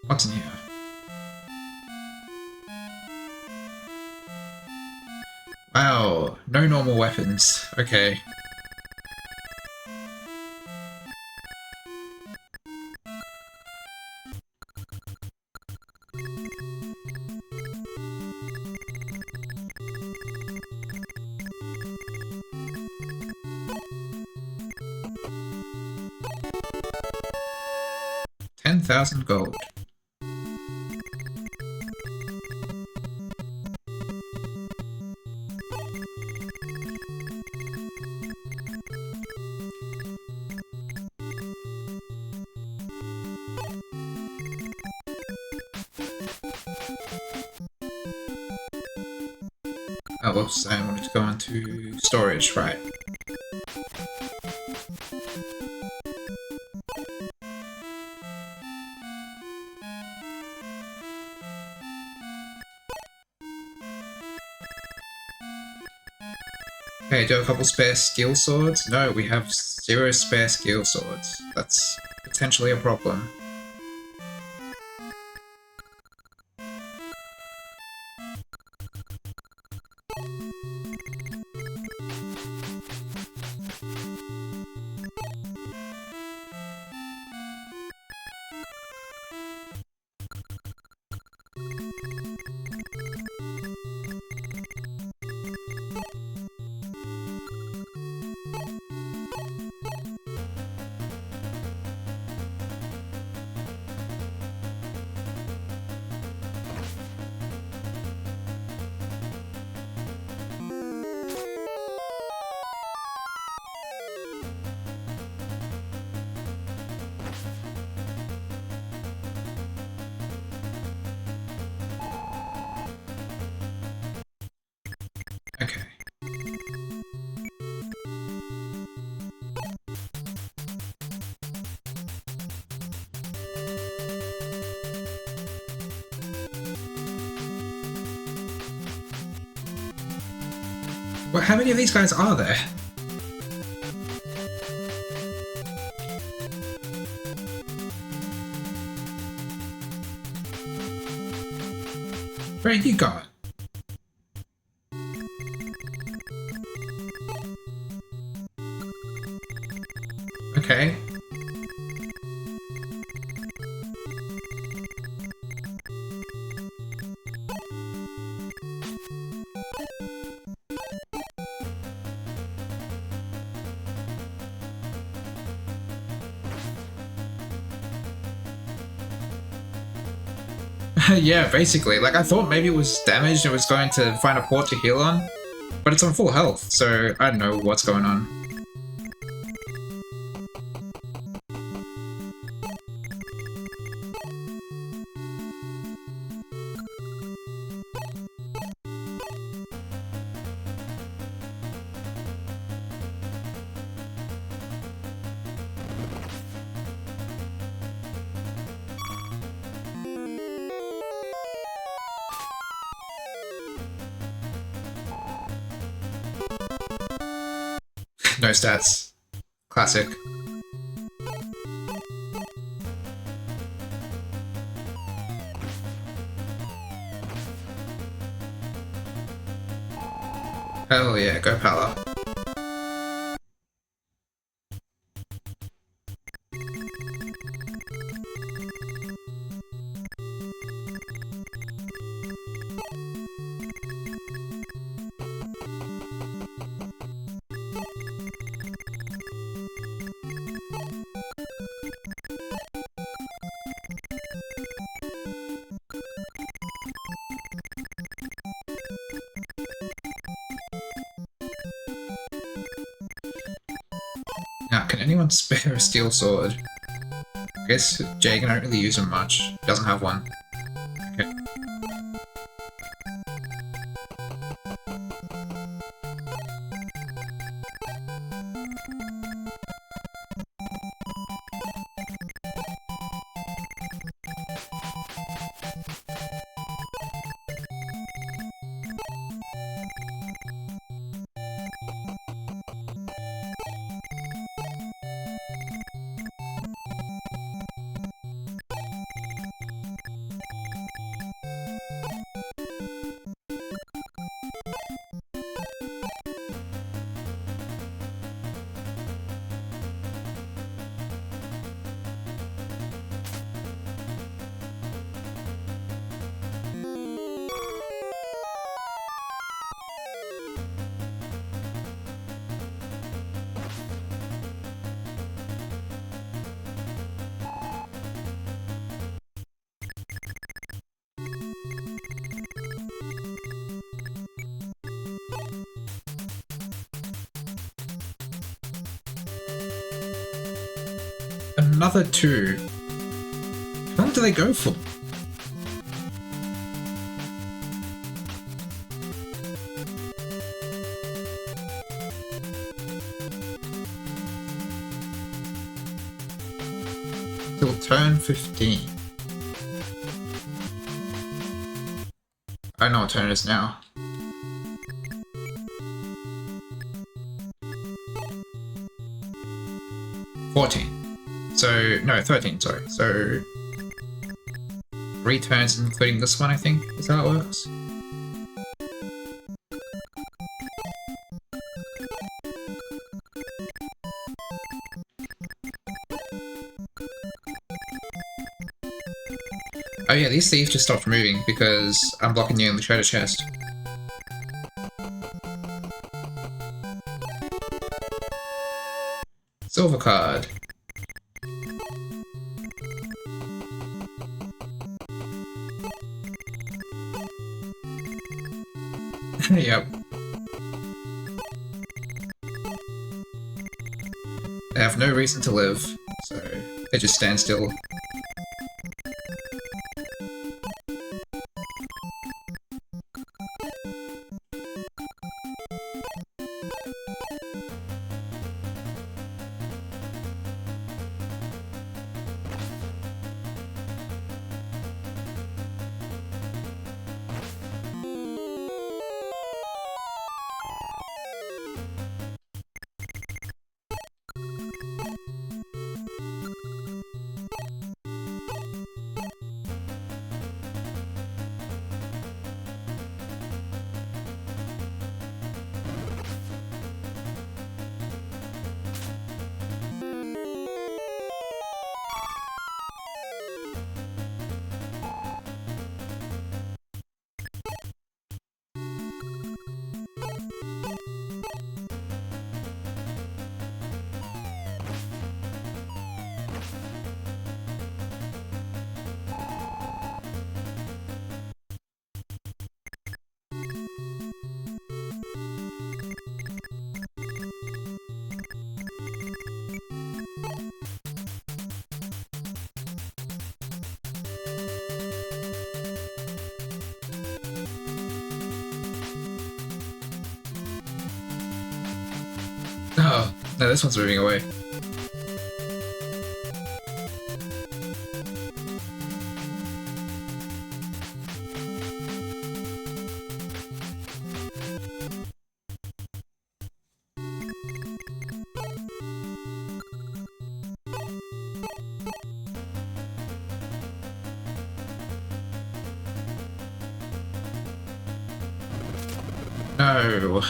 What's in here? Wow, no normal weapons. Okay. $10,000 gold. Oh, whoops, I wanted to go into storage, right. Okay, do a couple spare steel swords? No, we have 0 spare steel swords. That's potentially a problem. Okay. Well, how many of these guys are there? Where you got? Okay. Yeah, basically. Like, I thought maybe it was damaged and was going to find a port to heal on, but it's on full health, so I don't know what's going on. No stats. Classic. Hell yeah, go Pala. Now, can anyone spare a steel sword? I guess Jagan don't really use him much. He doesn't have one. Okay. Another two. How long do they go for? Till turn 15. I know what turn it is now. So, no, 13, sorry. So, 3 turns including this one, I think, is how it works. Oh yeah, these thieves just stopped moving because I'm blocking you in the treasure chest. Silver card. Yep. They have no reason to live, so they just stand still. No, this one's moving away. No.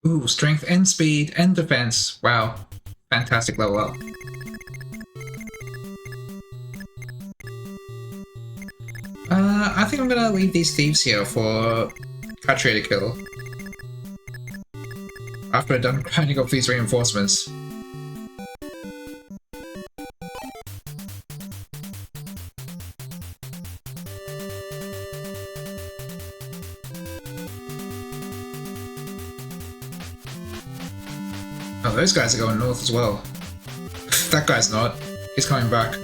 Ooh, strength and speed and defense. Wow. Fantastic level up. I think I'm gonna leave these thieves here for Katria to kill. After I'm done grinding up these reinforcements. Oh, those guys are going north as well. That guy's not. He's coming back.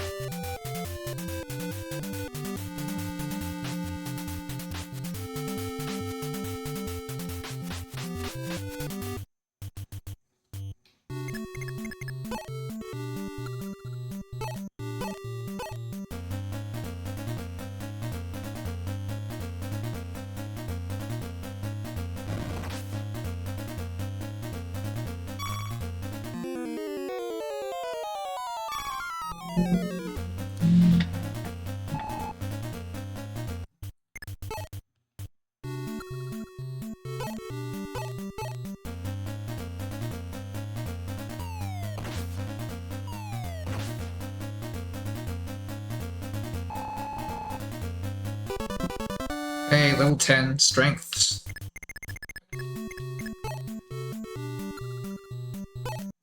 Hey, level 10, strength.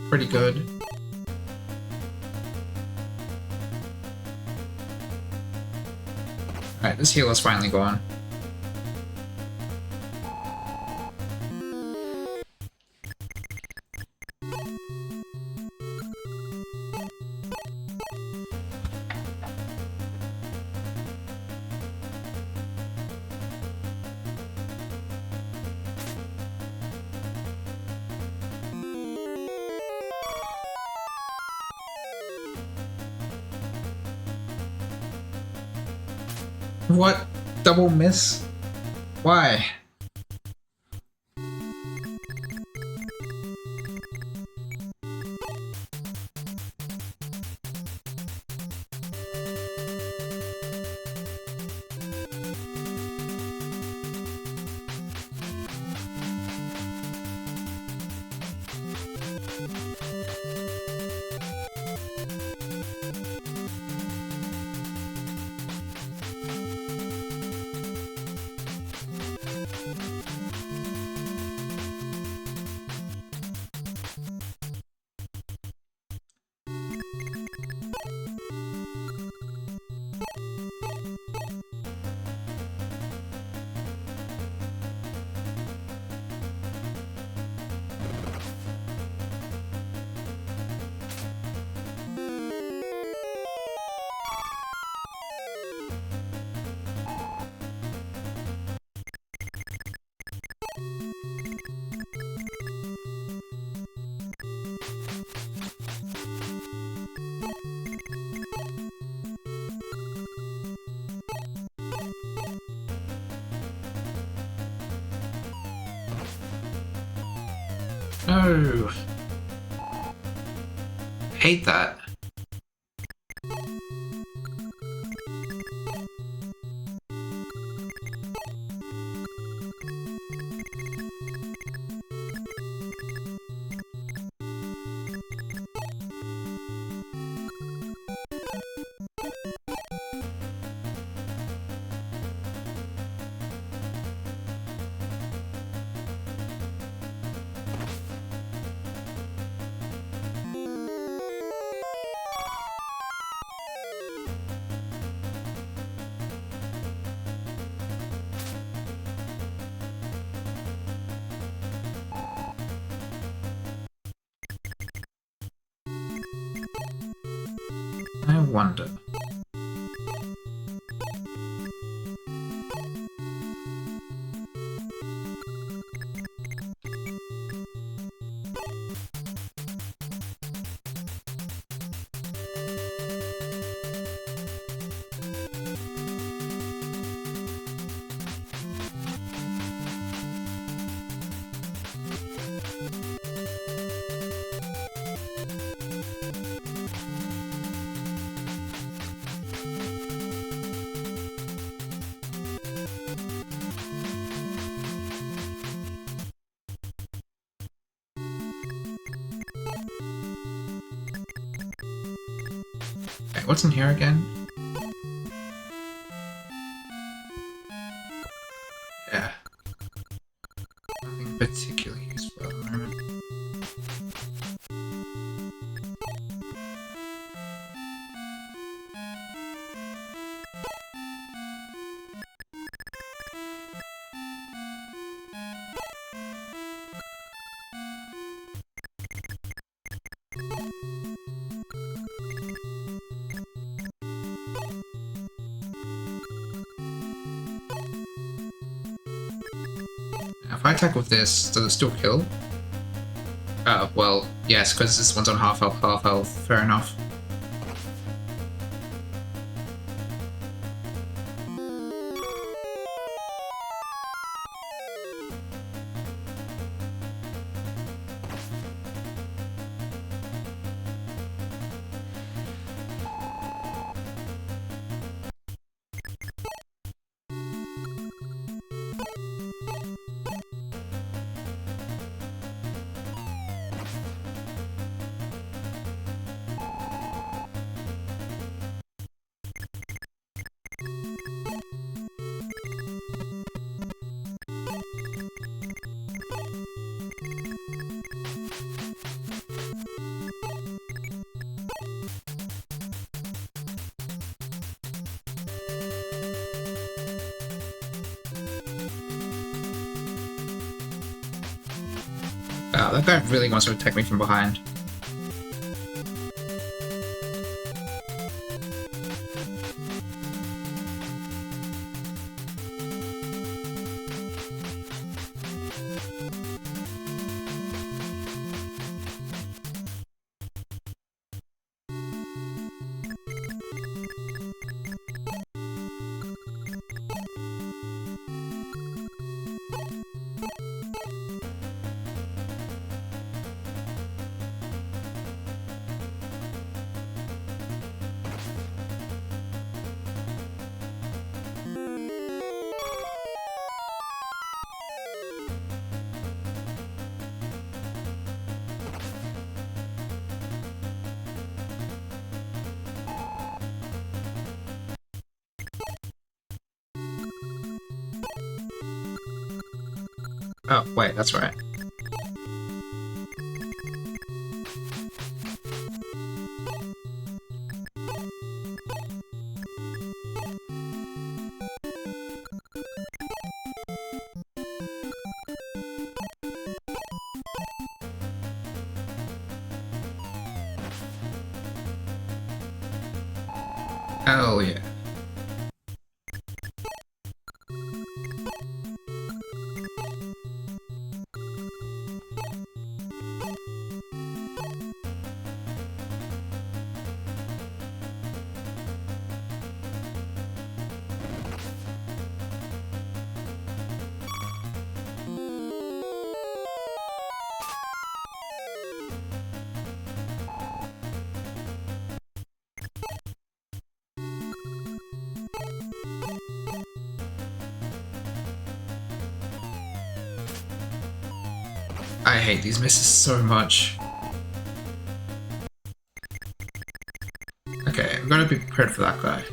Pretty good. Alright, this healer's finally gone. What? Double miss? Why? No. hate that. I wonder. Okay, what's in here again? Yeah. Nothing particularly useful at the moment. If I attack with this, does it still kill? Oh, well, yes, because this one's on half health, fair enough. Wow, that guy really wants to attack me from behind. Oh, wait, that's right. Hell yeah. I hate these misses so much. Okay, I'm gonna be prepared for that guy.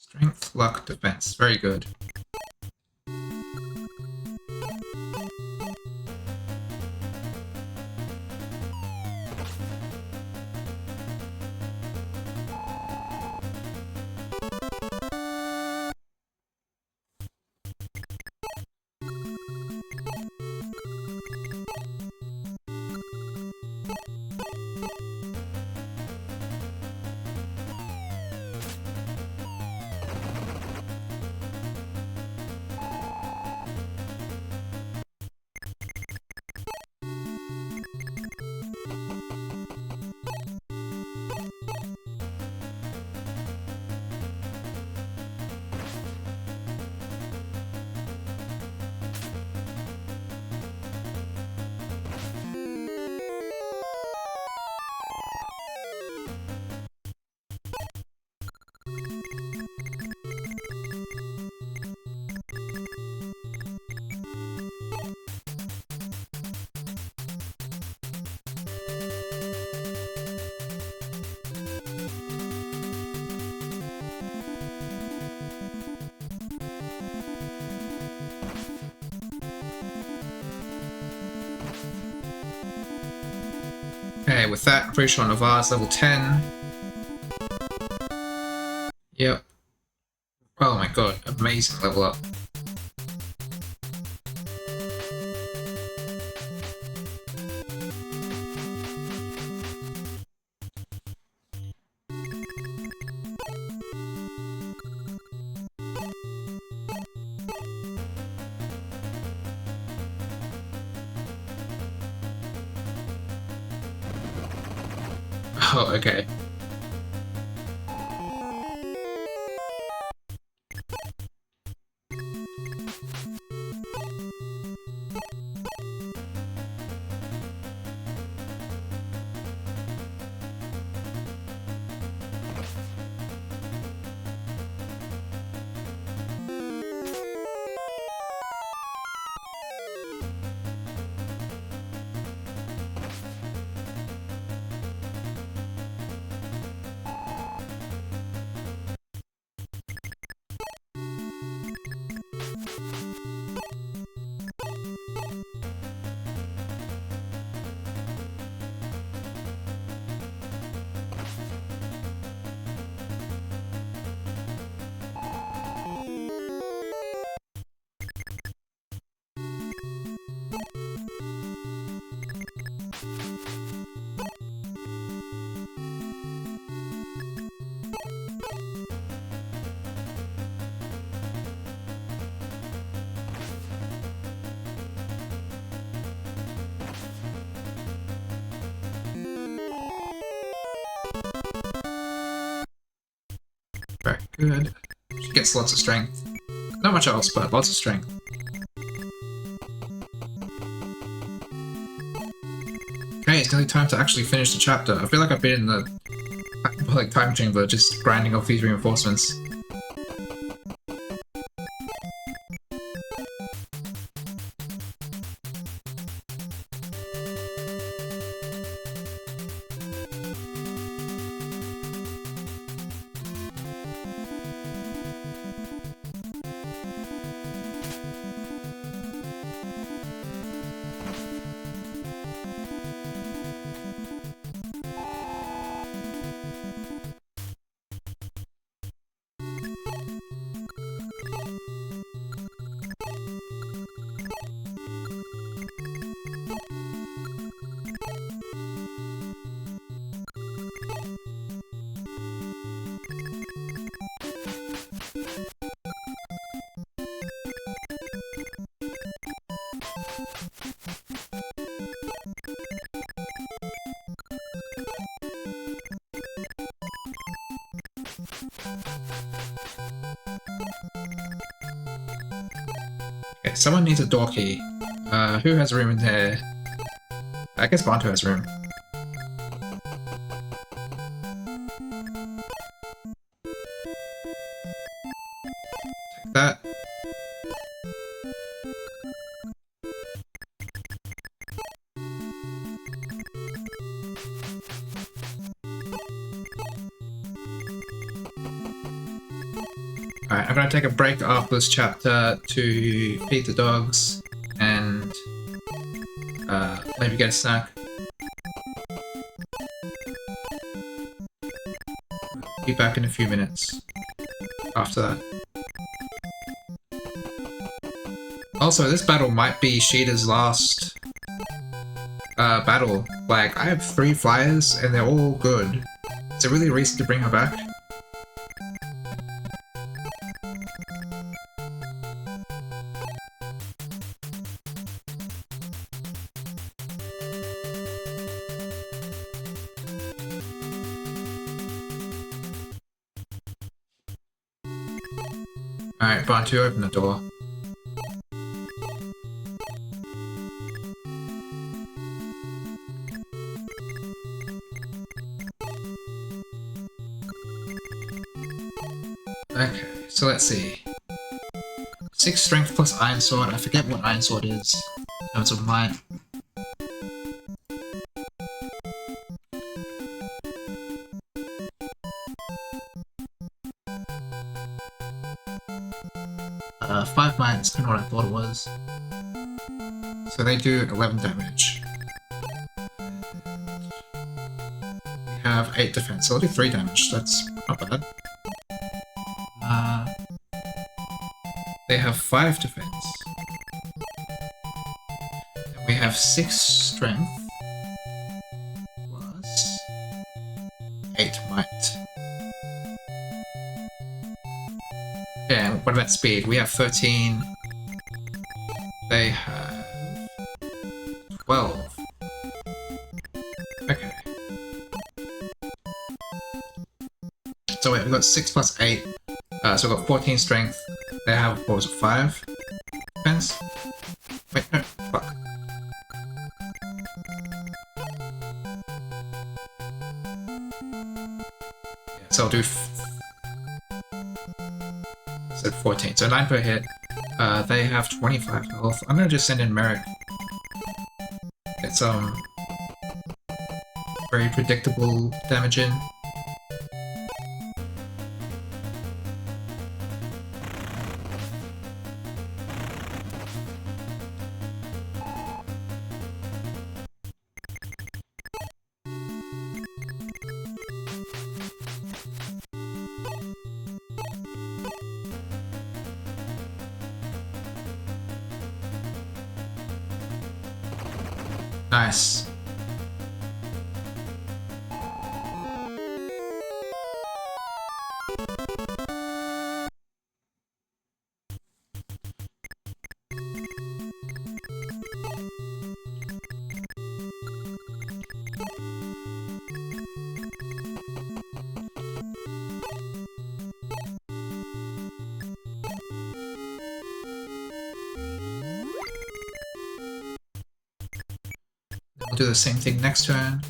Strength, luck, defense. Very good. Okay, with that, I'm pretty sure Navarre's level 10. Yep. Oh my god, amazing level up. Oh, okay. Very good. She gets lots of strength. Not much else, but lots of strength. Okay, it's nearly time to actually finish the chapter. I feel like I've been in the time chamber just grinding off these reinforcements. Okay, someone needs a door key. Who has room in there? I guess Bantu has room. Take that. Alright, I'm gonna take a break after this chapter to feed the dogs and maybe get a snack. Be back in a few minutes after that. Also, this battle might be Sheeta's last battle. Like, I have 3 flyers and they're all good. Is there really a reason to bring her back? Alright, Bantu, open the door. Okay, so let's see. 6 strength plus Iron Sword. I forget what Iron Sword is in terms of might. Five might is kind of what I thought it was. So they do 11 damage. We have 8 defense, so they'll do 3 damage. That's not bad. They have 5 defense. And we have 6 strength. Plus 8 might. Yeah, what about speed? We have 13. They have 12. Okay. So wait, we've got 6 plus 8. So we've got 14 strength. They have, what was it, 5 defense? Wait, no, fuck. Yeah, so I'll do... I said 14, so 9 per hit. They have 25 health. I'm gonna just send in Merrick. Get some very predictable damage in. Nice. We'll do the same thing next turn.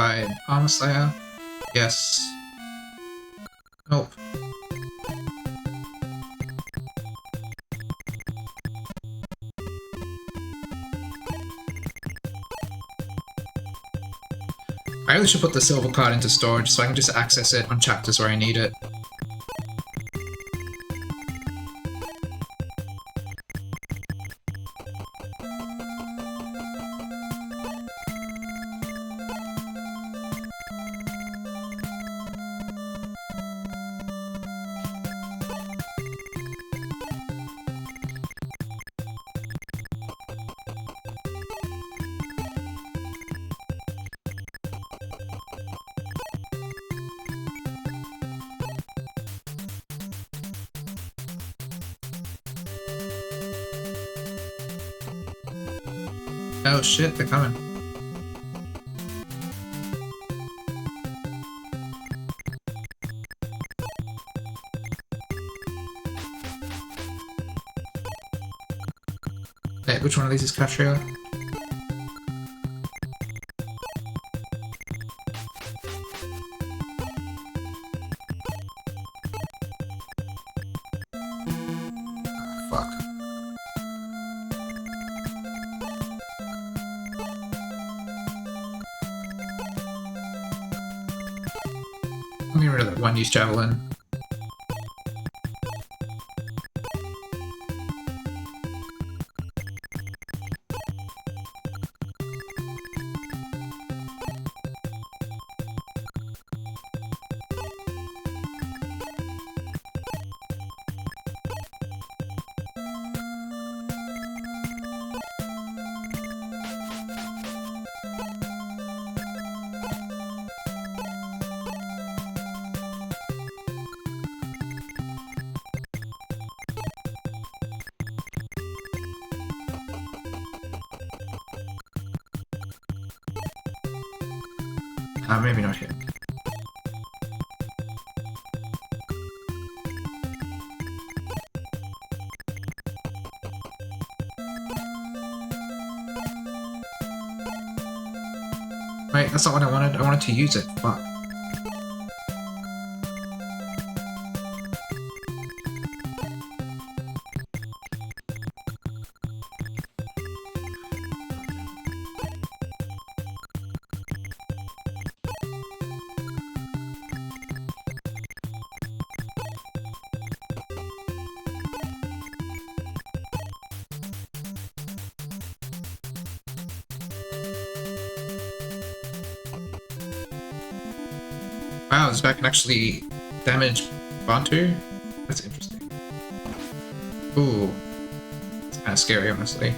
by an Armor Slayer? Yes. Nope. I really should put the silver card into storage so I can just access it on chapters where I need it. Oh shit, they're coming. Hey, which one of these is Katria? Fuck. I'm getting rid of that one-use javelin. Maybe not here. Wait, that's not what I wanted. I wanted to use it. Fuck. Wow, this guy can actually damage Bantu? That's interesting. Ooh. It's kind of scary, honestly.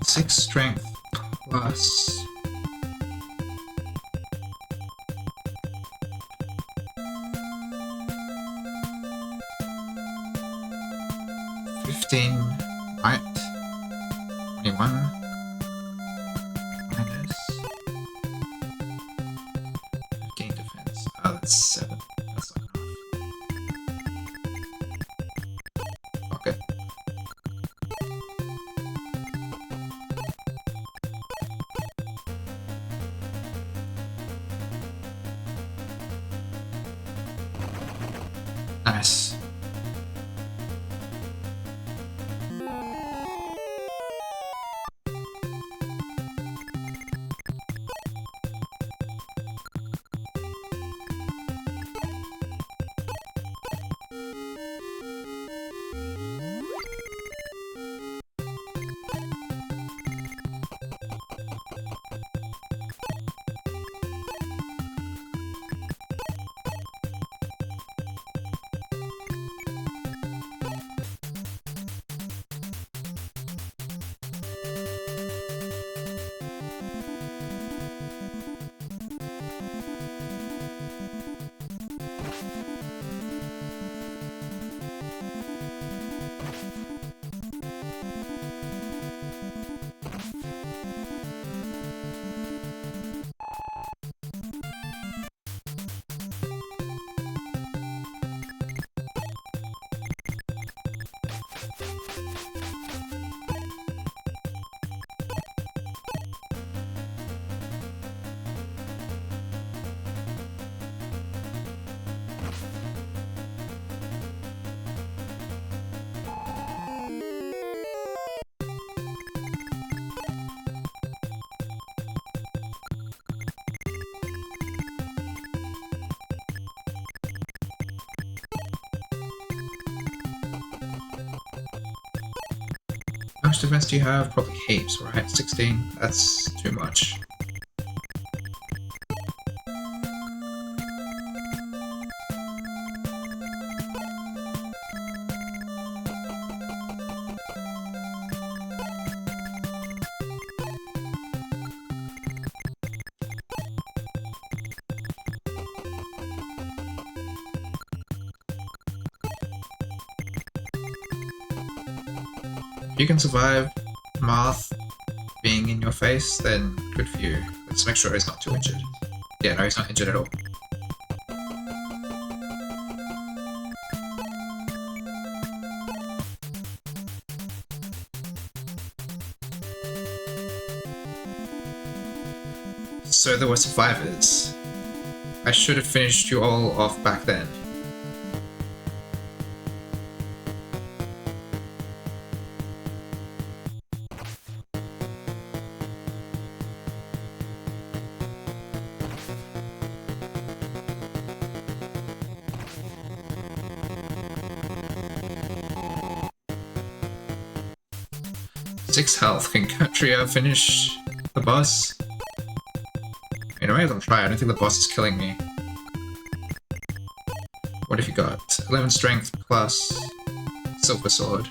Six strength plus 15, right? 21 minus 15 defense. Oh, that's 7. That's not enough. Okay. Nice. much defense do you have? Probably heaps, right? 16? That's too much. If you can survive Marth being in your face, then good for you. Let's make sure he's not too injured. Yeah, no, he's not injured at all. So there were survivors. I should have finished you all off back then. Six health. Can Katria finish the boss? You know, I don't try. I don't think the boss is killing me. What have you got? 11 strength plus silver sword.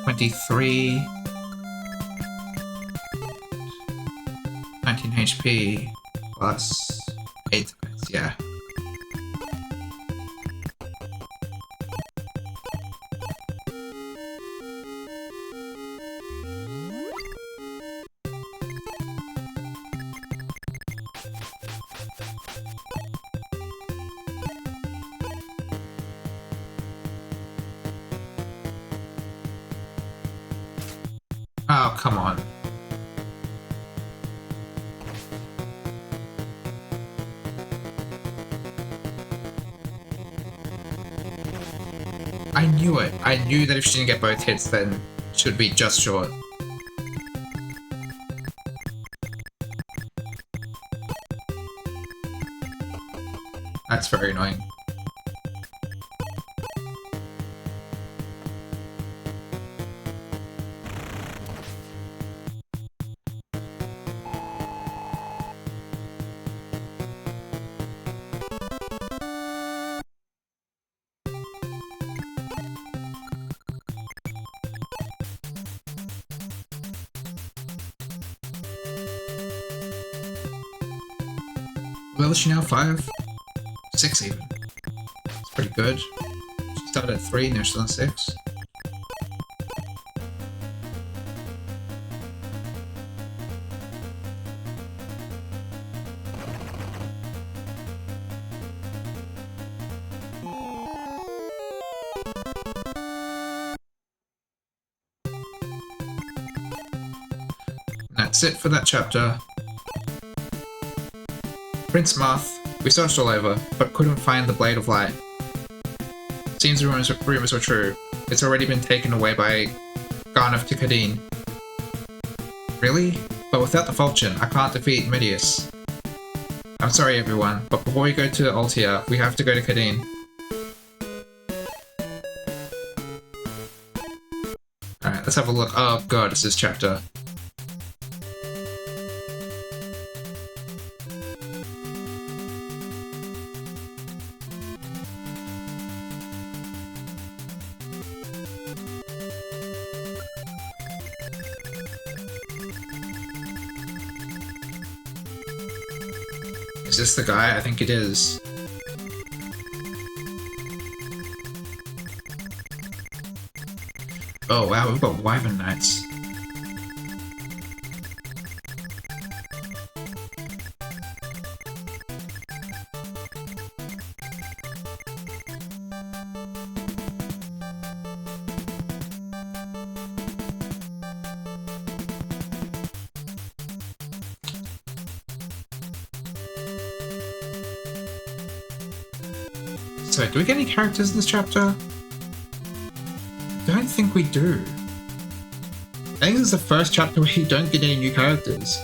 $23. 19 HP plus 8 defense, yeah. Oh, come on. I knew it. I knew that if she didn't get both hits, then she would be just short. That's very annoying. Well, is she now 5? 6 even. It's pretty good. She started at 3, now she's on 6. That's it for that chapter. Prince Marth, we searched all over, but couldn't find the Blade of Light. Seems rumors were true. It's already been taken away by Garneth to Kadeen. Really? But without the Falchion, I can't defeat Midius. I'm sorry everyone, but before we go to Altia, we have to go to Kadeen. Alright, let's have a look. Oh god, it's this chapter. Is this the guy? I think it is. Oh wow, we've got Wyvern Knights. So, do we get any characters in this chapter? I don't think we do. think this is the first chapter where you don't get any new characters.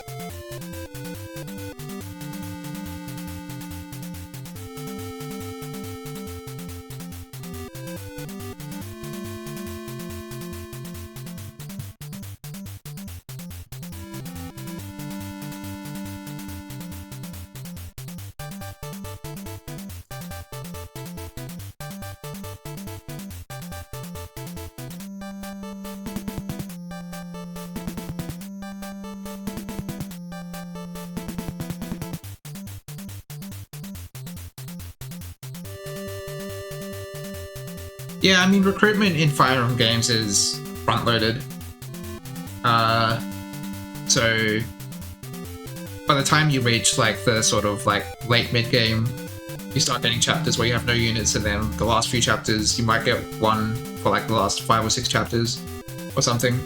Yeah, I mean, recruitment in Fire Emblem games is front-loaded. So by the time you reach like the sort of like late mid-game, you start getting chapters where you have no units, and then the last few chapters you might get one for like the last 5 or 6 chapters or something.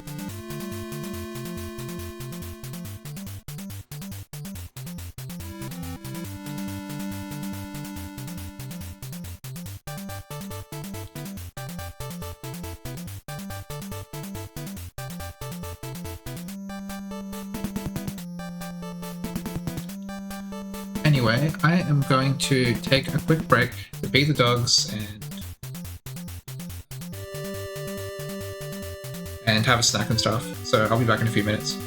Anyway, I am going to take a quick break to feed the dogs and have a snack and stuff. So I'll be back in a few minutes.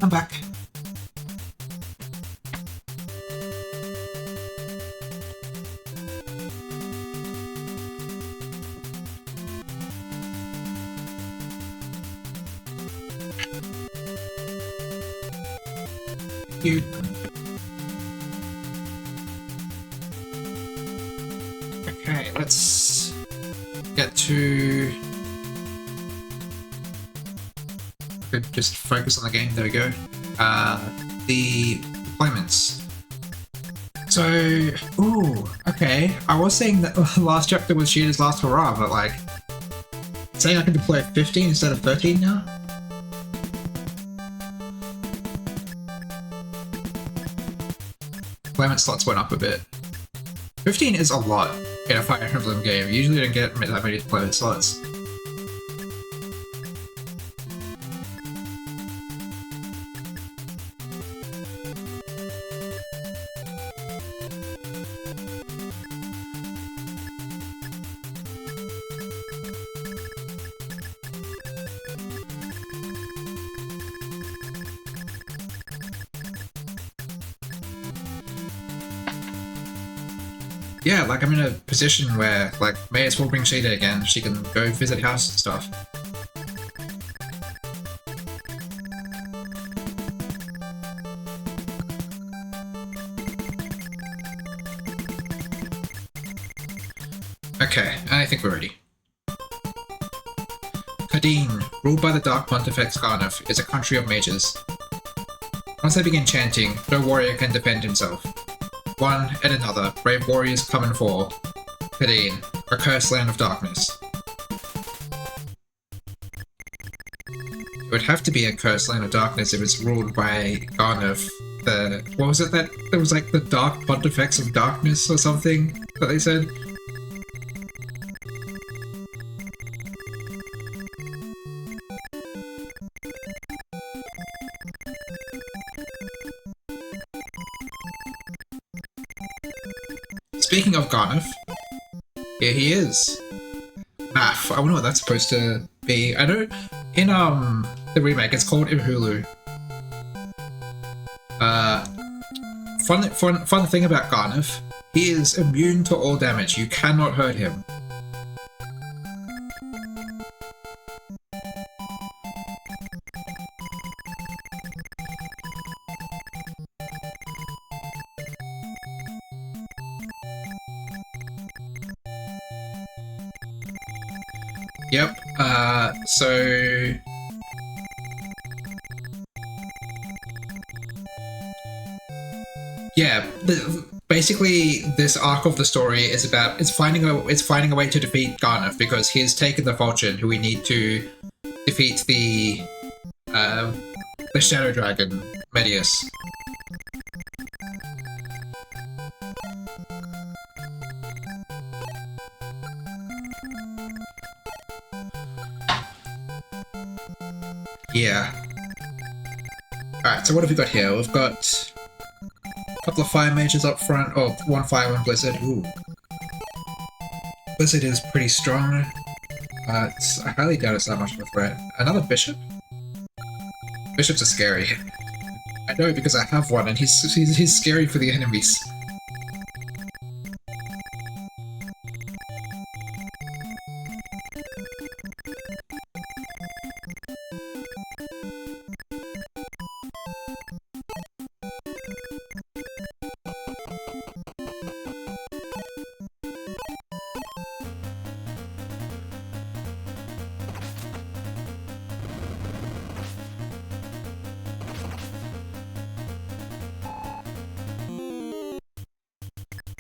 I'm back. You. Okay, let's get to. Just focus on the game. There we go. The deployments. So, ooh, okay. I was saying that last chapter was Sheeta's last hurrah, but like, saying I can deploy 15 instead of 13 now? Deployment slots went up a bit. 15 is a lot in a Fire Emblem game. You usually don't get that many deployment slots. Yeah, like I'm in a position where, like, may as well bring Sheeta again. She can go visit house and stuff. Okay, I think we're ready. Kadeen, ruled by the Dark Pontifex Garneth, is a country of mages. Once they begin chanting, no warrior can defend himself. One and another, brave warriors come and fall. Kadeen, a cursed land of darkness. It would have to be a cursed land of darkness if it's ruled by Garneth. What was it that there was like the Dark Pontifex of Darkness or something that they said? Speaking of Garneth, here he is. Math. I wonder what that's supposed to be. I know in the remake it's called Imhulu. Fun thing about Garneth, he is immune to all damage. You cannot hurt him. Yep, so... Yeah, basically this arc of the story is about it's finding a way to defeat Garneth because he's taken the fortune who we need to defeat the Shadow Dragon, Medius. Yeah. Alright, so what have we got here? We've got a couple of fire mages up front. Oh, one fire, one blizzard. Ooh. Blizzard is pretty strong. I highly doubt it's that much of a threat. Another bishop? Bishops are scary. I know because I have one and he's scary for the enemies.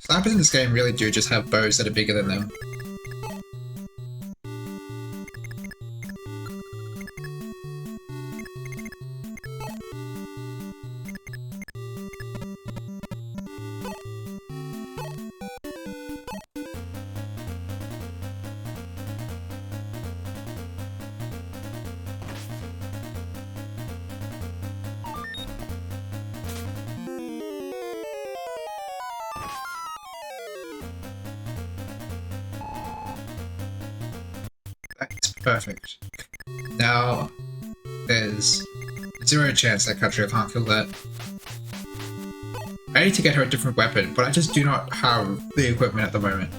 Snipers in this game really do just have bows that are bigger than them. That's perfect. Now, there's zero chance that Katria can't kill that. I need to get her a different weapon, but I just do not have the equipment at the moment.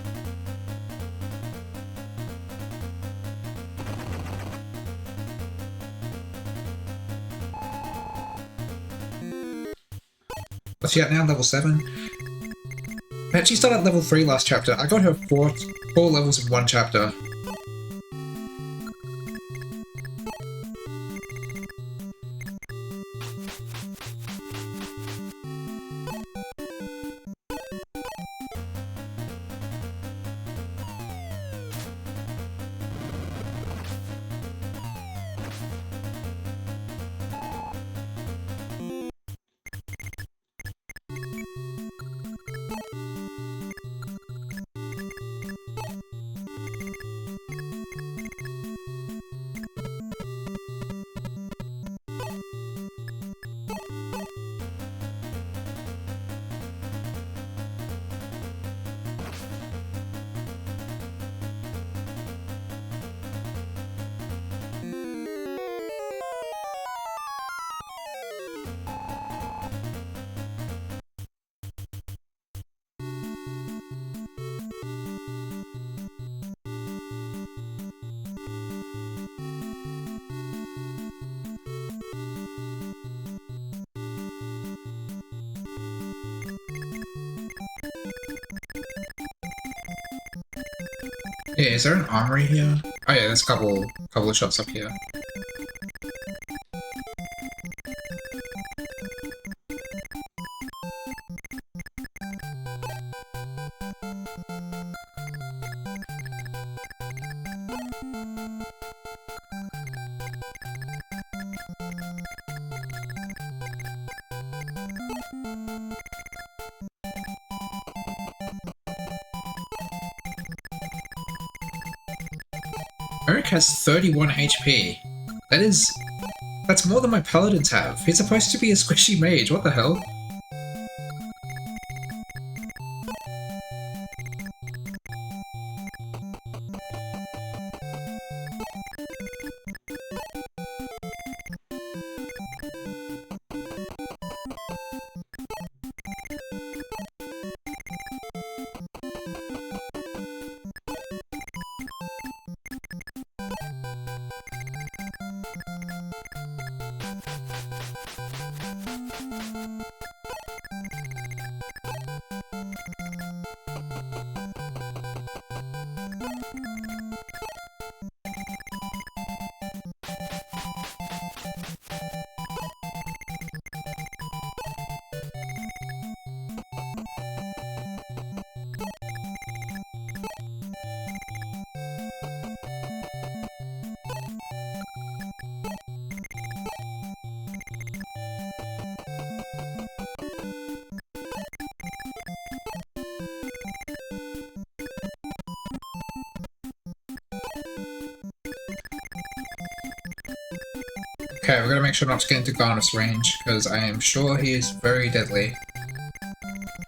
What's she at now? Level 7? Man, she started at level 3 last chapter. I got her four levels in one chapter. Yeah, is there an armory here? Oh yeah, there's a couple of shops up here. Eric has 31 HP. That's more than my paladins have. He's supposed to be a squishy mage, what the hell? Okay, we're gonna make sure not to get into Garneth's range, because I am sure he is very deadly.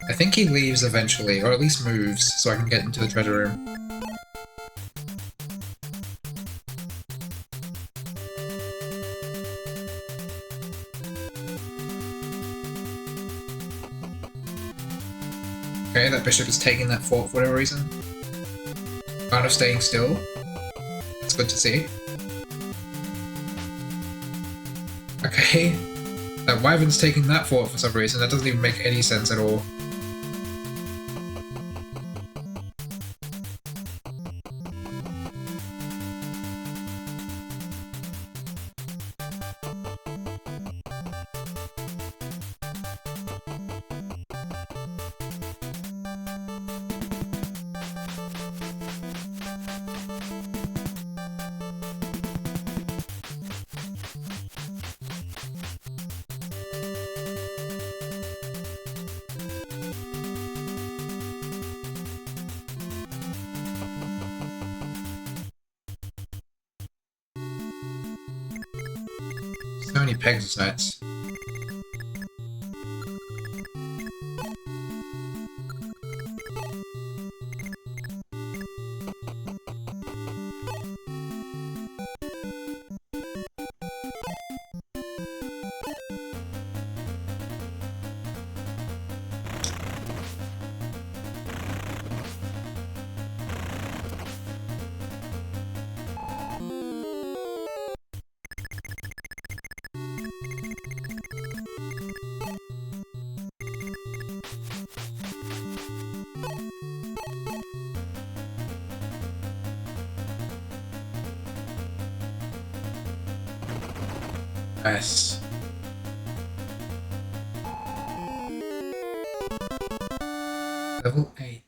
I think he leaves eventually, or at least moves, so I can get into the treasure room. Okay, that bishop is taking that fort for whatever reason. Garneth staying still. That's good to see. Okay, that wyvern's taking that fort for some reason. That doesn't even make any sense at all. So many pegs nights. Nice. Level 8.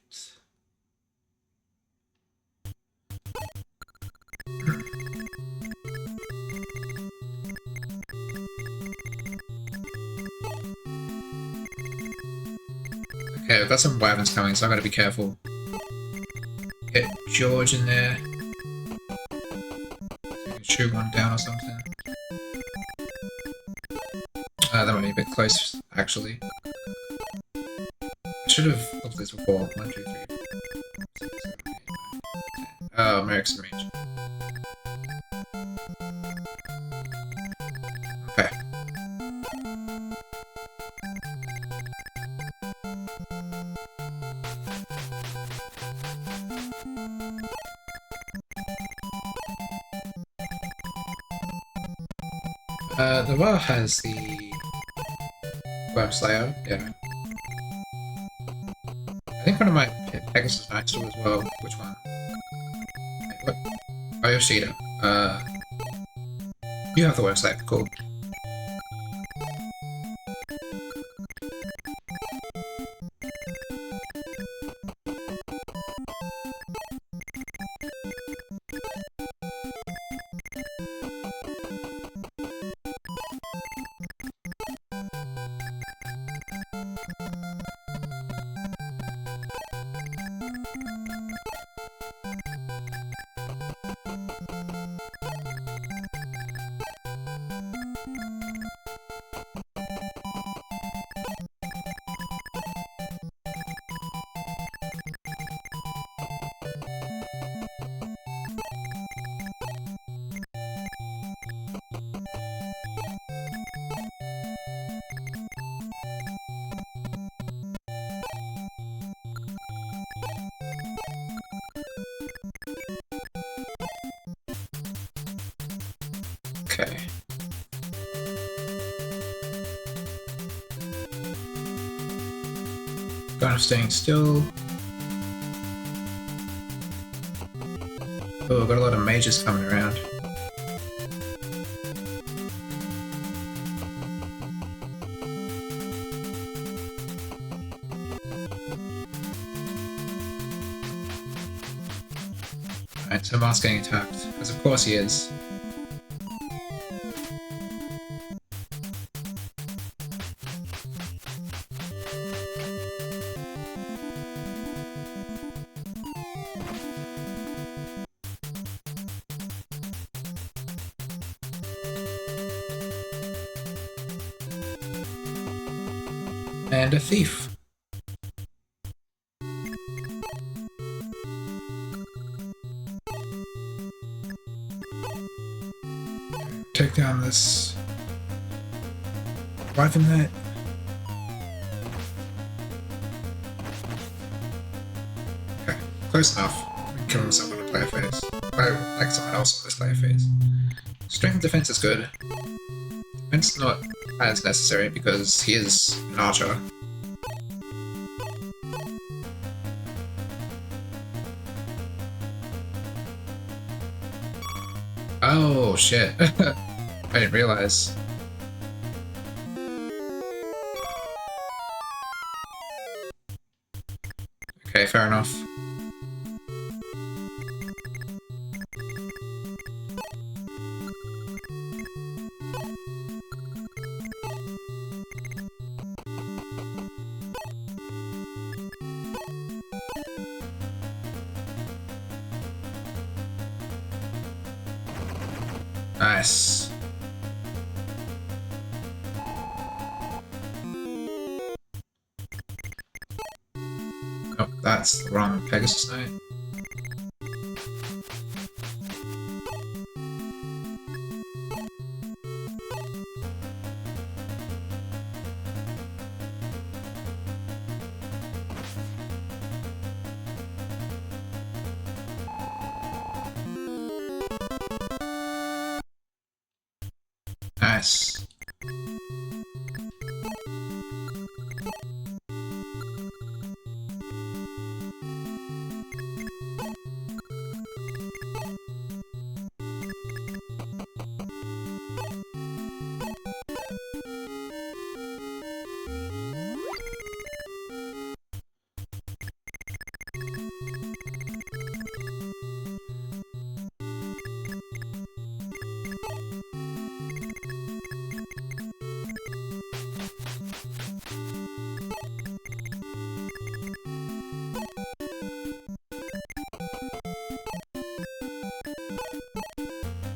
Okay, we've got some wyverns coming, so I gotta be careful. Get George in there. So you can shoot one down or something. That might be a bit close, actually. I should have looked at this before. 1, 2, 3, 4, 6, 7, 8, 9, 10. Oh, Merrick's in range. Okay. The bar has the Worm Slayer, yeah. I think one of my Pegasus Knights do as well. Which one? Wait, what? Oh, Yoshida. You have the Worm Slayer, cool. Okay. Kind of staying still. Oh, got a lot of mages coming around. Alright, so Mark's getting attacked, because of course he is. And a thief. Take down this wyvern knight. Okay, close enough. Killing someone on a player phase. Like someone else on this player phase. Strength and defense is good. Defense not as necessary because he is an archer. Oh shit. I didn't realize. Okay, fair enough. Nice. Oh, that's the wrong Pegasus Knight. Nice.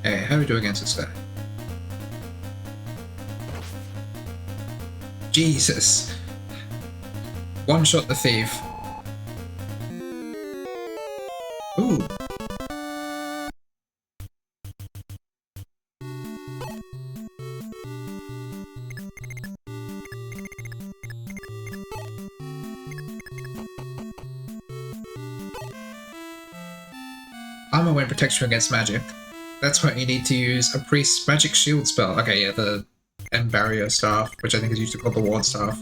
Hey, how do we do against this guy? Jesus. One shot the thief. Ooh. Armor when protection against magic. That's why you need to use a priest's magic shield spell. Okay, yeah, the M barrier staff, which I think is usually called the ward staff.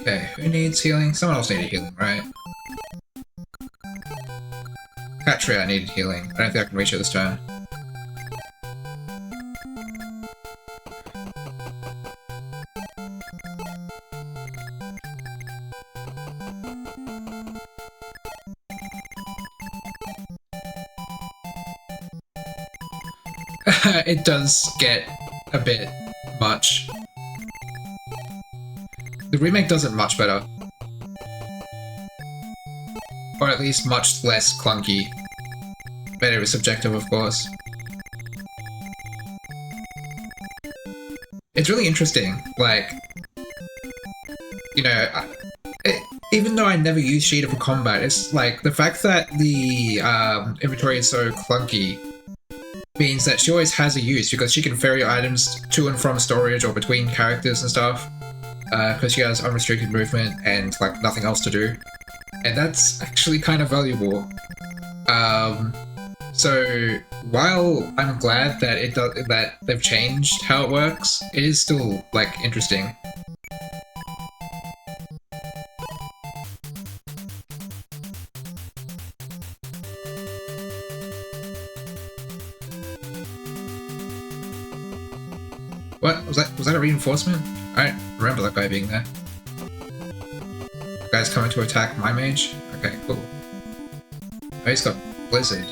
Okay, who needs healing? Someone else needed healing, right? Katria needed healing. I don't think I can reach her this turn. It does get a bit much. The remake does it much better. Or at least much less clunky. But it was subjective, of course. It's really interesting, like, you know, even though I never use Sheeta for combat, it's like, the fact that the inventory is so clunky means that she always has a use, because she can ferry items to and from storage or between characters and stuff, because she has unrestricted movement and, like, nothing else to do. And that's actually kind of valuable. So while I'm glad that that they've changed how it works, it is still, like, interesting. What? Was that a reinforcement? I don't remember that guy being there. The guy's coming to attack my mage? Okay, cool. Oh, he's got Blizzard.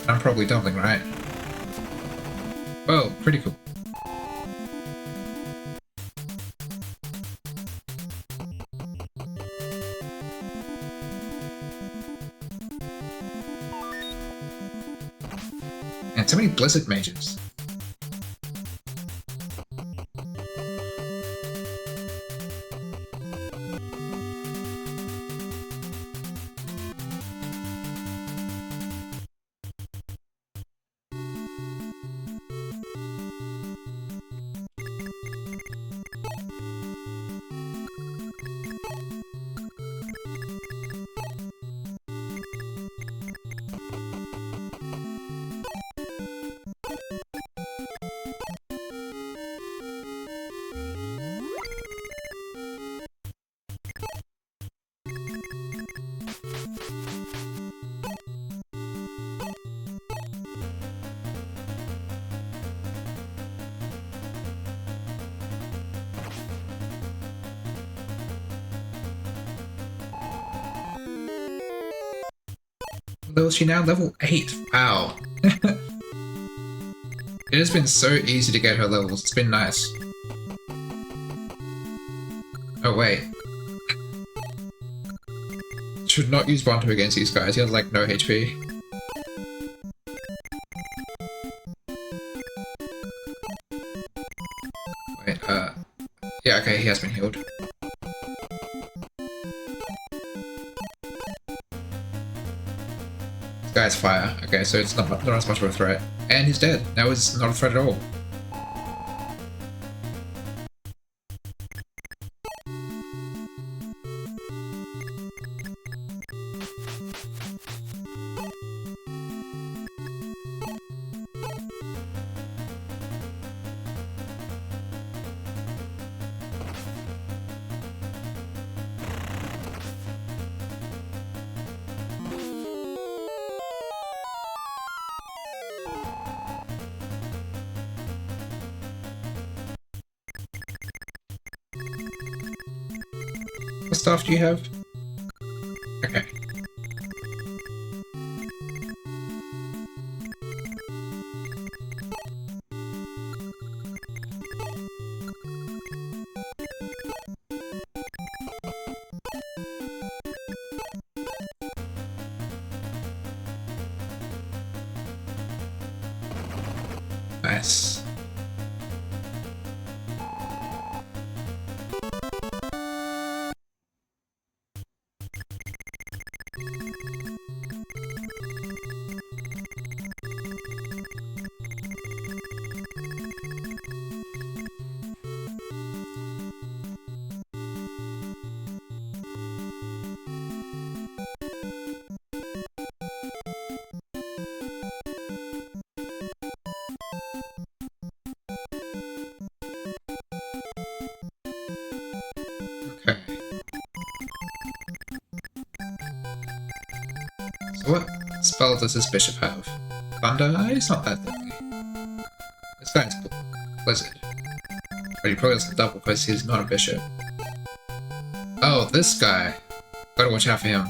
I'm probably doubling, right? Whoa, pretty cool. And so many Blizzard mages. Level she now? Level 8. Wow. It has been so easy to get her levels. It's been nice. Oh, wait. Should not use Bantu against these guys. He has, like, no HP. Wait, yeah, okay, he has been healed. This guy's fire. Okay, so it's not as much of a threat. And he's dead. That was not a threat at all. staff do you have? Okay. Nice. Okay. So what spell does this bishop have? Thunder? It's not that deadly. This guy's Blizzard. But he probably doesn't double because he's not a bishop. Oh, this guy. Gotta watch out for him.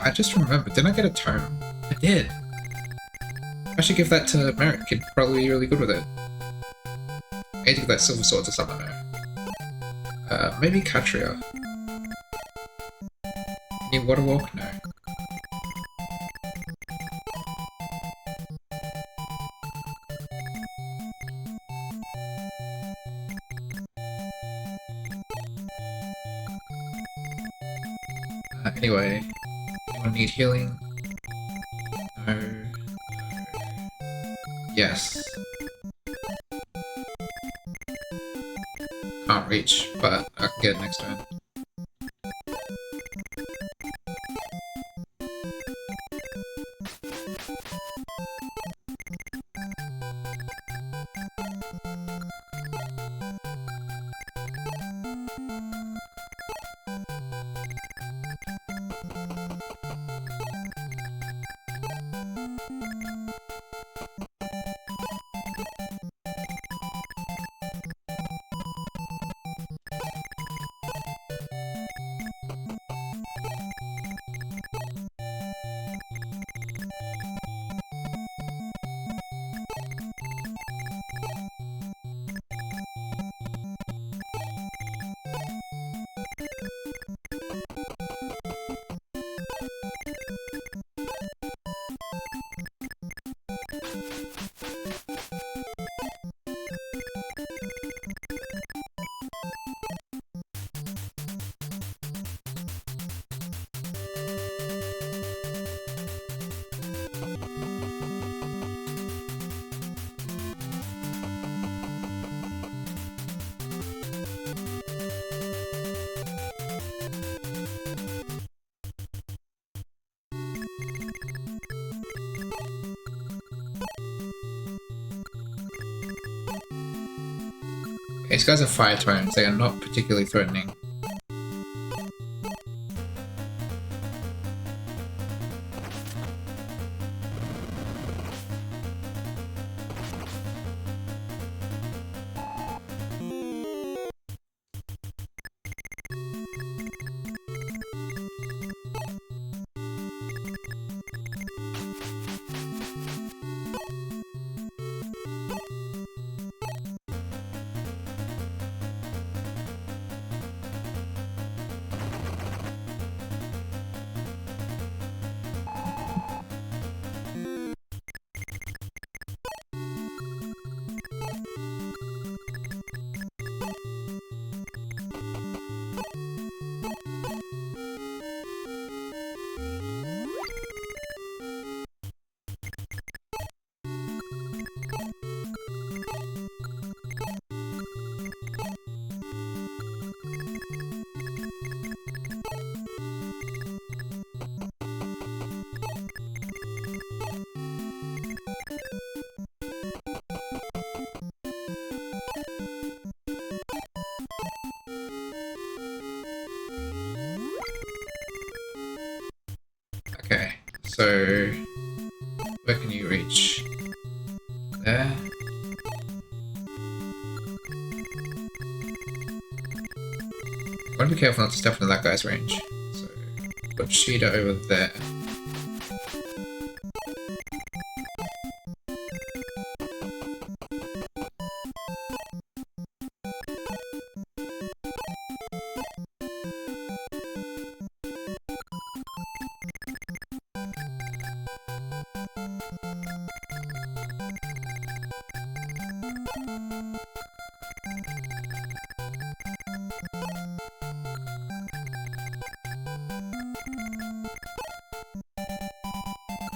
I just remembered, didn't I get a tome? I did. I should give that to Merrick, he'd probably be really good with it. I need to give that silver sword to someone though. Maybe Katria. Can you water walk? No. Anyway, anyone need healing? No. Yes. Can't reach, but I can get it next turn. These guys are fire totems, they are not particularly threatening. So, where can you reach? There. I want to be careful not to step into that guy's range. So, put Sheeta over there.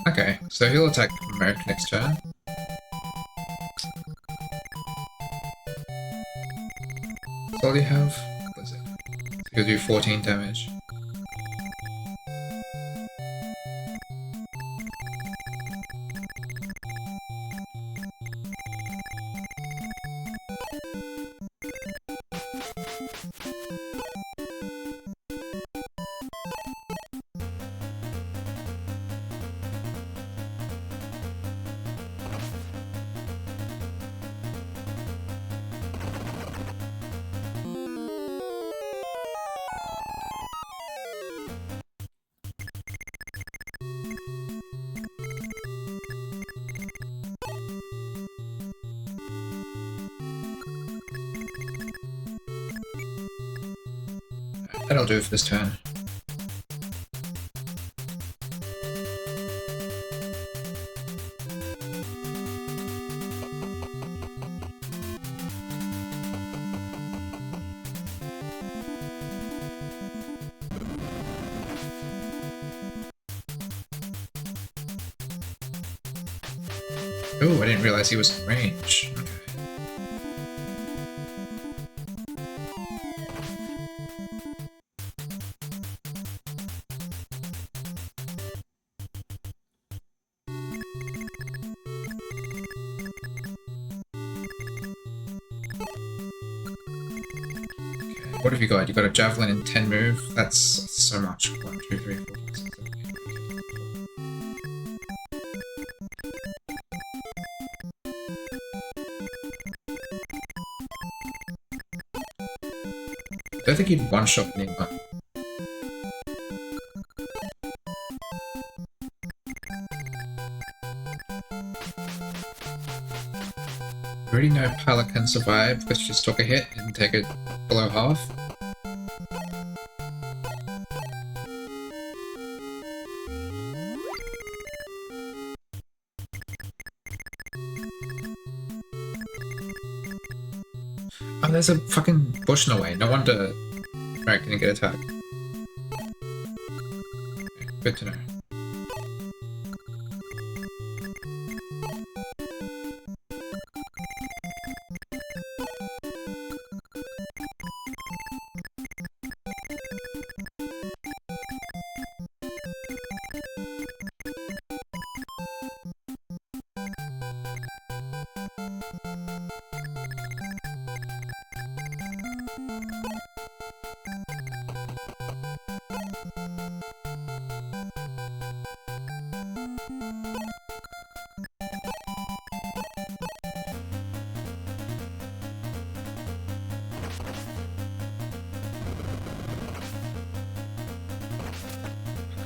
Okay, so he'll attack Merc next turn. That's all you have? What is it? So he'll do 14 damage. That'll do for this turn. Oh, I didn't realize he was in range. Okay. What have you got? You got a javelin and 10 move. That's so much. 1, 2, 3, 4, 5, 6, 7, 8, 9, 10. I don't think he'd one-shot anyone. We already know Pilot can survive. Let's just took a hit and take it below half. Oh, there's a fucking bush in the way. No wonder Merrick didn't get attacked. Okay, good to know.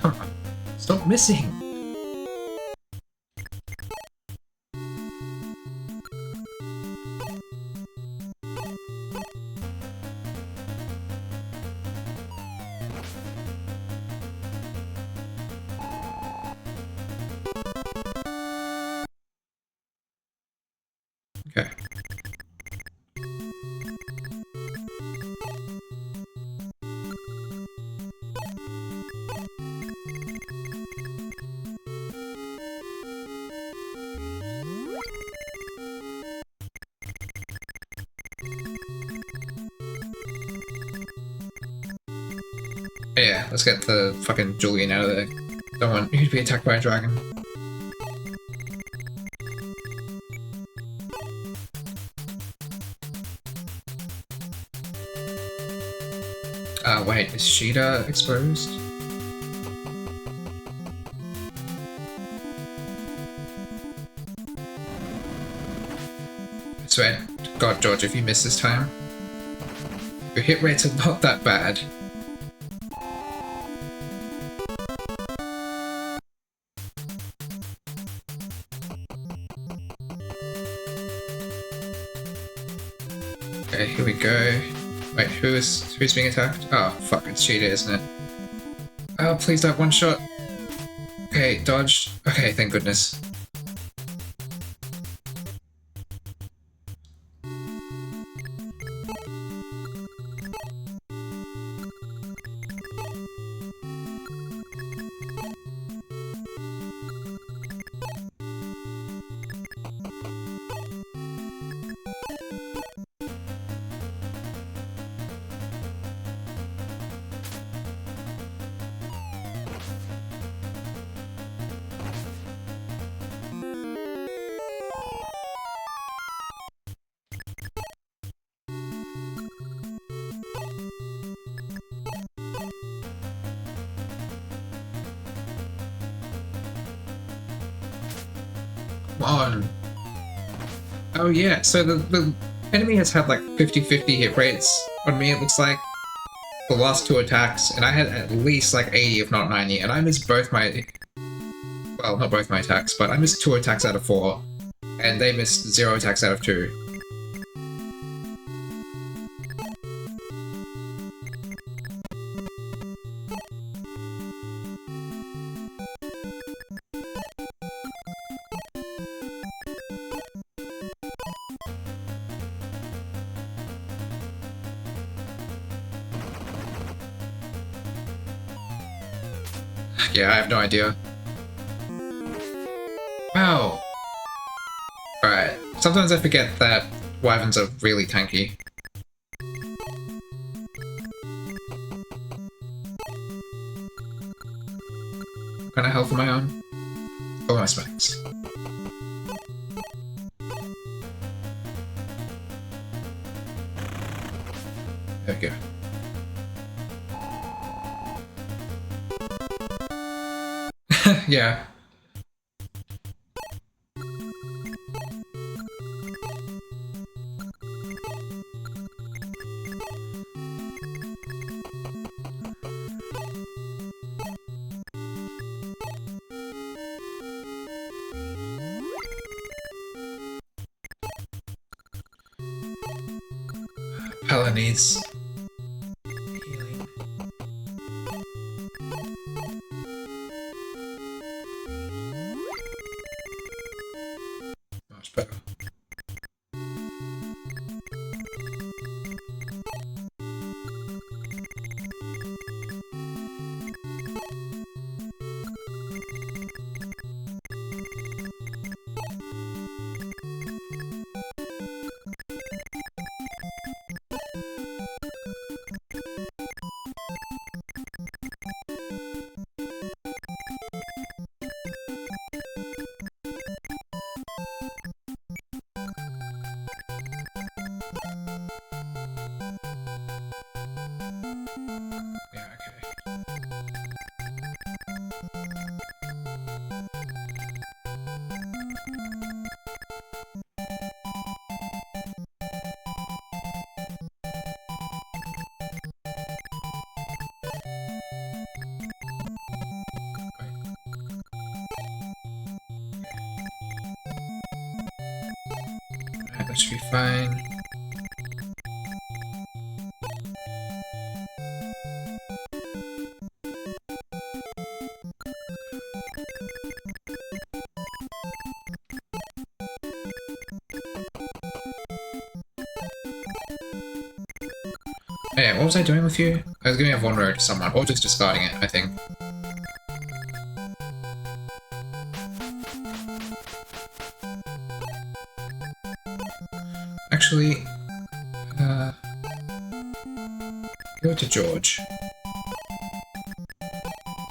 Come on, stop missing! Okay. Yeah, let's get the fucking Julian out of there. Don't want you to be attacked by a dragon. Wait, is Sheeta exposed? swear to God, George, if you miss this time, your hit rates are not that bad. Okay, here we go. Wait, who's being attacked? Oh, fuck, it's Cheetah, isn't it? Oh, please don't one-shot. Okay, dodge. Okay, thank goodness. Come on. Oh yeah, so the enemy has had like 50-50 hit rates on me, it looks like, the last 2 attacks, and I had at least like 80 if not 90, and I missed both my... well, not both my attacks, but I missed 2 attacks out of 4, and they missed 0 attacks out of 2. Yeah, I have no idea. Wow. Alright, sometimes I forget that wyverns are really tanky. What kind of health am I on? Oh, my specs. There we go. Yeah. Pella needs healing. Much better. Yeah, okay. Alright, that should be fine. Yeah, what was I doing with you? I was giving a vulnerability to someone, or just discarding it, I think. Actually, go to George.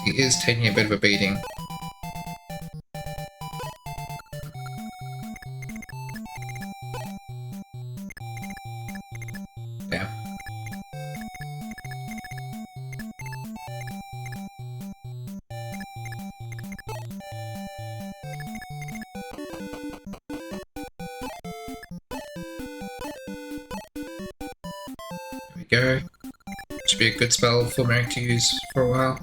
He is taking a bit of a beating. Yeah. go. Should be a good spell for Merrick to use for a while.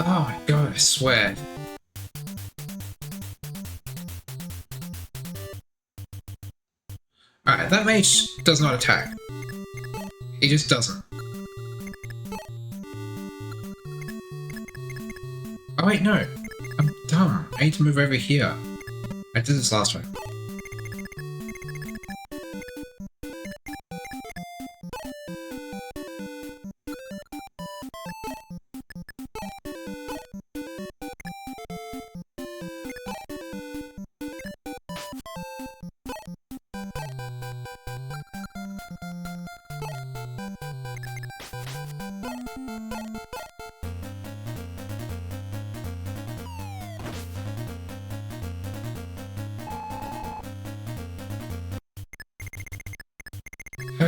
Oh my god, I swear. Alright, that mage does not attack. He just doesn't. Oh wait, no. I'm dumb. I need to move over here. I did this last time.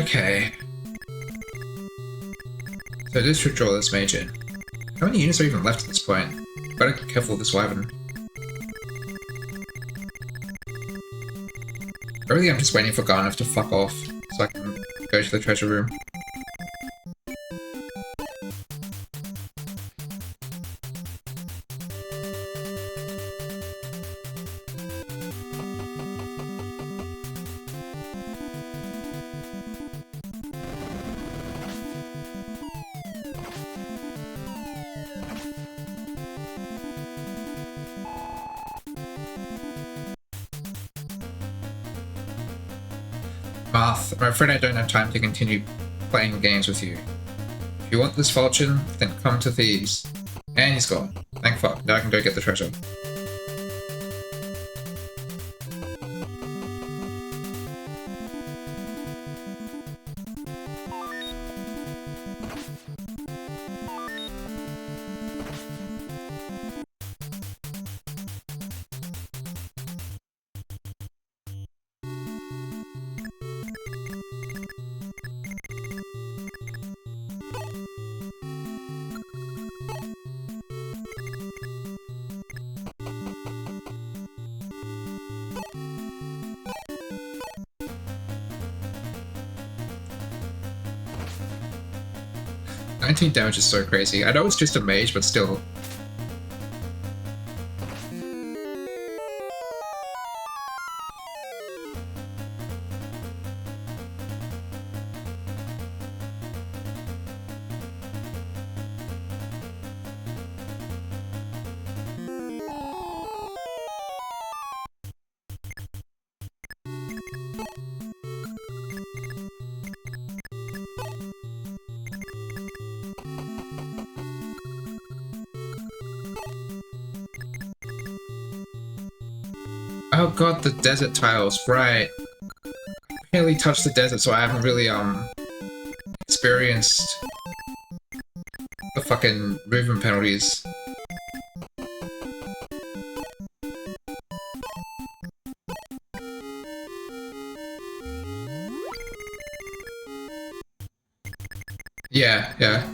Okay. So this should draw this mage in. How many units are even left at this point? Gotta be careful with this wyvern. Really, I'm just waiting for Garneth to fuck off so I can go to the treasure room. Marth, I'm afraid I don't have time to continue playing games with you. If you want this fortune, then come to thieves. And he's gone. Thank fuck, now I can go get the treasure. $19 damage is so crazy. I know it's just a mage, but still. Oh god, the desert tiles, right. I barely touched the desert, so I haven't really, experienced the fucking movement penalties. Yeah, yeah.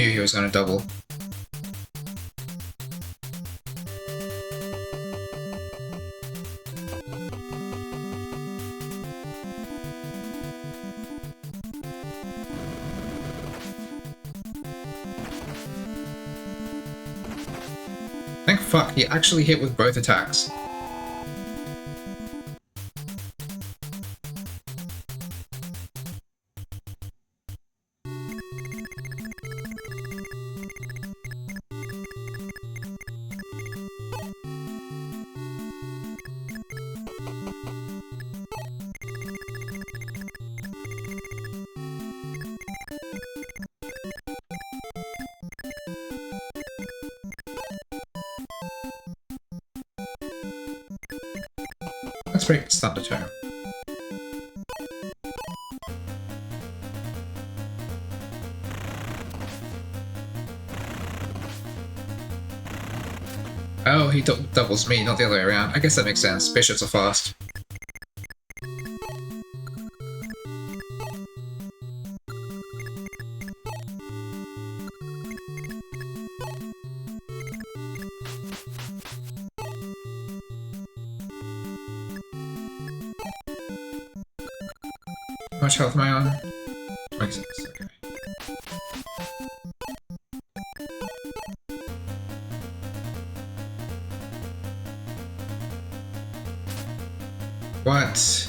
Knew he was gonna double. Thank fuck, he actually hit with both attacks. Let's break this thunder tone. Oh, he doubles me, not the other way around. I guess that makes sense. Bishops are fast. How much health am I on? 26, okay. What?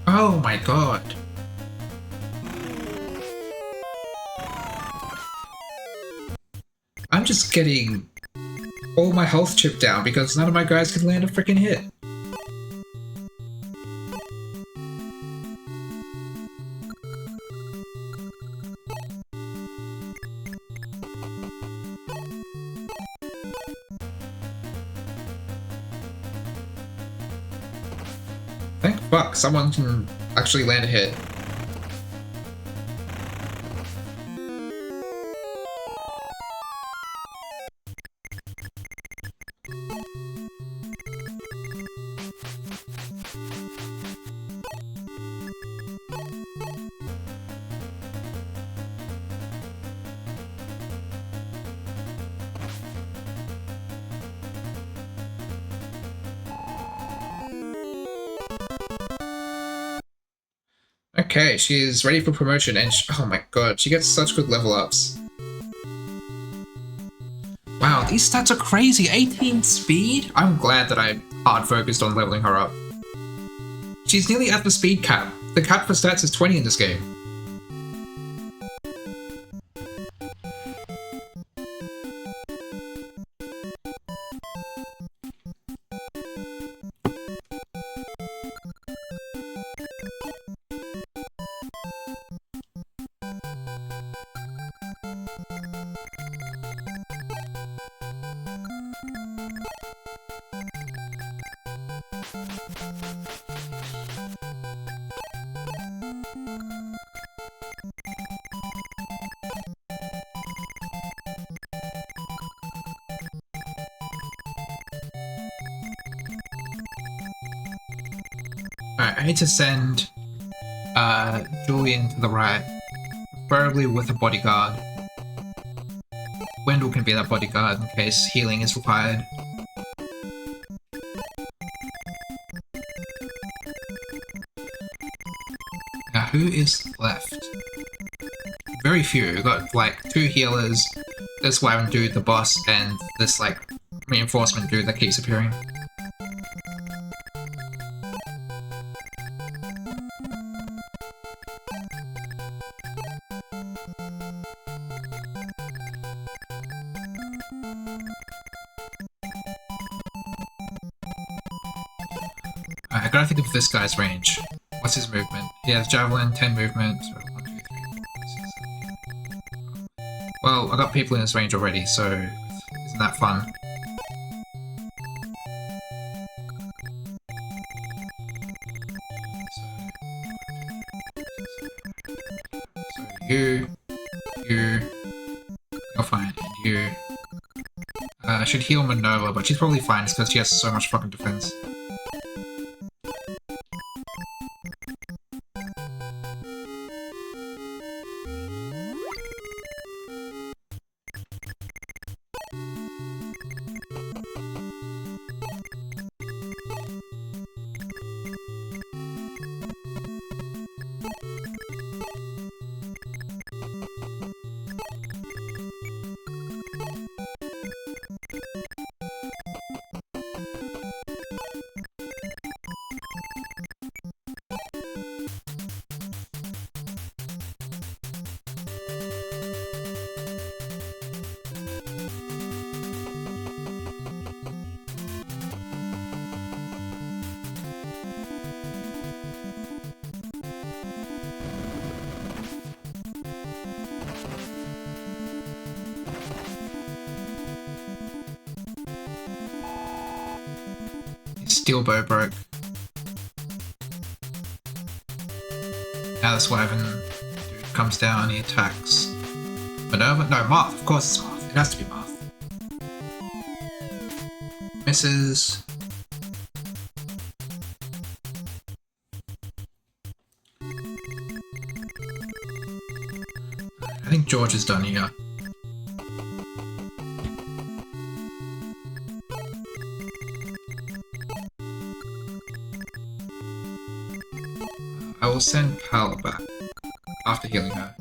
Oh my god. I'm just getting all my health chipped down because none of my guys can land a freaking hit. Thank fuck, someone can actually land a hit. Okay, she's ready for promotion and oh my god, she gets such good level ups. Wow, these stats are crazy. 18 speed? I'm glad that I hard focused on leveling her up. She's nearly at the speed cap. The cap for stats is 20 in this game. Alright, I need to send Julian to the right, preferably with a bodyguard. Wendell can be that bodyguard in case healing is required. Now, who is left? Very few. We've got like 2 healers, this Wyvern dude, the boss, and this like reinforcement dude that keeps appearing. I gotta think of this guy's range. What's his movement? He has Javelin, 10 movement. So 1, 2, 3, 4, 6, 7, 8. Well, I got people in his range already, so isn't that fun? You, you're fine, and you. I should heal Minerva, but she's probably fine because she has so much fucking defense. Steel bow broke. Now this Wyvern dude comes down, he attacks. Minerva? No, Marth, of course it's Marth. It has to be Marth. Misses. I think George is done here. I will send Pal back after healing her.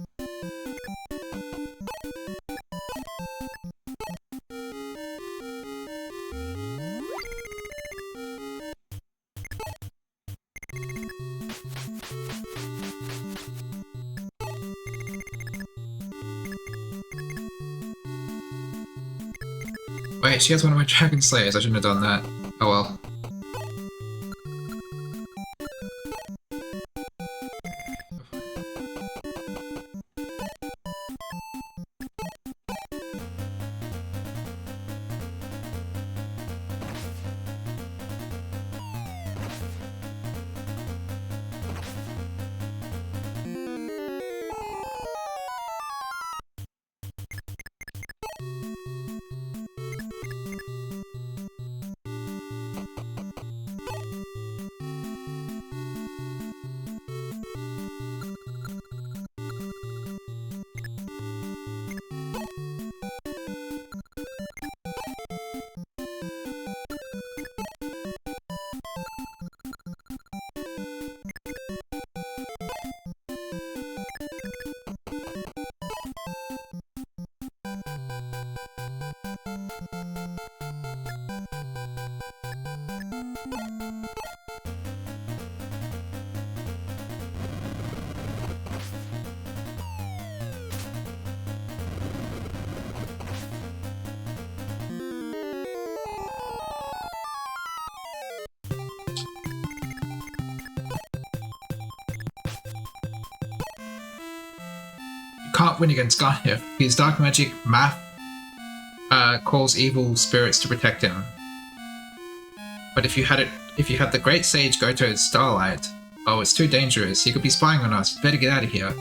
Wait, she has one of my Dragon Slayers. I shouldn't have done that. Oh well. Can't win against Garnier. His dark magic math calls evil spirits to protect him. But if you had the great sage go to Starlight, oh, it's too dangerous. He could be spying on us. Better get out of here.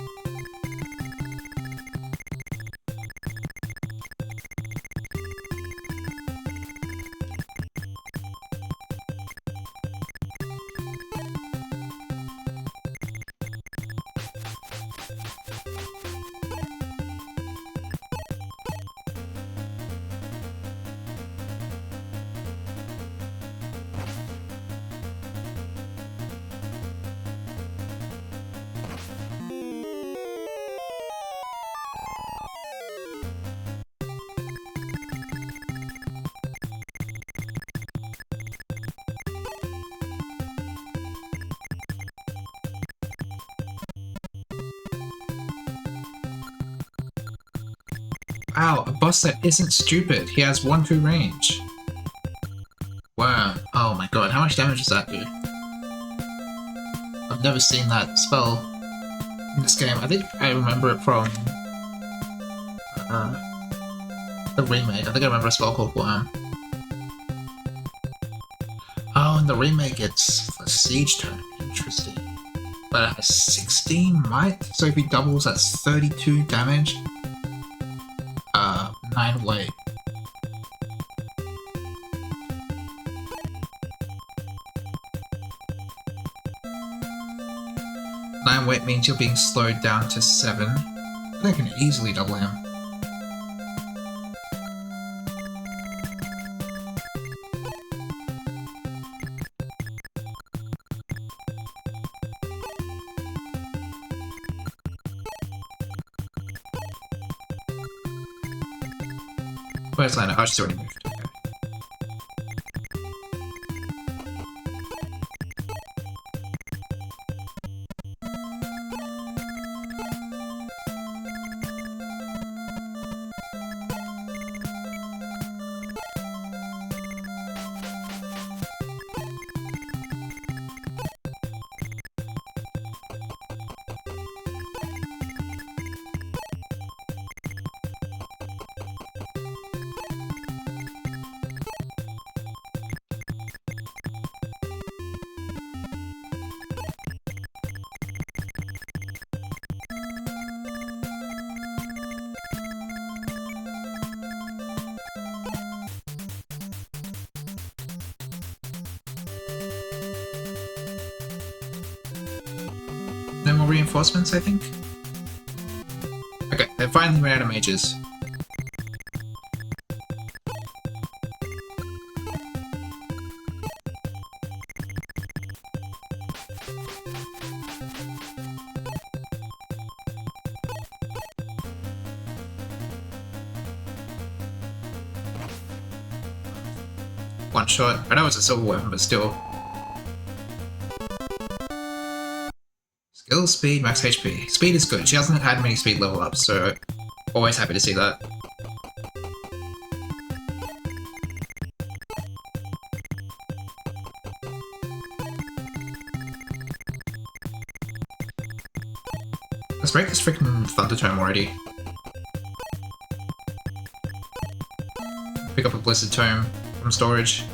Wow, a boss that isn't stupid. He has 1-2 range. Wow. Oh my god, how much damage does that do? I've never seen that spell in this game. I think I remember it from the remake. I think I remember a spell called Worm. Oh, in the remake it's a siege turn. Interesting. But it has 16 might, so if he doubles, that's 32 damage. 9 weight. Nine weight means you're being slowed down to 7. I can easily double him. Where's Lana? Oh, she's already moved. Okay. No more reinforcements, I think? Okay, they finally ran out of mages. One shot. I know it's a silver weapon, but still. Skill, speed, max HP. Speed is good. She hasn't had many speed level ups, so always happy to see that. Let's break this freaking Thunder Tome already. Pick up a Blizzard Tome from storage.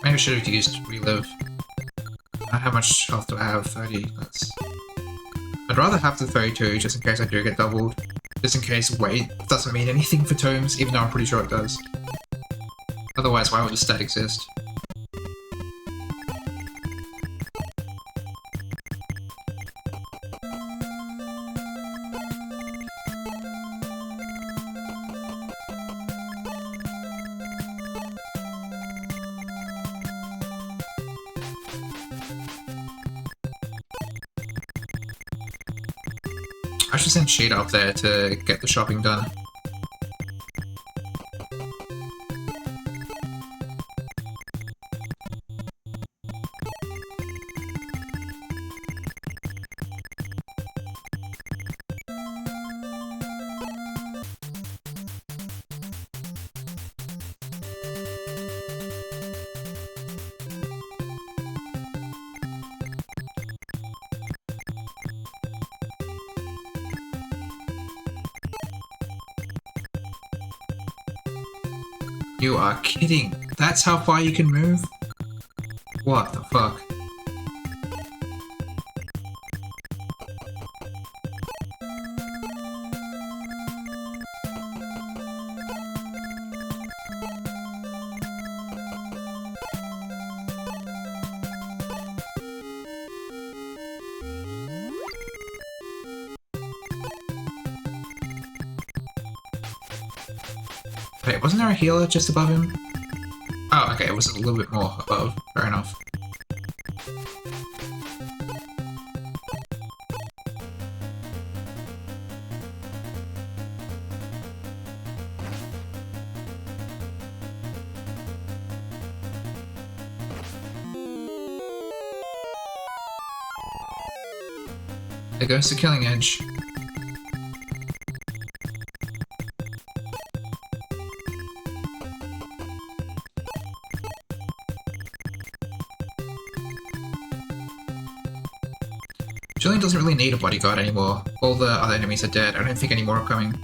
Maybe I should have used Relive. How much health do I have? 30. I'd rather have the 32 just in case I do get doubled. Just in case weight doesn't mean anything for tomes, even though I'm pretty sure it does. Otherwise, why would the stat exist? I should send Sheeta up there to get the shopping done. You are kidding. That's how far you can move? What the fuck? Wait, wasn't there a healer just above him? Oh, okay, it was a little bit more above. Fair enough. There goes the killing edge. Julian doesn't really need a bodyguard anymore. All the other enemies are dead. I don't think any more are coming.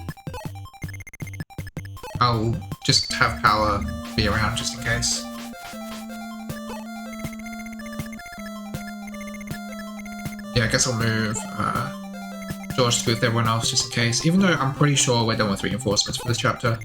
I'll just have Power be around just in case. Yeah, I guess I'll move George to with everyone else just in case, even though I'm pretty sure we're done with reinforcements for this chapter.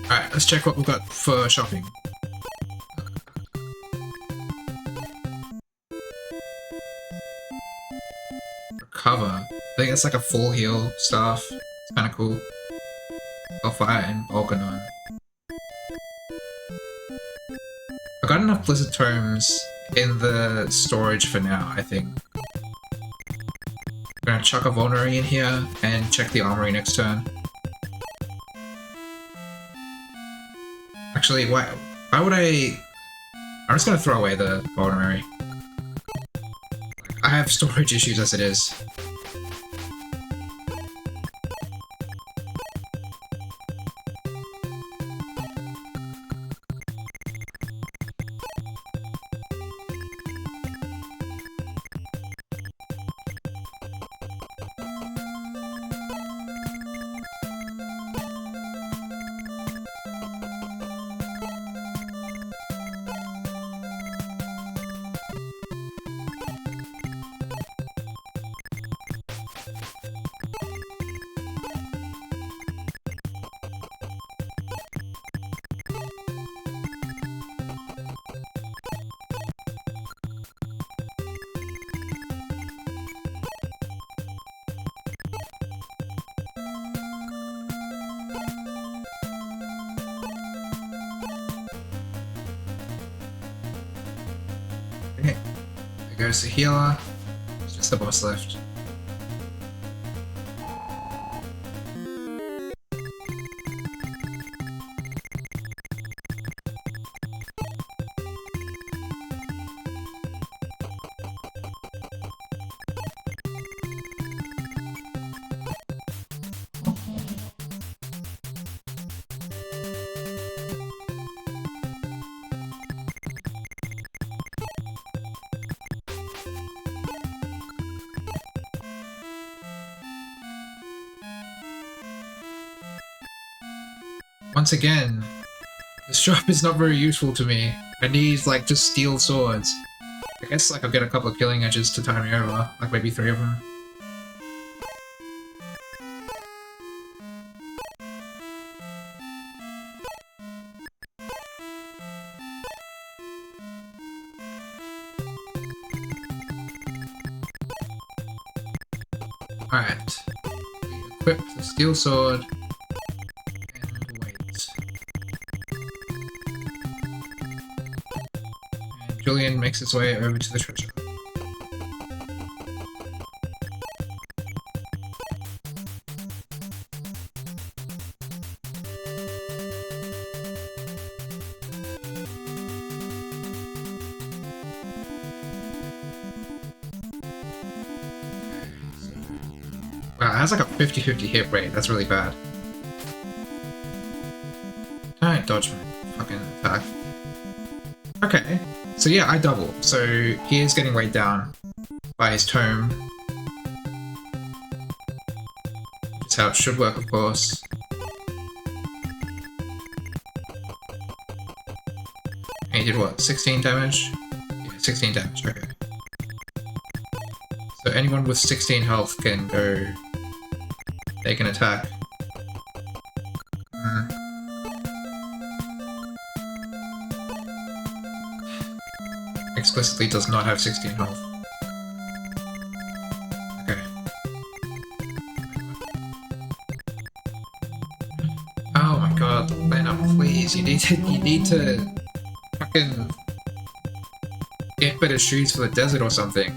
Alright, let's check what we've got for shopping. Recover. I think it's like a full heal staff. It's kind of cool. Hellfire and Volcanon. I got enough Blizzard Tomes in the storage for now, I think. I'm gonna chuck a Vulnerary in here and check the Armory next turn. Actually, why would I... I'm just gonna throw away the Vulnerary. I have storage issues as it is. Okay, there goes the healer. It's just the boss left. Once again, this shop is not very useful to me. I need, like, just steel swords. I guess, like, I'll get a couple of killing edges to tie me over, like maybe 3 of them. Alright. Equip the steel sword. Julian makes his way over to the treasure. Wow, it has like a 50-50 hit rate. That's really bad. Alright, dodge my fucking attack. Okay. So yeah, I double. So he is getting weighed down by his tome. Which is how it should work, of course. And he did what? 16 damage? Yeah, 16 damage, okay. So anyone with 16 health can go... They can attack. Explicitly does not have 16 health. Okay. Oh my god, Lena, please, you need to fucking get better shoes for the desert or something.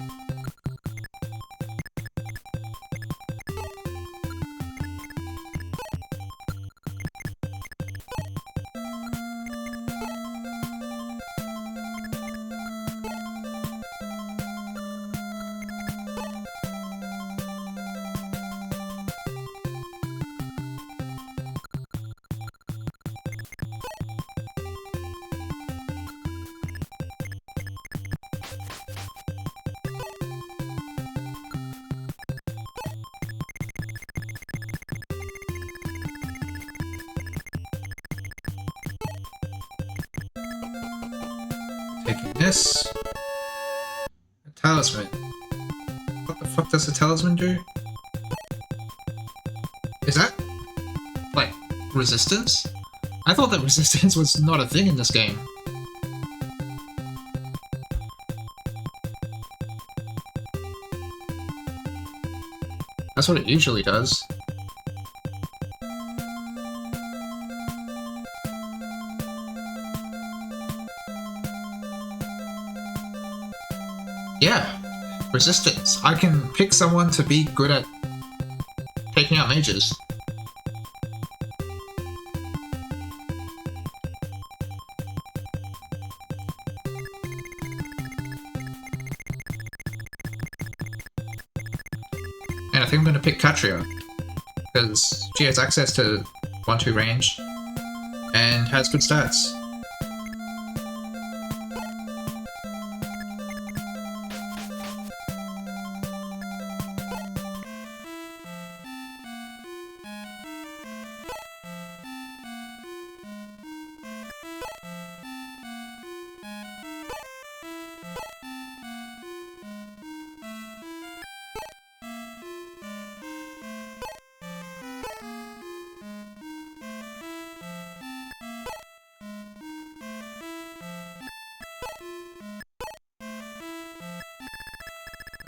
Taking this. A talisman. What the fuck does the talisman do? Is that, like, resistance? I thought that resistance was not a thing in this game. That's what it usually does. Yeah, resistance. I can pick someone to be good at taking out mages. And I think I'm going to pick Katria, because she has access to 1-2 range and has good stats.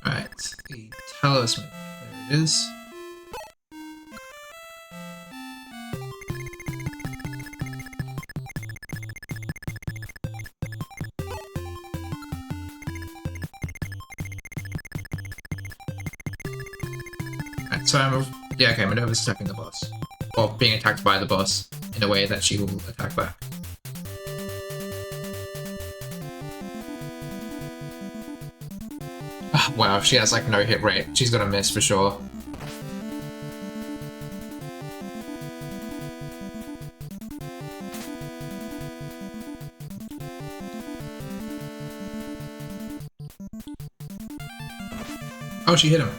Alright, the talisman. There it is. Alright, so yeah, okay, Minerva's attacking the boss. Or being attacked by the boss in a way that she will attack back. Oh, wow, if she has like no hit rate, she's gonna miss for sure. Oh, she hit him.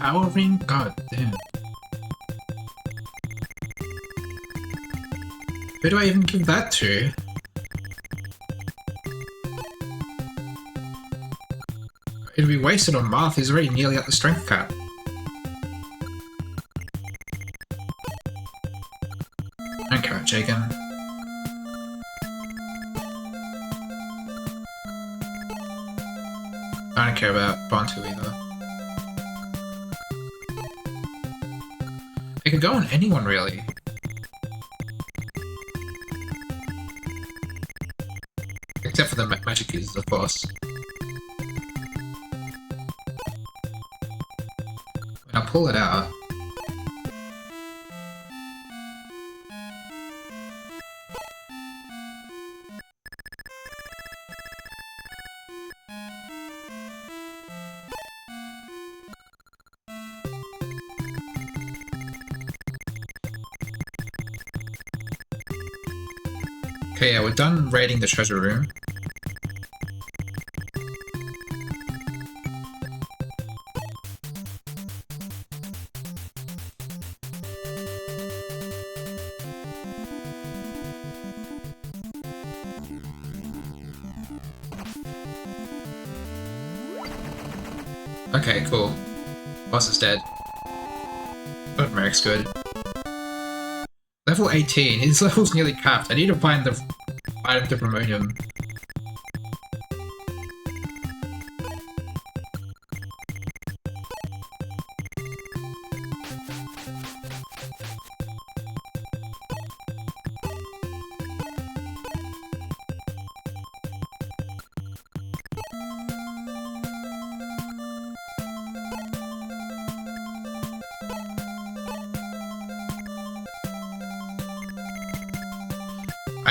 Power ring? God damn. Who do I even give that to? It'd be wasted on Marth, he's already nearly at the strength cap. Okay, Jagan. I don't care about Bantu either. It could go on anyone, really. Except for the magic users, of course. When I pull it out... Okay, yeah, we're done raiding the treasure room. Okay, cool. Boss is dead. But Merrick's good. Level 18. His level's nearly capped. I need to find the item to promote him.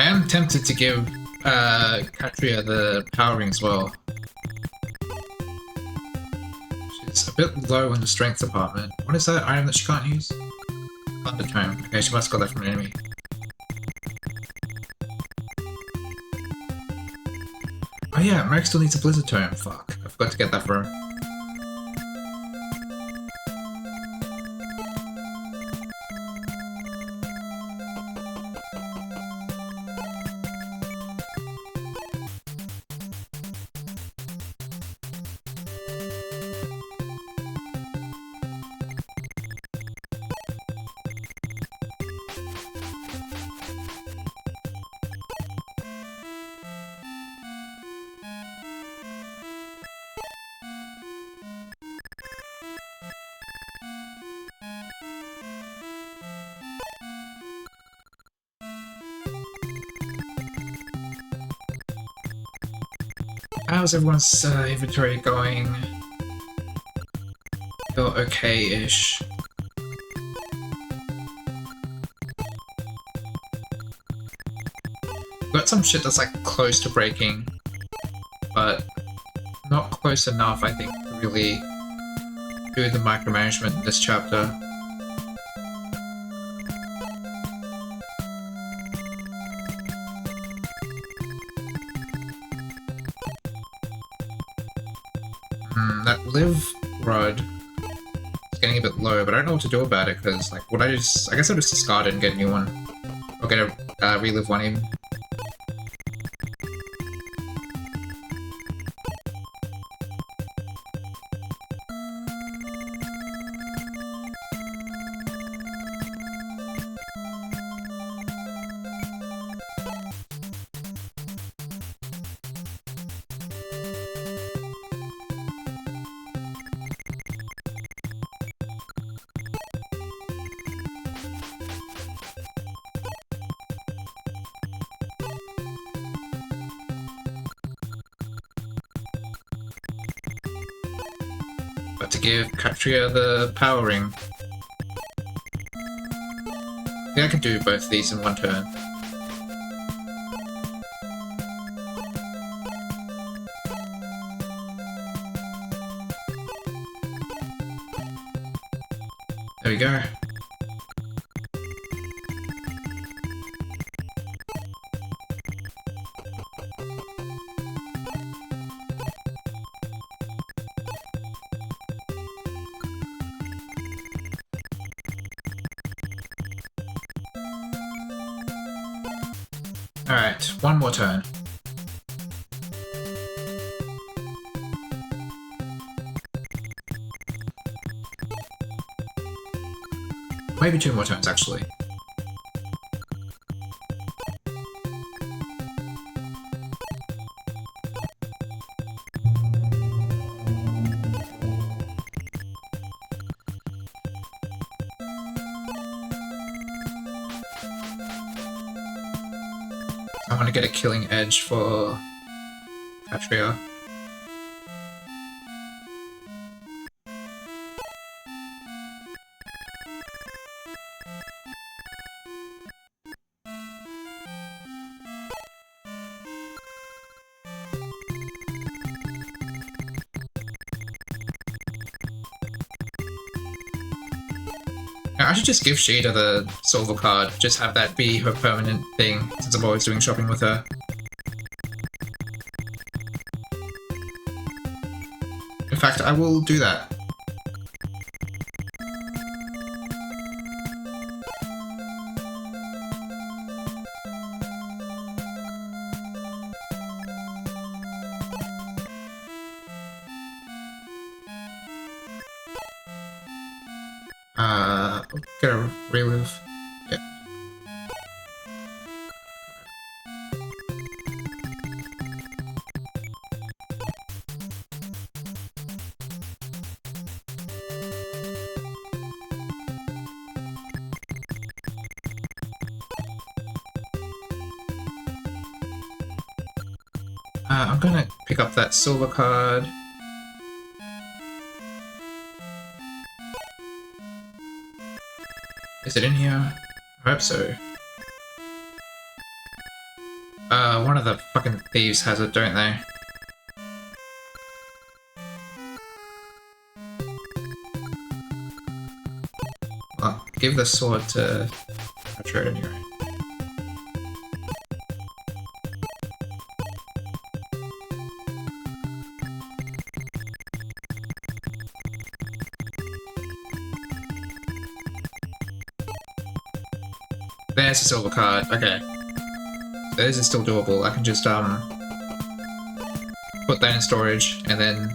I am tempted to give Katria the power ring as well. She's a bit low in the strength department. What is that item that she can't use? Thunder Tome. Okay, she must have got that from an enemy. Oh yeah, Merrick still needs a Blizzard Tome. Fuck, I forgot to get that for her. How's everyone's inventory going? Feel okay-ish. Got some shit that's like close to breaking, but not close enough, I think, to really do the micromanagement in this chapter. That live rod is getting a bit low, but I don't know what to do about it, because, like, would I guess I'll just discard it and get a new one. Or get a relive one even. But to give Katria the power ring. I think I can do both of these in one turn. There we go. Alright, one more turn. Maybe two more turns, actually. I want to get a killing edge for Katria. I should just give Sheeta the silver card, just have that be her permanent thing, since I'm always doing shopping with her. In fact, I will do that. Get a relive. Yeah. I'm gonna pick up that silver card. Is it in here? I hope so. One of the fucking thieves has it, don't they? Well, give the sword to Patriot anyway. There's a silver card, okay. So this is still doable. I can just put that in storage and then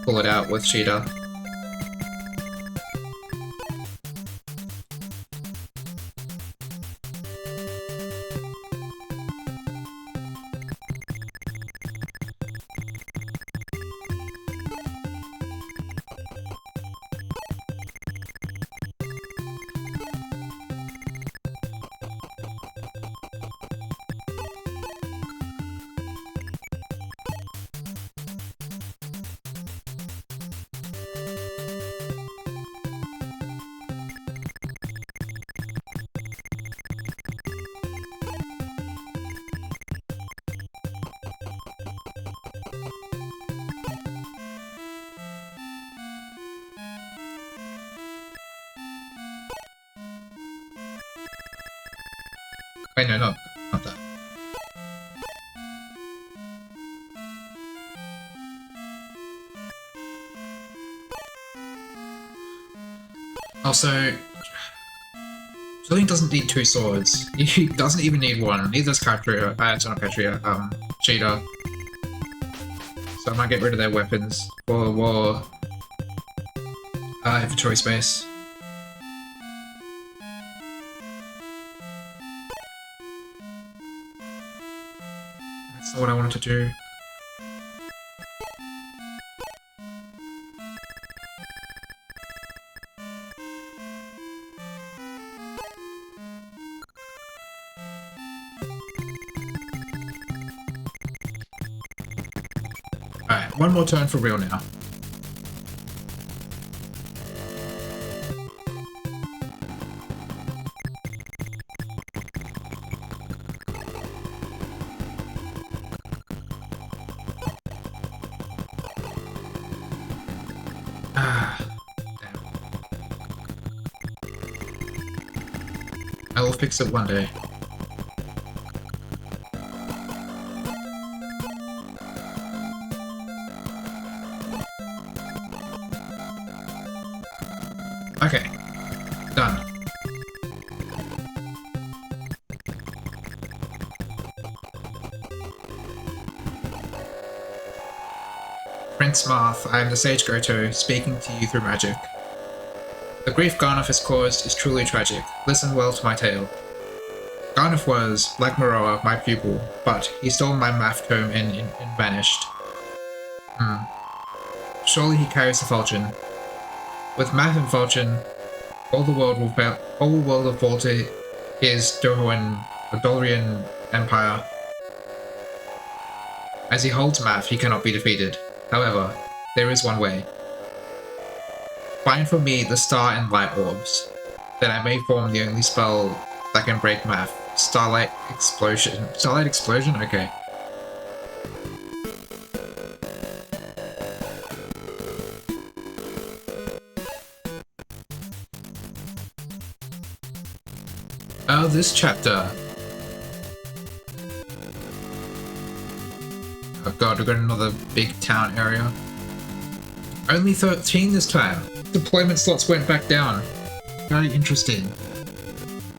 pull it out with Sheeta. Wait, no, not that. Also, Julian doesn't need 2 swords. He doesn't even need 1. Neither does Katria. It's not Katria, Cheetah. So I might get rid of their weapons for war inventory space. That's not what I wanted to do. Alright, one more turn for real now. I will fix it one day. Okay. Done. Prince Marth, I am the Sage Goto, speaking to you through magic. The grief Garnoff has caused is truly tragic. Listen well to my tale. Garnoff was, like Maroa, my pupil, but he stole my math tome and vanished. Surely he carries the Fulgen. With math and Fulgen, all the world will fall to his Dohoan, the Dorian Empire. As he holds math, he cannot be defeated. However, there is one way. Find for me the star and light orbs. Then I may form the only spell that can break math. Starlight Explosion. Starlight Explosion? Okay. Oh, this chapter. Oh god, we've got another big town area. Only 13 this time. Deployment slots went back down. Very interesting.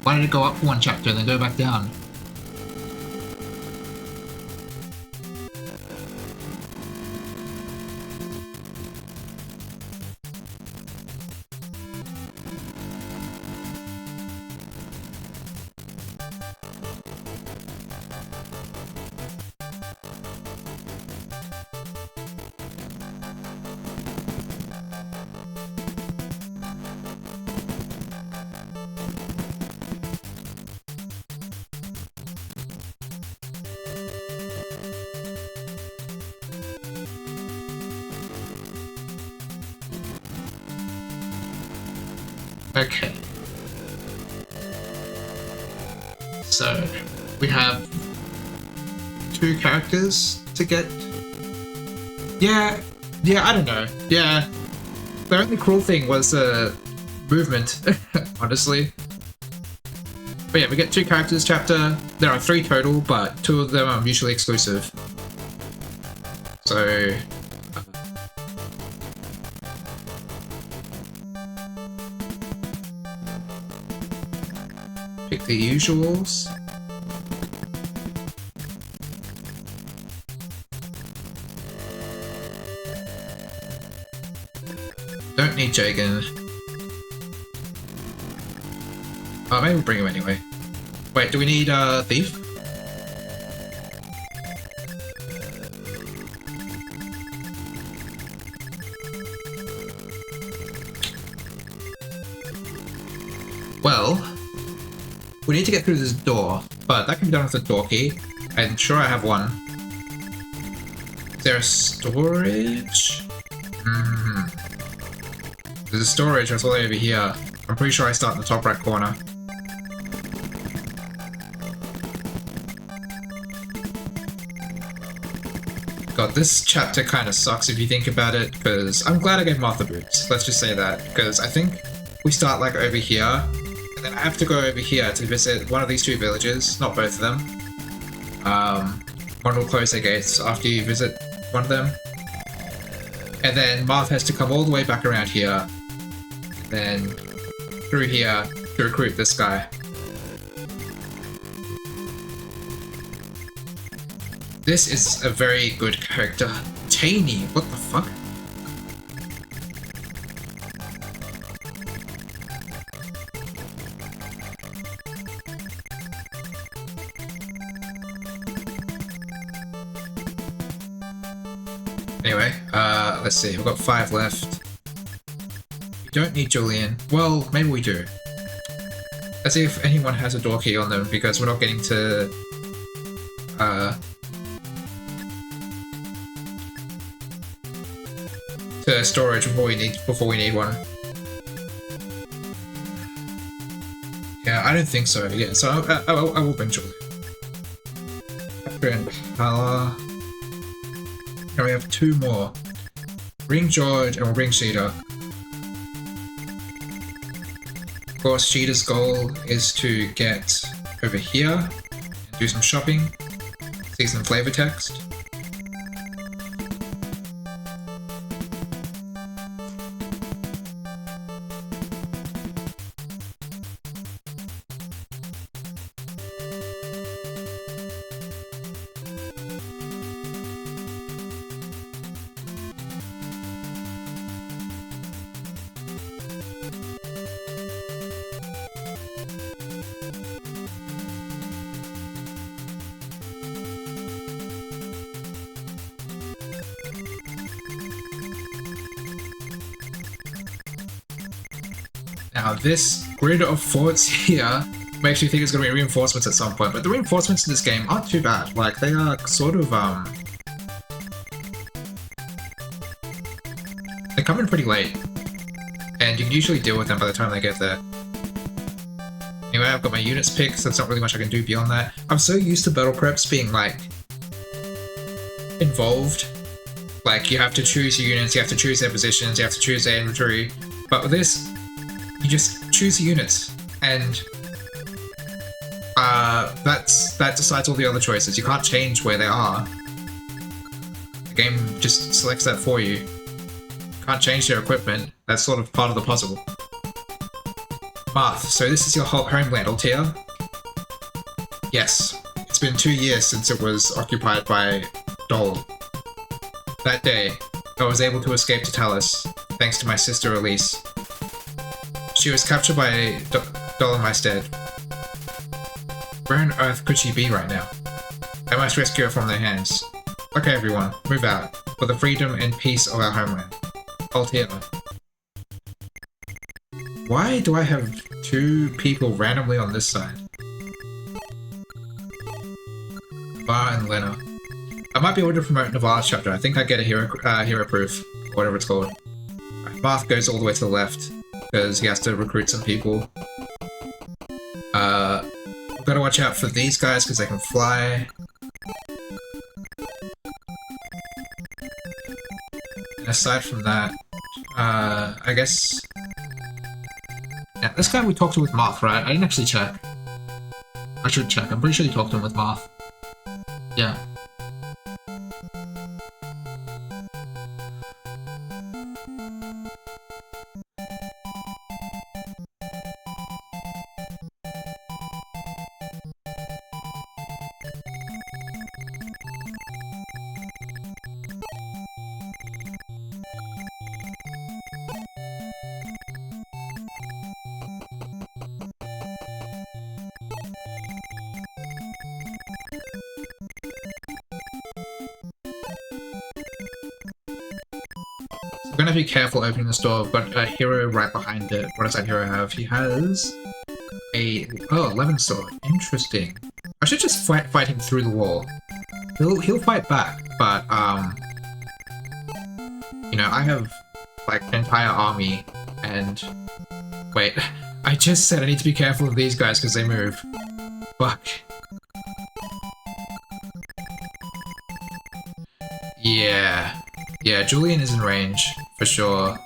Why did it go up for one chapter and then go back down? Okay. So, we have 2 characters to get. Yeah, I don't know. Yeah, the only cool thing was movement, honestly. But yeah, we get 2 characters chapter. There are 3 total, but 2 of them are mutually exclusive. So pick the usuals. Don't need Jagan. Oh, maybe we'll bring him anyway. Wait, do we need Thief? Well, we need to get through this door, but that can be done with a door key. I'm sure I have one. Is there a storage? There's a storage that's all the way over here. I'm pretty sure I start in the top right corner. God, this chapter kind of sucks if you think about it, because I'm glad I gave Martha boots. Let's just say that, because I think we start like over here, and then I have to go over here to visit one of these 2 villages, not both of them. One will close their gates after you visit one of them. And then Marth has to come all the way back around here, then through here to recruit this guy. This is a very good character. Taney, what the fuck? Anyway, let's see, we've got 5 left. We don't need Julian. Well, maybe we do. Let's see if anyone has a door key on them, because we're not getting to storage before we need one. Yeah, I don't think so. Yeah, so I will bring Julian. And now we have 2 more. Bring George and we'll bring Sheeta. Of course, Sheeta's goal is to get over here and do some shopping, see some flavor text. Now this grid of forts here makes you think it's going to be reinforcements at some point, but the reinforcements in this game aren't too bad. Like, they are sort of, they come in pretty late, and you can usually deal with them by the time they get there. Anyway, I've got my units picked, so there's not really much I can do beyond that. I'm so used to battle preps being, like, involved. Like, you have to choose your units, you have to choose their positions, you have to choose their inventory, but with this, you just choose the units, and that decides all the other choices. You can't change where they are. The game just selects that for you. You can't change their equipment. That's sort of part of the puzzle. Marth, so this is your homeland, Altea? Yes. It's been 2 years since it was occupied by Dol. That day, I was able to escape to Talus, thanks to my sister Elise. She was captured by Dolomeistead. Where on earth could she be right now? I must rescue her from their hands. Okay everyone, move out, for the freedom and peace of our homeland. Altea. Why do I have 2 people randomly on this side? Navarre and Lena. I might be able to promote Navarre's chapter. I think I get a hero proof, or whatever it's called. Marth goes all the way to the left, because he has to recruit some people. I've got to watch out for these guys because they can fly. aside from that, I guess... Yeah, this guy we talked to with Moth, right? I didn't actually check. I should check. I'm pretty sure you talked to him with Moth. Yeah. I'm gonna be careful opening this door. I've got a hero right behind it. What does that hero have? He has a 11 sword. Interesting. I should just fight him through the wall. He'll fight back, but you know, I have like an entire army, and wait, I just said I need to be careful of these guys because they move. Fuck. Yeah. Yeah, Julian is in range, for sure.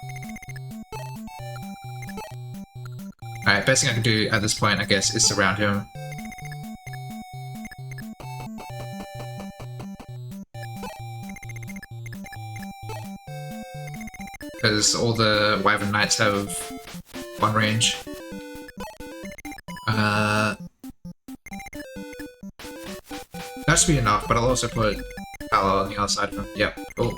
Alright, best thing I can do at this point, I guess, is surround him. Because all the Wyvern Knights have one range. That should be enough, but I'll also put Palo on the other side of him. Yep, cool.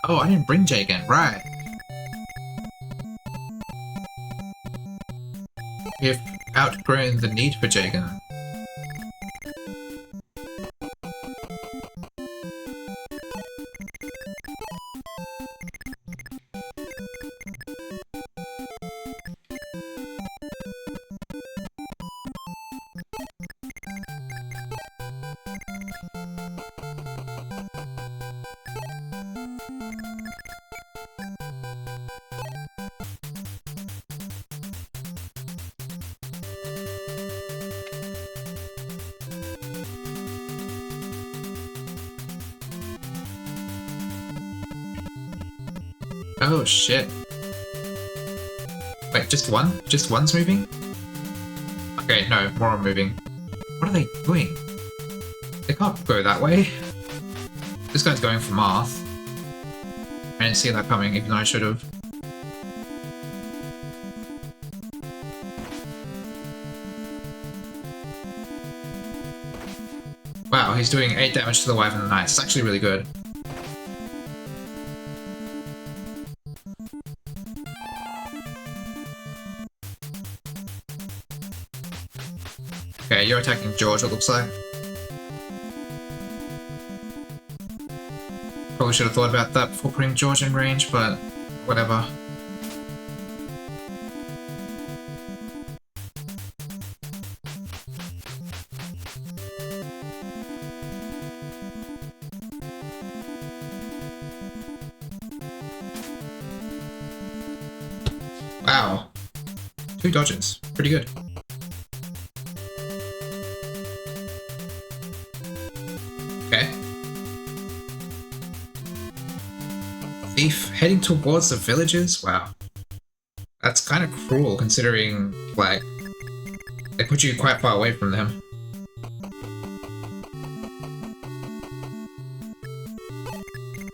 Oh, I didn't bring Jagan, right. We've outgrown the need for Jagan. Oh shit. Wait, just one? Just one's moving? Okay, no, more are moving. What are they doing? They can't go that way. This guy's going for Marth. I didn't see that coming, even though I should have. Wow, he's doing 8 damage to the Wyvern Knights. It's actually really good. Okay, you're attacking George, it looks like. Probably should have thought about that before putting George in range, but whatever. Wow. 2 dodges. Pretty good. Okay. Thief heading towards the villages? Wow. That's kind of cruel considering, like, they put you quite far away from them.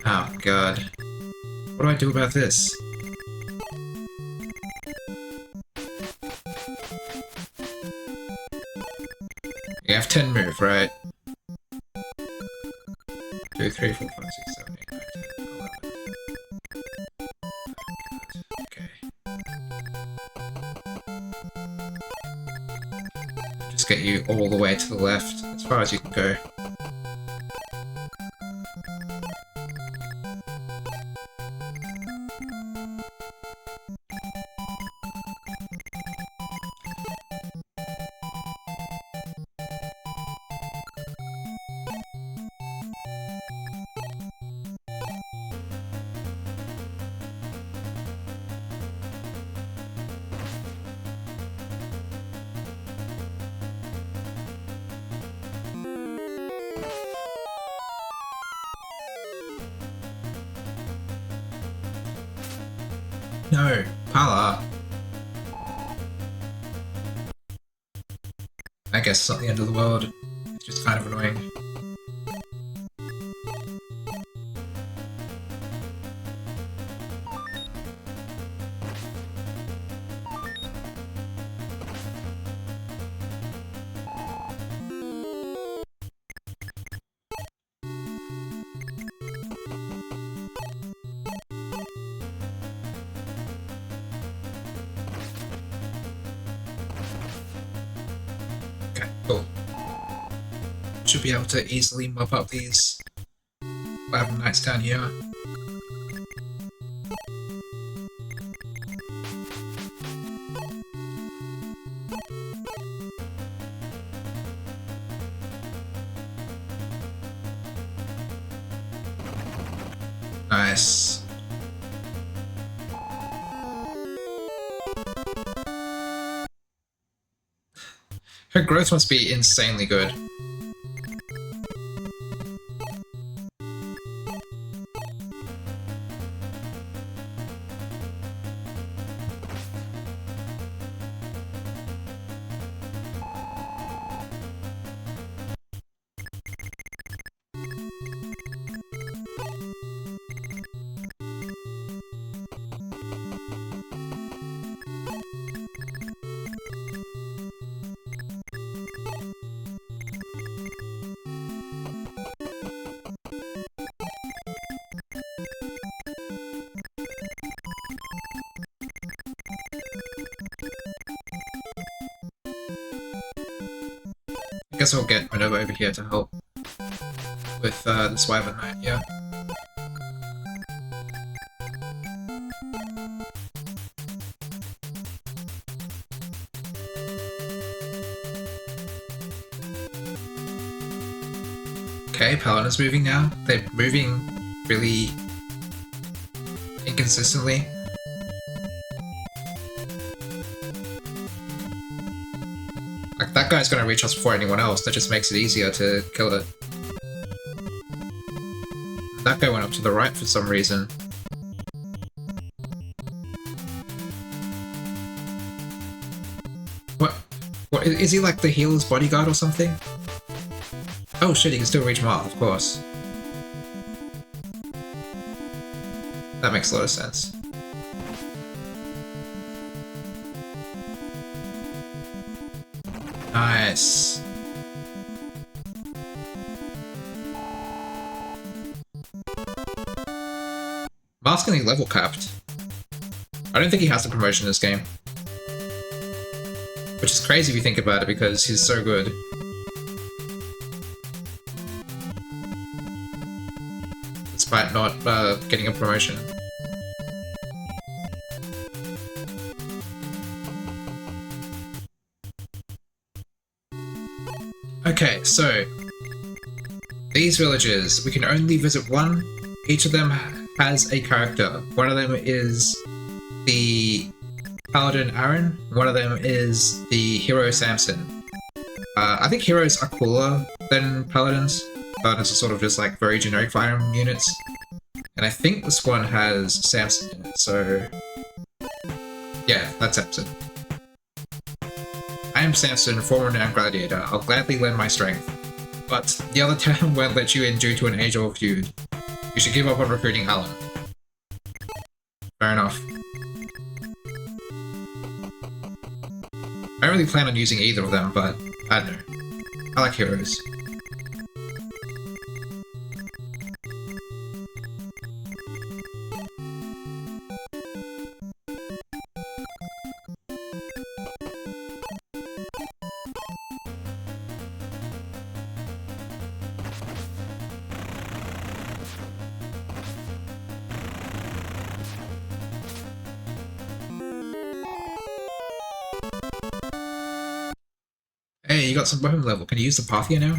Oh god. What do I do about this? You have 10 move, right? 2, 3, 4, 5, 6, 7, 8, 9, 10, 11. Okay. Just get you all the way to the left, as far as you can go. No, Pala. I guess it's not the end of the world. It's just kind of annoying. Okay, cool. Should be able to easily mop up these Wyvern Knights down here. Nice. Her growth must be insanely good. I guess I'll get Minerva over here to help with this Wyvern Knight, yeah. Okay, Paladin's moving now. They're moving really inconsistently. Like, that guy's gonna reach us before anyone else, that just makes it easier to kill it. That guy went up to the right for some reason. What? What, is he like the healer's bodyguard or something? Oh shit, he can still reach Marth, of course. That makes a lot of sense. Nice. Marth's getting level capped. I don't think he has the promotion in this game. Which is crazy if you think about it, because he's so good. Despite not getting a promotion. Okay, so these villages, we can only visit one. Each of them has a character. One of them is the Paladin Aaron, one of them is the hero Samson. I think heroes are cooler than Paladins. Paladins are sort of just like very generic Fire Emblem units. And I think this one has Samson in it, so yeah, that's Samson. I am Samson, former renowned gladiator. I'll gladly lend my strength. But the other town won't let you in due to an age-old feud. You should give up on recruiting Alan. Fair enough. I don't really plan on using either of them, but I don't know. I like heroes. Hey, you got some weapon level. Can you use the Pathia now?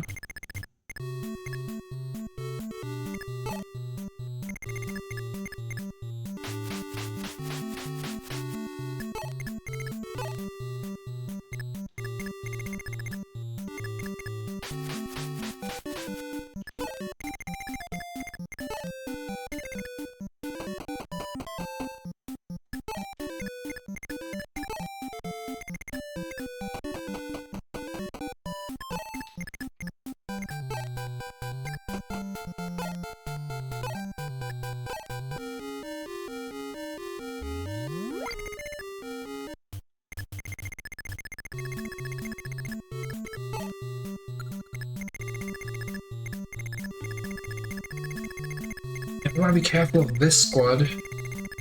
You want to be careful of this squad.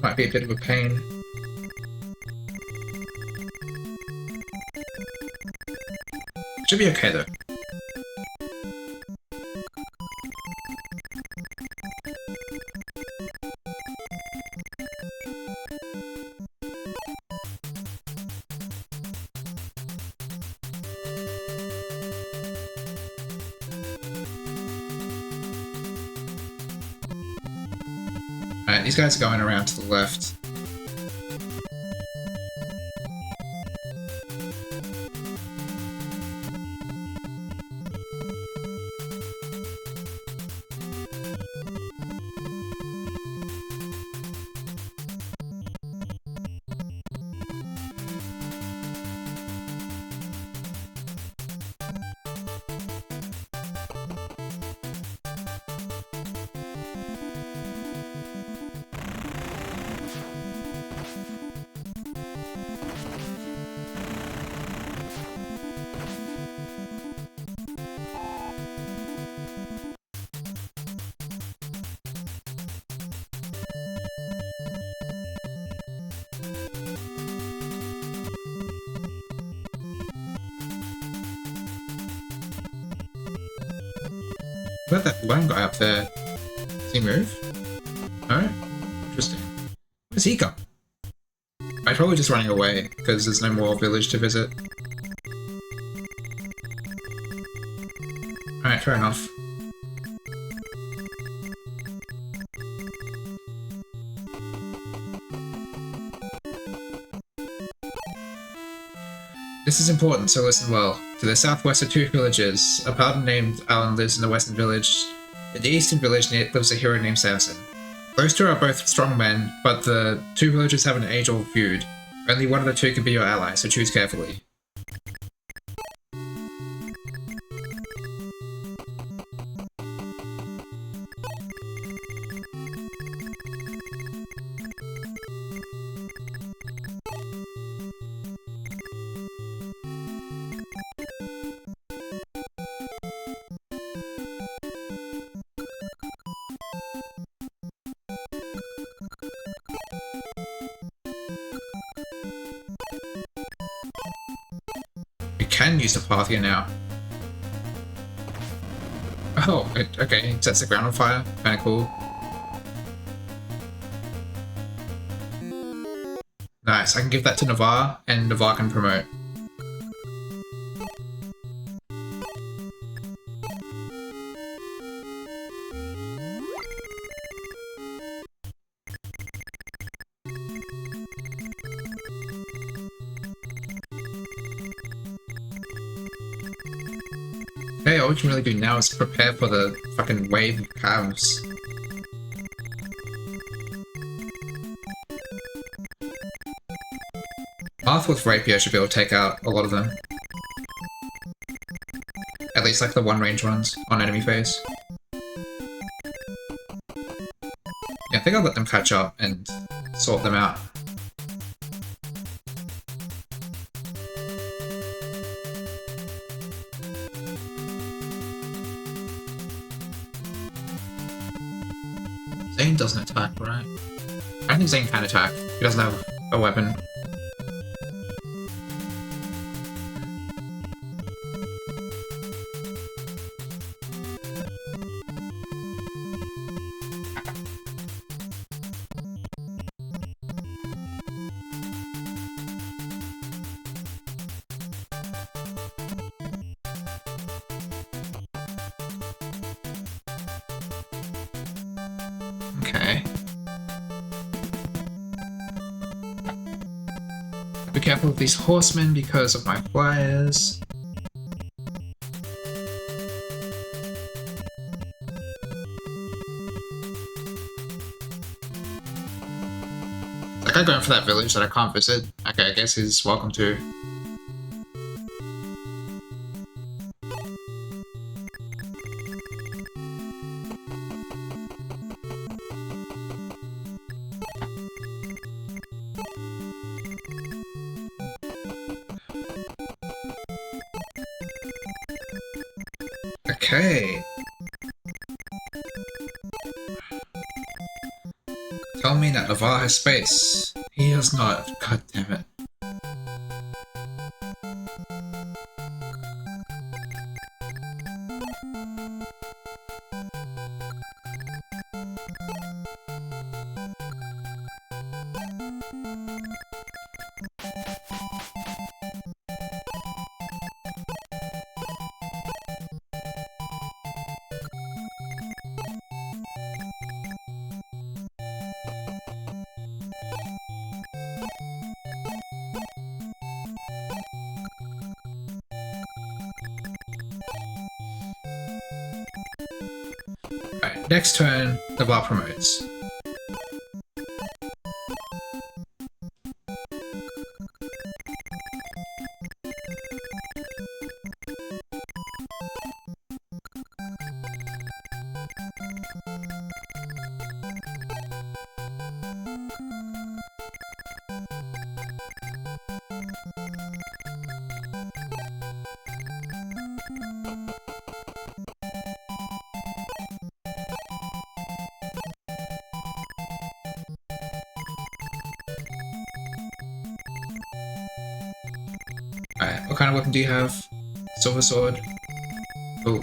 Might be a bit of a pain. Should be okay though. Alright, these guys are going around to the left. What about that one guy up there? Does he move? No? Interesting. Where's he go? I'm probably just running away, because there's no more village to visit. Alright, fair enough. This is important, so listen well. To the southwest are two villages. A paladin named Alan lives in the western village. In the eastern village lives a hero named Samson. Those two are both strong men, but the two villages have an age-old feud. Only one of the two can be your ally, so choose carefully. Can use the path here now. Oh, okay, it sets the ground on fire. Kinda cool. Nice, I can give that to Navarre, and Navarre can promote. Okay, all we can really do now is prepare for the fucking wave of calves. Path with Rapier should be able to take out a lot of them. At least like the one range ones on enemy phase. Yeah, I think I'll let them catch up and sort them out. Zane doesn't attack, right? I don't think Zane can attack. He doesn't have a weapon. Okay. Be careful with these horsemen because of my flyers. That guy going for that village that I can't visit. Okay, I guess he's welcome to. Okay. Tell me that Laval has space. He does not. God damn it. Alright, next turn, Laval promotes. Alright, what kind of weapon do you have? Silver sword. Oh.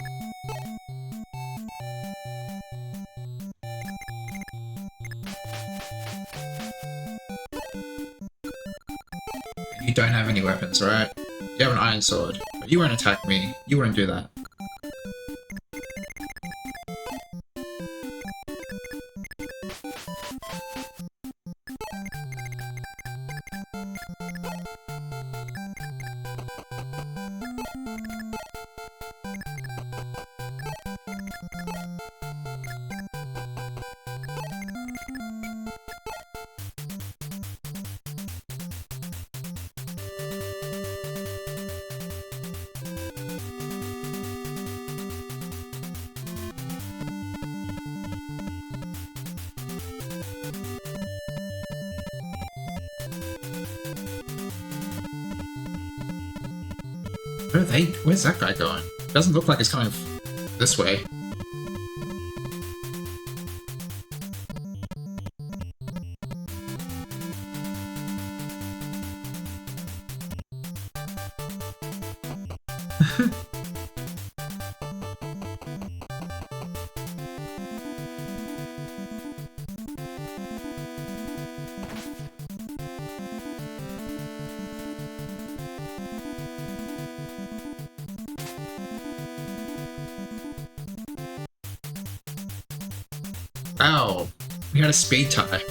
You don't have any weapons, right? You have an iron sword. But you won't attack me. You wouldn't do that. Where's that guy going? Doesn't look like it's coming this way. Ow, we had a speed tie.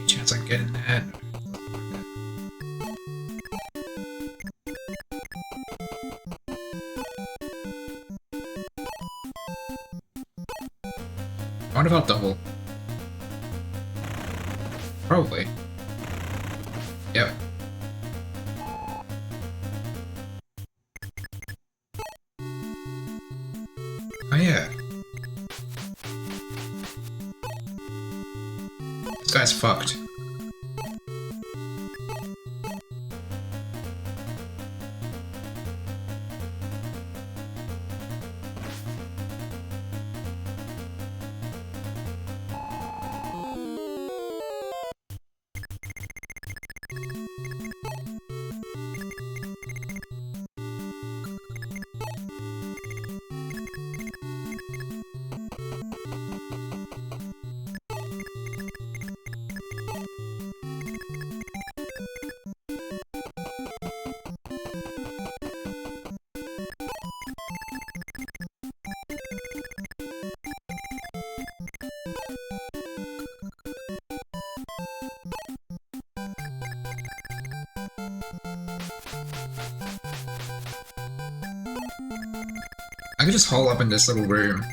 Chance on getting that. I wonder if I'll double. Probably. Yep. Oh yeah. This guy's fucked. I could just hole up in this little room,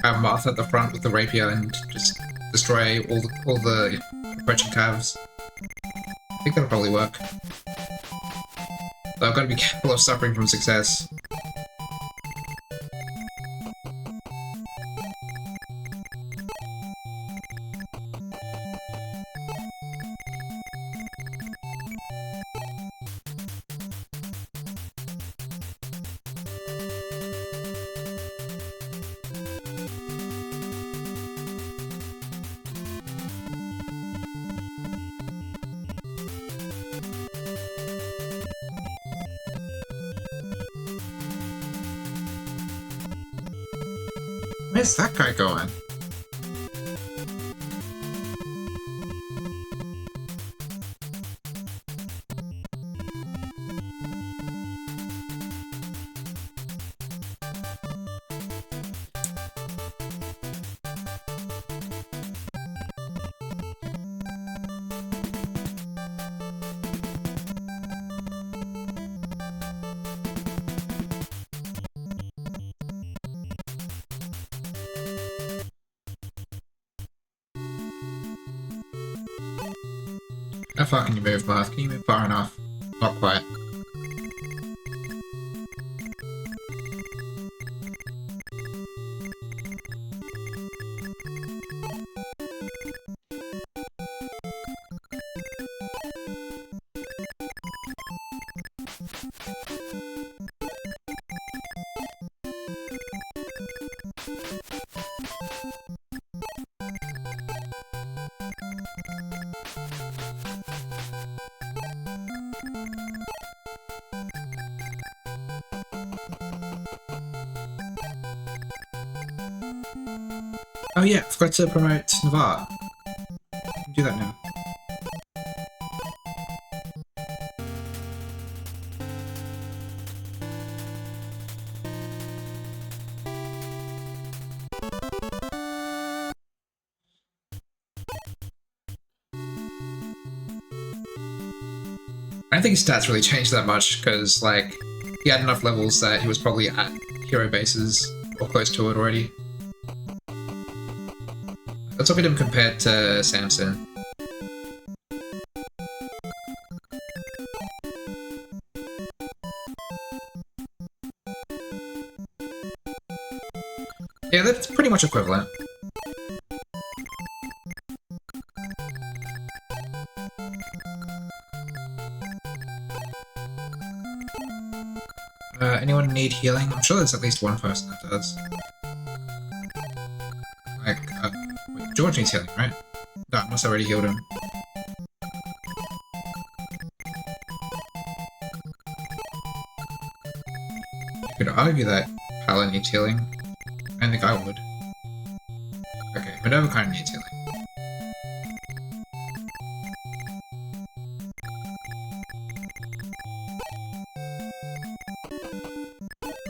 have Martha at the front with the rapier, and just destroy all the approaching calves. I think that'll probably work. Though I've got to be careful of suffering from success. Where's that guy going? How far can you move, Marth? Can you move far enough? Not quite. Oh yeah, forgot to promote Navarre. Do that now. I don't think his stats really changed that much, because, like, he had enough levels that he was probably at hero bases, or close to it already. Let's look at him compared to Samson. Yeah, that's pretty much equivalent. Anyone need healing? I'm sure there's at least one person that does. Like, wait, George needs healing, right? No, I must have already healed him. You could argue that Paula needs healing. I think I would. Okay, Minerva kind of needs healing.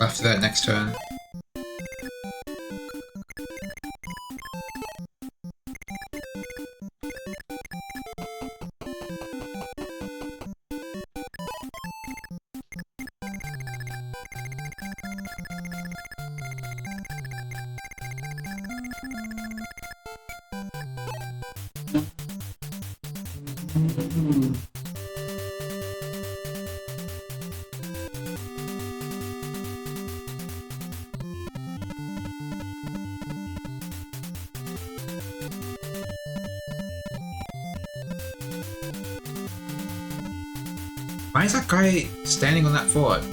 After that next turn. Why is that guy standing on that fort?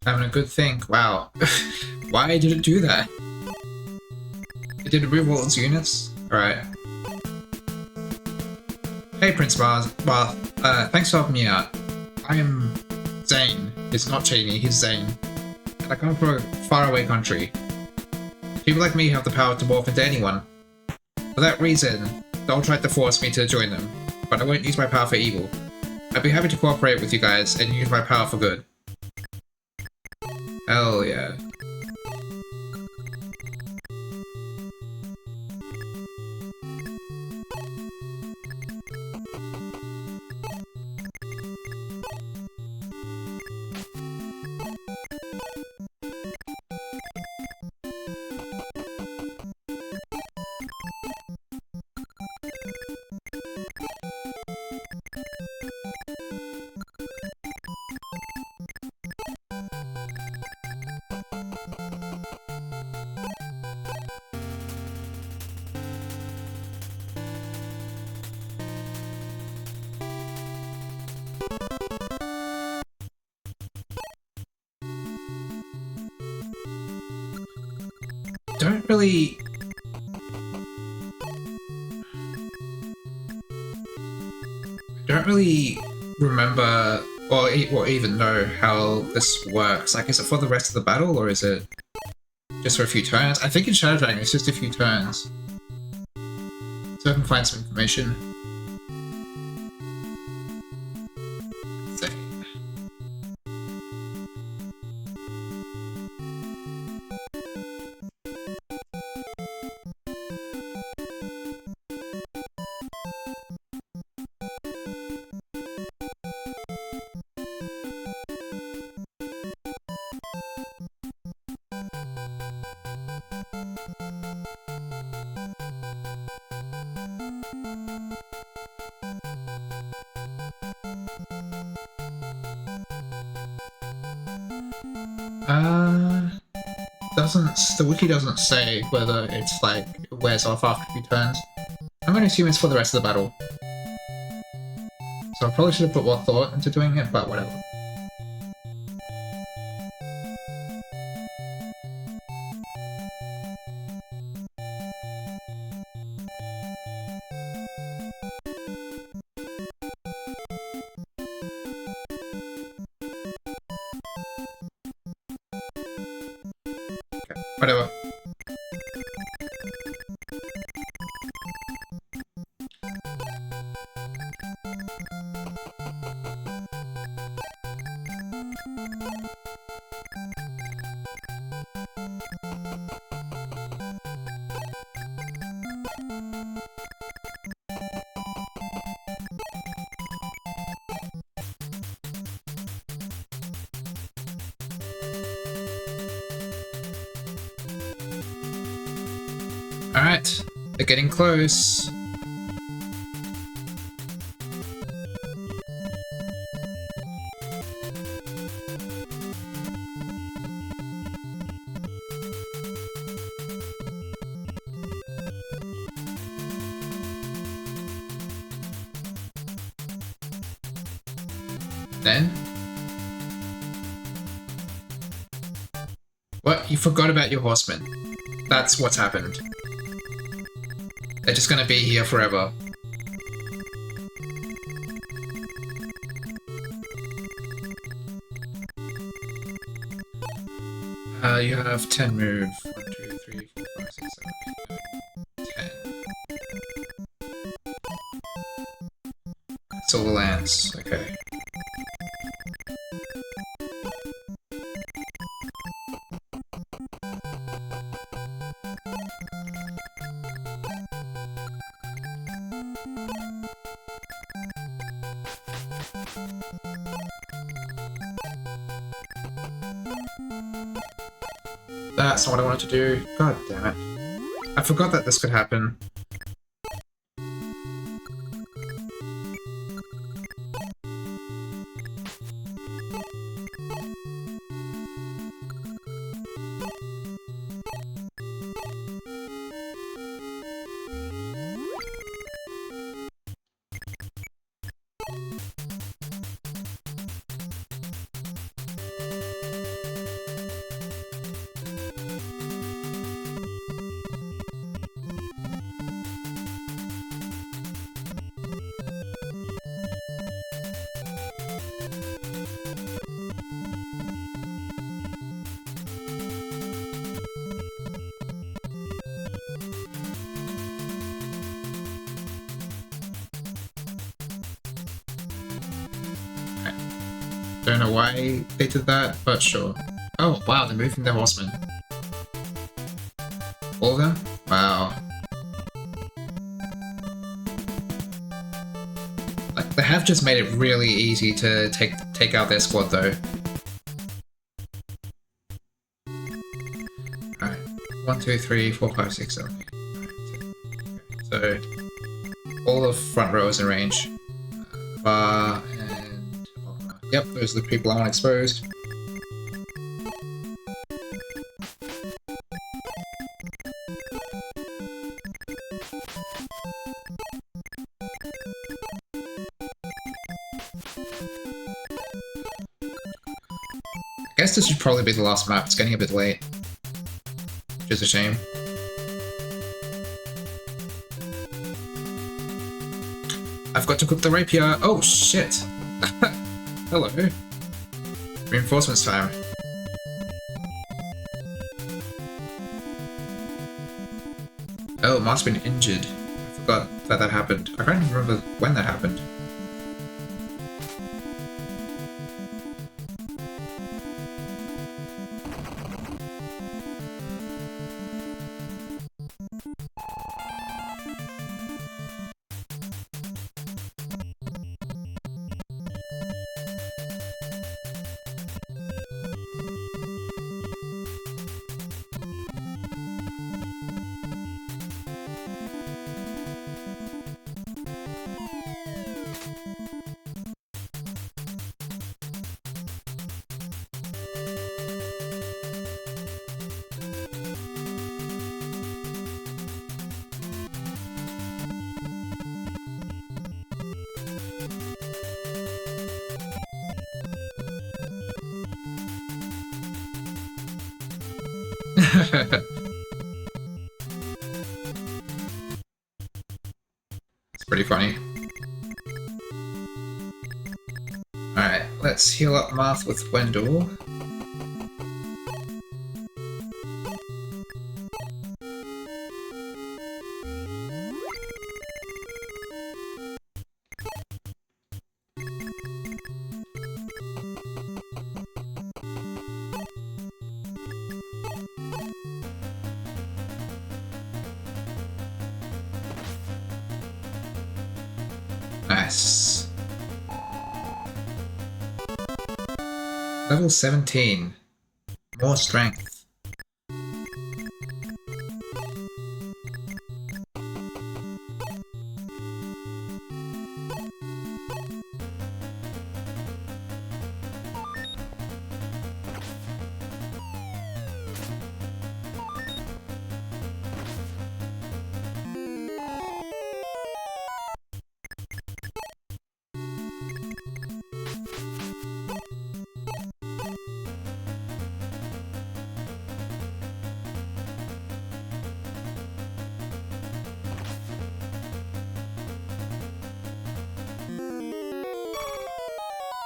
Having a good think. Wow. Why did it do that? It did remove all its units? Alright. Hey Prince Mars, thanks for helping me out. I am Zane. It's not Cheney, he's Zane. And I come from a faraway country. People like me have the power to morph into anyone. For that reason, they'll try to force me to join them, but I won't use my power for evil. I'd be happy to cooperate with you guys and use my power for good. Hell yeah. Don't really... don't really remember or even know how this works. Like, is it for the rest of the battle, or is it just for a few turns? I think in Shadow Dragon it's just a few turns. So I can find some information. The wiki doesn't say whether it's like it wears off after a few turns. I'm gonna assume it's for the rest of the battle. So I probably should have put more thought into doing it, but whatever. Okay, whatever. Alright, they're getting close. Then? What? You forgot about your horsemen. That's what's happened. They're just gonna be here forever. You have 10 move. 1, 2, 3, 4, 5, 6, 7, 8, 9, 10. That's all the lands. Okay. That's not what I wanted to do. God damn it. I forgot that this could happen. Don't know why they did that, but sure. Oh, wow, they're moving their horsemen. All of them? Wow. Like, they have just made it really easy to take out their squad, though. Alright. 1, 2, 3, 4, 5, 6, 7. So, all the front row is in range. And... Yep, those are the people I want exposed. I guess this should probably be the last map. It's getting a bit late. Which is a shame. I've got to cook the rapier. Oh, shit. Hello. Reinforcements time. Oh, Mark's been injured. I forgot that happened. I can't remember when that happened. It's pretty funny. Alright, let's heal up Marth with Wendell. Nice. Level 17. More strength.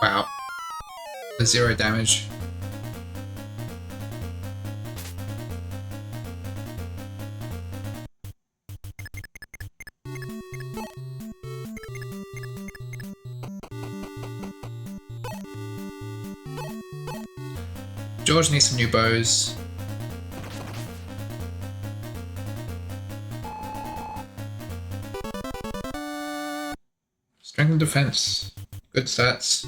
Wow. 0 damage. George needs some new bows. Strength and defense. Good stats.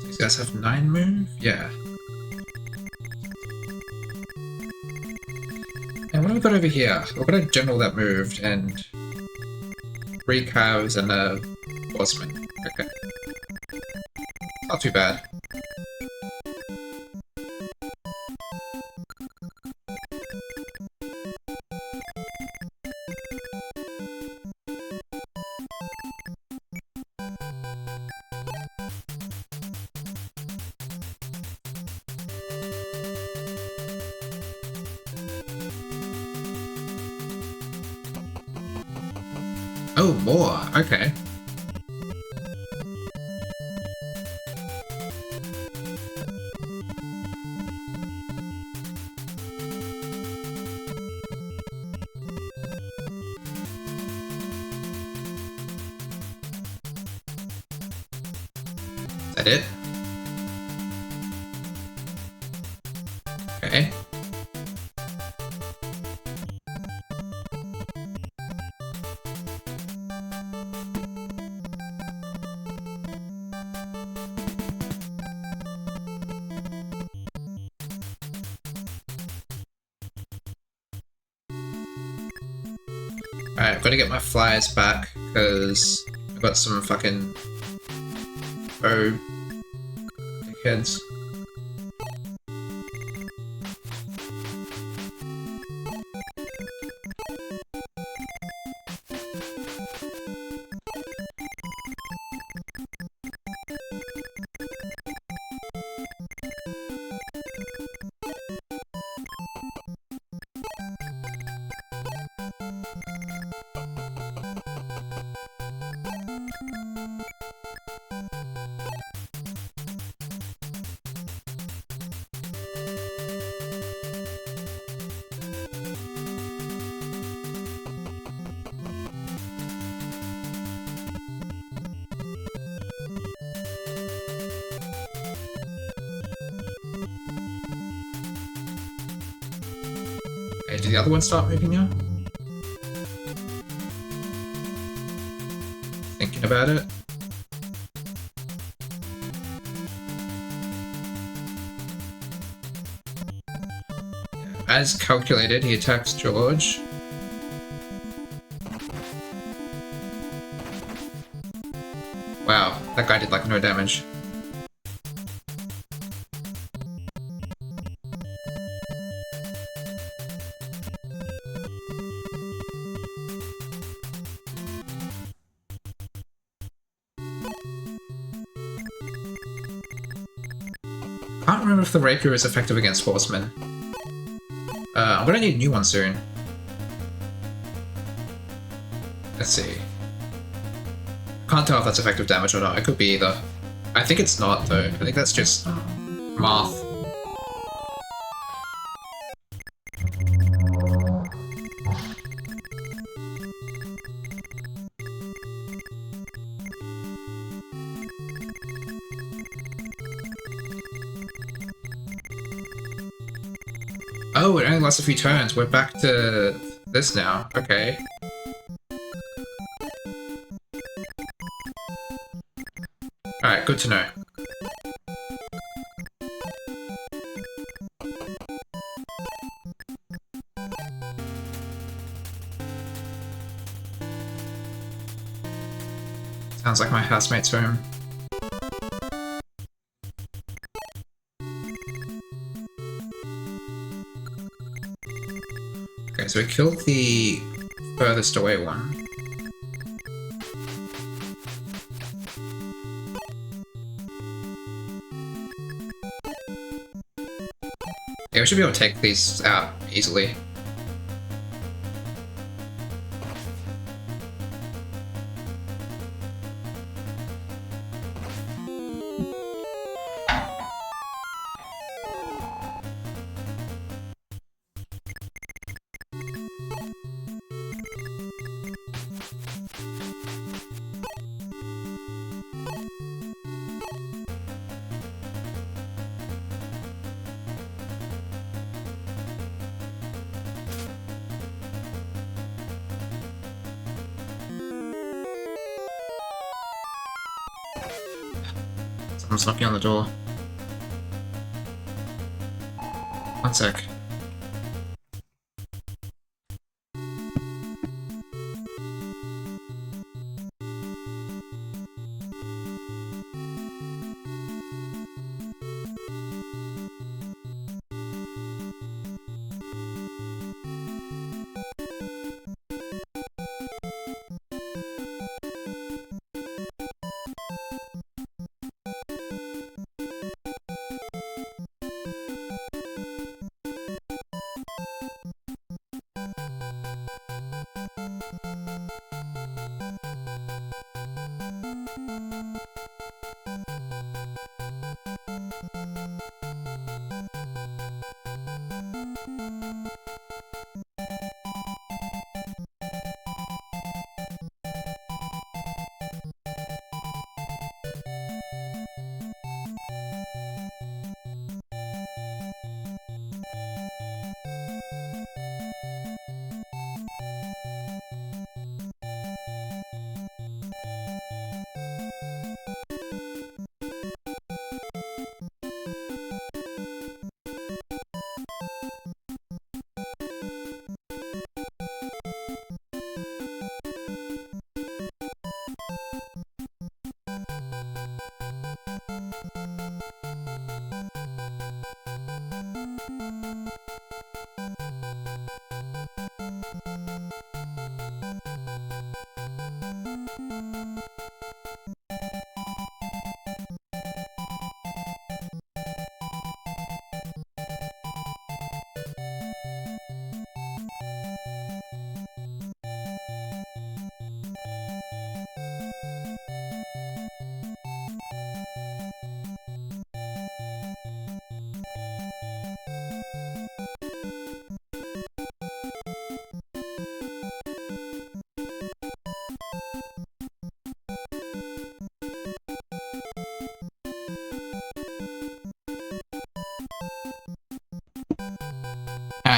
These guys have 9 move? Yeah. And what have we got over here? We've got a general that moved and 3 cows and a horseman. Okay. Not too bad. Oh, more. Okay. Is that it? Okay. Alright, I've got to get my flyers back, because I've got some fucking... Oh... dickheads. Okay, did the other one start moving now? Thinking about it. As calculated, he attacks George. Wow, that guy did like no damage. Can't remember if the rapier is effective against horsemen. I'm gonna need a new one soon. Let's see. Can't tell if that's effective damage or not. It could be either. I think it's not though. I think that's just math. Oh, it only lasts a few turns. We're back to this now. Okay. Alright, good to know. Sounds like my housemate's home. Okay, so we killed the furthest away one. Yeah, we should be able to take these out easily. Someone's knocking on the door. One sec.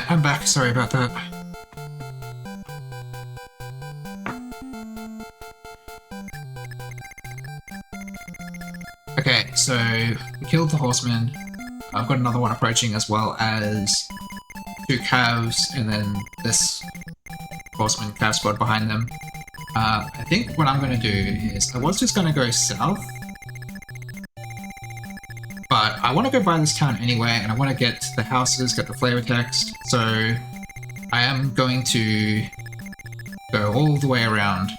I'm back, sorry about that. Okay, so we killed the horseman. I've got another one approaching as well as two calves and then this horseman calf squad behind them. I think what I'm going to do is I was just going to go south, but I want to go by this town anyway and I want to get the houses, get the flavor text, so I am going to go all the way around.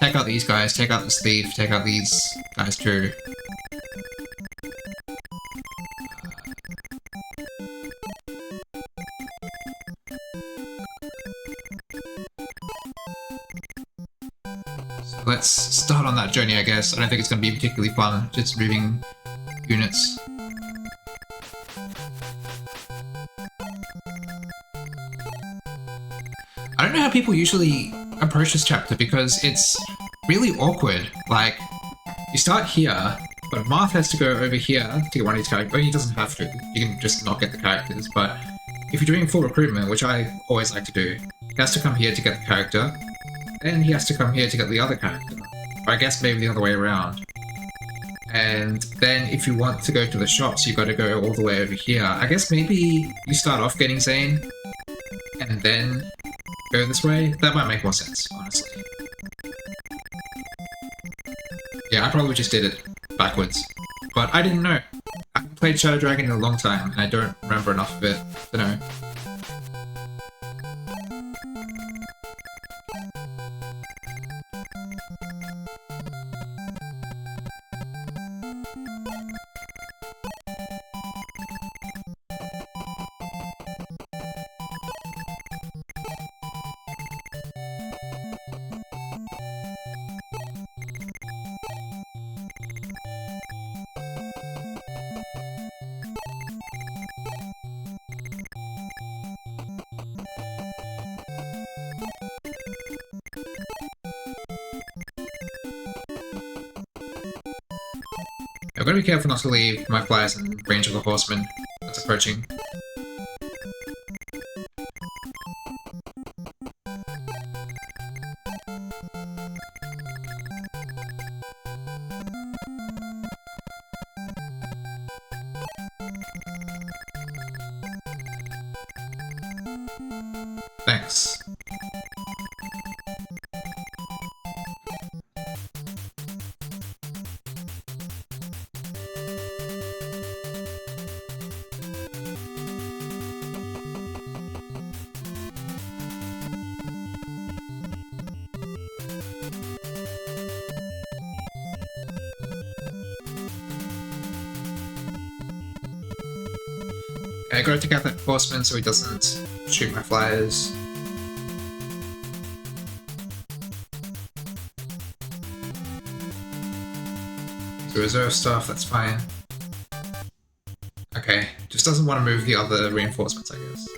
Take out these guys, take out this thief, take out these guys too. So let's start on that journey, I guess. I don't think it's going to be particularly fun, just moving units. I don't know how people usually approach this chapter because it's really awkward. Like, you start here, but Marth has to go over here to get one of these characters. Well, he doesn't have to. You can just not get the characters, but if you're doing full recruitment, which I always like to do, he has to come here to get the character, and he has to come here to get the other character. Or I guess maybe the other way around. And then if you want to go to the shops, you've got to go all the way over here. I guess maybe you start off getting Zane, and then go this way? That might make more sense, honestly. Yeah, I probably just did it backwards. But I didn't know. I haven't played Shadow Dragon in a long time, and I don't remember enough of it to know. I've got to be careful not to leave my flyers in range of the horseman that's approaching. Thanks. I gotta take out that horseman so he doesn't shoot my flyers. So reserve stuff, that's fine. Okay, just doesn't want to move the other reinforcements, I guess.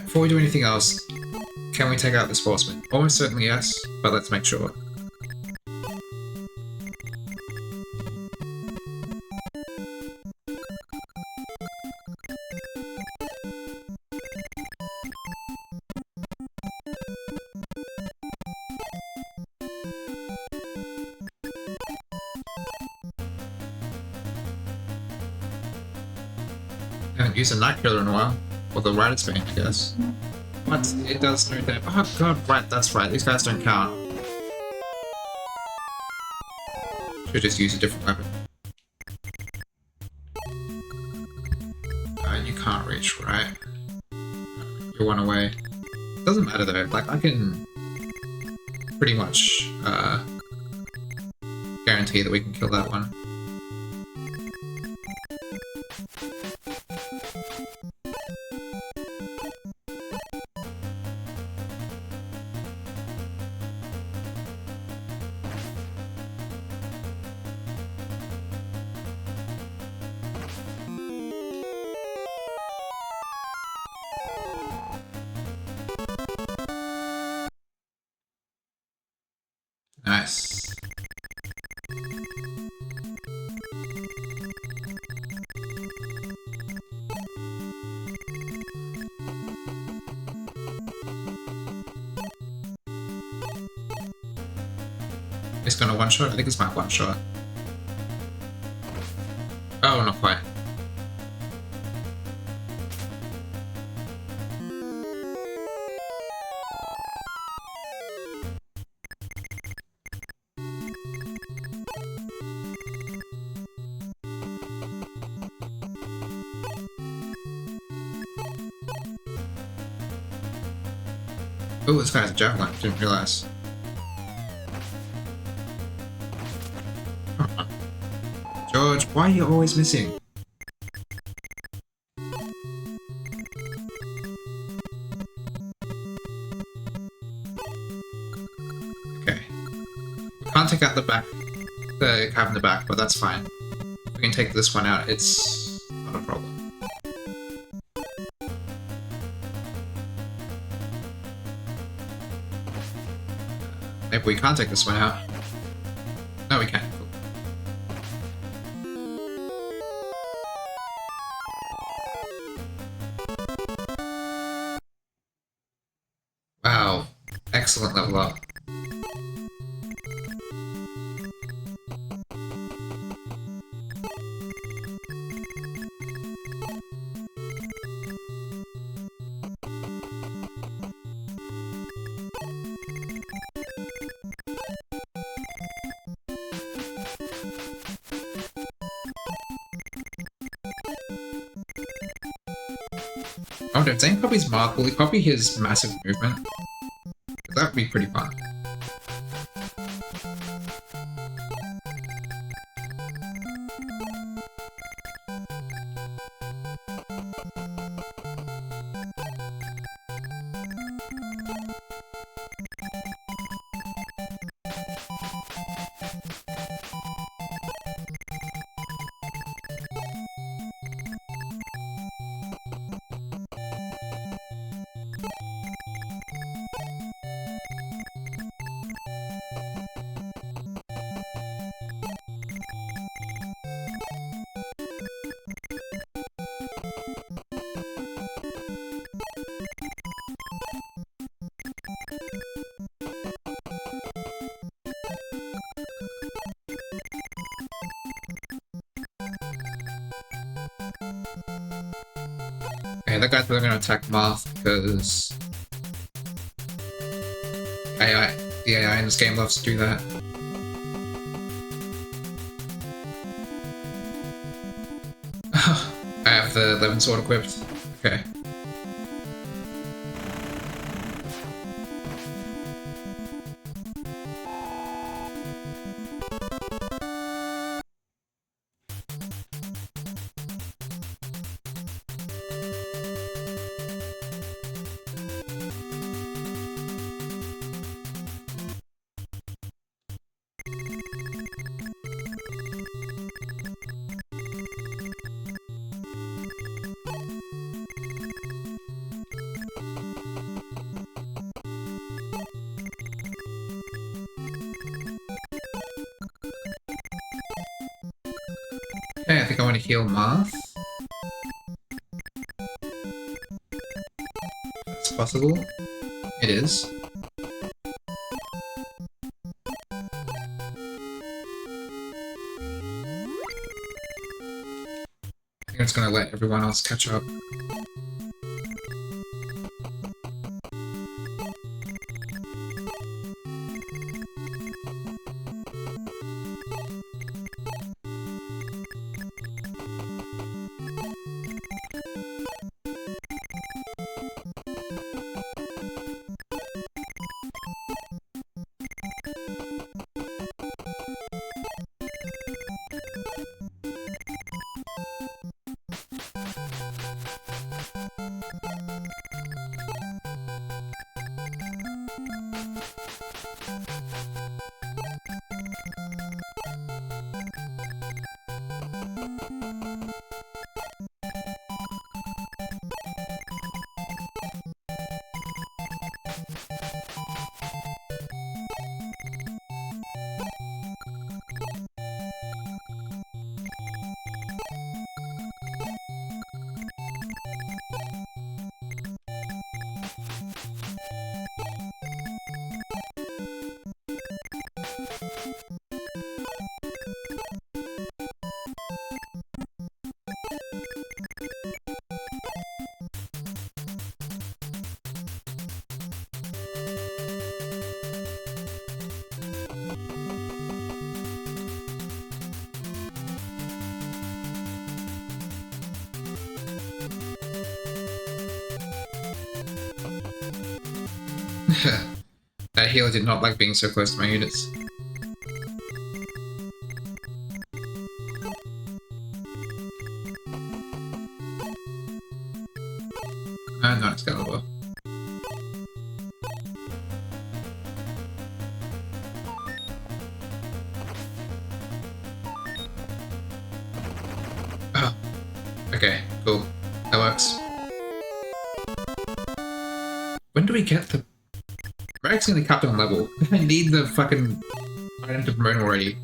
Before we do anything else, can we take out this horseman? Almost certainly yes, but let's make sure. I haven't used a Night Killer in a while. Or the Rider's Bane, I guess. What? It does no damage. Oh god, right, that's right. These guys don't count. Should just use a different weapon. You can't reach, right? You're one away. Doesn't matter though, like I can pretty much guarantee that we can kill that one. Nice. It's gonna one-shot? I think it's my one-shot. Oh, not quite. Oh, this guy has a javelin. Didn't realize. George, why are you always missing? Okay. We can't take out the cab in the back, but that's fine. If we can take this one out, it's not a problem. Maybe we can't take this one out. No, we can't. Cool. Wow. Excellent level up. Oh, if Zane copies Mark, will he copy his massive movement? That would be pretty fun. Okay, that guy's really gonna attack Marth because the AI in this game loves to do that. I have the 11 sword equipped. Okay. Okay, I think I want to heal Marth. That's possible. It is. I think it's gonna let everyone else catch up. That healer did not like being so close to my units. Not Excalibur. Oh, okay, cool. That works. When do we get the... We're actually the captain level. I need the fucking item to promote already.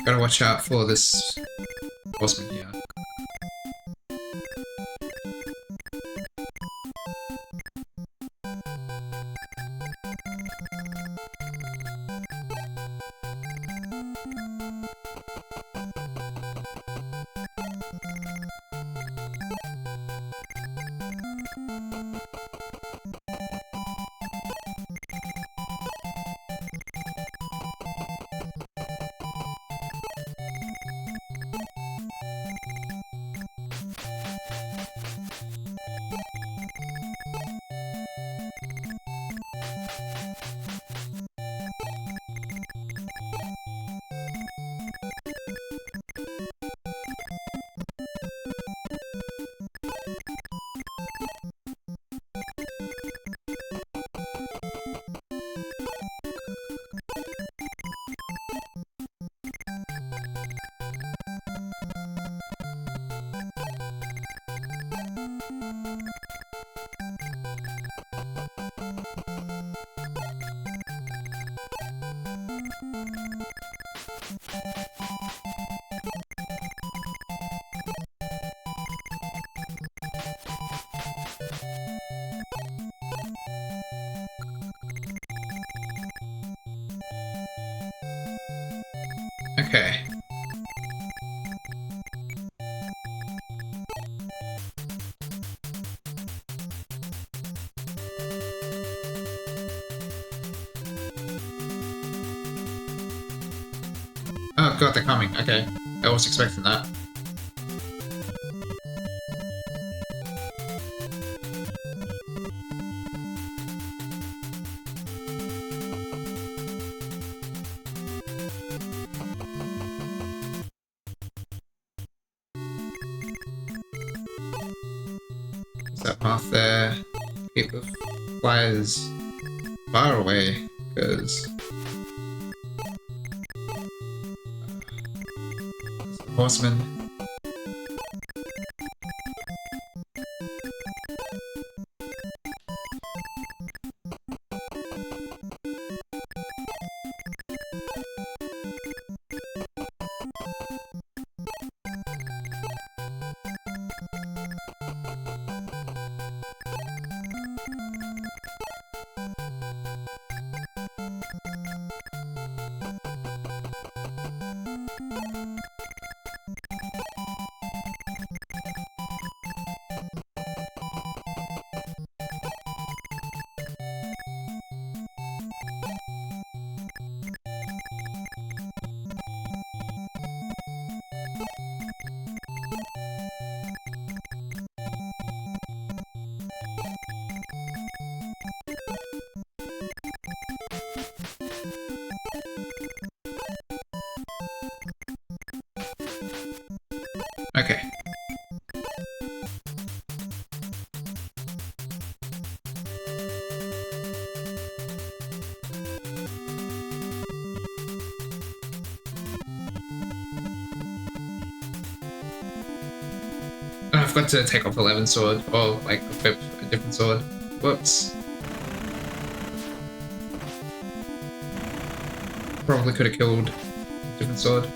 Gotta watch out for this horseman here. Okay. Oh god, they're coming. Okay. I was expecting that. Is that path there? Keep the flyers far away, because horseman. Okay. Oh, I've got to take off 11 sword, or like equip a different sword. Whoops. Probably could have killed a different sword.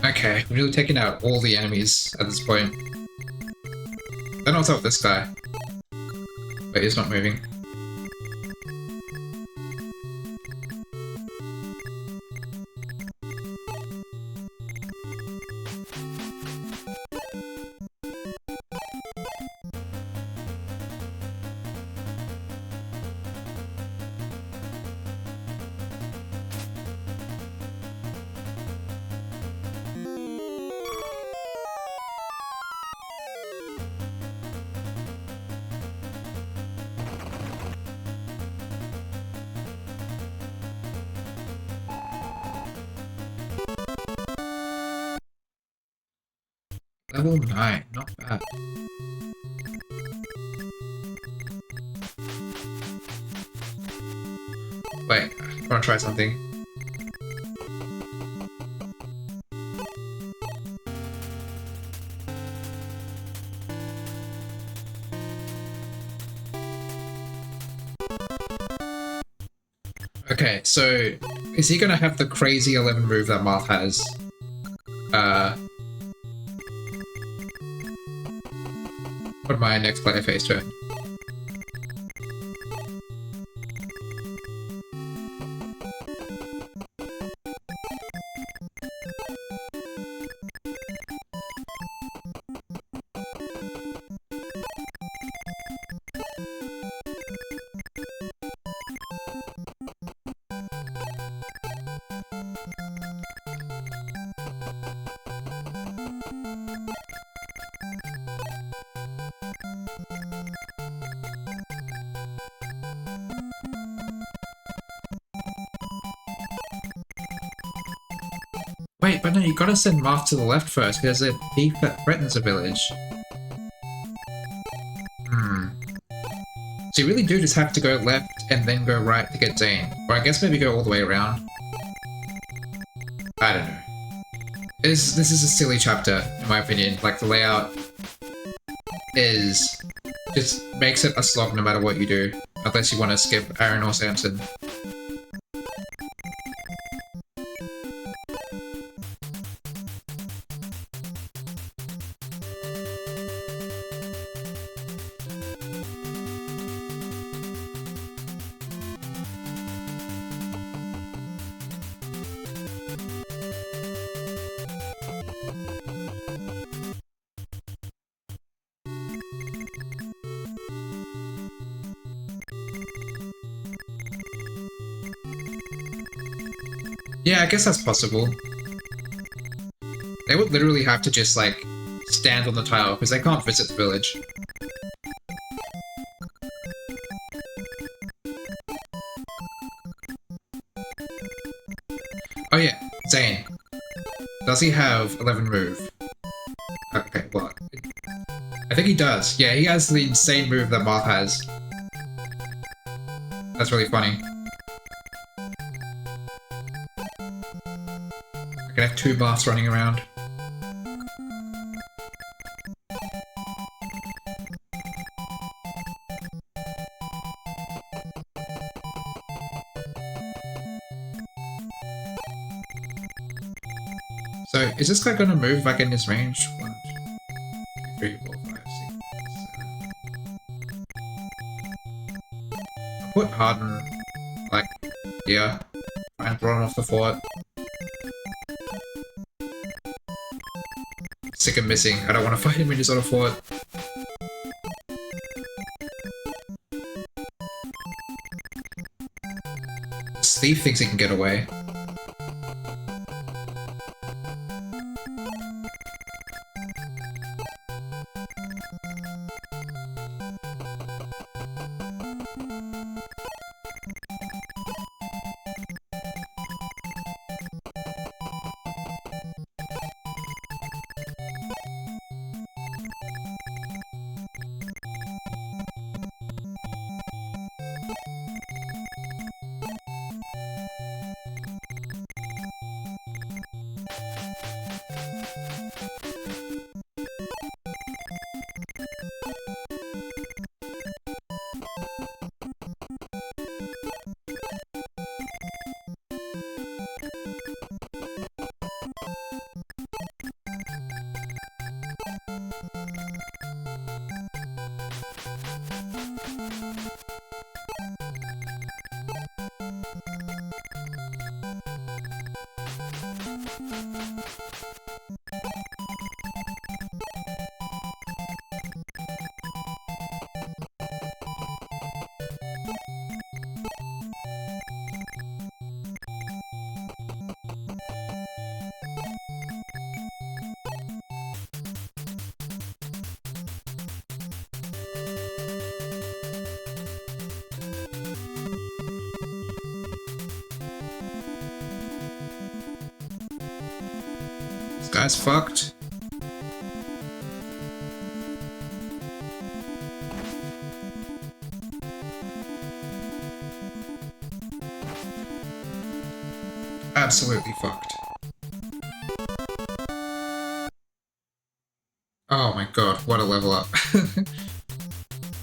Okay, we're really taking out all the enemies at this point. Then what's up with this guy? Wait, he's not moving. Level 9, not bad. Wait, I wanna try something. Okay, so is he gonna have the crazy 11 move that Marth has? For my next player phase turn. Wait, but no, you gotta send Marth to the left first, because there's a thief that threatens a village. So you really do just have to go left and then go right to get Zane. Or I guess maybe go all the way around. I don't know. This is a silly chapter, in my opinion. Like, the layout is... just makes it a slog no matter what you do. Unless you want to skip Aaron or Samson. Yeah, I guess that's possible. They would literally have to just, like, stand on the tile, because they can't visit the village. Oh yeah, Zane. Does he have 11 move? Okay, well... I think he does. Yeah, he has the insane move that Marth has. That's really funny. I can have two Marths running around. So, is this guy gonna move back in his range? 1, 2, 3, 4, 5, 6, 7. I'll put Harden, like, here. Try and run off the fort. Sick of missing. I don't want to fight him when he's on a fort. Steve thinks he can get away. This guy's fucked. Absolutely fucked. Oh my god, what a level up. That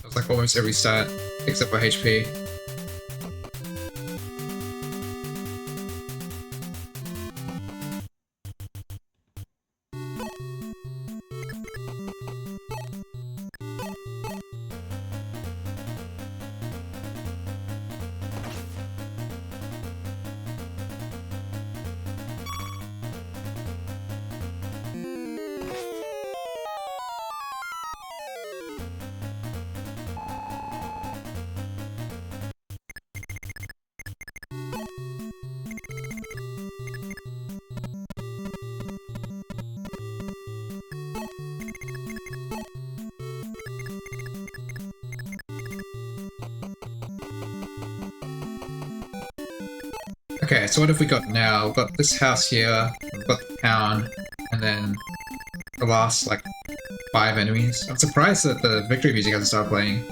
was like almost every stat, except for HP. Okay, so what have we got now? We've got this house here, we've got the town, and then the last, like, 5 enemies. I'm surprised that the victory music hasn't started playing.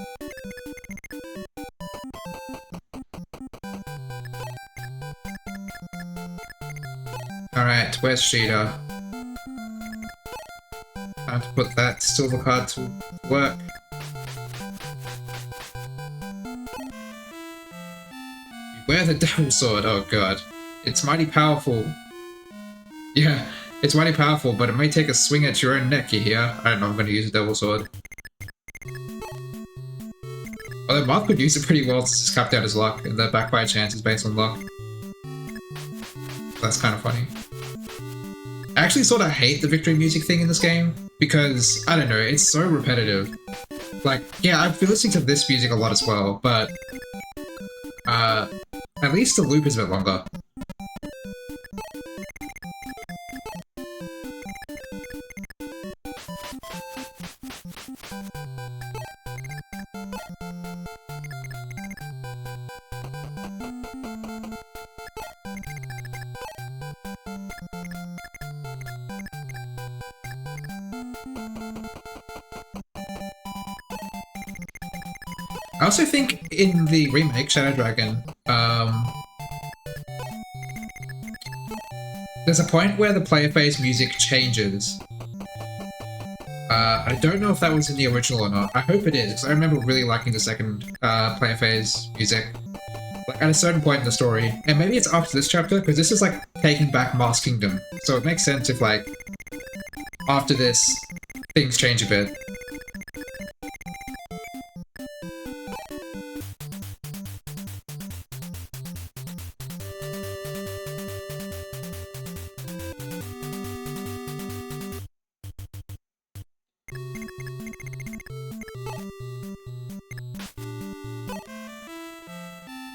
Alright, where's Sheeta? Time to put that silver card to work. Beware the devil sword, oh god. It's mighty powerful. Yeah, it's mighty powerful, but it may take a swing at your own neck, you hear? I don't know, I'm gonna use a devil sword. Although Marth could use it pretty well to just cap down his luck, and the backfire chance is based on luck. That's kind of funny. I actually sort of hate the victory music thing in this game, because, I don't know, it's so repetitive. Like, yeah, I've been listening to this music a lot as well, but at least the loop is a bit longer. I also think in the remake, Shadow Dragon, there's a point where the player phase music changes. I don't know if that was in the original or not. I hope it is, because I remember really liking the second player phase music. Like, at a certain point in the story. And maybe it's after this chapter, because this is like taking back Mars Kingdom. So it makes sense if, like, after this, things change a bit.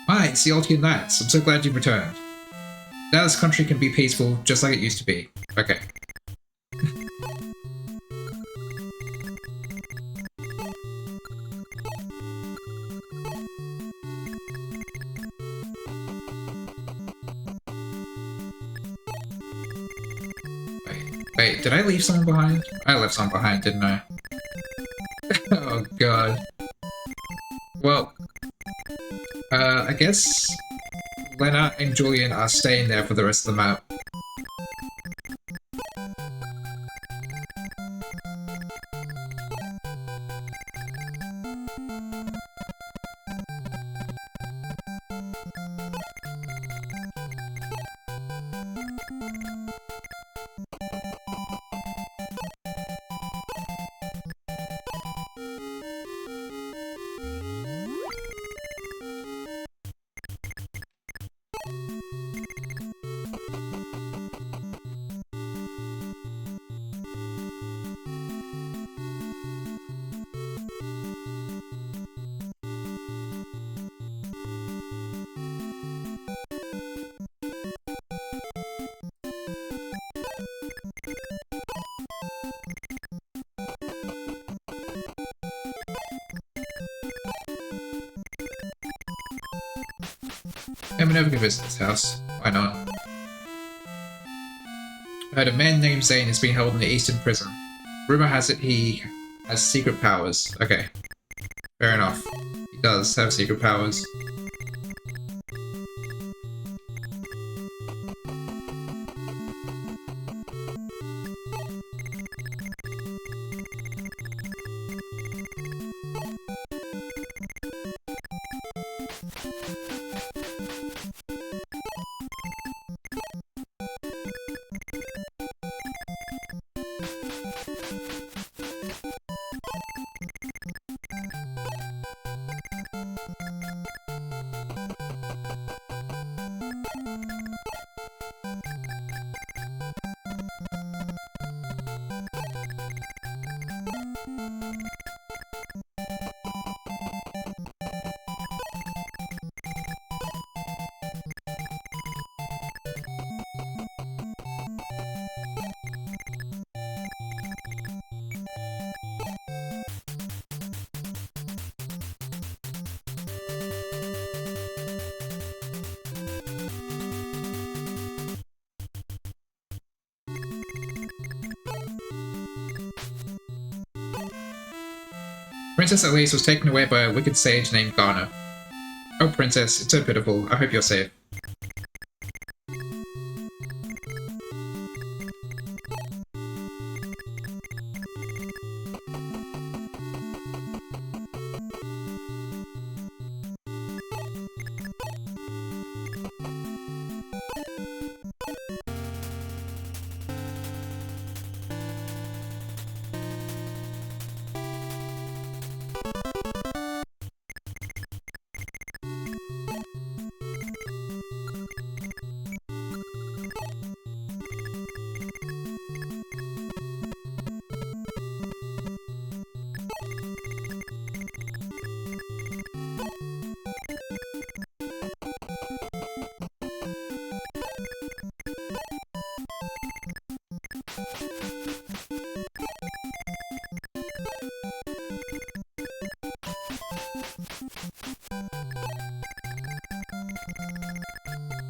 Hi, it's the Altian Knights. I'm so glad you've returned. Now this country can be peaceful, just like it used to be. Okay. Wait, did I leave someone behind? I left someone behind, didn't I? Oh god. Well, I guess Lena and Julian are staying there for the rest of the map. I'm never gonna visit this house. Why not? I heard a man named Zane is being held in the Eastern prison. Rumor has it he has secret powers. Okay. Fair enough. He does have secret powers. Princess Elise was taken away by a wicked sage named Garner. Oh, Princess, it's so pitiful. I hope you're safe.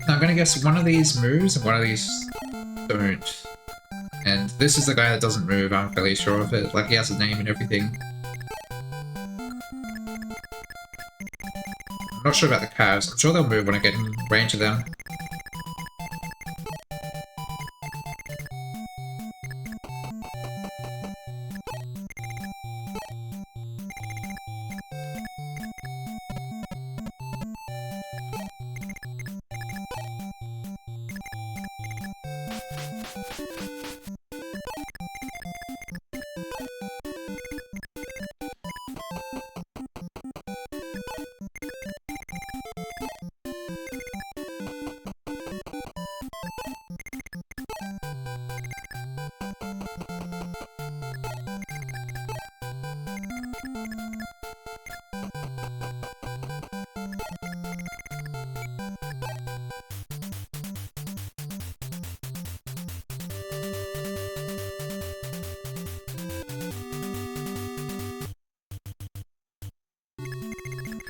I'm gonna guess one of these moves and one of these don't. And this is the guy that doesn't move, I'm fairly sure of it. Like, he has a name and everything. I'm not sure about the calves. I'm sure they'll move when I get in range of them.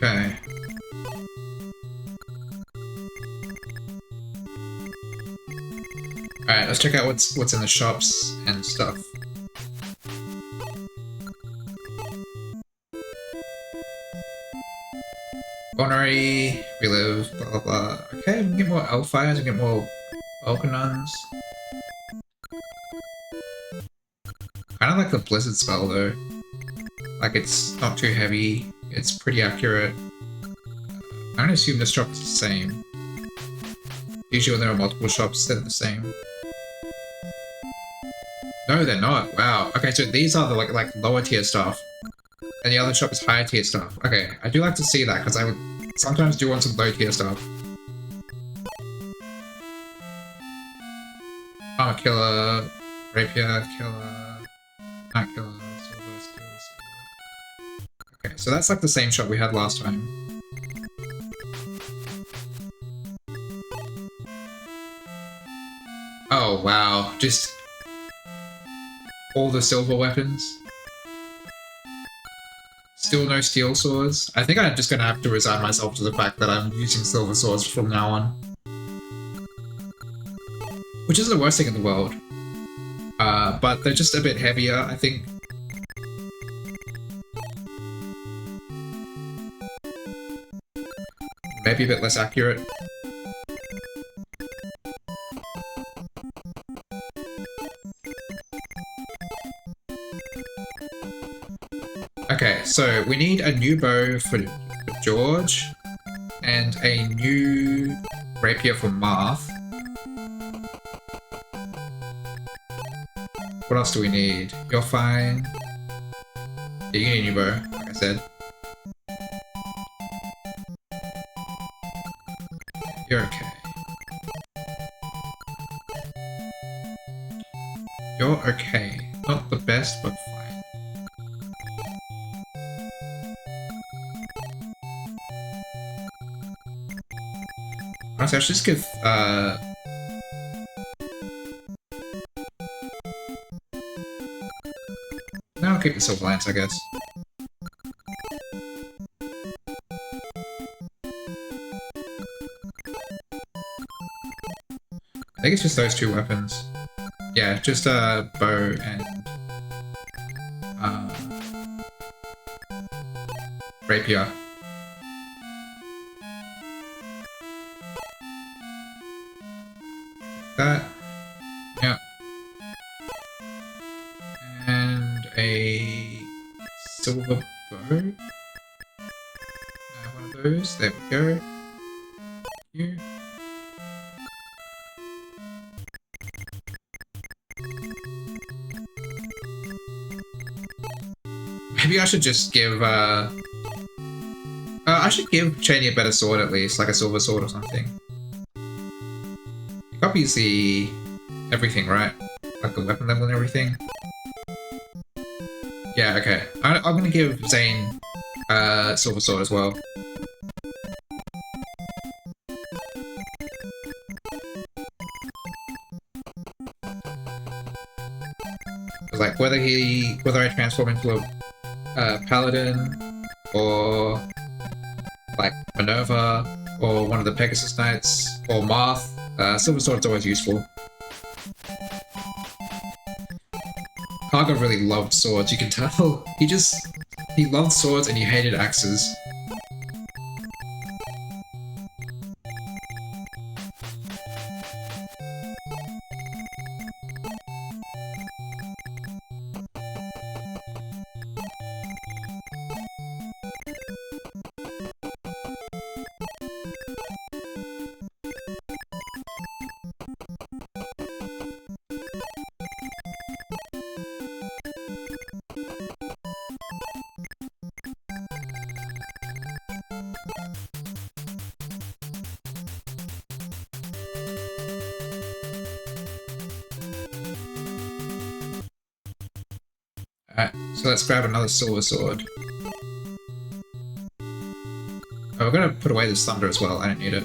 Okay. Alright, let's check out what's in the shops and stuff. Honorary, relive, blah blah blah. Okay, we can get more Elfires, we can get more Volcanuns. Kinda like the Blizzard spell though. Like, it's not too heavy, it's pretty accurate. I'm gonna assume this shop is the same. Usually when there are multiple shops, they're the same. No, they're not. Wow. Okay, so these are the like lower tier stuff. And the other shop is higher tier stuff. Okay, I do like to see that, because I would sometimes do want some low tier stuff. Armor killer, rapier killer, knight killer, silver, steel, silver. Okay, so that's like the same shop we had last time. Oh wow, just all the silver weapons. Still no steel swords. I think I'm just gonna have to resign myself to the fact that I'm using silver swords from now on. Which isn't the worst thing in the world. But they're just a bit heavier, I think. Maybe a bit less accurate. Okay, so we need a new bow for George, and a new rapier for Marth. What else do we need? You're fine. Yeah, you need a new bow, like I said. You're okay. You're okay. Not the best, but fine. Honestly, I should just give, no, I'll keep the Silver Lance, I guess. I think it's just those two weapons. Yeah, just a bow and rapier. That. Yeah. And a silver bow. One of those. There we go. Here. Maybe I should just give, I should give Cheney a better sword at least, like a silver sword or something. He copies the everything, right? Like the weapon level and everything. Yeah, okay. I'm gonna give Zane silver sword as well. Like whether I transform into a paladin or like Minerva or one of the Pegasus Knights or Marth, silver sword's always useful. Karga really loved swords, you can tell. He loved swords and he hated axes. Alright, so let's grab another silver sword. Oh, we're gonna put away this thunder as well, I don't need it.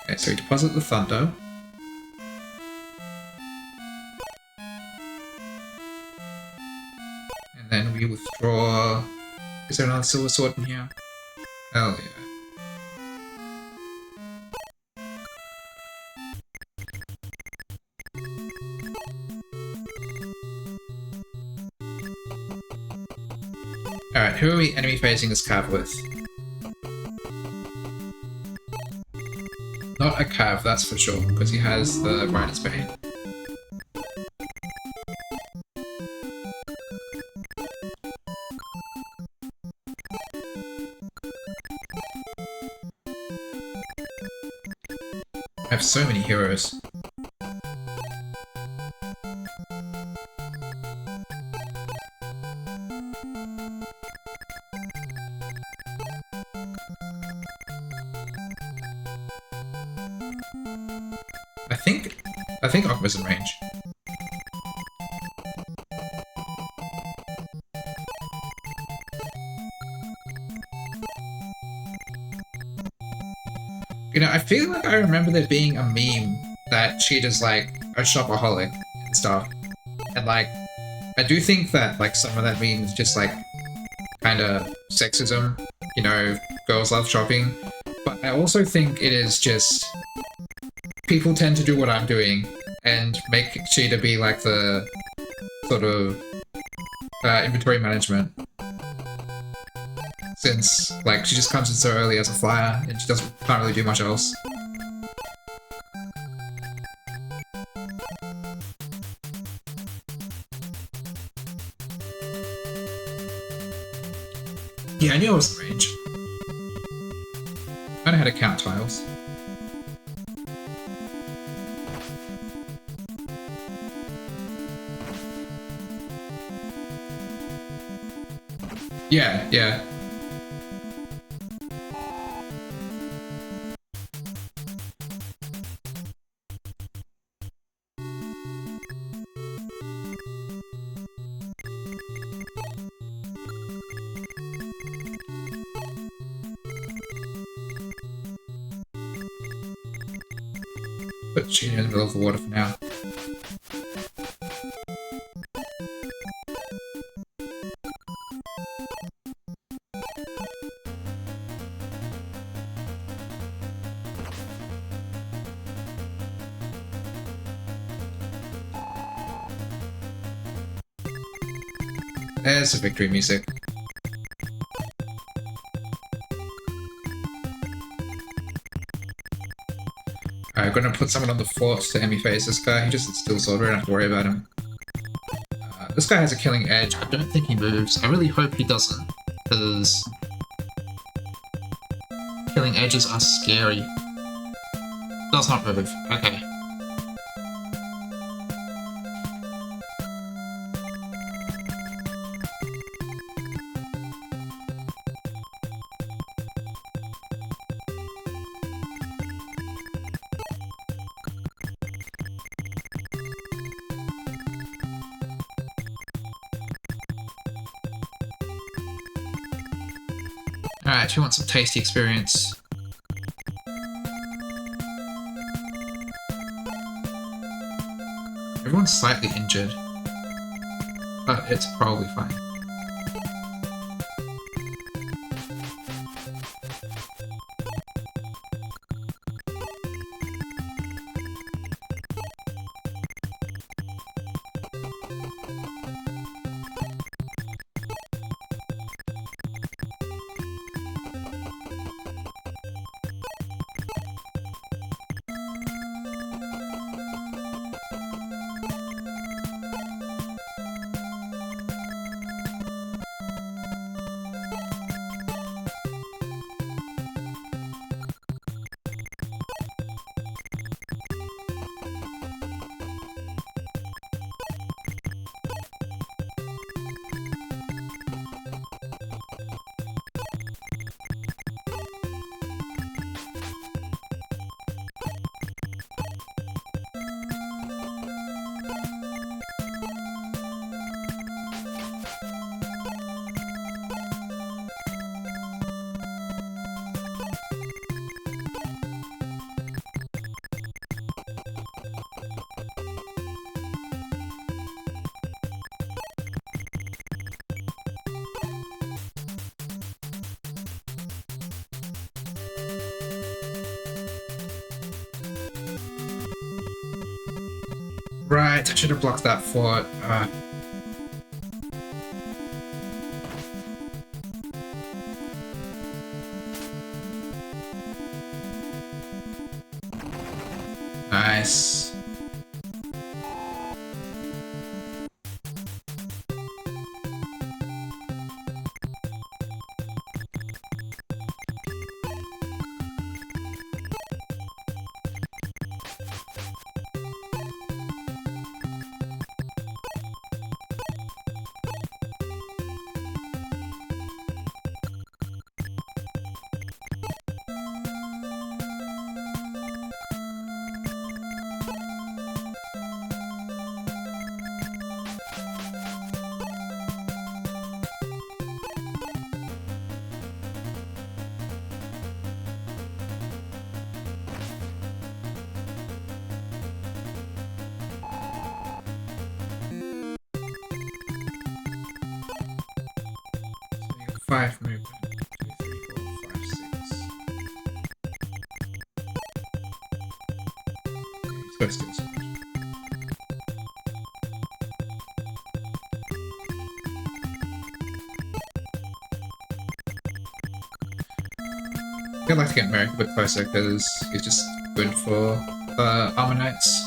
Okay, so we deposit the thunder. And then we withdraw... Is there another silver sword in here? Hell yeah. Alright, who are we enemy facing this cav with? Not a cav, that's for sure, because he has the Grinder's Bane. I have so many heroes. I think Aqua's in range. You know, I feel like I remember there being a meme that Cheetah's like a shopaholic and stuff. And like I do think that like some of that means just like kind of sexism, you know, girls love shopping. But I also think it is just people tend to do what I'm doing and make Cheetah be like the sort of inventory management. Since like she just comes in so early as a flyer and she can't really do much else. Yeah, I knew I was in range. I know how to count tiles. Yeah, yeah. Put Cheetah in the middle of the water for now. There's the victory music. I'm gonna put someone on the fort to Emmy face this guy. He just steals sword, we don't have to worry about him. This guy has a killing edge. I don't think he moves. I really hope he doesn't, because killing edges are scary. Does not move. Okay. Alright, who wants some tasty experience? Everyone's slightly injured, but it's probably fine. Right, I should have blocked that fort. Nice. 5 movement. 2, 3, 4, 5, 6. Yeah, he's got skills. I'd like to get Merrick a bit closer because he's just good for the Armor Knights.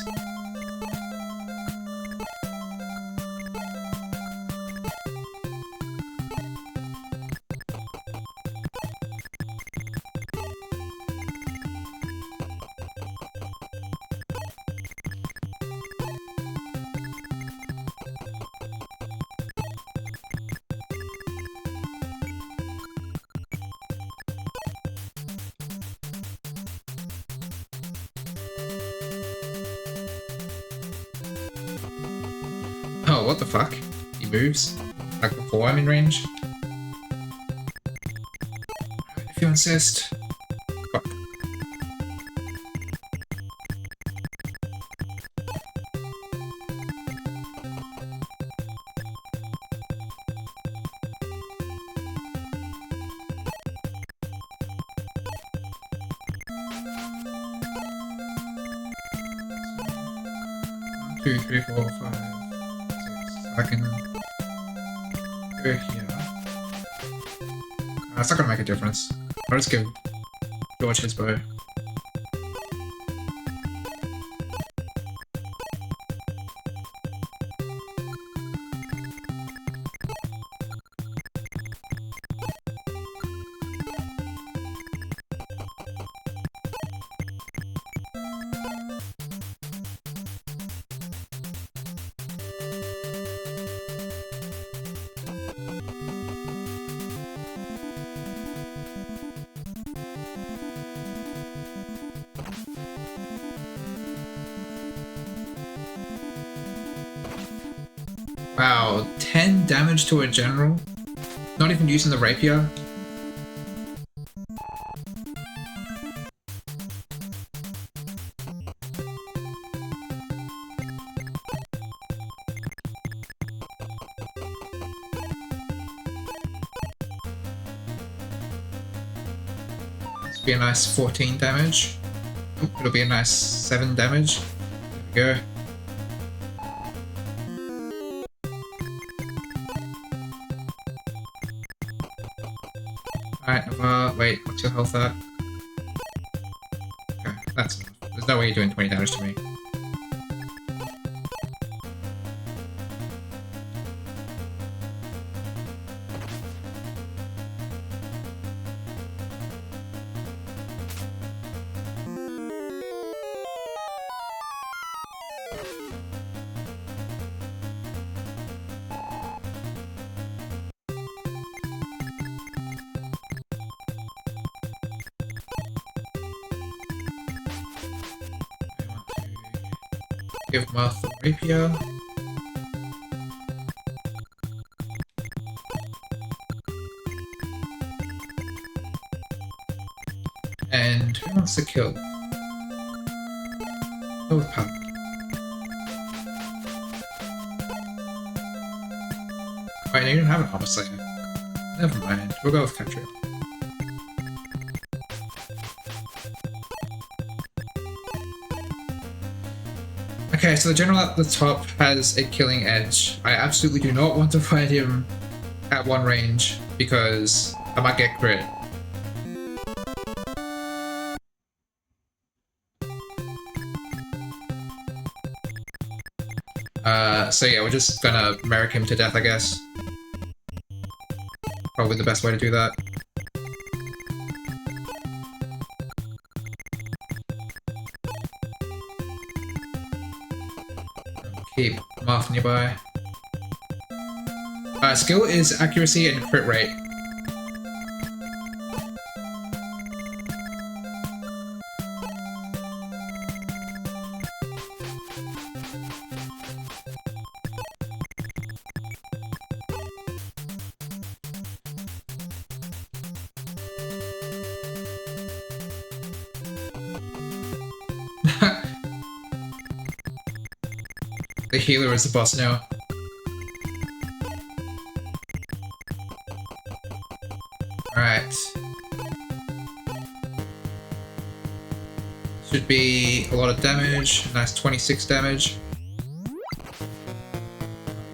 Oh, what the fuck? He moves? Like before I'm in range? If you insist. Fuck. Two, three, 4, 5. I can go here. It's not gonna make a difference. I'll just give George his bow. Wow, 10 damage to a general? Not even using the rapier? This will be a nice 14 damage. Oh, it'll be a nice 7 damage. There we go. Alright, wait, what's your health at? Okay, that's enough. There's no way you're doing 20 damage to me. Give Marth the rapier. And who wants to kill? Go with Punk. Wait, no, you don't have an armor slayer. Never mind, we'll go with Catriel. Okay, so the general at the top has a killing edge. I absolutely do not want to fight him at one range because I might get crit. So yeah, we're just gonna Merrick him to death, I guess. Probably the best way to do that. Keep Marth nearby. Skill is accuracy and crit rate. The healer is the boss now. Alright. Should be a lot of damage. Nice 26 damage.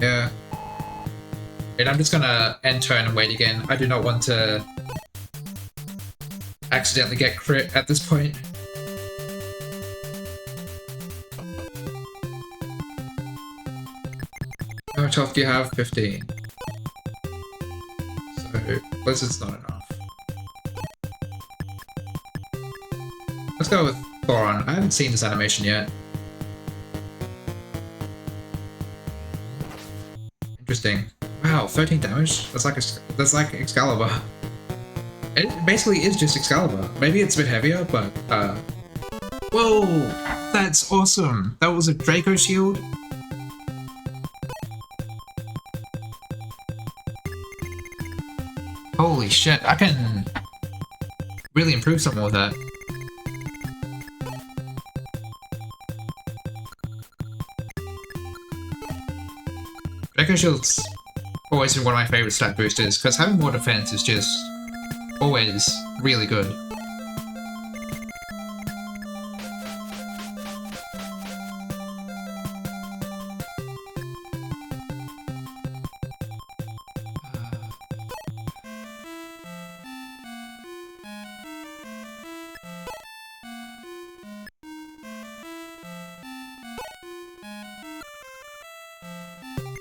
Yeah. And I'm just gonna end turn and wait again. I do not want to accidentally get crit at this point. How much health do you have? 15. So, Blizzard's not enough. Let's go with Thoron. I haven't seen this animation yet. Interesting. Wow, 13 damage? That's like Excalibur. It basically is just Excalibur. Maybe it's a bit heavier, but whoa! That's awesome! That was a Draco shield? Holy shit, I can really improve something with that. Draco Shield's always been one of my favorite stat boosters, because having more defense is just always really good.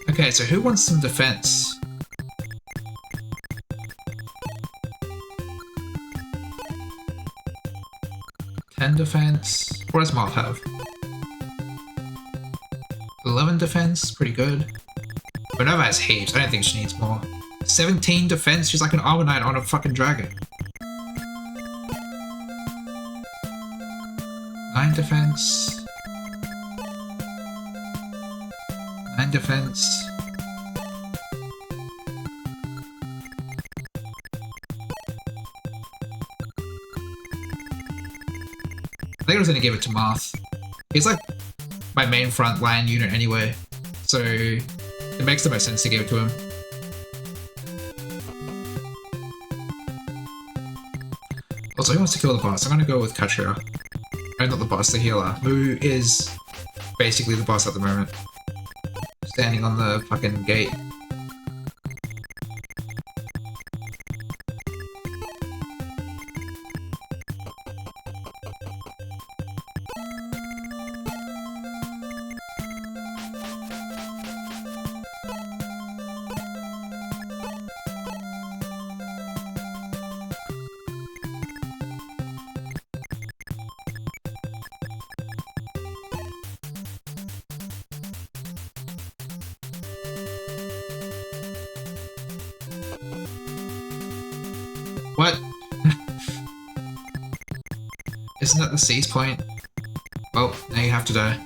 Okay, so who wants some defense? Defense. What does Moth have? 11 defense, pretty good. Minerva has heaps, I don't think she needs more. 17 defense, she's like an Armor Knight on a fucking dragon. 9 defense. 9 defense. I think I was gonna give it to Marth. He's like my main frontline unit anyway, so it makes the most sense to give it to him. Also, he wants to kill the boss. I'm gonna go with Katra. No, not the boss, the healer, who is basically the boss at the moment. Standing on the fucking gate. What? Isn't that the seize point? Well, now you have to die.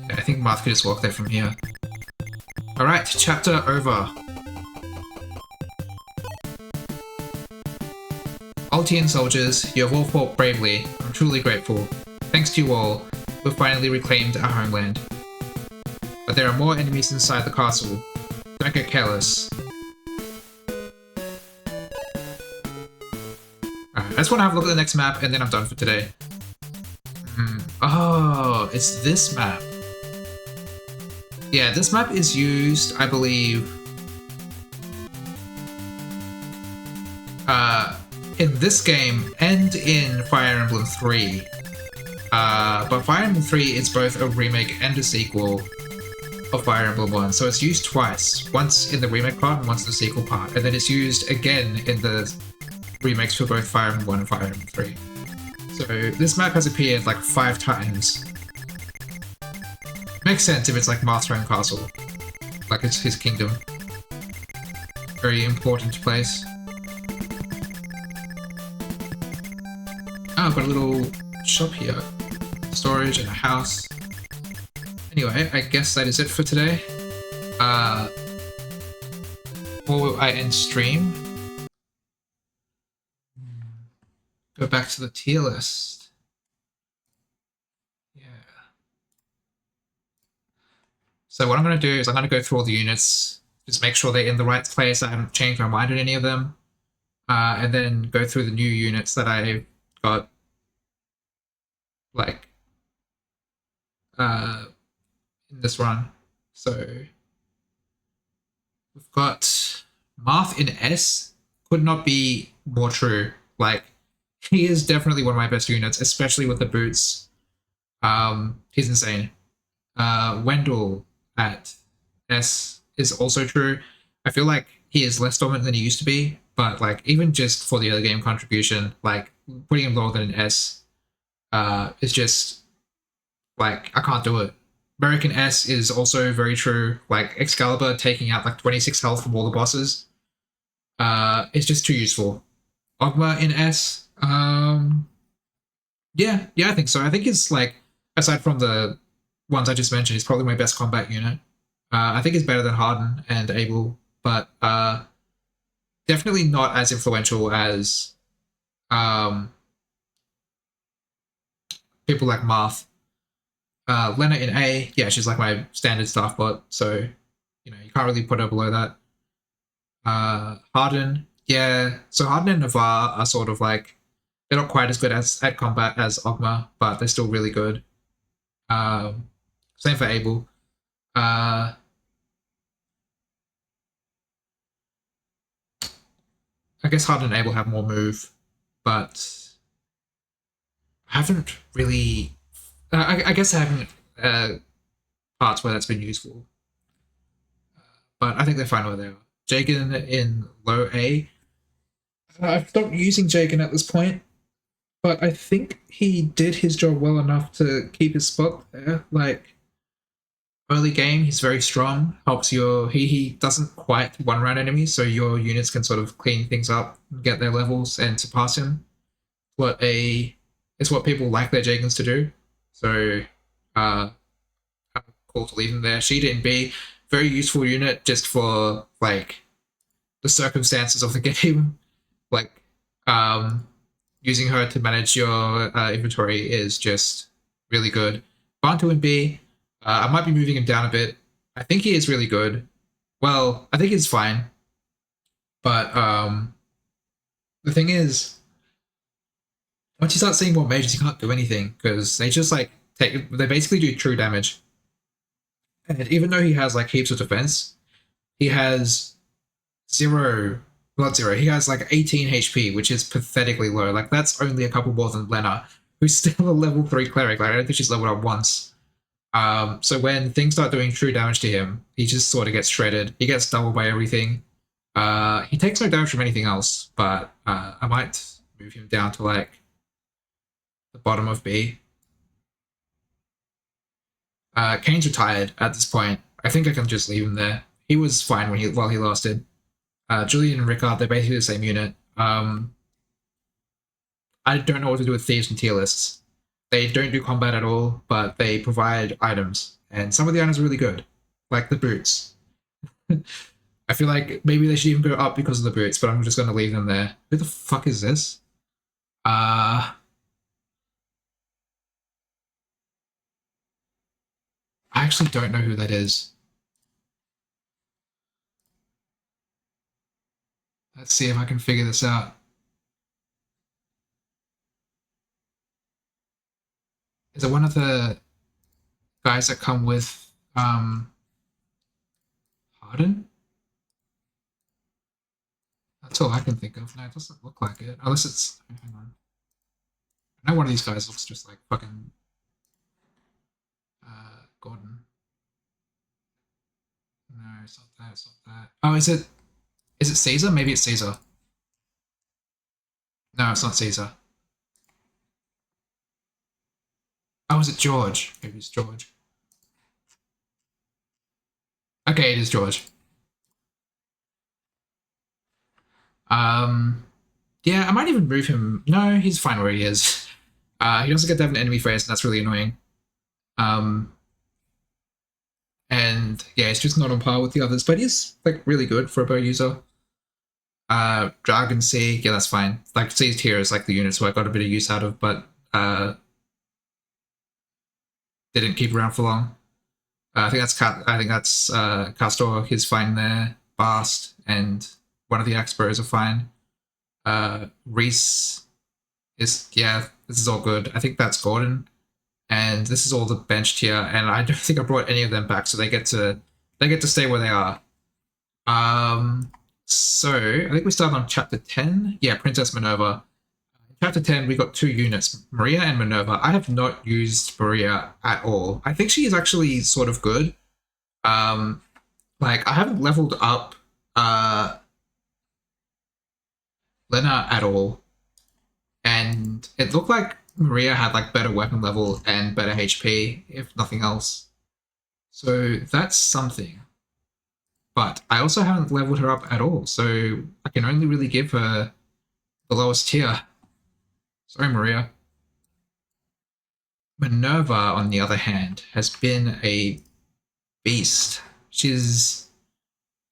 I think Marth could just walk there from here. Alright, chapter over. Altian soldiers, you have all fought bravely. I'm truly grateful. Thanks to you all, we've finally reclaimed our homeland. But there are more enemies inside the castle. Don't get careless. Alright, I just want to have a look at the next map and then I'm done for today. Oh, it's this map. Yeah, this map is used, I believe, in this game and in Fire Emblem 3. But Fire Emblem 3 is both a remake and a sequel of Fire Emblem 1, so it's used twice. Once in the remake part and once in the sequel part, and then it's used again in the remakes for both Fire Emblem 1 and Fire Emblem 3. So this map has appeared like 5 times. Makes sense if it's like Marth's castle. Like it's his kingdom. Very important place. Oh, I've got a little shop here. Storage and a house. Anyway, I guess that is it for today. Uh, before I end stream, go back to the tier list. Yeah. So what I'm going to do is I'm going to go through all the units, just make sure they're in the right place. I haven't changed my mind on any of them. And then go through the new units that I got, like, uh, in this run. So we've got Marth in S. Could not be more true. Like, he is definitely one of my best units, especially with the boots. He's insane. Wendell at S is also true. I feel like he is less dominant than he used to be, but like even just for the early game contribution, like putting him lower than an S, is just like I can't do it. American S is also very true. Like Excalibur taking out like 26 health from all the bosses, it's just too useful. Ogma in S, yeah, I think so. I think it's like aside from the ones I just mentioned, it's probably my best combat unit. I think it's better than Harden and Abel, but definitely not as influential as um, people like Marth. Lena in A, yeah, she's like my standard staff bot, so you know you can't really put her below that. Harden, yeah, so Harden and Navarre are sort of like they're not quite as good as at combat as Ogma, but they're still really good. Same for Abel. Uh, I guess Harden and Abel have more move, but I haven't really. I guess I haven't parts where that's been useful, but I think they're fine where they are. Jagan in low A. I've stopped using Jagan at this point, but I think he did his job well enough to keep his spot there. Like early game, he's very strong. Helps your he doesn't quite one round enemies, so your units can sort of clean things up, get their levels, and surpass him. It's what people like their Jagans to do. So uh, cool to leave him there. Sheeta in B, very useful unit just for like the circumstances of the game. Like using her to manage your inventory is just really good. Bantu in B, I might be moving him down a bit. I think he is really good. Well, I think he's fine, but the thing is, once you start seeing more mages, you can't do anything because they just like they basically do true damage. And even though he has like heaps of defense, he has zero, not zero. He has like 18 HP, which is pathetically low. Like that's only a couple more than Lena, who's still a level 3 cleric. Like I don't think she's leveled up once. So when things start doing true damage to him, he just sort of gets shredded. He gets doubled by everything. He takes no damage from anything else, but I might move him down to like the bottom of B. Kane's retired at this point. I think I can just leave him there. He was fine while he lasted. Julian and Rickard, they're basically the same unit. I don't know what to do with thieves and tier lists. They don't do combat at all, but they provide items, and some of the items are really good, like the boots. I feel like maybe they should even go up because of the boots, but I'm just going to leave them there. Who the fuck is this? I actually don't know who that is. Let's see if I can figure this out. Is it one of the guys that come with Harden? That's all I can think of. No, it doesn't look like it. Unless it's. Hang on. I know one of these guys looks just like fucking Gordon. No, it's not that. It's not that. Oh, is it? Is it Caesar? Maybe it's Caesar. No, it's not Caesar. Oh, is it George? Maybe it's George. Okay, it is George. Yeah, I might even move him. No, he's fine where he is. He doesn't get to have an enemy face, and that's really annoying. Um, Yeah, it's just not on par with the others, but he's like really good for a bow user. Dragon Sea, yeah, that's fine. Like C tier is like the units who I got a bit of use out of, but didn't keep around for long. I think that's Castor. He's fine there. Bast and one of the Expos are fine. Reese is yeah. This is all good. I think that's Gordon, and this is all the bench tier. And I don't think I brought any of them back, so they get to stay where they are. Um, so I think we start on chapter 10. Yeah, Princess Minerva. Chapter 10, we got two units, Maria and Minerva. I have not used Maria at all. I think she is actually sort of good. Um, like I haven't leveled up Lena at all, and it looked like Maria had like better weapon level and better HP, if nothing else. So that's something. But I also haven't leveled her up at all, so I can only really give her the lowest tier. Sorry, Maria. Minerva, on the other hand, has been a beast. She's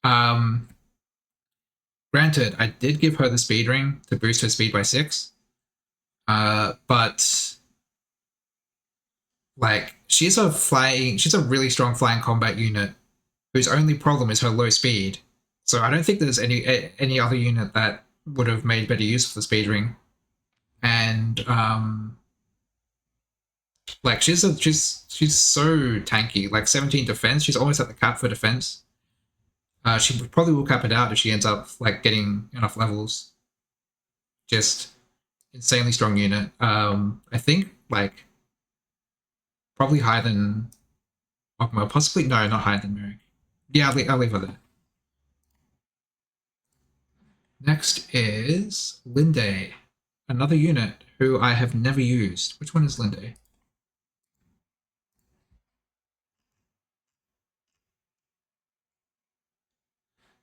um granted, I did give her the speed ring to boost her speed by 6. But like she's a really strong flying combat unit whose only problem is her low speed. So I don't think there's any other unit that would have made better use of the speed ring. And like she's so tanky. Like 17 defense, she's almost at the cap for defense. She probably will cap it out if she ends up like getting enough levels. Just insanely strong unit. I think like probably higher than Ogma, possibly no, not higher than Merrick. Yeah, I'll leave her there. Next is Linde, another unit who I have never used. Which one is Linde?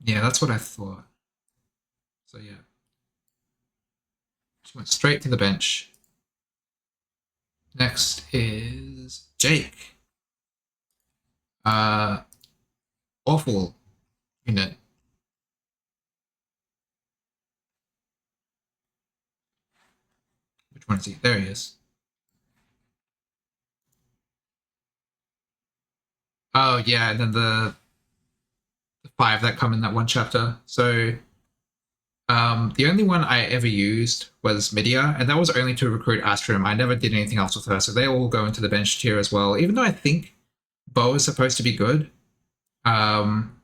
Yeah, that's what I thought. So yeah, she went straight to the bench. Next is Jake. Uh, awful unit. Which one is he? There he is. Oh yeah, and then the five that come in that one chapter. So the only one I ever used was Midia, and that was only to recruit Astrum. I never did anything else with her, so they all go into the bench tier as well. Even though I think Bo is supposed to be good, um,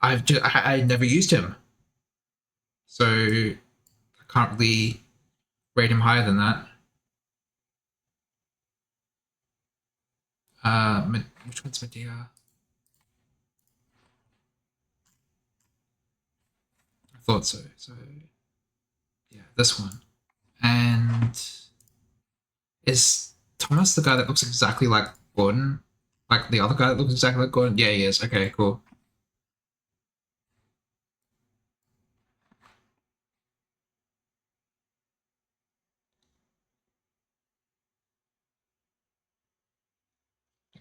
I never used him, so I can't really rate him higher than that. Which one's Medea? I thought so. So yeah, this one. And is Thomas the guy that looks exactly like Gordon? Like the other guy that looks exactly like Gordon? Yeah, he is. Okay, cool.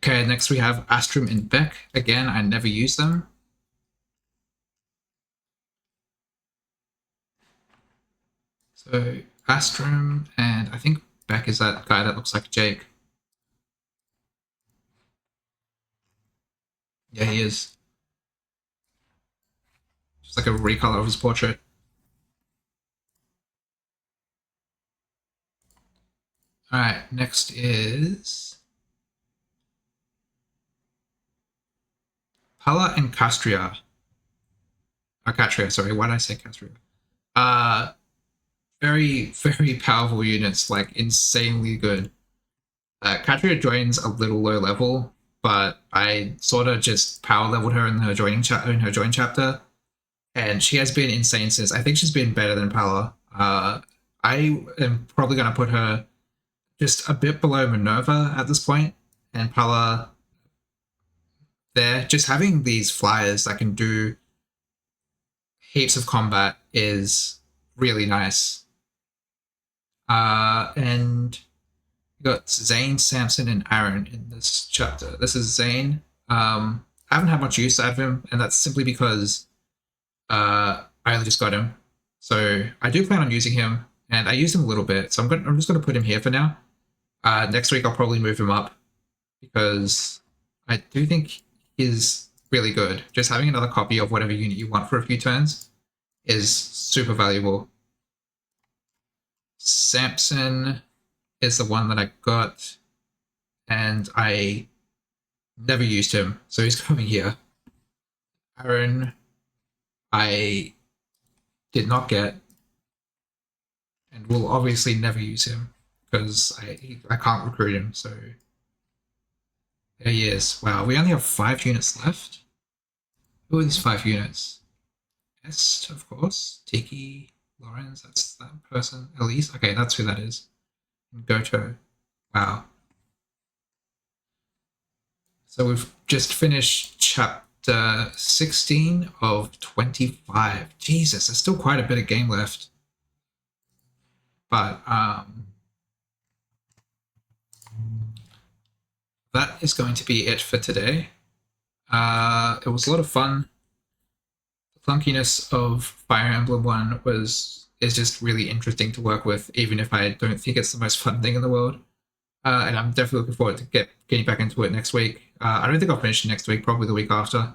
Okay, next we have Astrum and Beck. Again, I never use them. So Astrum and I think Beck is that guy that looks like Jake. Yeah, he is. Just like a recolor of his portrait. Alright, next is Pala and Castria. Catria, sorry, why did I say Castria? Uh very, very powerful units, like insanely good. Katria joins a little low level, but I sort of just power leveled her in her in her join chapter, and she has been insane since. I think she's been better than Pala. I am probably gonna put her just a bit below Minerva at this point, and Pala there. Just having these flyers that can do heaps of combat is really nice. And got Zane, Samson, and Aaron in this chapter. This is Zane. I haven't had much use out of him, and that's simply because I only just got him. So I do plan on using him, and I used him a little bit. So I'm just gonna put him here for now. Next week I'll probably move him up because I do think he's really good. Just having another copy of whatever unit you want for a few turns is super valuable. Samson is the one that I got, and I never used him, so he's coming here. Aaron, I did not get, and will obviously never use him because I can't recruit him. So there he is. Wow, we only have 5 units left. Who are these 5 units? Est, of course. Tiki, Lawrence. That's that person. Elise. Okay, that's who that is. And Goto. Wow. So we've just finished chapter 16 of 25. Jesus, there's still quite a bit of game left. But that is going to be it for today. It was a lot of fun. The clunkiness of Fire Emblem 1 is just really interesting to work with, even if I don't think it's the most fun thing in the world. And I'm definitely looking forward to getting back into it next week. I don't think I'll finish it next week, probably the week after.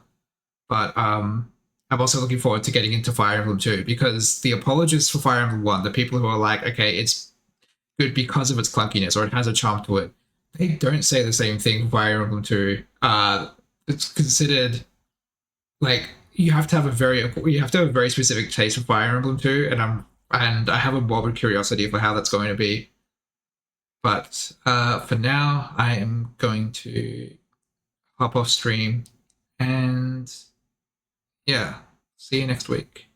But I'm also looking forward to getting into Fire Emblem 2, because the apologists for Fire Emblem 1, the people who are like, okay, it's good because of its clunkiness or it has a charm to it, they don't say the same thing for Fire Emblem 2. It's considered like you have to have a very specific taste for Fire Emblem 2, and I have a morbid curiosity for how that's going to be. But for now, I am going to hop off stream, and yeah, see you next week.